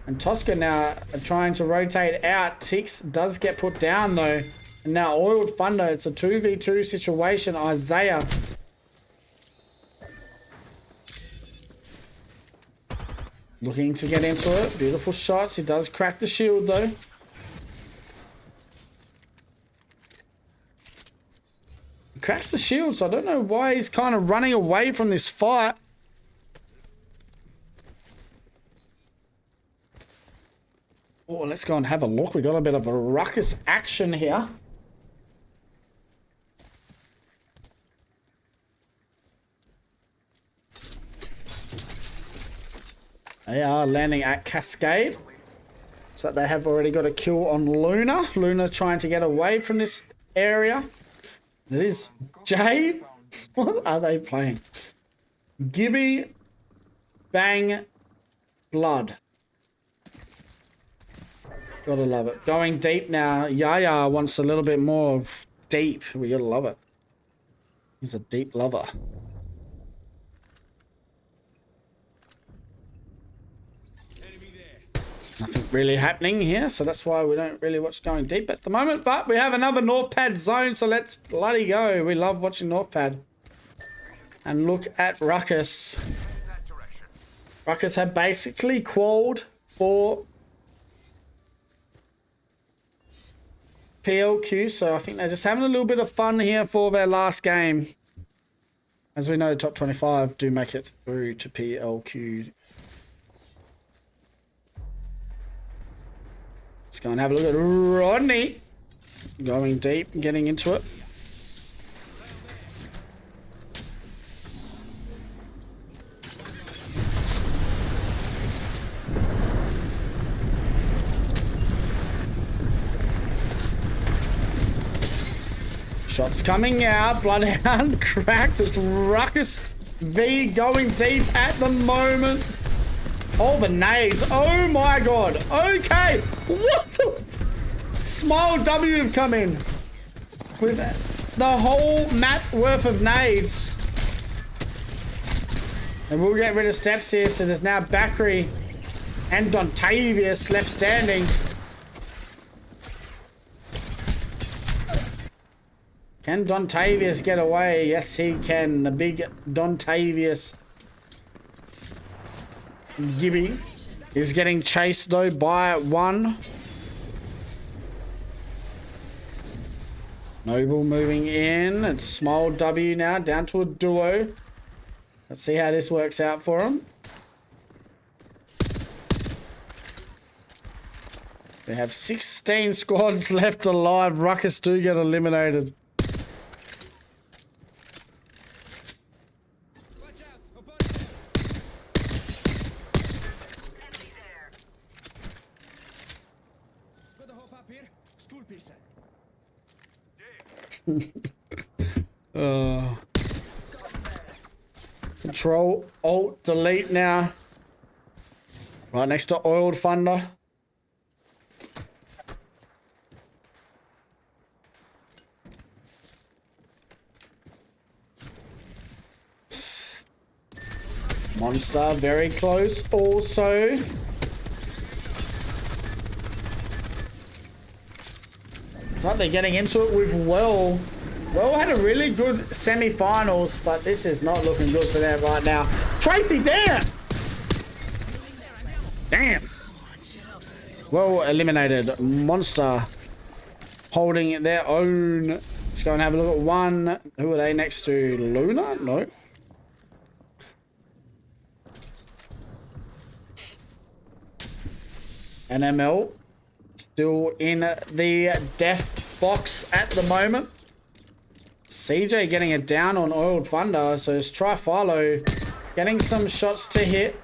And Tosca now are trying to rotate out. Tix does get put down though. And now Oiled Thunder, it's a 2v2 situation. Isaiah. Looking to get into it. Beautiful shots. He does crack the shield though. He cracks the shield, so I don't know why he's kind of running away from this fight. Oh, let's go and have a look. We got a bit of a ruckus action here. They are landing at Cascade. So they have already got a kill on Luna. Luna trying to get away from this area. It is Jay. What are they playing? Gibby. Bang. Blood. Gotta love it. Going deep now. Yaya wants a little bit more of deep. We gotta love it. He's a deep lover. Nothing really happening here, so that's why we don't really watch going deep at the moment. But we have another North Pad zone, so let's bloody go. We love watching North Pad. And look at Ruckus. Ruckus have basically qualled for PLQ, so I think they're just having a little bit of fun here for their last game. As we know, top 25 do make it through to PLQ. Let's go and have a look at Rodney. Going deep and getting into it. Shots coming out. Bloodhound cracked. It's Ruckus V going deep at the moment. Oh, the nades. Oh my god. Okay. What the? Smile W have come in with the whole map worth of nades. And we'll get rid of steps here, so there's now Bakri and Dontavius left standing. Can Dontavius get away? Yes, he can. The big Dontavius Gibby is getting chased though by one. Noble moving in. It's small W now, down to a duo. Let's see how this works out for him. They have 16 squads left alive. Ruckus do get eliminated. Control Alt Delete now. Right next to Oiled Thunder. Monster very close also. It's like they're getting into it with Well. Well had a really good semi-finals, but this is not looking good for them right now. Tracy, damn! Damn! Well eliminated. Monster holding their own. Let's go and have a look at one. Who are they next to? Luna? No. NML still in the death box at the moment. CJ getting it down on Oiled Thunder, so it's Trifalo getting some shots to hit.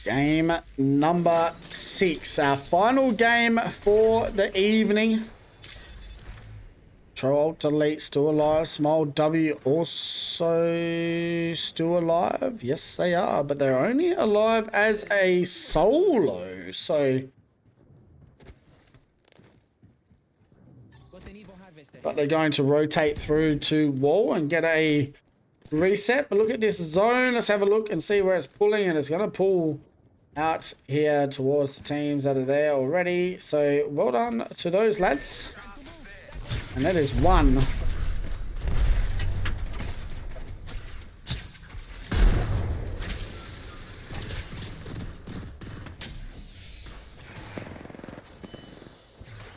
Game number 6, our final game for the evening. Control Alt Delete still alive. Small W also still alive. Yes, they are, but they're only alive as a solo. So, but they're going to rotate through to wall and get a reset. But look at this zone. Let's have a look and see where it's pulling, and it's going to pull out here towards the teams that are there already. So, well done to those lads. And that is one.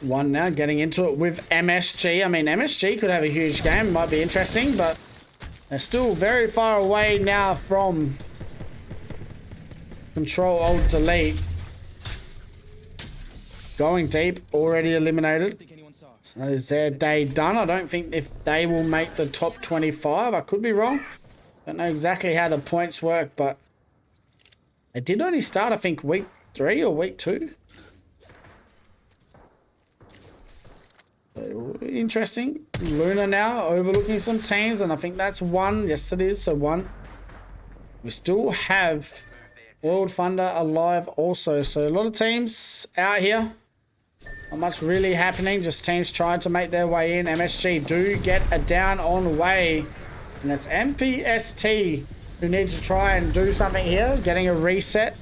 One now, getting into it with MSG. I mean, MSG could have a huge game. Might be interesting, but they're still very far away now from Control Alt Delete. Going deep, already eliminated. So is their day done? I don't think if they will make the top 25. I could be wrong. Don't know exactly how the points work, but they did only start, I think, week 3 or week 2. So, interesting. Luna now overlooking some teams, and I think that's one. Yes, it is. So one. We still have World Thunder alive also. So a lot of teams out here. Not much really happening, just teams trying to make their way in. MSG do get a down on way. And it's MPST who need to try and do something here. Getting a reset.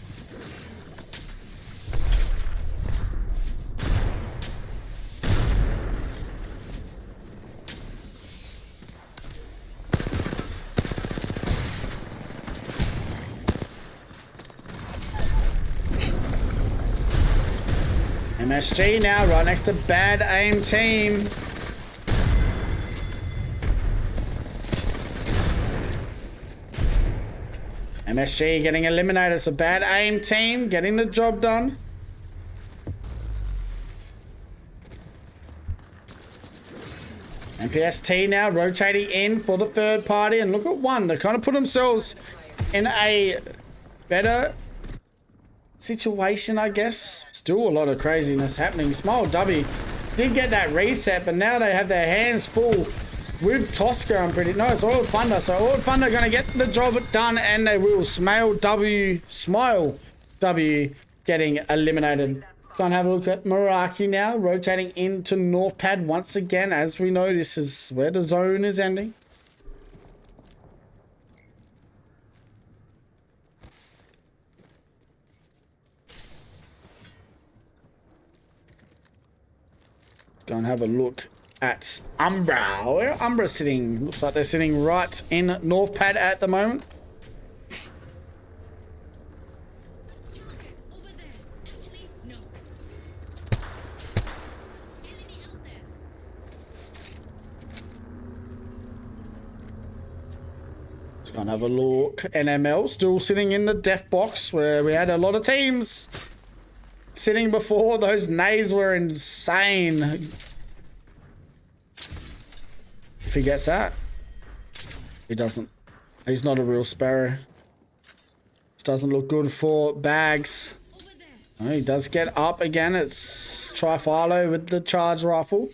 MSG now right next to Bad Aim Team. MSG getting eliminated, so Bad Aim Team getting the job done. MPST now rotating in for the third party, and look at one. They kind of put themselves in a better situation, I guess. Still a lot of craziness happening. Small W did get that reset, but now they have their hands full with Tosca, I'm pretty... No, it's Oil Thunder. So Oil Thunder going to get the job done, and they will. Smile W, getting eliminated. Go and have a look at Meraki now, rotating into North Pad once again. As we know, this is where the zone is ending. Go and have a look at Umbra. Where Umbra sitting? Looks like they're sitting right in North Pad at the moment. Over there. Actually, no. Enemy out there. Let's go and have a look. NML still sitting in the death box where we had a lot of teams sitting before. Those nades were insane. If he gets that, he doesn't. He's not a real Sparrow. This doesn't look good for Bags. Over there. Oh, he does get up again. It's Trifalo with the charge rifle.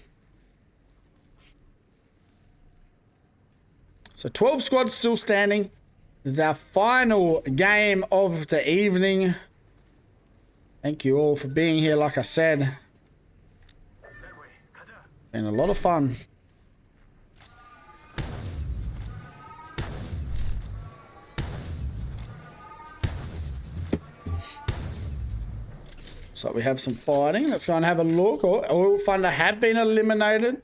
So 12 squads still standing. This is our final game of the evening. Thank you all for being here, like I said. Been a lot of fun. So we have some fighting. Let's go and have a look. Oil Thunder have been eliminated.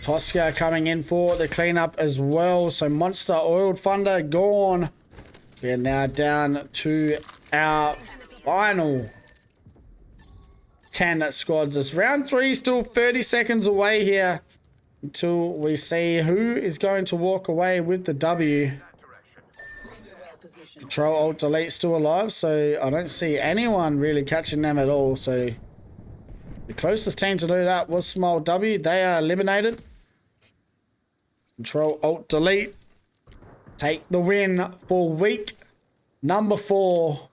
Tosca coming in for the cleanup as well. So Monster, Oil Thunder gone. We are now down to our final 10 squads. This round 3 still 30 seconds away here until we see who is going to walk away with the W. Control Alt Delete still alive, so I don't see anyone really catching them at all. So the closest team to do that was Smile W. They are eliminated. Control Alt Delete. Take the win for week number 4.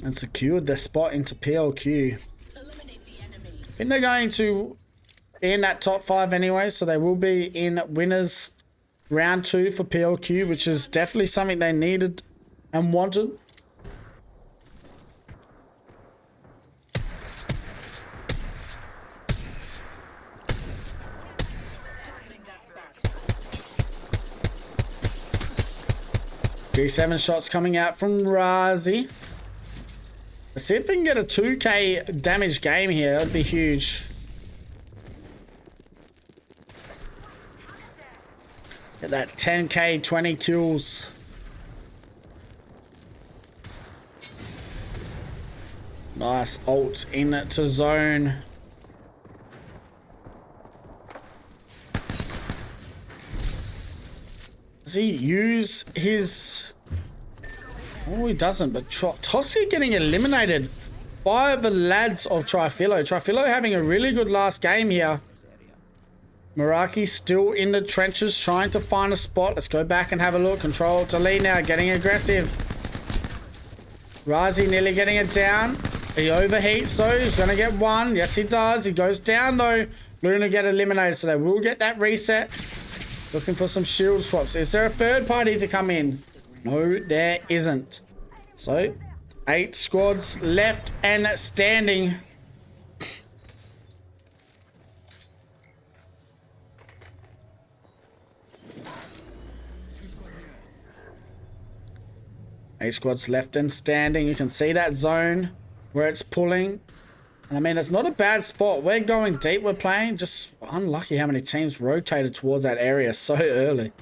And secured their spot into PLQ. Eliminate the enemy. I think they're going to be in that top 5 anyway, so they will be in winners round 2 for PLQ, which is definitely something they needed and wanted. Targeting that spot. G7 shots coming out from Razi. Let's see if we can get a 2k damage game here. That'd be huge. Get that 10k, 20 kills. Nice ult into zone. Does he use his... Oh, he doesn't, but Tosca getting eliminated by the lads of Trifilo. Trifilo having a really good last game here. Meraki still in the trenches trying to find a spot. Let's go back and have a look. Control Delete now, getting aggressive. Razi nearly getting it down. He overheats, so he's going to get one. Yes, he does. He goes down, though. Luna get eliminated, so they will get that reset. Looking for some shield swaps. Is there a third party to come in? No, there isn't. So, 8 squads left and standing. Eight squads left and standing. You can see that zone where it's pulling. And I mean, it's not a bad spot. We're going deep. We're playing. Just unlucky how many teams rotated towards that area so early.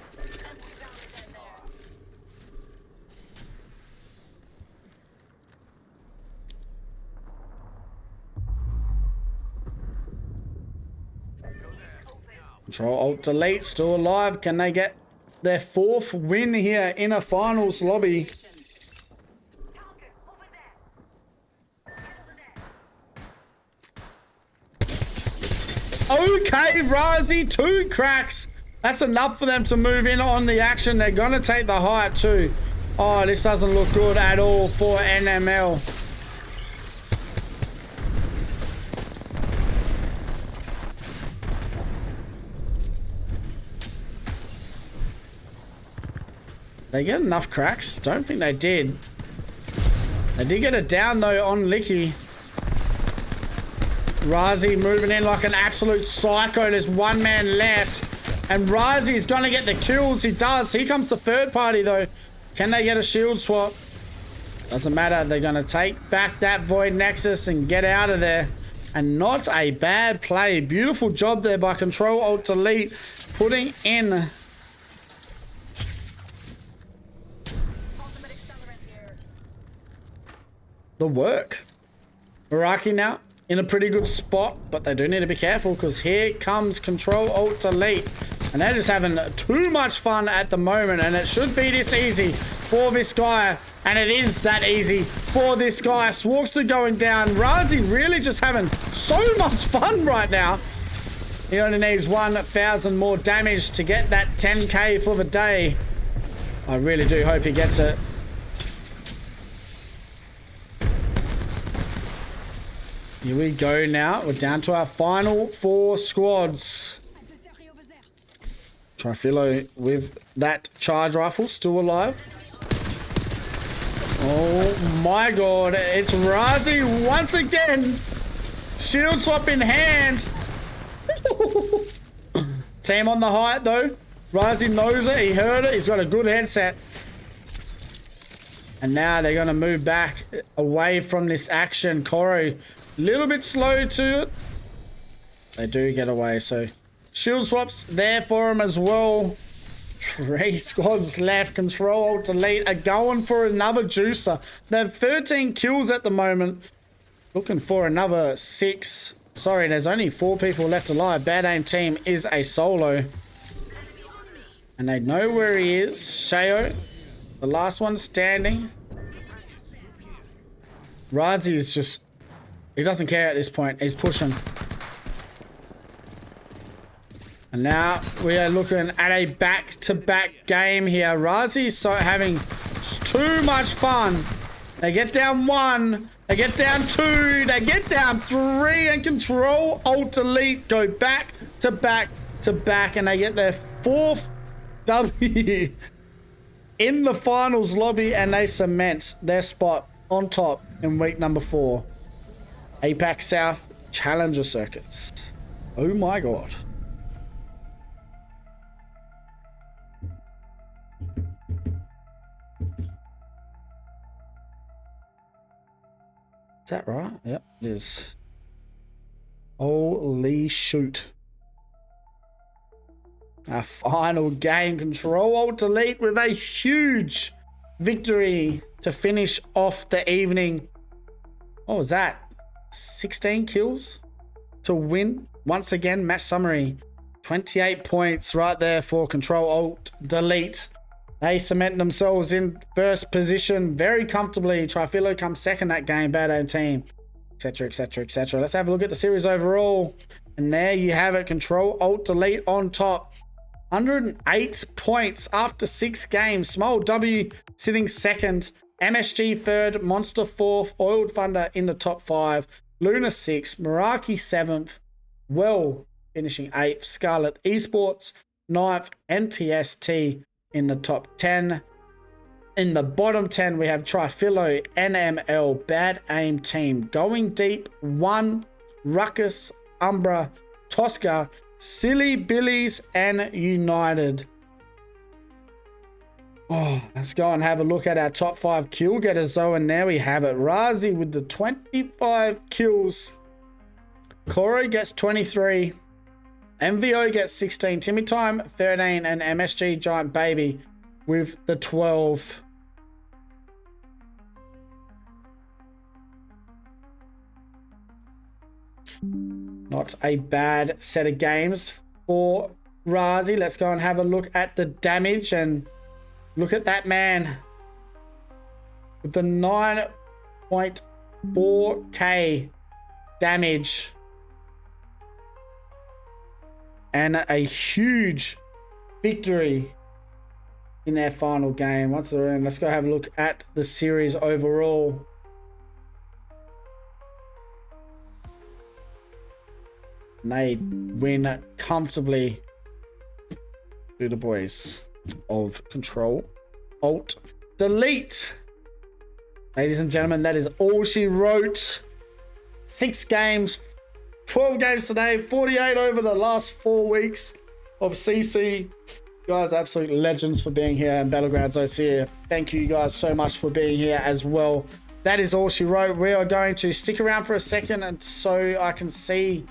Control Alt Delete still alive. Can they get their 4th win here in a finals lobby? Okay, Razi, 2 cracks. That's enough for them to move in on the action. They're going to take the height too. Oh, this doesn't look good at all for NML. They get enough cracks? Don't think they did. They did get a down though on Licky. Razi moving in like an absolute psycho. There's one man left. And Razi's going to get the kills. He does. Here comes the third party though. Can they get a shield swap? Doesn't matter. They're going to take back that Void Nexus and get out of there. And not a bad play. Beautiful job there by Control Alt Delete. Putting in... the work. Meraki now in a pretty good spot, but they do need to be careful because here comes Control Alt Delete. And they're just having too much fun at the moment, and it should be this easy for this guy. And it is that easy for this guy. Swarks are going down. Razi really just having so much fun right now. He only needs 1,000 more damage to get that 10k for the day. I really do hope he gets it. Here we go now. We're down to our final 4 squads. Trifilo with that charge rifle still alive. Oh my god. It's Razi once again. Shield swap in hand. Team on the height though. Razi knows it. He heard it. He's got a good headset. And now they're going to move back away from this action. Koro a little bit slow to it. They do get away, so shield swaps there for him as well. 3 squads left. Control Alt Delete are going for another juicer. They have 13 kills at the moment. Looking for another 6. Sorry, there's only 4 people left alive. Bad Aim team is a solo. And they know where he is. Shayo, the last one standing. Razi is just... he doesn't care at this point. He's pushing. And now we are looking at a back-to-back game here. Razi's having too much fun. They get down 1. They get down 2. They get down 3. And Control Alt Delete go back to back to back. And they get their 4th W in the finals lobby. And they cement their spot on top in week number 4. Apac South Challenger Circuits. Oh my god. Is that right? Yep, it is. Holy shoot. Our final game. Control Alt Delete with a huge victory to finish off the evening. What was that? 16 kills to win. Once again, match summary. 28 points right there for Control Alt Delete. They cement themselves in first position very comfortably. Trifilo comes second that game. Bad Aim team, etc, etc, etc. Let's have a look at the series overall. And there you have it. Control Alt Delete on top. 108 points after 6 games. Small W sitting second. MSG third. Monster fourth. Oiled Thunder in the top 5. Luna 6th. Meraki 7th. Well finishing 8th. Scarlet Esports 9th. NPST in the top 10. In the bottom 10, we have Trifilo, NML, Bad Aim team. Going deep, 1, Ruckus, Umbra, Tosca, Silly Billies, and United. Oh, let's go and have a look at our top 5 kill getters though, and there we have it. Razi with the 25 kills. Koro gets 23. MVO gets 16, Timmy Time 13, and MSG Giant Baby with the 12. Not a bad set of games for Razi. Let's go and have a look at the damage and look at that man with the 9.4k damage. And a huge victory in their final game. Once they're in, let's go have a look at the series overall. And they win comfortably to the boys of Control Alt delete. Ladies and gentlemen, that is all she wrote. 6 games, 12 games today, 48 over the last 4 weeks of CC. You guys are absolute legends for being here in Battlegrounds OC. Thank you guys so much for being here as well. That is all she wrote. We are going to stick around for a second and so I can see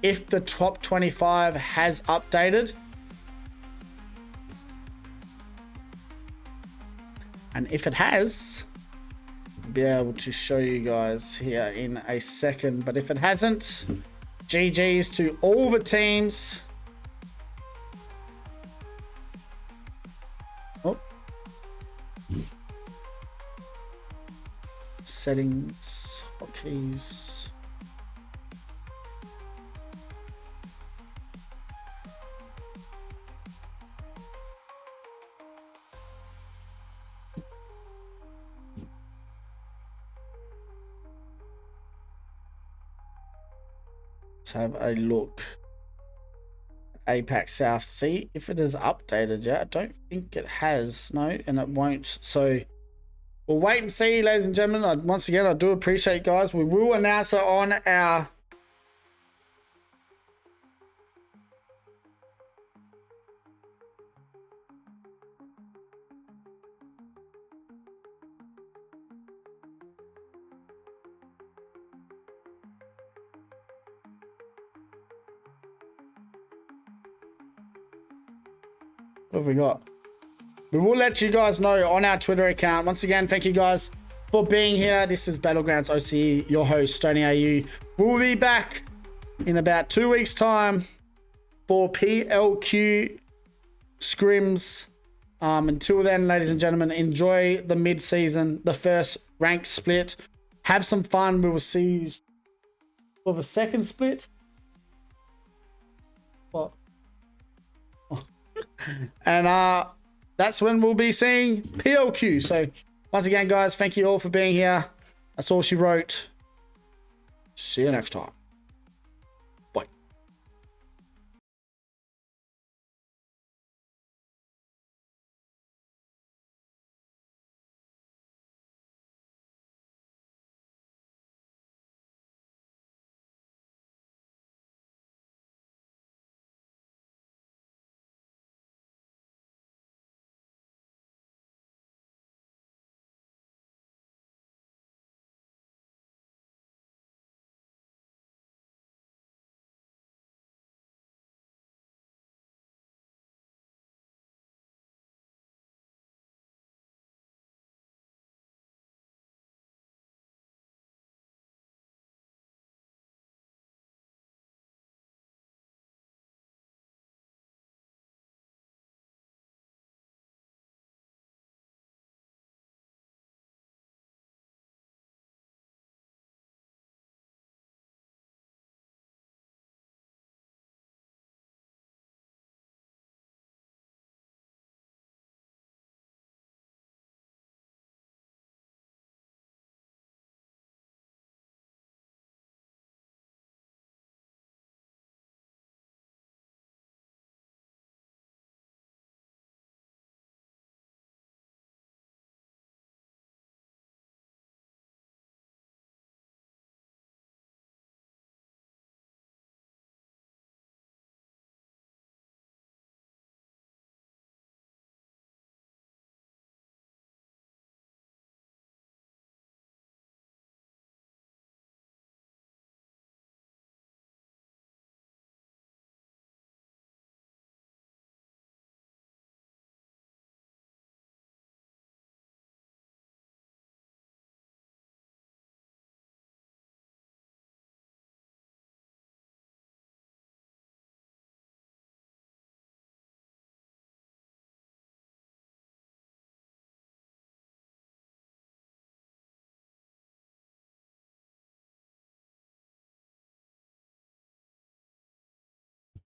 if the top 25 has updated. And if it has, I'll be able to show you guys here in a second. But if it hasn't, GG's to all the teams. Oh. Settings, hotkeys. Let's have a look. Apac South. See if it is updated yet. I don't think it has. No, and it won't. So we'll wait and see, ladies and gentlemen. Once again, I do appreciate you guys. We will announce it on our what have we got? We will let you guys know on our Twitter account. Once again, thank you guys for being here. This is Battlegrounds OCE, your host, Stony AU. We'll be back in about 2 weeks' time for PLQ scrims. Until then, ladies and gentlemen, enjoy the mid-season, the first rank split. Have some fun. We will see you for the second split. What? And that's when we'll be seeing PLQ. So once again, guys, thank you all for being here. That's all she wrote. See you next time.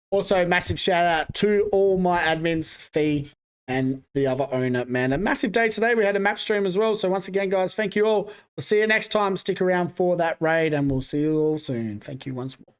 Also, massive shout out to all my admins, Fee and the other owner, man. A massive day today. We had a map stream as well. So once again, guys, thank you all. We'll see you next time. Stick around for that raid and we'll see you all soon. Thank you once more.